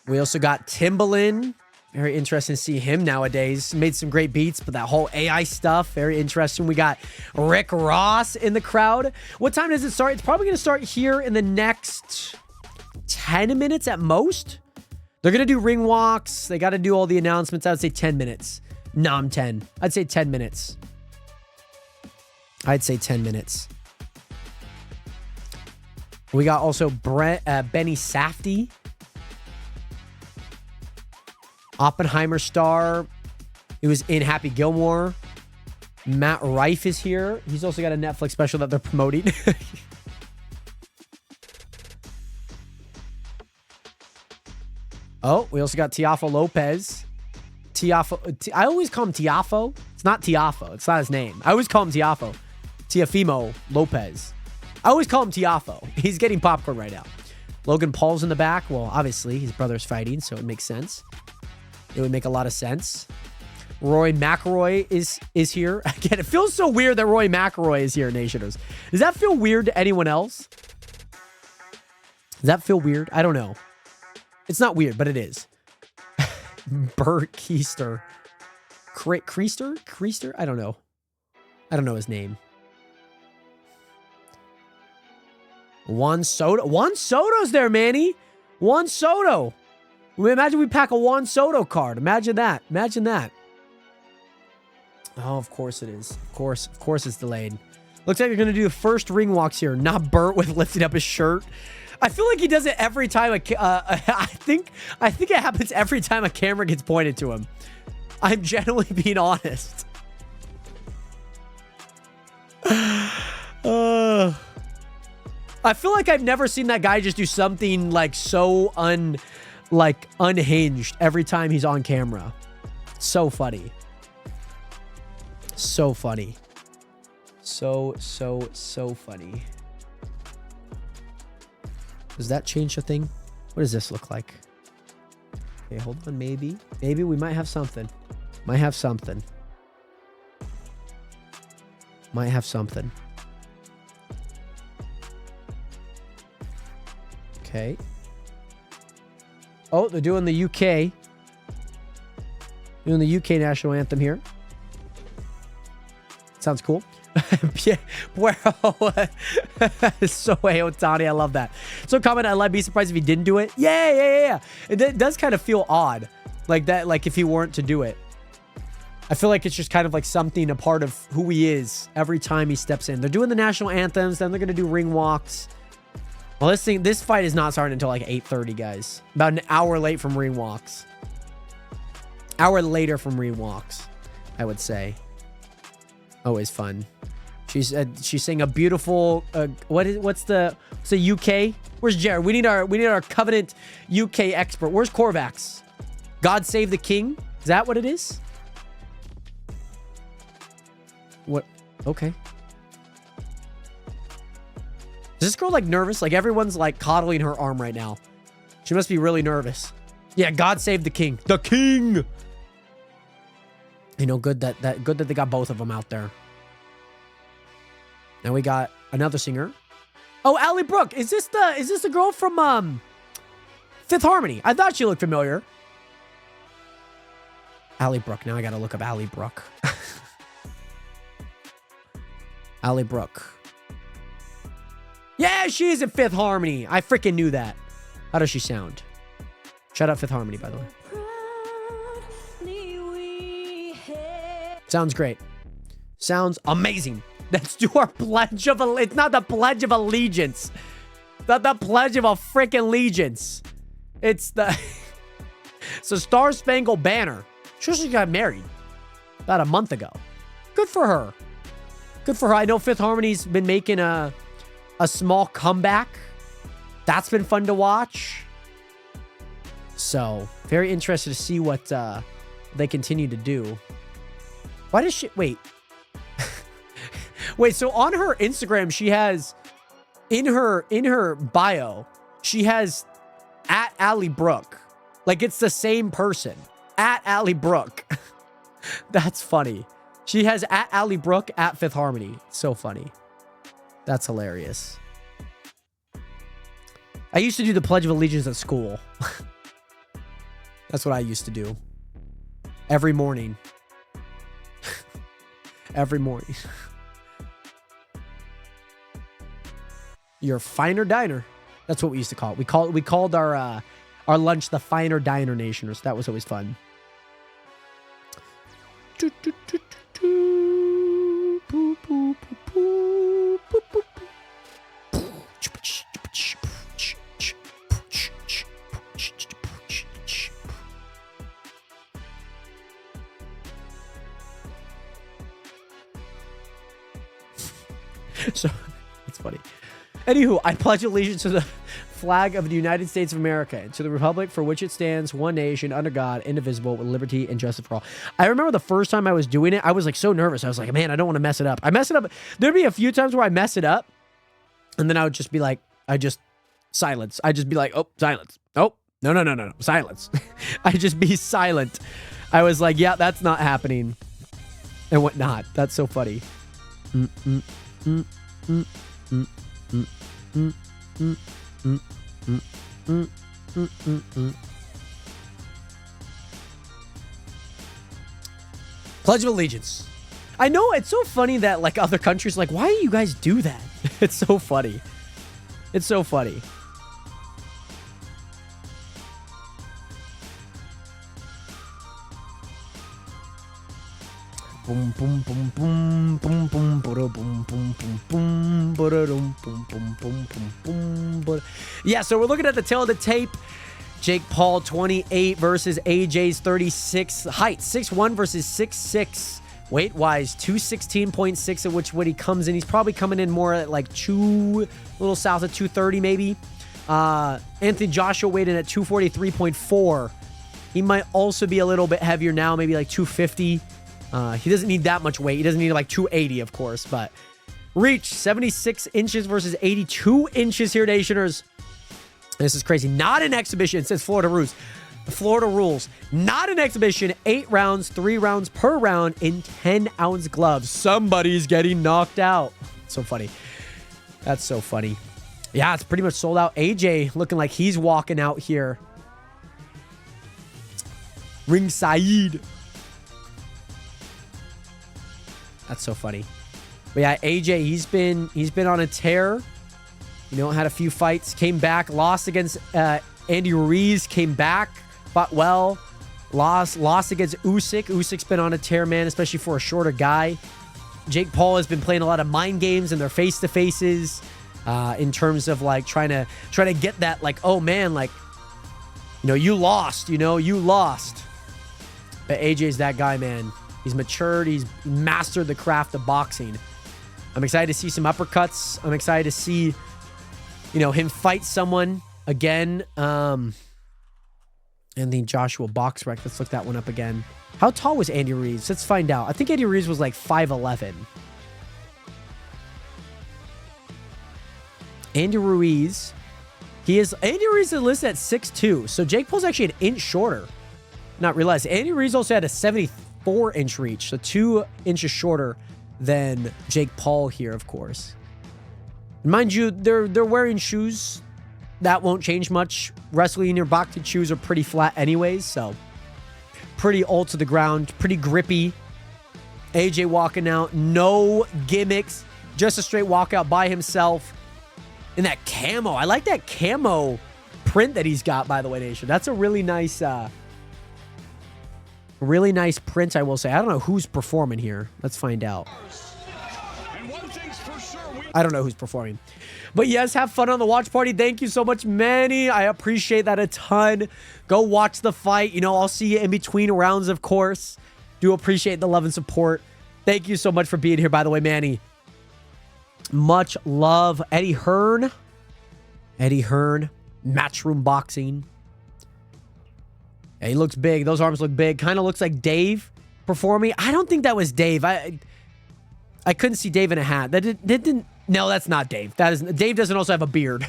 We also got Timbaland. Very interesting to see him nowadays. Made some great beats, but that whole AI stuff, very interesting. We got Rick Ross in the crowd. What time does it start? It's probably going to start here in the next 10 minutes at most. They're going to do ring walks. They got to do all the announcements. I would say 10 minutes. No, I'm 10. I'd say 10 minutes. I'd say 10 minutes. We got also Benny Safdie. Oppenheimer star. He was in Happy Gilmore. Matt Rife is here. He's also got a Netflix special that they're promoting. Oh, we also got Tiafo Lopez. I always call him Tiafo. It's not Tiafo. It's not his name. I always call him Tiafo. Tiafimo Lopez. I always call him Tiafo. He's getting popcorn right now. Logan Paul's in the back. Well, obviously, his brother's fighting, so it makes sense. It would make a lot of sense. Roy McIlroy is here. Again, it feels so weird that Roy McIlroy is here, Nationers. Does that feel weird to anyone else? Does that feel weird? I don't know. It's not weird, but it is. Bert Keister. Kriester? I don't know. I don't know his name. Juan Soto. Juan Soto's there, Manny. Juan Soto. Imagine we pack a Juan Soto card. Imagine that. Imagine that. Oh, of course it is. Of course it's delayed. Looks like you're going to do the first ring walks here. Not Bert with lifting up his shirt. I feel like he does it every time. I think it happens every time a camera gets pointed to him. I'm generally being honest. I feel like I've never seen that guy just do something like so unhinged every time he's on camera. So funny. So funny. So funny. Does that change the thing? What does this look like? Okay, hold on. Maybe we might have something. Might have something. Okay. Oh, they're doing the UK. Doing the UK national anthem here. Sounds cool. Sohei Otani, I love that. So comment, I'd be surprised if he didn't do it. Yeah. It does kind of feel odd. Like that, like if he weren't to do it. I feel like it's just kind of like something, a part of who he is every time he steps in. They're doing the national anthems, then they're going to do ring walks. Well, this fight is not starting until like 8:30, guys. About an hour late from ring walks. Hour later from ring walks, I would say. Always fun. She's saying a beautiful. What's the UK? Where's Jared? We need our Covenant UK expert. Where's Corvax? God save the king. Is that what it is? What? Okay. Is this girl like nervous? Like everyone's like coddling her arm right now. She must be really nervous. Yeah, God save the king. The king. You know, good that they got both of them out there. Now we got another singer. Oh, Ally Brooke. Is this the girl from Fifth Harmony? I thought she looked familiar. Ally Brooke. Now I gotta look up Ally Brooke. Ally Brooke. Yeah, she is in Fifth Harmony. I freaking knew that. How does she sound? Shout out Fifth Harmony, by the way. Sounds great. Sounds amazing. Let's do our pledge of it's not the Pledge of Allegiance. Not the Pledge of a freaking Allegiance. It's the It's a Star Spangled Banner. She just got married about a month ago. Good for her. Good for her. I know Fifth Harmony's been making a small comeback. That's been fun to watch. So, very interested to see what they continue to do. Why does she... Wait. Wait, so on her Instagram, she has... In her bio, she has at Allie Brooke. Like, it's the same person. At Allie Brooke. That's funny. She has at Allie Brooke at Fifth Harmony. So funny. That's hilarious. I used to do the Pledge of Allegiance at school. That's what I used to do. Every morning. Every morning. Your Finer Diner. That's what we used to call it. We called our lunch the Finer Diner Nationers. That was always fun. So, it's funny. Anywho, I pledge allegiance to the flag of the United States of America and to the republic for which it stands, one nation, under God, indivisible, with liberty and justice for all. I remember the first time I was doing it, I was like so nervous. I was like, man, I don't want to mess it up. I mess it up. There'd be a few times where I mess it up, and then I would just be like, silence. I'd just be like, oh, silence. Oh, no, silence. I'd just be silent. I was like, yeah, that's not happening. And whatnot. That's so funny. Pledge of Allegiance. I know, it's so funny that like other countries like, why do you guys do that? It's so funny. It's so funny. Boom boom boom boom boom boom boom boom boom boom boom boom boom boom boom. Yeah, so we're looking at the tail of the tape. Jake Paul 28 versus AJ's 36. Height 6'1 versus 6'6. Weight wise 216.6, of which when he comes in, he's probably coming in more at like a little south of 230 maybe. Anthony Joshua weighed in at 243.4. He might also be a little bit heavier now, maybe like 250. He doesn't need that much weight. He doesn't need like 280, of course, but reach 76 inches versus 82 inches here, Nationers. This is crazy. Not an exhibition. It says Florida rules. Florida rules. Not an exhibition. 8 rounds, 3 rounds per round in 10-ounce gloves. Somebody's getting knocked out. So funny. That's so funny. Yeah, it's pretty much sold out. AJ looking like he's walking out here. Ringside. That's so funny. But yeah, AJ, he's been on a tear. You know, had a few fights, came back, lost against Andy Ruiz, came back, fought well, lost against Usyk. Usyk's been on a tear, man, especially for a shorter guy. Jake Paul has been playing a lot of mind games in their face-to-faces, in terms of like trying to get that like, oh man, like, you know, you lost. But AJ's that guy, man. He's matured. He's mastered the craft of boxing. I'm excited to see some uppercuts. I'm excited to see, you know, him fight someone again. And the Joshua box rec. Let's look that one up again. How tall was Andy Ruiz? Let's find out. I think Andy Ruiz was like 5'11". Andy Ruiz. Andy Ruiz is listed at 6'2". So Jake Paul's actually an inch shorter. Not realize. Andy Ruiz also had a 74-inch reach. So 2 inches shorter than Jake Paul here, of course. Mind you, they're wearing shoes. That won't change much. Wrestling or boxing shoes are pretty flat anyways, so pretty all to the ground, pretty grippy. AJ walking out, no gimmicks, just a straight walkout by himself. And that camo, I like that camo print that he's got, by the way, Nation. That's a really nice print, I will say. I don't know who's performing here. Let's find out. I don't know who's performing. But yes, have fun on the watch party. Thank you so much, Manny. I appreciate that a ton. Go watch the fight. You know, I'll see you in between rounds, of course. Do appreciate the love and support. Thank you so much for being here, by the way, Manny. Much love. Eddie Hearn. Matchroom Boxing. Yeah, he looks big. Those arms look big. Kind of looks like Dave performing. I don't think that was Dave. I couldn't see Dave in a hat. That didn't. No, that's not Dave. Dave doesn't also have a beard.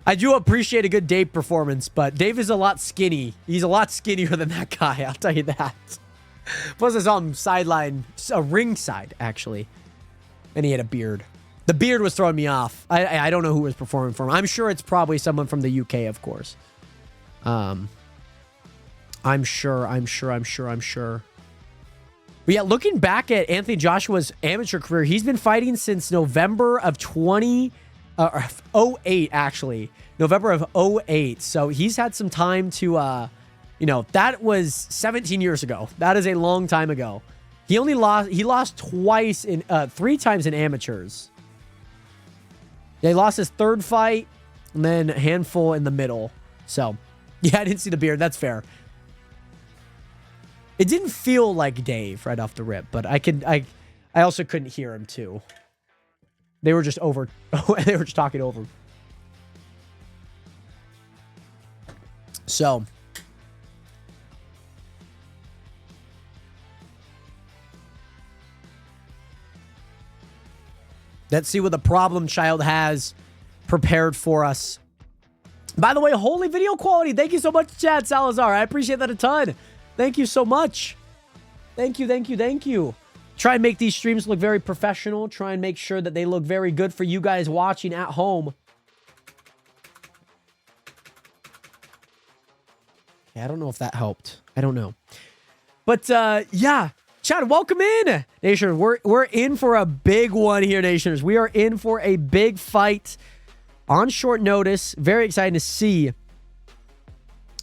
I do appreciate a good Dave performance, but Dave is a lot skinny. He's a lot skinnier than that guy, I'll tell you that. Plus, I saw him ringside, actually. And he had a beard. The beard was throwing me off. I don't know who was performing for him. I'm sure it's probably someone from the UK, of course. I'm sure. But yeah, looking back at Anthony Joshua's amateur career, he's been fighting since November of 08, actually. November of 08. So he's had some time to, that was 17 years ago. That is a long time ago. He lost three times in amateurs. Yeah, he lost his third fight and then a handful in the middle. So, yeah, I didn't see the beard. That's fair. It didn't feel like Dave right off the rip, but I also couldn't hear him too. They were just talking over. So, let's see what the problem child has prepared for us. By the way, holy video quality. Thank you so much, Chad Salazar. I appreciate that a ton. Thank you so much. Thank you. Try and make these streams look very professional. Try and make sure that they look very good for you guys watching at home. Yeah, I don't know if that helped. I don't know. But, yeah. Chad, welcome in, Nation. We're in for a big one here, Nationers. We are in for a big fight on short notice. Very excited to see.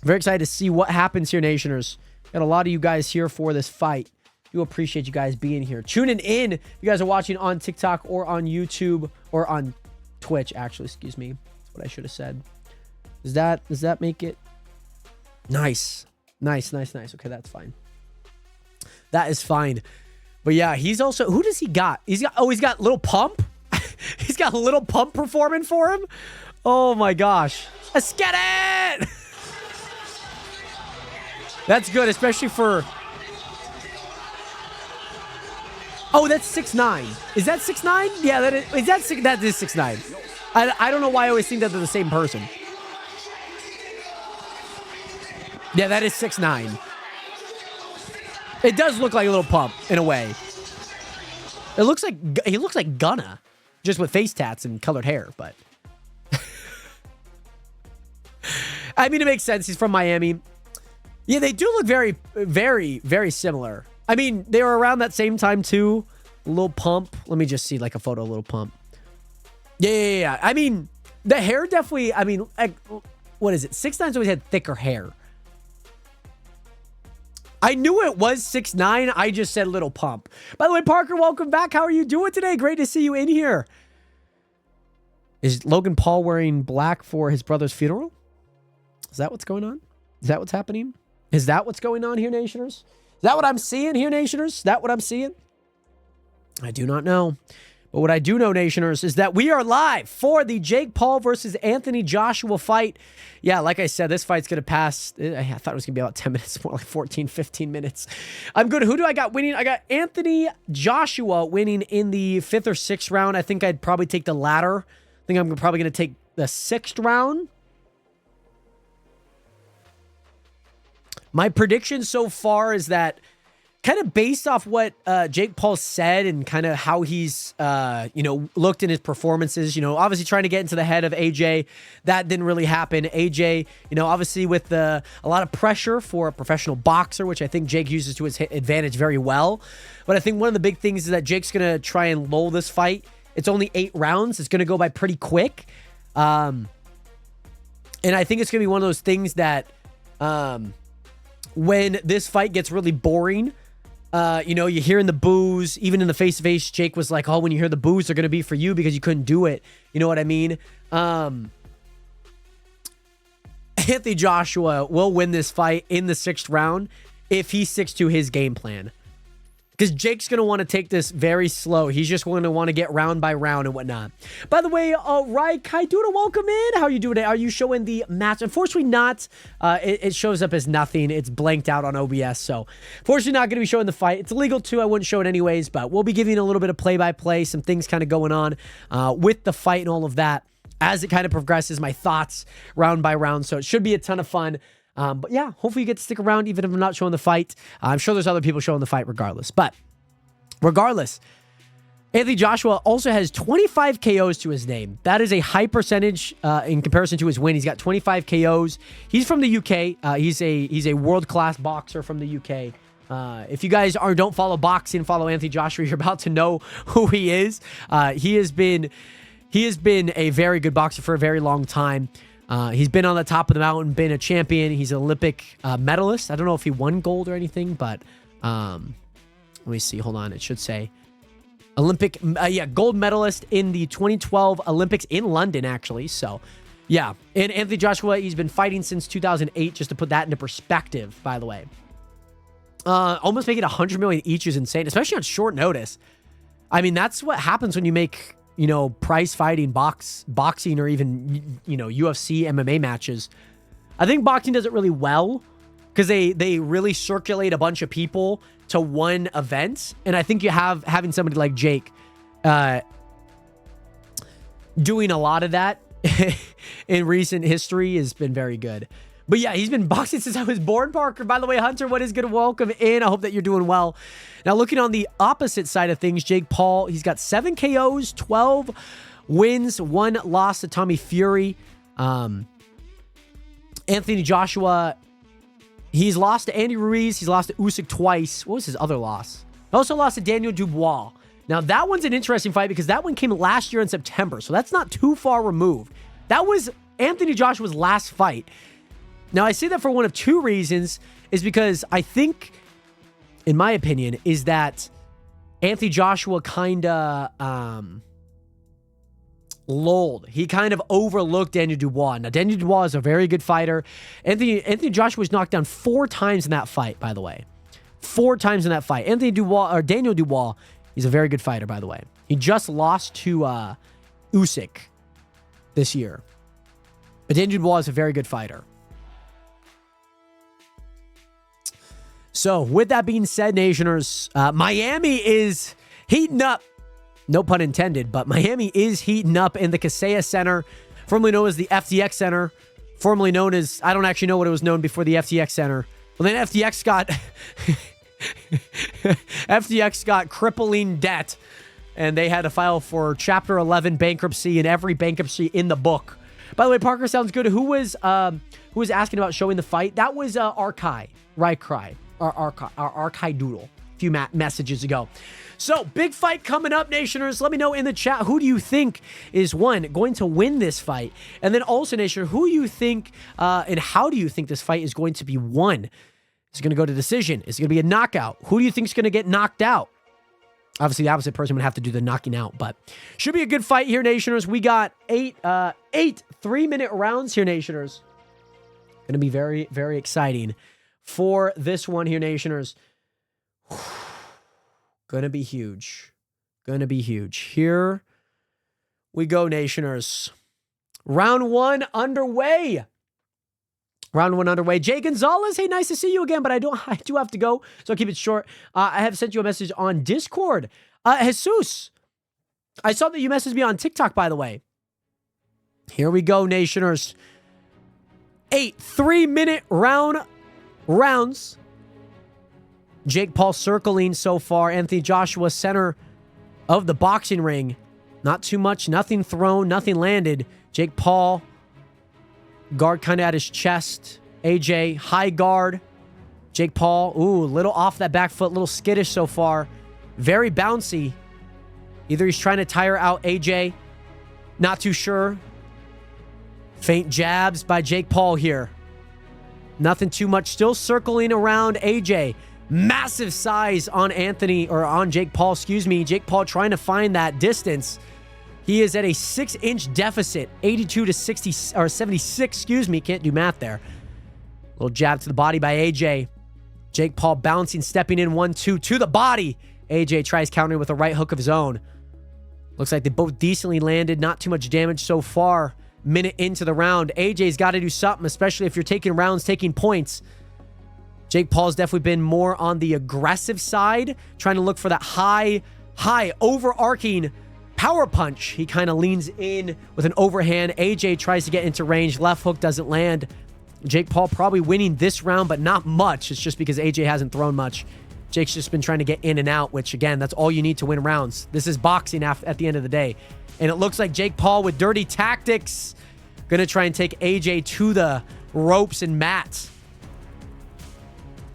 Very excited to see what happens here, Nationers. Got a lot of you guys here for this fight. Do appreciate you guys being here. Tuning in. You guys are watching on TikTok or on YouTube or on Twitch, actually. Excuse me. That's what I should have said. Does that make it? Nice. Okay, that's fine. That is fine. But yeah, he's also... Who does he got? He's got Little Pump? He's got Little Pump performing for him? Oh my gosh. Let's get it! That's good, especially for... Oh, that's 6'9". Is that 6'9"? Yeah, that is 6'9". I don't know why I always think that they're the same person. Yeah, that is 6'9". It does look like a Little Pump in a way. He looks like Gunna, just with face tats and colored hair, but I mean, it makes sense. He's from Miami. Yeah, they do look very, very, very similar. I mean, they were around that same time too. Lil Pump. Let me just see like a photo of Lil Pump. Yeah. I mean, the hair definitely, I mean, like, what is it? 6ix9ine's always had thicker hair. I knew it was 6ix9ine. I just said Little Pump. By the way, Parker, welcome back. How are you doing today? Great to see you in here. Is Logan Paul wearing black for his brother's funeral? Is that what's going on? Is that what's happening? Is that what's going on here, Nationers? Is that what I'm seeing here, Nationers? Is that what I'm seeing? I do not know. But what I do know, Nationers, is that we are live for the Jake Paul versus Anthony Joshua fight. Yeah, like I said, this fight's going to pass. I thought it was going to be about 10 minutes, more like 14, 15 minutes. I'm good. Who do I got winning? I got Anthony Joshua winning in the 5th or 6th round. I think I'd probably take the latter. I think I'm probably going to take the 6th round. My prediction so far is that, kind of based off what Jake Paul said and kind of how he's, looked in his performances, obviously trying to get into the head of AJ. That didn't really happen. AJ, obviously with a lot of pressure for a professional boxer, which I think Jake uses to his advantage very well. But I think one of the big things is that Jake's going to try and lull this fight. It's only 8 rounds. It's going to go by pretty quick. And I think it's going to be one of those things that when this fight gets really boring, You know, you're hearing the boos. Even in the face-to-face, Jake was like, oh, when you hear the boos, they're going to be for you because you couldn't do it. You know what I mean? Anthony Joshua will win this fight in the 6th round if he sticks to his game plan. Because Jake's going to want to take this very slow. He's just going to want to get round by round and whatnot. By the way, Rai Kai Duda, welcome in. How are you doing today? Are you showing the match? Unfortunately not. It shows up as nothing. It's blanked out on OBS. So, fortunately not going to be showing the fight. It's illegal too. I wouldn't show it anyways. But we'll be giving a little bit of play-by-play. Some things kind of going on with the fight and all of that as it kind of progresses. My thoughts round by round. So, it should be a ton of fun. But yeah, hopefully you get to stick around even if I'm not showing the fight. I'm sure there's other people showing the fight regardless. But regardless, Anthony Joshua also has 25 KOs to his name. That is a high percentage in comparison to his win. He's got 25 KOs. He's from the UK. He's a world-class boxer from the UK. If you guys don't follow boxing, follow Anthony Joshua, you're about to know who he is. He has been a very good boxer for a very long time. He's been on the top of the mountain, been a champion. He's an Olympic medalist. I don't know if he won gold or anything, but let me see. Hold on. It should say Olympic, gold medalist in the 2012 Olympics in London, actually. So, yeah. And Anthony Joshua, he's been fighting since 2008, just to put that into perspective, by the way. Almost making 100 million each is insane, especially on short notice. I mean, that's what happens when you make, you know, prize fighting, boxing, or even, you know, UFC, MMA matches. I think boxing does it really well because they really circulate a bunch of people to one event. And I think having somebody like Jake doing a lot of that in recent history has been very good. But yeah, he's been boxing since I was born, Parker. By the way, Hunter, what is good? Welcome in. I hope that you're doing well. Now, looking on the opposite side of things, Jake Paul, he's got 7 KOs, 12 wins, 1 loss to Tommy Fury. Anthony Joshua, he's lost to Andy Ruiz. He's lost to Usyk twice. What was his other loss? He also lost to Daniel Dubois. Now, that one's an interesting fight because that one came last year in September, so that's not too far removed. That was Anthony Joshua's last fight. Now, I say that for one of 2 reasons, is because I think, in my opinion, is that Anthony Joshua kind of lulled. He kind of overlooked Daniel Dubois. Now, Daniel Dubois is a very good fighter. Anthony Joshua was knocked down 4 times in that fight, by the way. 4 times in that fight. Daniel Dubois, he's a very good fighter, by the way. He just lost to Usyk this year. But Daniel Dubois is a very good fighter. So, with that being said, Nationers, Miami is heating up. No pun intended, but Miami is heating up in the Kaseya Center, formerly known as the FTX Center, formerly known as, I don't actually know what it was known before the FTX Center. Well, then FTX got crippling debt, and they had to file for Chapter 11 bankruptcy and every bankruptcy in the book. By the way, Parker, sounds good. Who was asking about showing the fight? That was Arkai, our Arkai Doodle, a few messages ago. So, big fight coming up, Nationers. Let me know in the chat, who do you think is, one, going to win this fight? And then also, Nation, who you think and how do you think this fight is going to be won? Is it going to go to decision? Is it going to be a knockout? Who do you think is going to get knocked out? Obviously, the opposite person would have to do the knocking out, but should be a good fight here, Nationers. We got 8 3-minute rounds here, Nationers. Going to be very, very exciting for this one here, Nationers. Going to be huge. Going to be huge. Here we go, Nationers. Round 1 underway. Round 1 underway. Jay Gonzalez, hey, nice to see you again, but I do have to go, so I'll keep it short. I have sent you a message on Discord. Jesus, I saw that you messaged me on TikTok, by the way. Here we go, Nationers. 8 3-minute rounds. Jake Paul circling so far. Anthony Joshua, center of the boxing ring. Not too much, nothing thrown, nothing landed. Jake Paul, guard kind of at his chest. AJ, high guard. Jake Paul, ooh, a little off that back foot, a little skittish so far. Very bouncy. Either he's trying to tire out AJ. Not too sure. Faint jabs by Jake Paul here. Nothing too much. Still circling around AJ. massive size on Jake Paul, excuse me. Jake Paul trying to find that distance. He is at a 6-inch deficit, 82 to 60 or 76, excuse me. Can't do math there. Little jab to the body by AJ. Jake Paul bouncing, stepping in 1-2 to the body. AJ tries countering with a right hook of his own. Looks like they both decently landed. Not too much damage so far. Minute into the round. AJ's got to do something, especially if you're taking rounds, taking points. Jake Paul's definitely been more on the aggressive side, trying to look for that high, overarching power punch. He kind of leans in with an overhand. AJ tries to get into range. Left hook doesn't land. Jake Paul probably winning this round, but not much. It's just because AJ hasn't thrown much. Jake's just been trying to get in and out, which, again, that's all you need to win rounds. This is boxing at the end of the day. And it looks like Jake Paul with dirty tactics going to try and take AJ to the ropes and mats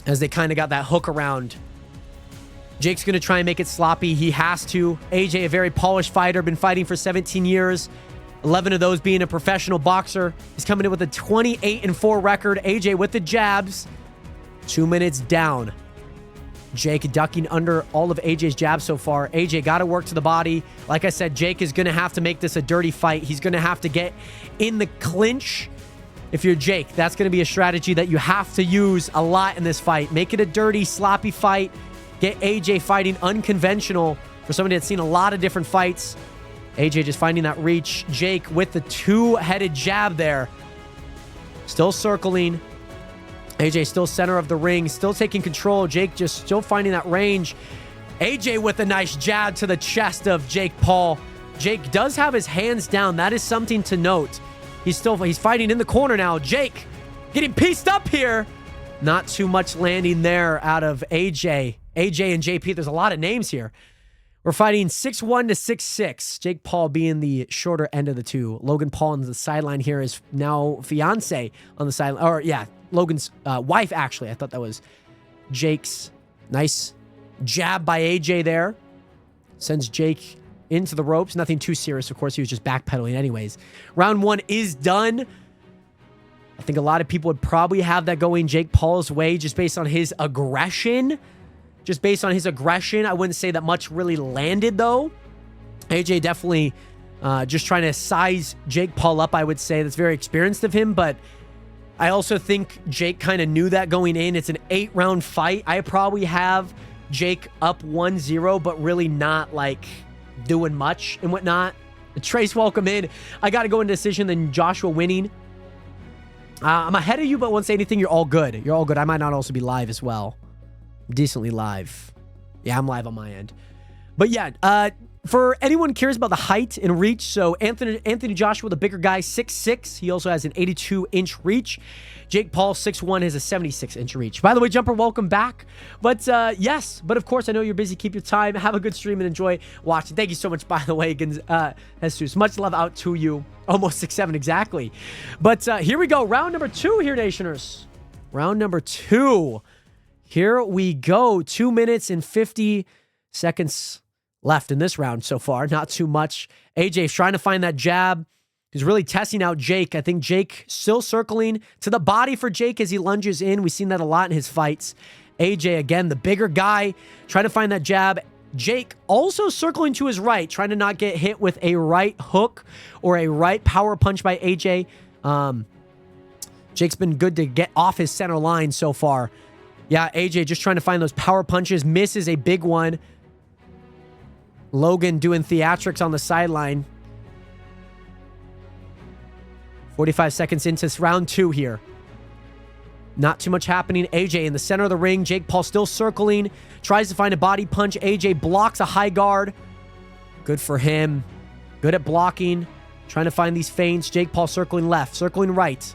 as they kind of got that hook around. Jake's going to try and make it sloppy. He has to. AJ, a very polished fighter, been fighting for 17 years. 11 of those being a professional boxer. He's coming in with a 28-4 record. AJ with the jabs. 2 minutes down. Jake ducking under all of AJ's jabs so far. AJ got to work to the body. Like I said, Jake is going to have to make this a dirty fight. He's going to have to get in the clinch. If you're Jake, that's going to be a strategy that you have to use a lot in this fight. Make it a dirty, sloppy fight. Get AJ fighting unconventional for somebody that's seen a lot of different fights. AJ just finding that reach. Jake with the two-headed jab there. Still circling. AJ still center of the ring, still taking control. Jake just still finding that range. AJ with a nice jab to the chest of Jake Paul. Jake does have his hands down. That is something to note. He's fighting in the corner now. Jake getting pieced up here. Not too much landing there out of AJ. AJ and JP, there's a lot of names here. We're fighting 6'1 to 6'6. Jake Paul being the shorter end of the two. Logan Paul on the sideline here is now fiance on the sideline. Or, yeah, Logan's wife, actually. I thought that was Jake's. Nice jab by AJ there. Sends Jake into the ropes. Nothing too serious. Of course, he was just backpedaling anyways. Round one is done. I think a lot of people would probably have that going Jake Paul's way just based on his aggression. I wouldn't say that much really landed, though. AJ definitely just trying to size Jake Paul up, I would say. That's very experienced of him, but I also think Jake kind of knew that going in. It's an 8-round fight. I probably have Jake up 1-0, but really not, like, doing much and whatnot. Trace, welcome in. I got to go in decision, then Joshua winning. I'm ahead of you, but won't say anything. You're all good. You're all good. I might not also be live as well. Decently live. Yeah, I'm live on my end. But yeah, for anyone curious about the height and reach, so Anthony Joshua, the bigger guy, 6'6". He also has an 82-inch reach. Jake Paul, 6'1", has a 76-inch reach. By the way, Jumper, welcome back. But yes, but of course, I know you're busy. Keep your time. Have a good stream and enjoy watching. Thank you so much, by the way, Jesus. Much love out to you. Almost 6'7", exactly. But here we go. Round number 2 here, Nationers. Round number 2. Here we go. 2 minutes and 50 seconds left in this round so far. Not too much. AJ's trying to find that jab. He's really testing out Jake. I think Jake still circling to the body for Jake as he lunges in. We've seen that a lot in his fights. AJ, again, the bigger guy, trying to find that jab. Jake also circling to his right, trying to not get hit with a right hook or a right power punch by AJ. Jake's been good to get off his center line so far. Yeah, AJ just trying to find those power punches. Misses a big one. Logan doing theatrics on the sideline. 45 seconds into round 2 here. Not too much happening. AJ in the center of the ring. Jake Paul still circling. Tries to find a body punch. AJ blocks a high guard. Good for him. Good at blocking. Trying to find these feints. Jake Paul circling left. Circling right.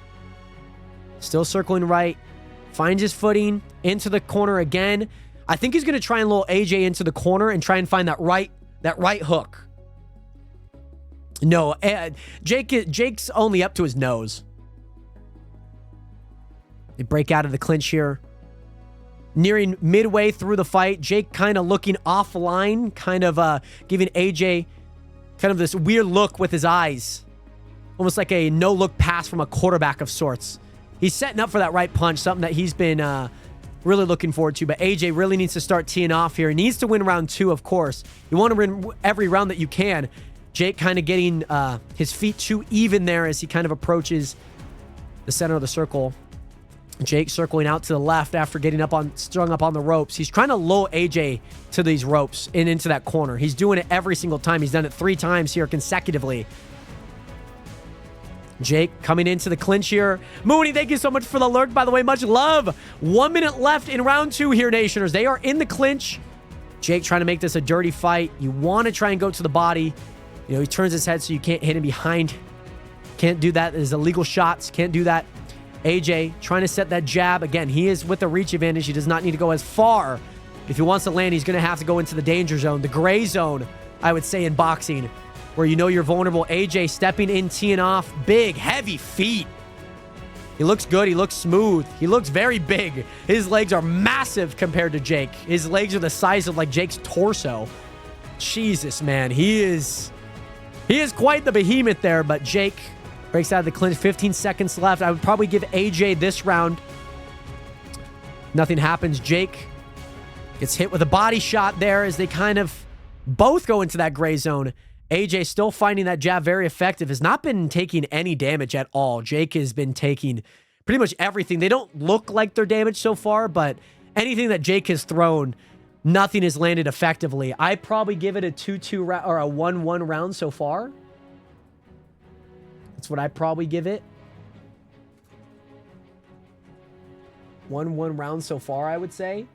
Still circling right. Finds his footing. Into the corner again. I think he's going to try and lull AJ into the corner and try and find that right hook. No, Jake's only up to his nose. They break out of the clinch here. Nearing midway through the fight, Jake kind of looking offline, kind of giving AJ kind of this weird look with his eyes. Almost like a no-look pass from a quarterback of sorts. He's setting up for that right punch, something that he's been Really looking forward to. But AJ really needs to start teeing off here. He needs to win round 2, of course. You want to win every round that you can. Jake kind of getting his feet too even there as he kind of approaches the center of the circle. Jake circling out to the left after getting strung up on the ropes. He's trying to lull AJ to these ropes and into that corner. He's doing it every single time. He's done it 3 times here consecutively. Jake coming into the clinch here. Mooney, thank you so much for the lurk, by the way. Much love. 1 minute left in round 2 here, Nationers. They are in the clinch. Jake trying to make this a dirty fight. You want to try and go to the body. You know, he turns his head so you can't hit him behind. Can't do that. There's illegal shots. Can't do that. AJ trying to set that jab. Again, he is with the reach advantage. He does not need to go as far. If he wants to land, he's going to have to go into the danger zone, the gray zone, I would say, in boxing, where you know you're vulnerable. AJ stepping in, teeing off. Big, heavy feet. He looks good. He looks smooth. He looks very big. His legs are massive compared to Jake. His legs are the size of like Jake's torso. Jesus, man. He is quite the behemoth there, but Jake breaks out of the clinch. 15 seconds left. I would probably give AJ this round. Nothing happens. Jake gets hit with a body shot there as they kind of both go into that gray zone. AJ still finding that jab very effective. Has not been taking any damage at all. Jake has been taking pretty much everything. They don't look like they're damaged so far, but anything that Jake has thrown, nothing has landed effectively. I'd probably give it a 2-2 or a 1-1 round so far. That's what I'd probably give it. 1-1 round so far, I would say.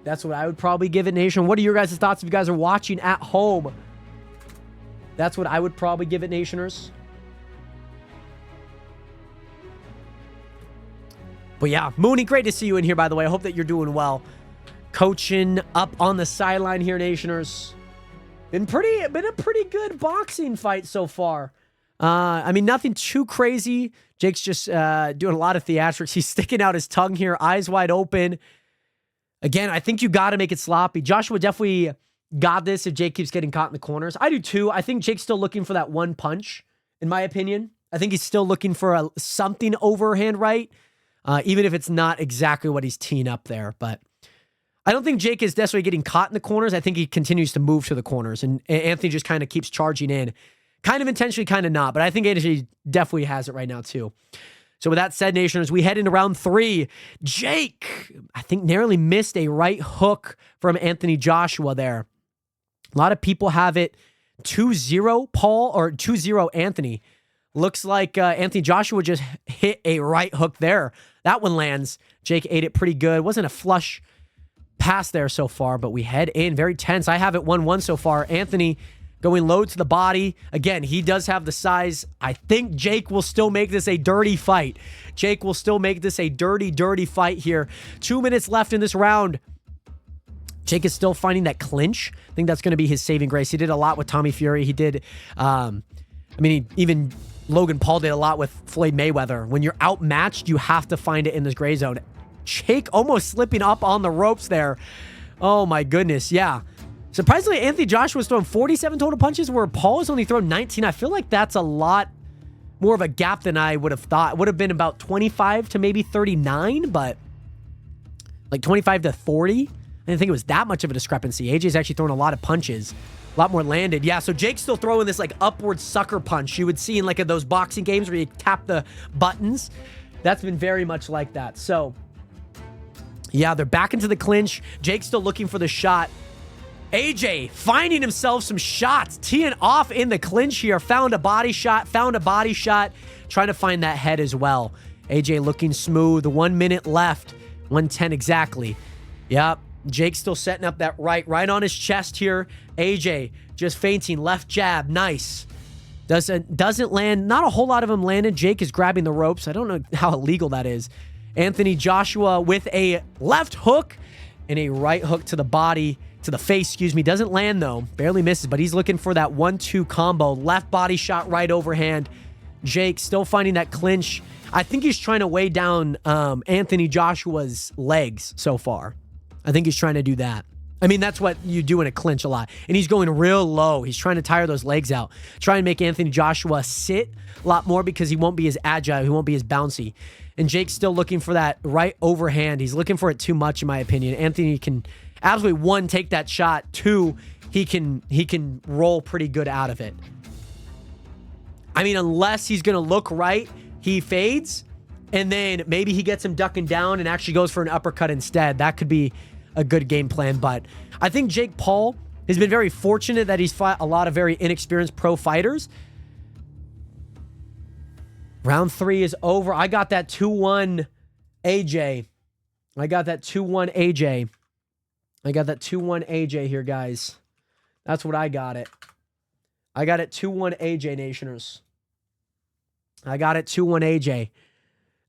That's what I would probably give it, Nation. What are your guys' thoughts if you guys are watching at home? That's what I would probably give it, Nationers. But yeah, Mooney, great to see you in here, by the way. I hope that you're doing well. Coaching up on the sideline here, Nationers. Been a pretty good boxing fight so far. I mean, nothing too crazy. Jake's just doing a lot of theatrics. He's sticking out his tongue here, eyes wide open. Again, I think you got to make it sloppy. Joshua definitely got this if Jake keeps getting caught in the corners. I do too. I think Jake's still looking for that one punch, in my opinion. I think he's still looking for something overhand right, even if it's not exactly what he's teeing up there. But I don't think Jake is necessarily getting caught in the corners. I think he continues to move to the corners, and Anthony just kind of keeps charging in. Kind of intentionally, kind of not, but I think Anthony definitely has it right now too. So with that said, Nationers, we head into round 3. Jake, I think, narrowly missed a right hook from Anthony Joshua there. A lot of people have it 2-0 Paul or 2-0 Anthony. Looks like Anthony Joshua just hit a right hook there. That one lands. Jake ate it pretty good. Wasn't a flush pass there so far, but we head in very tense. I have it 1-1 so far. Anthony going low to the body. Again, he does have the size. I think Jake will still make this a dirty fight. Jake will still make this a dirty, dirty fight here. 2 minutes left in this round. Jake is still finding that clinch. I think that's going to be his saving grace. He did a lot with Tommy Fury. He did, even Logan Paul did a lot with Floyd Mayweather. When you're outmatched, you have to find it in this gray zone. Jake almost slipping up on the ropes there. Oh my goodness, yeah. Surprisingly, Anthony Joshua was throwing 47 total punches, where Paul has only thrown 19. I feel like that's a lot more of a gap than I would have thought. It would have been about 25 to maybe 39, but like 25 to 40. I didn't think it was that much of a discrepancy. AJ's actually throwing a lot of punches. A lot more landed. Yeah, so Jake's still throwing this like upward sucker punch you would see in like those boxing games where you tap the buttons. That's been very much like that. So, yeah, they're back into the clinch. Jake's still looking for the shot. AJ finding himself some shots, teeing off in the clinch here. Found a body shot, trying to find that head as well. AJ looking smooth. 1 minute left. 1:10 exactly. Yep. Jake still setting up that right on his chest here. AJ just feinting, left jab, nice. Doesn't land. Not a whole lot of them landed. Jake is grabbing the ropes. I don't know how illegal that is. Anthony Joshua with a left hook and a right hook to the body. To the face, excuse me. Doesn't land, though. Barely misses, but he's looking for that 1-2 combo. Left body shot, right overhand. Jake still finding that clinch. I think he's trying to weigh down Anthony Joshua's legs so far. I think he's trying to do that. I mean, that's what you do in a clinch a lot. And he's going real low. He's trying to tire those legs out. Try and make Anthony Joshua sit a lot more because he won't be as agile. He won't be as bouncy. and Jake's still looking for that right overhand. He's looking for it too much, in my opinion. Anthony can absolutely, 1, take that shot. 2, he can roll pretty good out of it. I mean, unless he's going to look right, he fades, and then maybe he gets him ducking down and actually goes for an uppercut instead. That could be a good game plan, but I think Jake Paul has been very fortunate that he's fought a lot of very inexperienced pro fighters. Round 3 is over. I got that 2-1 AJ. I got that 2-1 AJ here, guys. That's what I got it. I got it 2-1 AJ, Nationers. I got it 2-1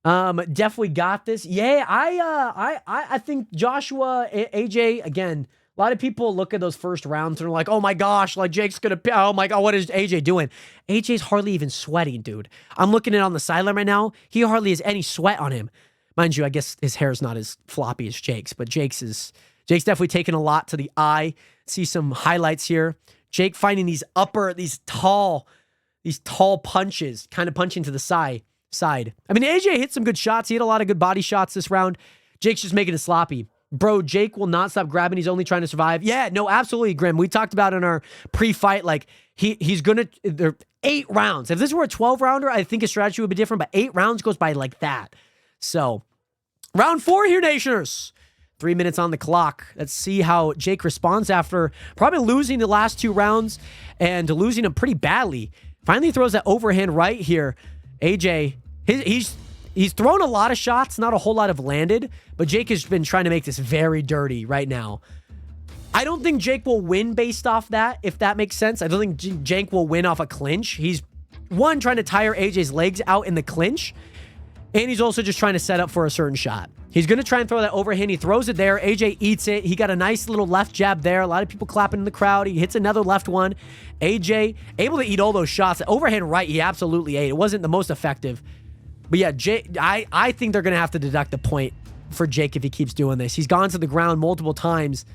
AJ. Definitely got this. Yeah, I think Joshua, AJ, again, a lot of people look at those first rounds and are like, oh my gosh, like Jake's gonna, oh my God, what is AJ doing? AJ's hardly even sweating, dude. I'm looking at it on the sideline right now. He hardly has any sweat on him. Mind you, I guess his hair is not as floppy as Jake's, but Jake's definitely taken a lot to the eye. See some highlights here. Jake finding these tall punches, kind of punching to the side. I mean, AJ hit some good shots. He hit a lot of good body shots this round. Jake's just making it sloppy. Bro, Jake will not stop grabbing. He's only trying to survive. Yeah, no, absolutely, Grim. We talked about in our pre-fight, like, he's going to... They're 8 rounds. If this were a 12-rounder, I think his strategy would be different, but 8 rounds goes by like that. So, round 4 here, Nationers. 3 minutes on the clock. Let's see how Jake responds after probably losing the last 2 rounds and losing them pretty badly. Finally throws that overhand right here. AJ, he's thrown a lot of shots, not a whole lot have landed, but Jake has been trying to make this very dirty right now. I don't think Jake will win based off that, if that makes sense. I don't think Jake will win off a clinch. He's, 1, trying to tire AJ's legs out in the clinch, and he's also just trying to set up for a certain shot. He's going to try and throw that overhand. He throws it there. AJ eats it. He got a nice little left jab there. A lot of people clapping in the crowd. He hits another left one. AJ able to eat all those shots. The overhand right, he absolutely ate. It wasn't the most effective. But yeah, I think they're going to have to deduct the point for Jake if he keeps doing this. He's gone to the ground multiple times.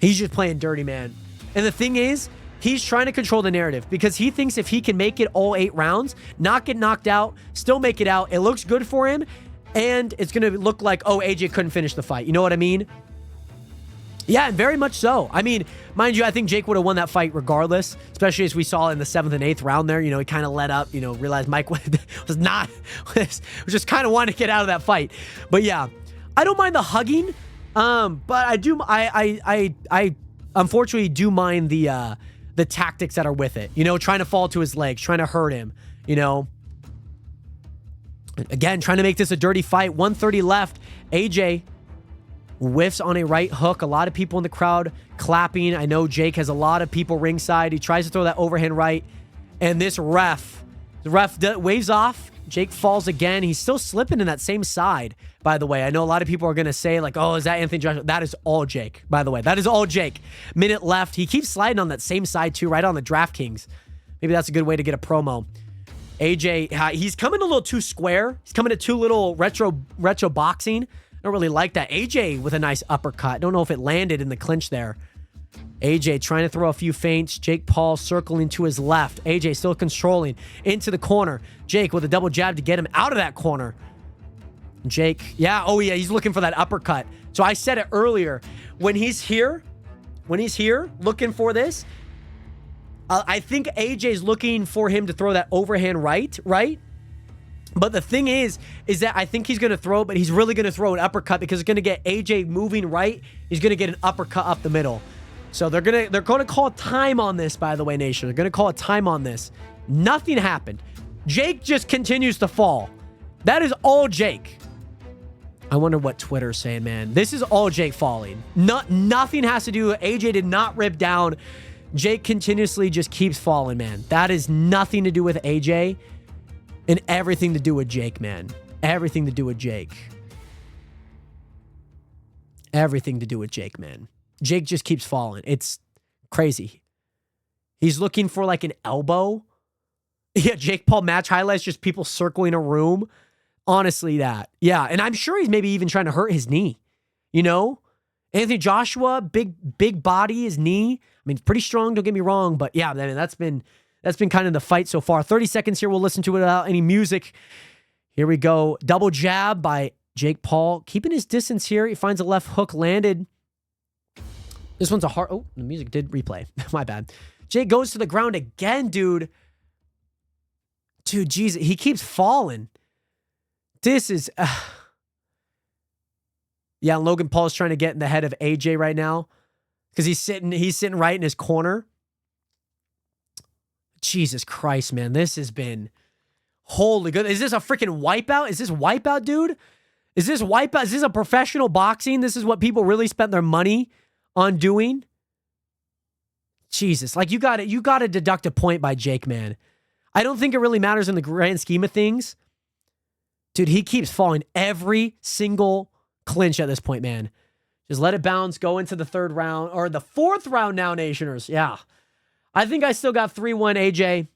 He's just playing dirty, man. And the thing is, he's trying to control the narrative because he thinks if he can make it all 8 rounds, not get knocked out, still make it out, it looks good for him, and it's going to look like, oh, AJ couldn't finish the fight. You know what I mean? Yeah, and very much so. I mean, mind you, I think Jake would have won that fight regardless, especially as we saw in the 7th and 8th round there. You know, he kind of let up, you know, realized Mike was just kind of wanting to get out of that fight. But yeah, I don't mind the hugging, but I unfortunately do mind the tactics that are with it. You know, trying to fall to his legs, trying to hurt him, you know. Again, trying to make this a dirty fight. 1:30 left. AJ whiffs on a right hook. A lot of people in the crowd clapping. I know Jake has a lot of people ringside. He tries to throw that overhand right. And this ref waves off. Jake falls again. He's still slipping in that same side, by the way. I know a lot of people are going to say, like, oh, is that Anthony Joshua? That is all Jake, by the way. That is all Jake. Minute left. He keeps sliding on that same side, too, right on the DraftKings. Maybe that's a good way to get a promo. AJ, he's coming a little too square. He's coming to too little retro boxing. I don't really like that. AJ with a nice uppercut. Don't know if it landed in the clinch there. AJ trying to throw a few feints. Jake Paul circling to his left. AJ still controlling into the corner. Jake with a double jab to get him out of that corner. Jake, yeah, oh yeah, he's looking for that uppercut. So I said it earlier. When he's here looking for this, I think AJ's looking for him to throw that overhand right? But the thing is that I think he's going to throw, but he's really going to throw an uppercut because it's going to get AJ moving right. He's going to get an uppercut up the middle. So they're going to call time on this, by the way, Nation. They're going to call a time on this. Nothing happened. Jake just continues to fall. That is all Jake. I wonder what Twitter's saying, man. This is all Jake falling. Nothing has to do with AJ did not rip down. Jake continuously just keeps falling, man. That is nothing to do with AJ and everything to do with Jake, man. Everything to do with Jake. Everything to do with Jake, man. Jake just keeps falling. It's crazy. He's looking for like an elbow. Yeah, Jake Paul match highlights, just people circling a room. Honestly, that. Yeah, and I'm sure he's maybe even trying to hurt his knee. You know? Anthony Joshua, big body, his knee. I mean, pretty strong, don't get me wrong, but yeah, I mean, that's been kind of the fight so far. 30 seconds here. We'll listen to it without any music. Here we go. Double jab by Jake Paul. Keeping his distance here. He finds a left hook landed. This one's a hard... Oh, the music did replay. My bad. Jake goes to the ground again, dude. Dude, Jesus. He keeps falling. This is... Yeah, Logan Paul's trying to get in the head of AJ right now because he's sitting right in his corner. Jesus Christ, man. This has been... Holy good. Is this a freaking wipeout? Is this wipeout, dude? Is this wipeout? Is this a professional boxing? This is what people really spent their money on doing? Jesus. Like, you got to deduct a point by Jake, man. I don't think it really matters in the grand scheme of things. Dude, he keeps falling every single clinch at this point, man. Just let it bounce, go into the third round, or the fourth round now, Nationers. Yeah. I think I still got 3-1 AJ.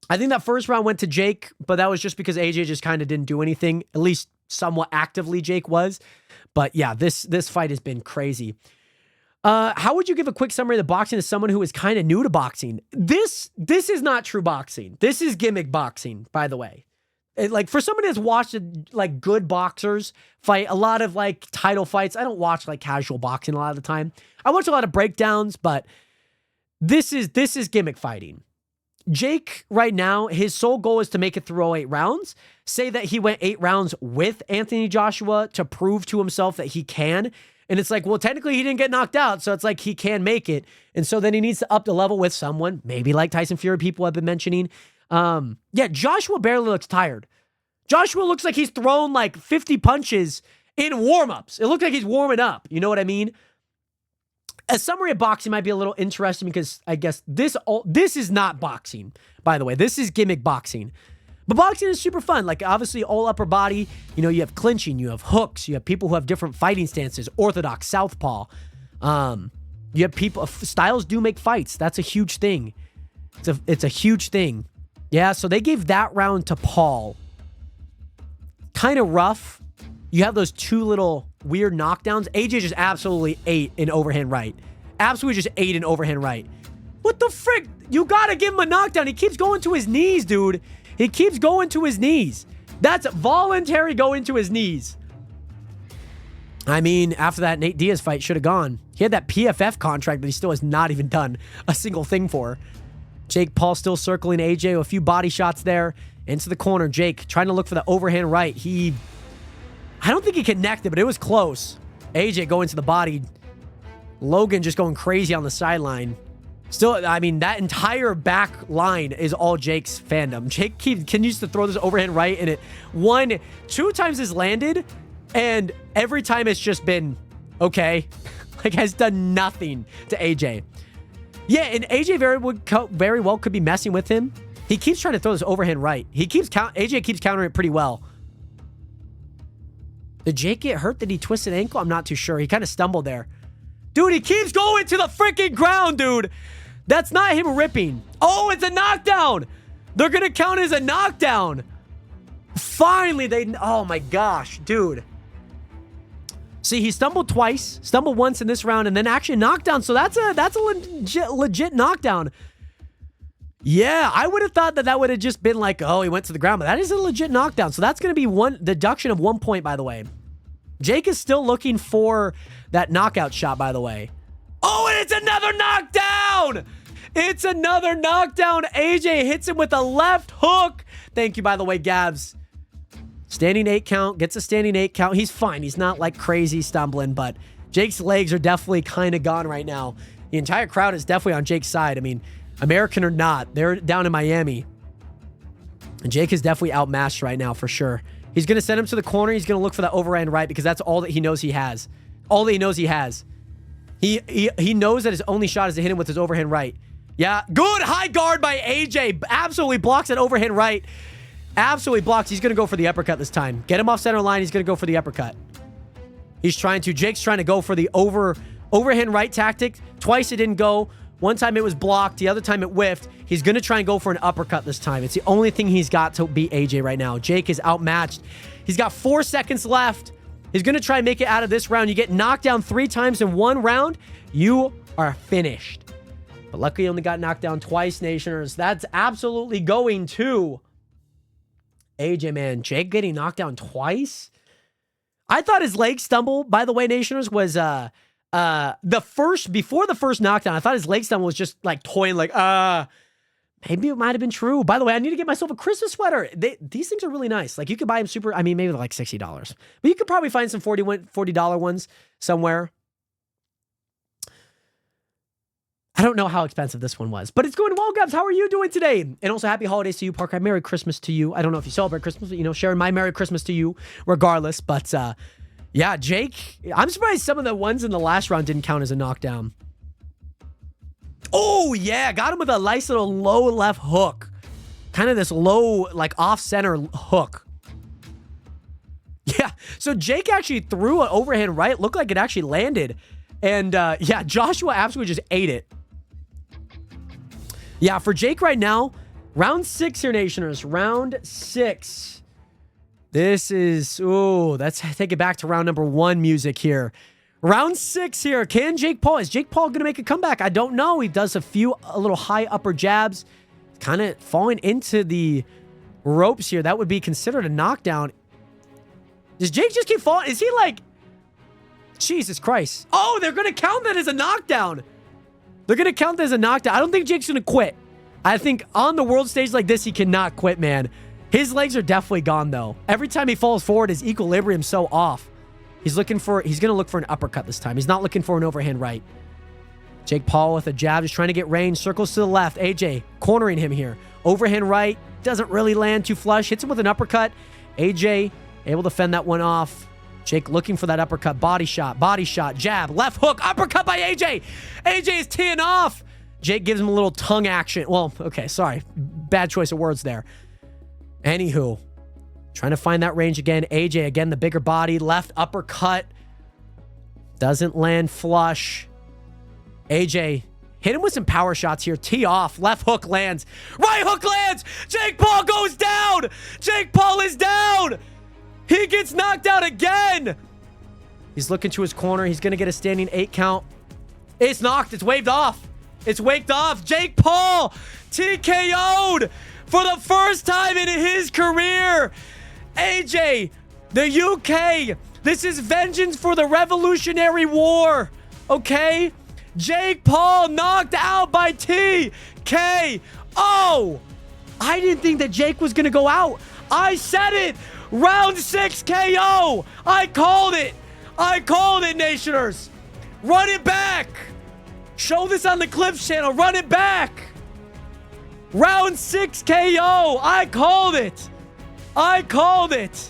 I think that first round went to Jake, but that was just because AJ just kind of didn't do anything, at least somewhat actively Jake was. But yeah, this fight has been crazy. How would you give a quick summary of the boxing to someone who is kind of new to boxing? This is not true boxing. This is gimmick boxing, by the way. Like, for somebody that's watched like good boxers fight a lot of like title fights, I don't watch like casual boxing a lot of the time. I watch a lot of breakdowns, but this is gimmick fighting. Jake right now, his sole goal is to make it through all 8 rounds. Say that he went 8 rounds with Anthony Joshua to prove to himself that he can. And it's like, well, technically he didn't get knocked out, so it's like he can make it. And so then he needs to up the level with someone, maybe like Tyson Fury, people have been mentioning. Yeah, Joshua barely looks tired. Joshua looks like he's thrown like 50 punches in warm-ups. It looks like he's warming up. You know what I mean? A summary of boxing might be a little interesting because I guess this is not boxing, by the way. This is gimmick boxing. But boxing is super fun. Like, obviously, all upper body. You know, you have clinching, you have hooks, you have people who have different fighting stances, orthodox, southpaw. You have people... Styles do make fights. That's a huge thing. It's a huge thing. Yeah, so they gave that round to Paul. Kind of rough. You have those 2 little weird knockdowns. AJ just absolutely ate an overhand right. Absolutely just ate an overhand right. What the frick? You gotta give him a knockdown. He keeps going to his knees, dude. He keeps going to his knees. That's voluntary going to his knees. I mean, after that Nate Diaz fight, should have gone. He had that PFF contract that he still has not even done a single thing for. Jake Paul still circling AJ. A few body shots there. Into the corner. Jake trying to look for the overhand right. I don't think he connected, but it was close. AJ going to the body. Logan just going crazy on the sideline. Still, I mean, that entire back line is all Jake's fandom. Jake continues to throw this overhand right, and it 2 times has landed, and every time it's just been okay. Like, has done nothing to AJ. Yeah, and AJ very well could be messing with him. He keeps trying to throw this overhand right. AJ keeps countering it pretty well. Did Jake get hurt? Did he twist an ankle? I'm not too sure. He kind of stumbled there. Dude, he keeps going to the freaking ground, dude. That's not him ripping. Oh, it's a knockdown. They're going to count it as a knockdown. Finally, oh my gosh, dude. See, he stumbled twice, stumbled once in this round, and then actually knocked down. So that's a legit knockdown. Yeah, I would have thought that would have just been like, oh, he went to the ground, but that is a legit knockdown. So that's going to be one deduction of 1 point, by the way. Jake is still looking for that knockout shot, by the way. Oh, and it's another knockdown! It's another knockdown. AJ hits him with a left hook. Thank you, by the way, Gabs. Standing 8 count, gets a standing 8 count. He's fine. He's not like crazy stumbling, but Jake's legs are definitely kind of gone right now. The entire crowd is definitely on Jake's side. I mean, American or not, they're down in Miami. And Jake is definitely outmatched right now for sure. He's going to send him to the corner. He's going to look for that overhand right because that's all that he knows he has. All that he knows he has. He knows that his only shot is to hit him with his overhand right. Yeah, good high guard by AJ. Absolutely blocks that overhand right. Absolutely blocks. He's going to go for the uppercut this time. Get him off center line. He's going to go for the uppercut. Jake's trying to go for the overhand right tactic. Twice it didn't go. One time it was blocked. The other time it whiffed. He's going to try and go for an uppercut this time. It's the only thing he's got to beat AJ right now. Jake is outmatched. He's got 4 seconds left. He's going to try and make it out of this round. You get knocked down 3 times in 1 round, you are finished. But luckily, he only got knocked down twice, Nationers. That's absolutely going to AJ, man, Jake getting knocked down twice. I thought his leg stumble, by the way, Nationers, was before the first knockdown. I thought his leg stumble was just like toying, like, maybe it might have been true. By the way, I need to get myself a Christmas sweater. These things are really nice. Like, you could buy them super, I mean, maybe they're like $60, but you could probably find some $40 ones somewhere. I don't know how expensive this one was, but it's going well, Gabs. How are you doing today? And also, happy holidays to you, Parker. Merry Christmas to you. I don't know if you celebrate Christmas, but, sharing my Merry Christmas to you regardless. But, yeah, Jake, I'm surprised some of the ones in the last round didn't count as a knockdown. Oh, yeah, got him with a nice little low left hook. Kind of this low, like, off-center hook. Yeah, so Jake actually threw an overhand right. Looked like it actually landed. And, yeah, Joshua absolutely just ate it. Yeah, for Jake right now, round 6 here, Nationers. Round 6. This is, let's take it back to round number 1 music here. Round 6 here. Is Jake Paul going to make a comeback? I don't know. He does a little high upper jabs. Kind of falling into the ropes here. That would be considered a knockdown. Does Jake just keep falling? Is he like, Jesus Christ. Oh, they're going to count that as a knockdown. They're going to count that as a knockdown. I don't think Jake's going to quit. I think on the world stage like this, he cannot quit, man. His legs are definitely gone, though. Every time he falls forward, his equilibrium's so off. He's going to look for an uppercut this time. He's not looking for an overhand right. Jake Paul with a jab, just trying to get range. Circles to the left. AJ cornering him here. Overhand right. Doesn't really land too flush. Hits him with an uppercut. AJ able to fend that one off. Jake looking for that uppercut. Body shot, jab, left hook, uppercut by AJ. AJ is teeing off. Jake gives him a little tongue action. Well, okay, sorry. Bad choice of words there. Anywho, trying to find that range again. AJ, again, the bigger body. Left uppercut. Doesn't land flush. AJ hit him with some power shots here. Tee off. Left hook lands. Right hook lands. Jake Paul goes down. Jake Paul is down. He gets knocked out again. He's looking to his corner. He's going to get a standing 8 count. It's knocked. It's waved off. It's waked off. Jake Paul TKO'd for the first time in his career. AJ, the UK. This is vengeance for the Revolutionary War. Okay? Jake Paul knocked out by TKO. I didn't think that Jake was going to go out. I said it. Round 6 KO. I called it. I called it, Nationers. Run it back. Show this on the Clips channel. Run it back. Round 6 KO. I called it. I called it.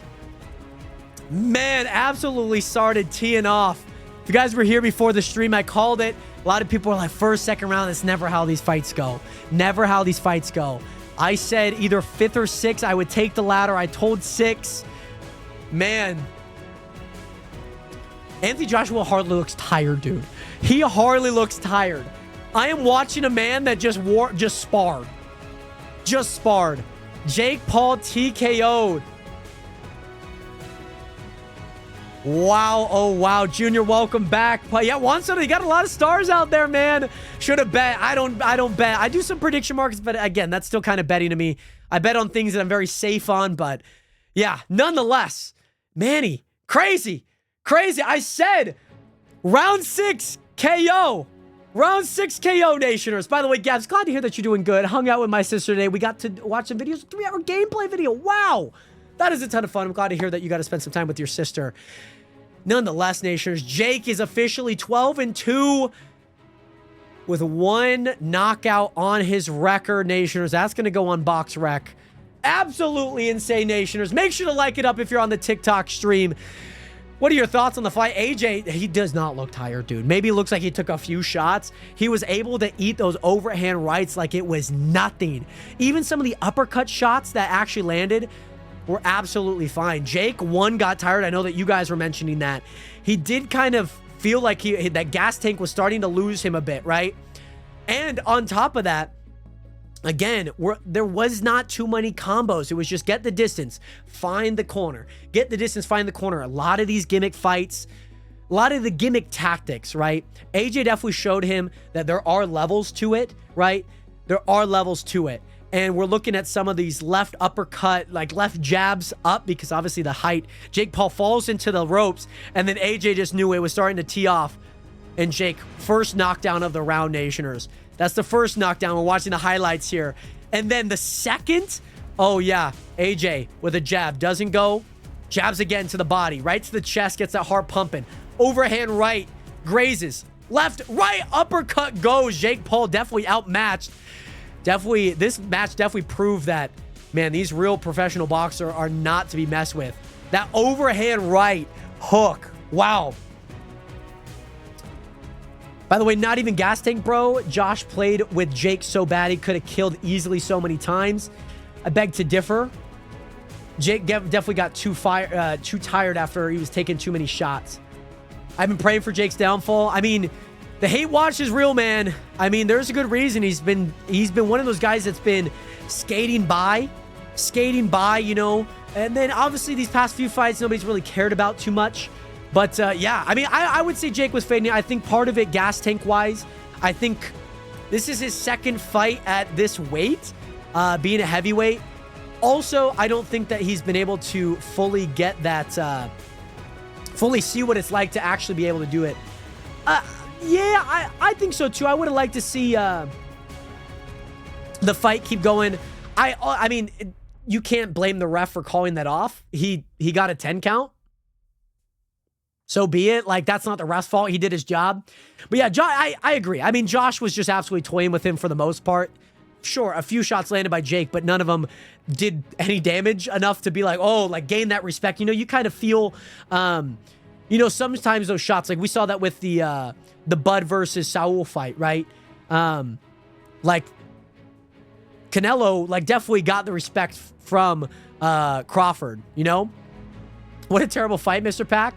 Man, absolutely started teeing off. If you guys were here before the stream, I called it. A lot of people were like, first, second round. That's never how these fights go. Never how these fights go. I said either 5th or 6th, I would take the ladder. I told 6. Man. Anthony Joshua hardly looks tired, dude. He hardly looks tired. I am watching a man that just sparred. Just sparred. Jake Paul TKO'd. Wow. Oh, wow. Junior, welcome back. Yeah, Juan Soto, you got a lot of stars out there, man. Should have bet. I don't bet. I do some prediction markets, but again, that's still kind of betting to me. I bet on things that I'm very safe on, but yeah, nonetheless, Manny, crazy. I said round 6 KO. Round 6 KO, Nationers. By the way, Gabs, glad to hear that you're doing good. Hung out with my sister today. We got to watch some videos, 3-hour gameplay video. Wow. That is a ton of fun. I'm glad to hear that you got to spend some time with your sister. Nonetheless, Nationers, Jake is officially 12-2 with 1 knockout on his record, Nationers. That's going to go on BoxRec. Absolutely insane, Nationers. Make sure to like it up if you're on the TikTok stream. What are your thoughts on the fight? AJ, he does not look tired, dude. Maybe it looks like he took a few shots. He was able to eat those overhand rights like it was nothing. Even some of the uppercut shots that actually landed were absolutely fine. Jake, 1, got tired. I know that you guys were mentioning that. He did kind of feel like that gas tank was starting to lose him a bit, right? And on top of that, again, there was not too many combos. It was just get the distance, find the corner. Get the distance, find the corner. A lot of these gimmick fights, a lot of the gimmick tactics, right? AJ definitely showed him that there are levels to it, right? There are levels to it. And we're looking at some of these left uppercut, like left jabs up, because obviously the height. Jake Paul falls into the ropes, and then AJ just knew it was starting to tee off. And Jake, first knockdown of the round, Nationers. That's the first knockdown. We're watching the highlights here. And then the second, oh yeah, AJ with a jab. Doesn't go. Jabs again to the body. Right to the chest. Gets that heart pumping. Overhand right. Grazes. Left, right, uppercut goes. Jake Paul definitely outmatched. Definitely, this match definitely proved that, man, these real professional boxers are not to be messed with. That overhand right hook. Wow. By the way, not even gas tank, bro. Josh played with Jake so bad he could have killed easily so many times. I beg to differ. Jake definitely got too tired after he was taking too many shots. I've been praying for Jake's downfall. I mean, the hate watch is real, man. I mean, there's a good reason he's been one of those guys that's been skating by, you know. And then obviously these past few fights, nobody's really cared about too much. But yeah, I mean, I would say Jake was fading. I think part of it gas tank wise, I think this is his second fight at this weight, being a heavyweight. Also, I don't think that he's been able to fully get that, fully see what it's like to actually be able to do it. Yeah, I think so too. I would have liked to see the fight keep going. I mean, you can't blame the ref for calling that off. He got a 10 count. So be it. Like, that's not the ref's fault. He did his job. But yeah, I agree. I mean, Josh was just absolutely toying with him for the most part. Sure, a few shots landed by Jake, but none of them did any damage enough to be like, oh, like gain that respect. You know, you kind of feel, you know, sometimes those shots, like we saw that with the Bud versus Saul fight, right? Like Canelo, like definitely got the respect from Crawford, you know? What a terrible fight, Mr. Pack.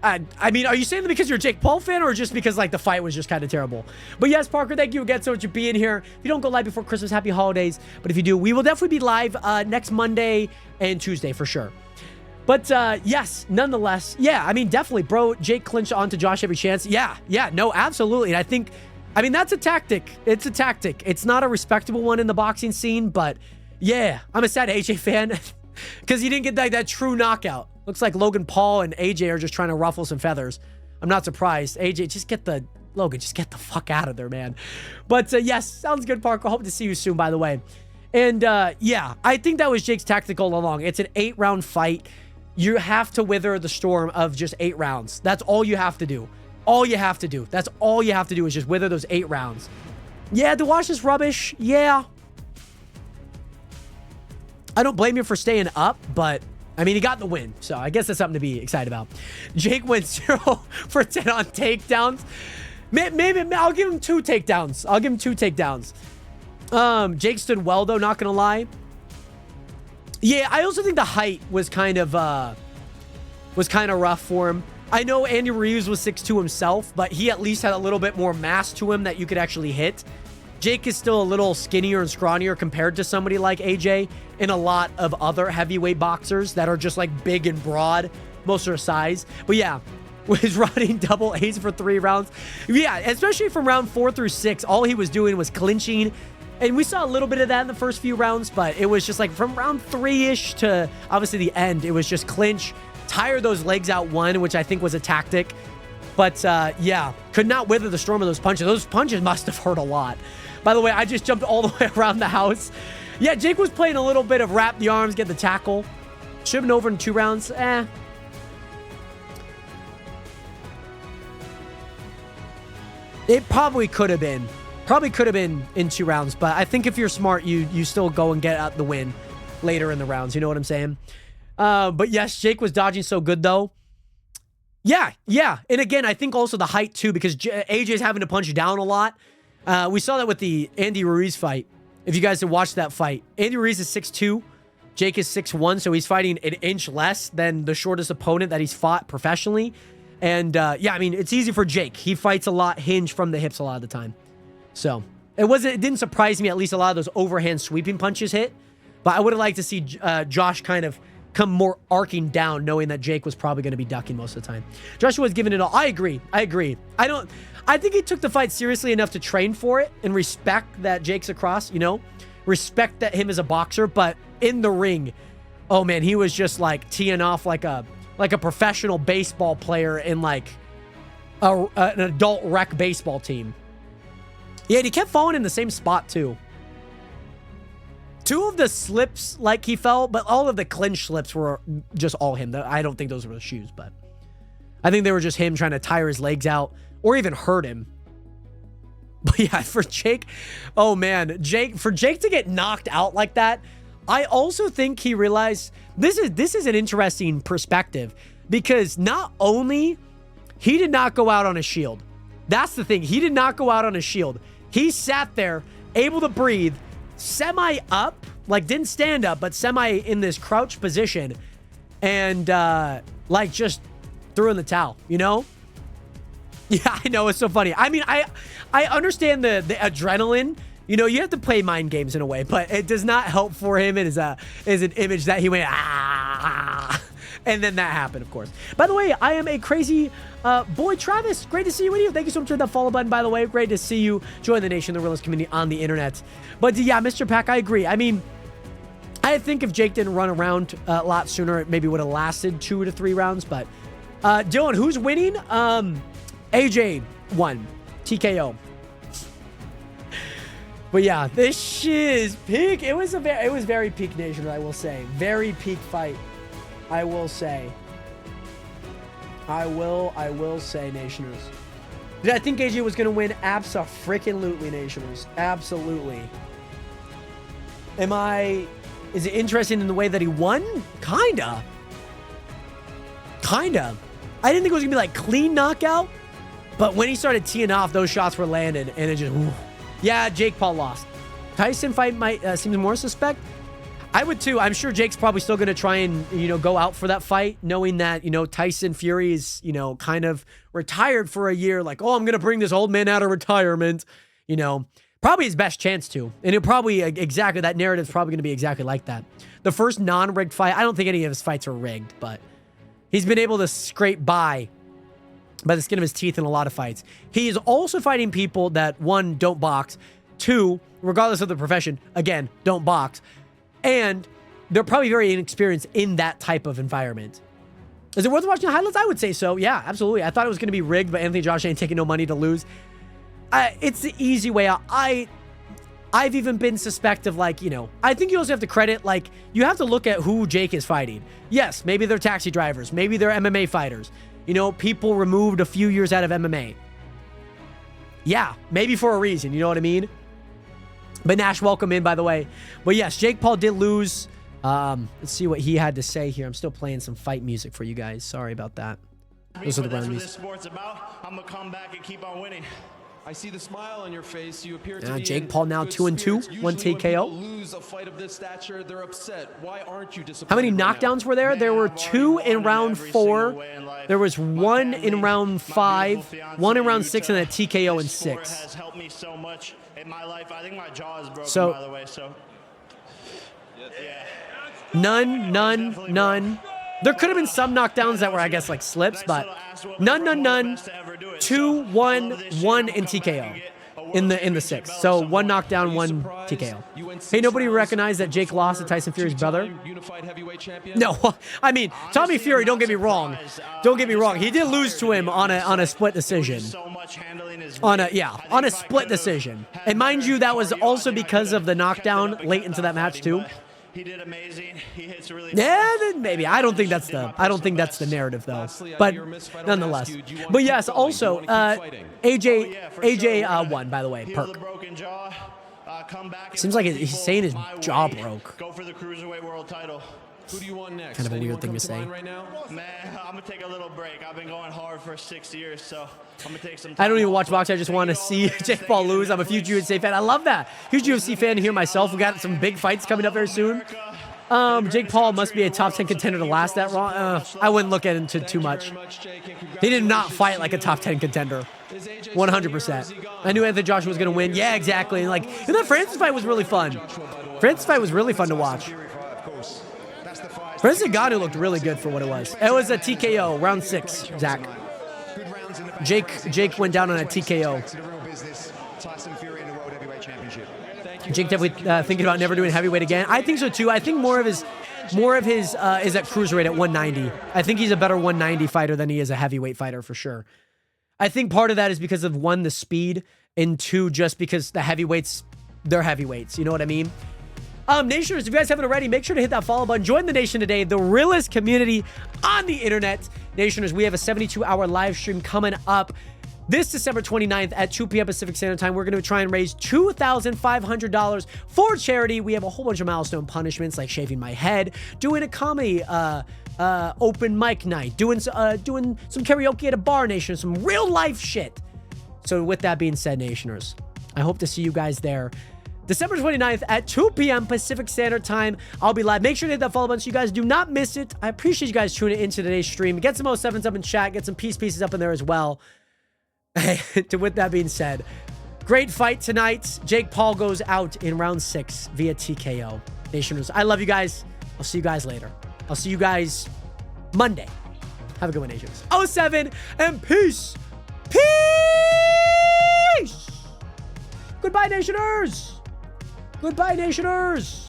I mean, are you saying that because you're a Jake Paul fan or just because, like, the fight was just kind of terrible? But yes, Parker, thank you again so much for being here. If you don't go live before Christmas, happy holidays. But if you do, we will definitely be live next Monday and Tuesday for sure. But yes, nonetheless, yeah, I mean, definitely, bro, Jake clinched onto Josh every chance. Yeah, no, absolutely. And I think, I mean, that's a tactic. It's a tactic. It's not a respectable one in the boxing scene, but yeah, I'm a sad AJ fan because he didn't get that true knockout. Looks like Logan Paul and AJ are just trying to ruffle some feathers. I'm not surprised. AJ, just get the fuck out of there, man. But yes, sounds good, Parker. Hope to see you soon, by the way. And yeah, I think that was Jake's tactic all along. It's an 8-round fight. You have to wither the storm of just 8 rounds. That's all you have to do. All you have to do. That's all you have to do is just wither those 8 rounds. Yeah, the wash is rubbish. Yeah. I don't blame you for staying up, but I mean, he got the win, so I guess that's something to be excited about. Jake went 0 for 10 on takedowns. Maybe I'll give him 2 takedowns. I'll give him 2 takedowns. Jake stood well, though, not gonna lie. Yeah, I also think the height was kind of rough for him. I know Andy Ruiz was 6'2" himself, but he at least had a little bit more mass to him that you could actually hit. Jake is still a little skinnier and scrawnier compared to somebody like AJ and a lot of other heavyweight boxers that are just like big and broad, most of their size. But yeah, was running double A's for 3 rounds. Yeah, especially from round 4 through 6, all he was doing was clinching. And we saw a little bit of that in the first few rounds, but it was just like from round 3-ish to obviously the end, it was just clinch, tire those legs out one, which I think was a tactic. But yeah, could not wither the storm of those punches. Those punches must have hurt a lot. By the way, I just jumped all the way around the house. Yeah, Jake was playing a little bit of wrap the arms, get the tackle. Should have been over in 2 rounds. It probably could have been. Probably could have been in 2 rounds. But I think if you're smart, you still go and get out the win later in the rounds. You know what I'm saying? But yes, Jake was dodging so good, though. Yeah. And again, I think also the height, too, because AJ's having to punch down a lot. We saw that with the Andy Ruiz fight. If you guys have watched that fight, Andy Ruiz is 6'2", Jake is 6'1", so he's fighting an inch less than the shortest opponent that he's fought professionally. And yeah, I mean, it's easy for Jake. He fights a lot hinged from the hips a lot of the time. So it didn't surprise me. At least a lot of those overhand sweeping punches hit. But I would have liked to see Josh kind of come more arcing down, knowing that Jake was probably going to be ducking most of the time. Joshua was giving it all. I agree. I think he took the fight seriously enough to train for it and respect that Jake's across, you know. respect that him as a boxer, but in the ring, oh man, he was just like teeing off like a professional baseball player in like an adult rec baseball team. Yeah, and he kept falling in the same spot too. 2 of the slips, like he fell, but all of the clinch slips were just all him. I don't think those were the shoes, but I think they were just him trying to tire his legs out or even hurt him. But yeah, for Jake, oh man, for Jake to get knocked out like that, I also think he realized this is an interesting perspective, because not only he did not go out on a shield. That's the thing. He did not go out on a shield. He sat there, able to breathe, semi up, like didn't stand up, but semi in this crouch position, and like just threw in the towel, you know? Yeah, I know, it's so funny. I mean, I understand the adrenaline. You know, you have to play mind games in a way, but it does not help for him. It is an image that he went, ah, and then that happened, of course. By the way, I am a crazy boy, Travis. Great to see you, video. Thank you so much for that follow button, by the way. Great to see you join the nation, the realest community on the internet. But yeah, Mr. Pack, I agree. I mean, I think if Jake didn't run around a lot sooner, it maybe would have lasted 2 to 3 rounds. But Dylan, who's winning? AJ won. TKO. But yeah, this shit is peak. It was very peak nation, I will say. Very peak fight, I will say. I will say, Nationers. Did I think AJ was gonna win? Abso-freaking-lutely, Nationers. Absolutely. Is it interesting in the way that he won? Kinda. I didn't think it was gonna be like clean knockout, but when he started teeing off, those shots were landed, and it just, whew. Yeah, Jake Paul lost. Tyson fight might seem more suspect. I would too. I'm sure Jake's probably still going to try and, you know, go out for that fight, knowing that, you know, Tyson Fury is, you know, kind of retired for a year. Like, oh, I'm going to bring this old man out of retirement. You know, probably his best chance to. And it probably, exactly, that narrative is probably going to be exactly like that. The first non-rigged fight, I don't think any of his fights are rigged, but he's been able to scrape by the skin of his teeth in a lot of fights. He is also fighting people that, 1, don't box, 2, regardless of the profession, again, don't box, and they're probably very inexperienced in that type of environment. Is it worth watching the highlights? I would say so. Yeah, absolutely. I thought it was going to be rigged, but Anthony Joshua ain't taking no money to lose. It's the easy way out. I've even been suspect of, like, you know, I think you also have to credit, like, you have to look at who Jake is fighting. Yes, maybe they're taxi drivers. Maybe they're MMA fighters. You know, people removed a few years out of MMA. Yeah, maybe for a reason, you know what I mean? But Nash, welcome in, by the way. But yes, Jake Paul did lose. Let's see what he had to say here. I'm still playing some fight music for you guys. Sorry about that. Those are the That's what rounds. this sport's about. I'm gonna come back and keep on winning. I see the smile on your face. You appear to be Jake in Paul now good 2-2, spirits. 1 Usually when TKO. people lose a fight of this stature, they're upset. Why aren't you disappointed? How many right now? knockdowns were there? There were 2 in round 4. There was 1 in round 5, 1 in round 6, and a TKO in 6. Has helped me so much in my life. I think my jaw is broken, So- by the way. So yeah. None. There could have been some knockdowns that were, I guess, like slips, but none. 2, 1, 1 in TKO in the 6. So 1 knockdown, 1 TKO. Hey, nobody recognized that Jake lost to Tyson Fury's brother? Unified heavyweight champion? No, I mean, Tommy Fury, don't get me wrong. Don't get me wrong. He did lose to him on a split decision. On a split decision. And mind you, that was also because of the knockdown late into that match too. He did amazing. He hits really Yeah, then maybe. I don't think that's the narrative though. But nonetheless. But yes, also AJ won, by the way. Heal the Perk. broken jaw. Come back. Seems like he's saying his jaw broke. Go for the cruiserweight world title. Who do you want next? Kind of a Anyone weird thing come to say. mind right now? Man, I'm gonna take a little break. I've been going hard for 6 years, so I'm gonna take some time. I don't even watch off. boxing. I just want to see Jake Paul lose. I'm a huge UFC fan. I love that. Huge UFC fan here myself. We got some big fights coming up very soon. Jake Paul must be a top 10 contender to last that long. I wouldn't look at him too much. He did not fight like a top 10 contender. 100%. I knew Anthony Joshua was going to win. Yeah, exactly. And that Francis fight was really fun. Francis fight was really fun to watch. Francis Ngannou looked really good for what it was. It was a TKO, round 6, Zach. Jake went down on a TKO. Tyson Fury in the World Heavyweight Championship. Jake definitely thinking about never doing heavyweight again. I think so too. I think more of his is at cruiserweight at 190. I think he's a better 190 fighter than he is a heavyweight fighter for sure. I think part of that is because of one, the speed, and two, just because the heavyweights, they're heavyweights. You know what I mean? Nationers, if you guys haven't already, make sure to hit that follow button. Join the nation today, the realest community on the internet. Nationers, we have a 72-hour live stream coming up this December 29th at 2 p.m. Pacific Standard Time. We're going to try and raise $2,500 for charity. We have a whole bunch of milestone punishments like shaving my head, doing a comedy open mic night, doing some karaoke at a bar, Nation, some real life shit. So with that being said, Nationers, I hope to see you guys there. December 29th at 2 p.m. Pacific Standard Time. I'll be live. Make sure to hit that follow button so you guys do not miss it. I appreciate you guys tuning into today's stream. Get some 07s up in chat. Get some pieces up in there as well. With that being said, great fight tonight. Jake Paul goes out in round 6 via TKO. Nationers, I love you guys. I'll see you guys later. I'll see you guys Monday. Have a good one, Nations. 07 and peace. Peace. Goodbye, Nationers. Goodbye, Nationers.